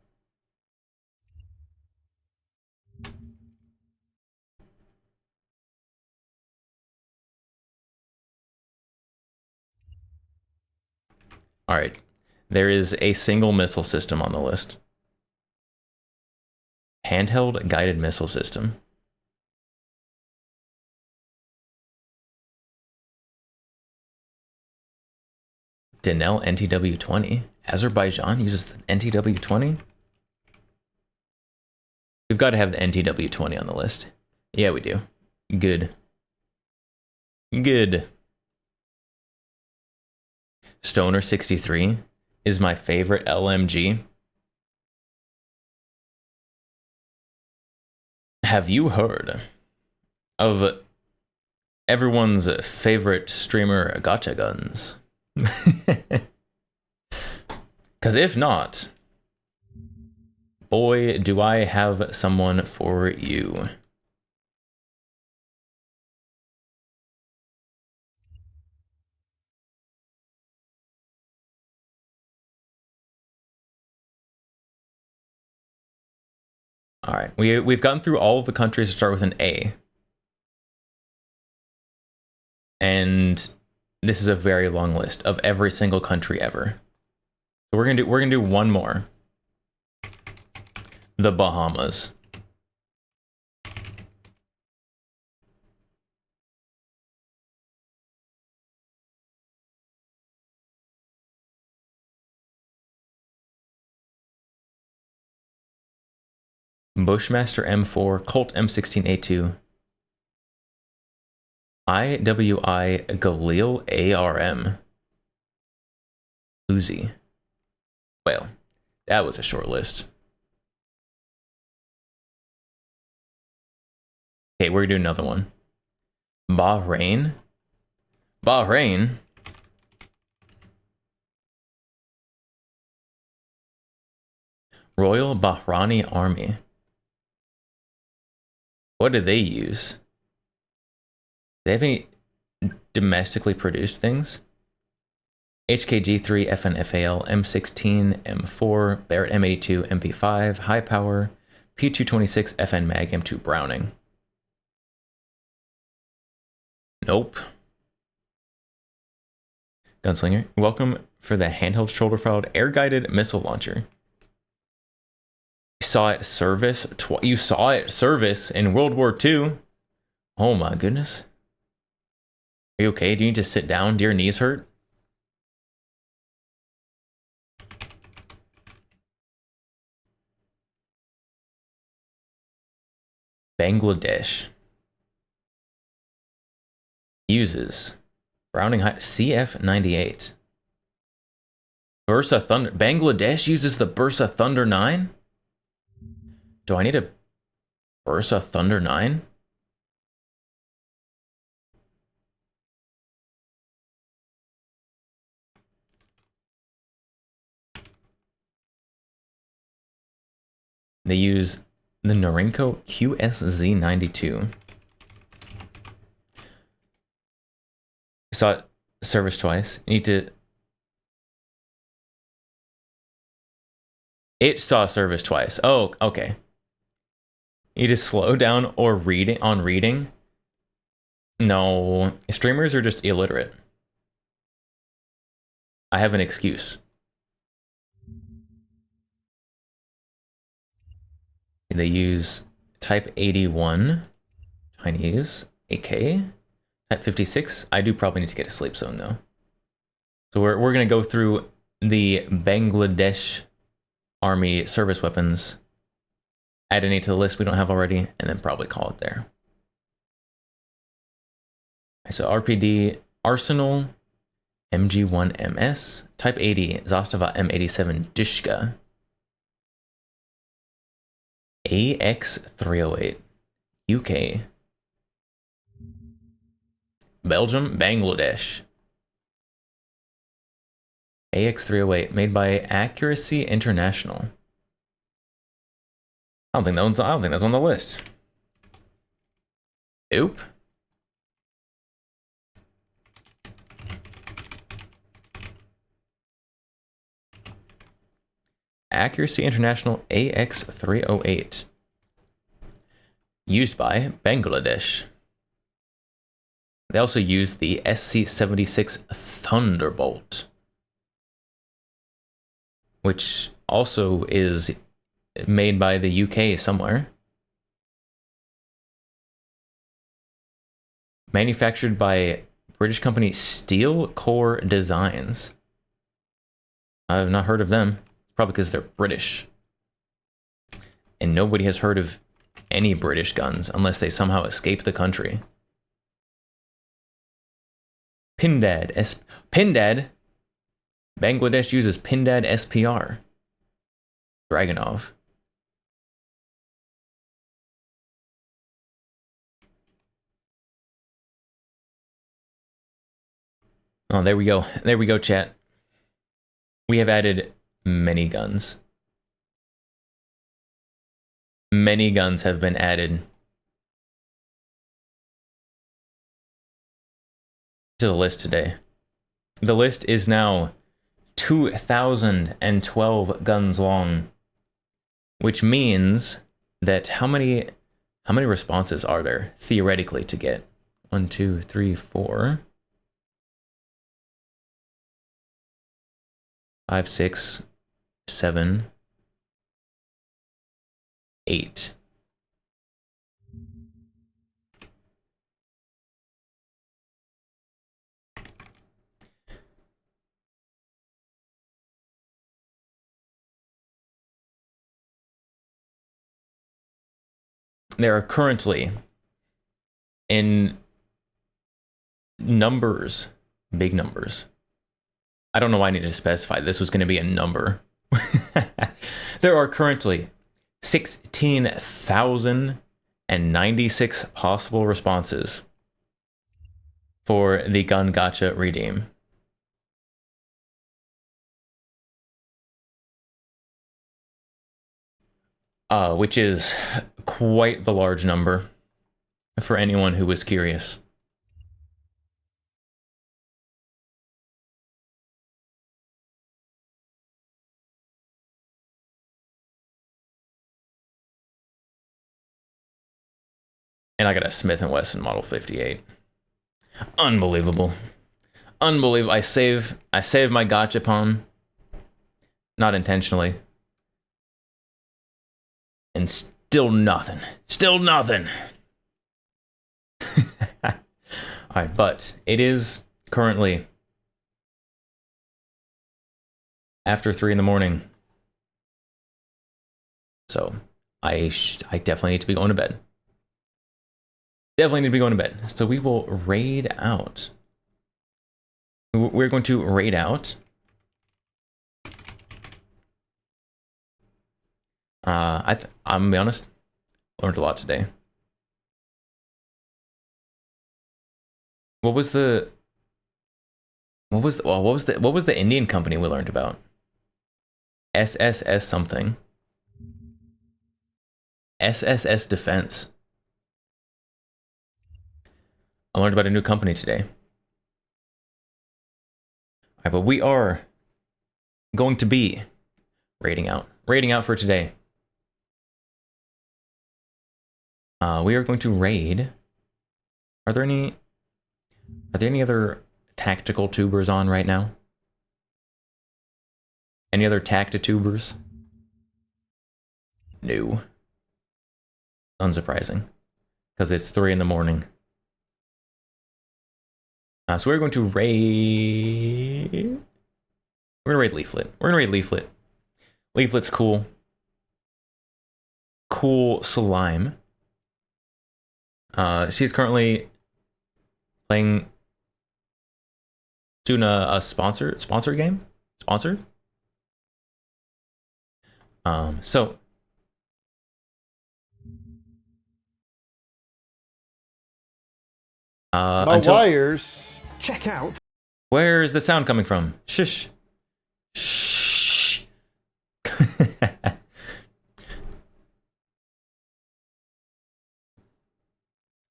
A: All right. There is a single missile system on the list. Handheld guided missile system. Denel NTW-20. Azerbaijan uses the NTW-20? We've got to have the NTW-20 on the list. Yeah, we do. Good. Good. Stoner 63 is my favorite LMG. Have you heard of everyone's favorite streamer, Gotcha Guns? Because if not, boy, do I have someone for you. All right, we've gotten through all of the countries to start with an A. And this is a very long list of every single country ever. So we're gonna do one more. The Bahamas. Bushmaster M4, Colt M16A2, IWI Galil ARM, Uzi. Well, that was a short list. Okay, we're gonna do another one. Bahrain. Bahrain. Royal Bahraini Army. What do they use? Do they have any domestically produced things? HKG3, FNFAL, M16, M4, Barrett M82, MP5, High Power, P226, FN Mag, M2 Browning. Nope. Gunslinger, welcome for the handheld shoulder-fired air-guided missile launcher. You saw it service. You saw it service in World War II. Oh my goodness. Are you okay? Do you need to sit down? Do your knees hurt? Bangladesh uses Browning CF98. Bursa Thunder. Bangladesh uses the Bursa Thunder 9? Do I need a Bursa Thunder 9? They use the Norinco QSZ92. I saw it service twice. You need to... It saw service twice. Oh, okay. You need to slow down or reading on reading. No, streamers are just illiterate. I have an excuse. They use Type 81 Chinese AK, Type 56. I do probably need to get a sleep zone though. So we're gonna go through the Bangladesh Army service weapons, add any to the list we don't have already, and then probably call it there. So RPD Arsenal, MG1 MS, Type 80 Zastava M87 Dishka, AX308. UK. Belgium, Bangladesh. AX308, made by Accuracy International. I don't think that's on the list. Oop. Accuracy International AX308. Used by Bangladesh. They also used the SC-76 Thunderbolt, which also is made by the UK somewhere. Manufactured by British company Steel Core Designs. I've not heard of them. Probably because they're British. And nobody has heard of any British guns unless they somehow escape the country. Pindad. Pindad? Bangladesh uses Pindad SPR. Dragunov. Oh, there we go. There we go, chat. We have added many guns. Many guns have been added to the list today. The list is now 2,012 guns long, which means that how many responses are there theoretically to get? 1, 2, 3, 4, 5, 6, 7, 8. There are currently, in numbers, big numbers. I don't know why I need to specify this was going to be a number. There are currently 16,096 possible responses for the Gun Gacha redeem. Which is quite the large number for anyone who was curious. And I got a Smith & Wesson Model 58. Unbelievable. Unbelievable. I save my Gachapon. Not intentionally. And still nothing. Still nothing. Alright, but it is currently after 3 in the morning. So I definitely need to be going to bed. Definitely need to be going to bed. So we will raid out. We're going to raid out. I'm gonna be honest, learned a lot today. What was the Indian company we learned about? SSS something. SSS Defense. I learned about a new company today. Alright, but we are going to be raiding out. Raiding out for today. We are going to raid. Are there any other tactical tubers on right now? Any other tactitubers? No. Unsurprising. Because it's 3 in the morning. So we're going to raid... We're going to raid Leaflet. We're going to raid Leaflet. Leaflet's cool. Cool slime. She's currently doing a sponsor game? Sponsored? So
F: My
A: Until
F: wires.
G: Check out.
A: where is the sound coming from? Shush. Shh.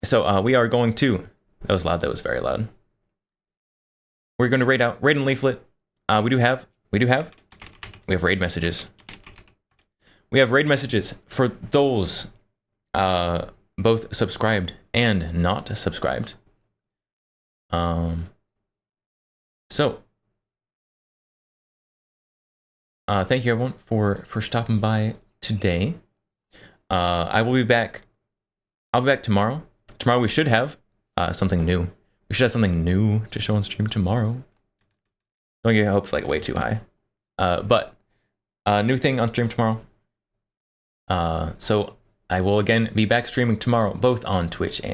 A: So we are going to. That was loud. That was very loud. We're going to raid and leaflet. We have raid messages. We have raid messages for those both subscribed and not subscribed. So thank you everyone for stopping by today. I will be back. I'll be back tomorrow. Tomorrow we should have something new. We should have something new to show on stream tomorrow. Don't get your hopes like way too high. But new thing on stream tomorrow. So I will again be back streaming tomorrow, both on Twitch and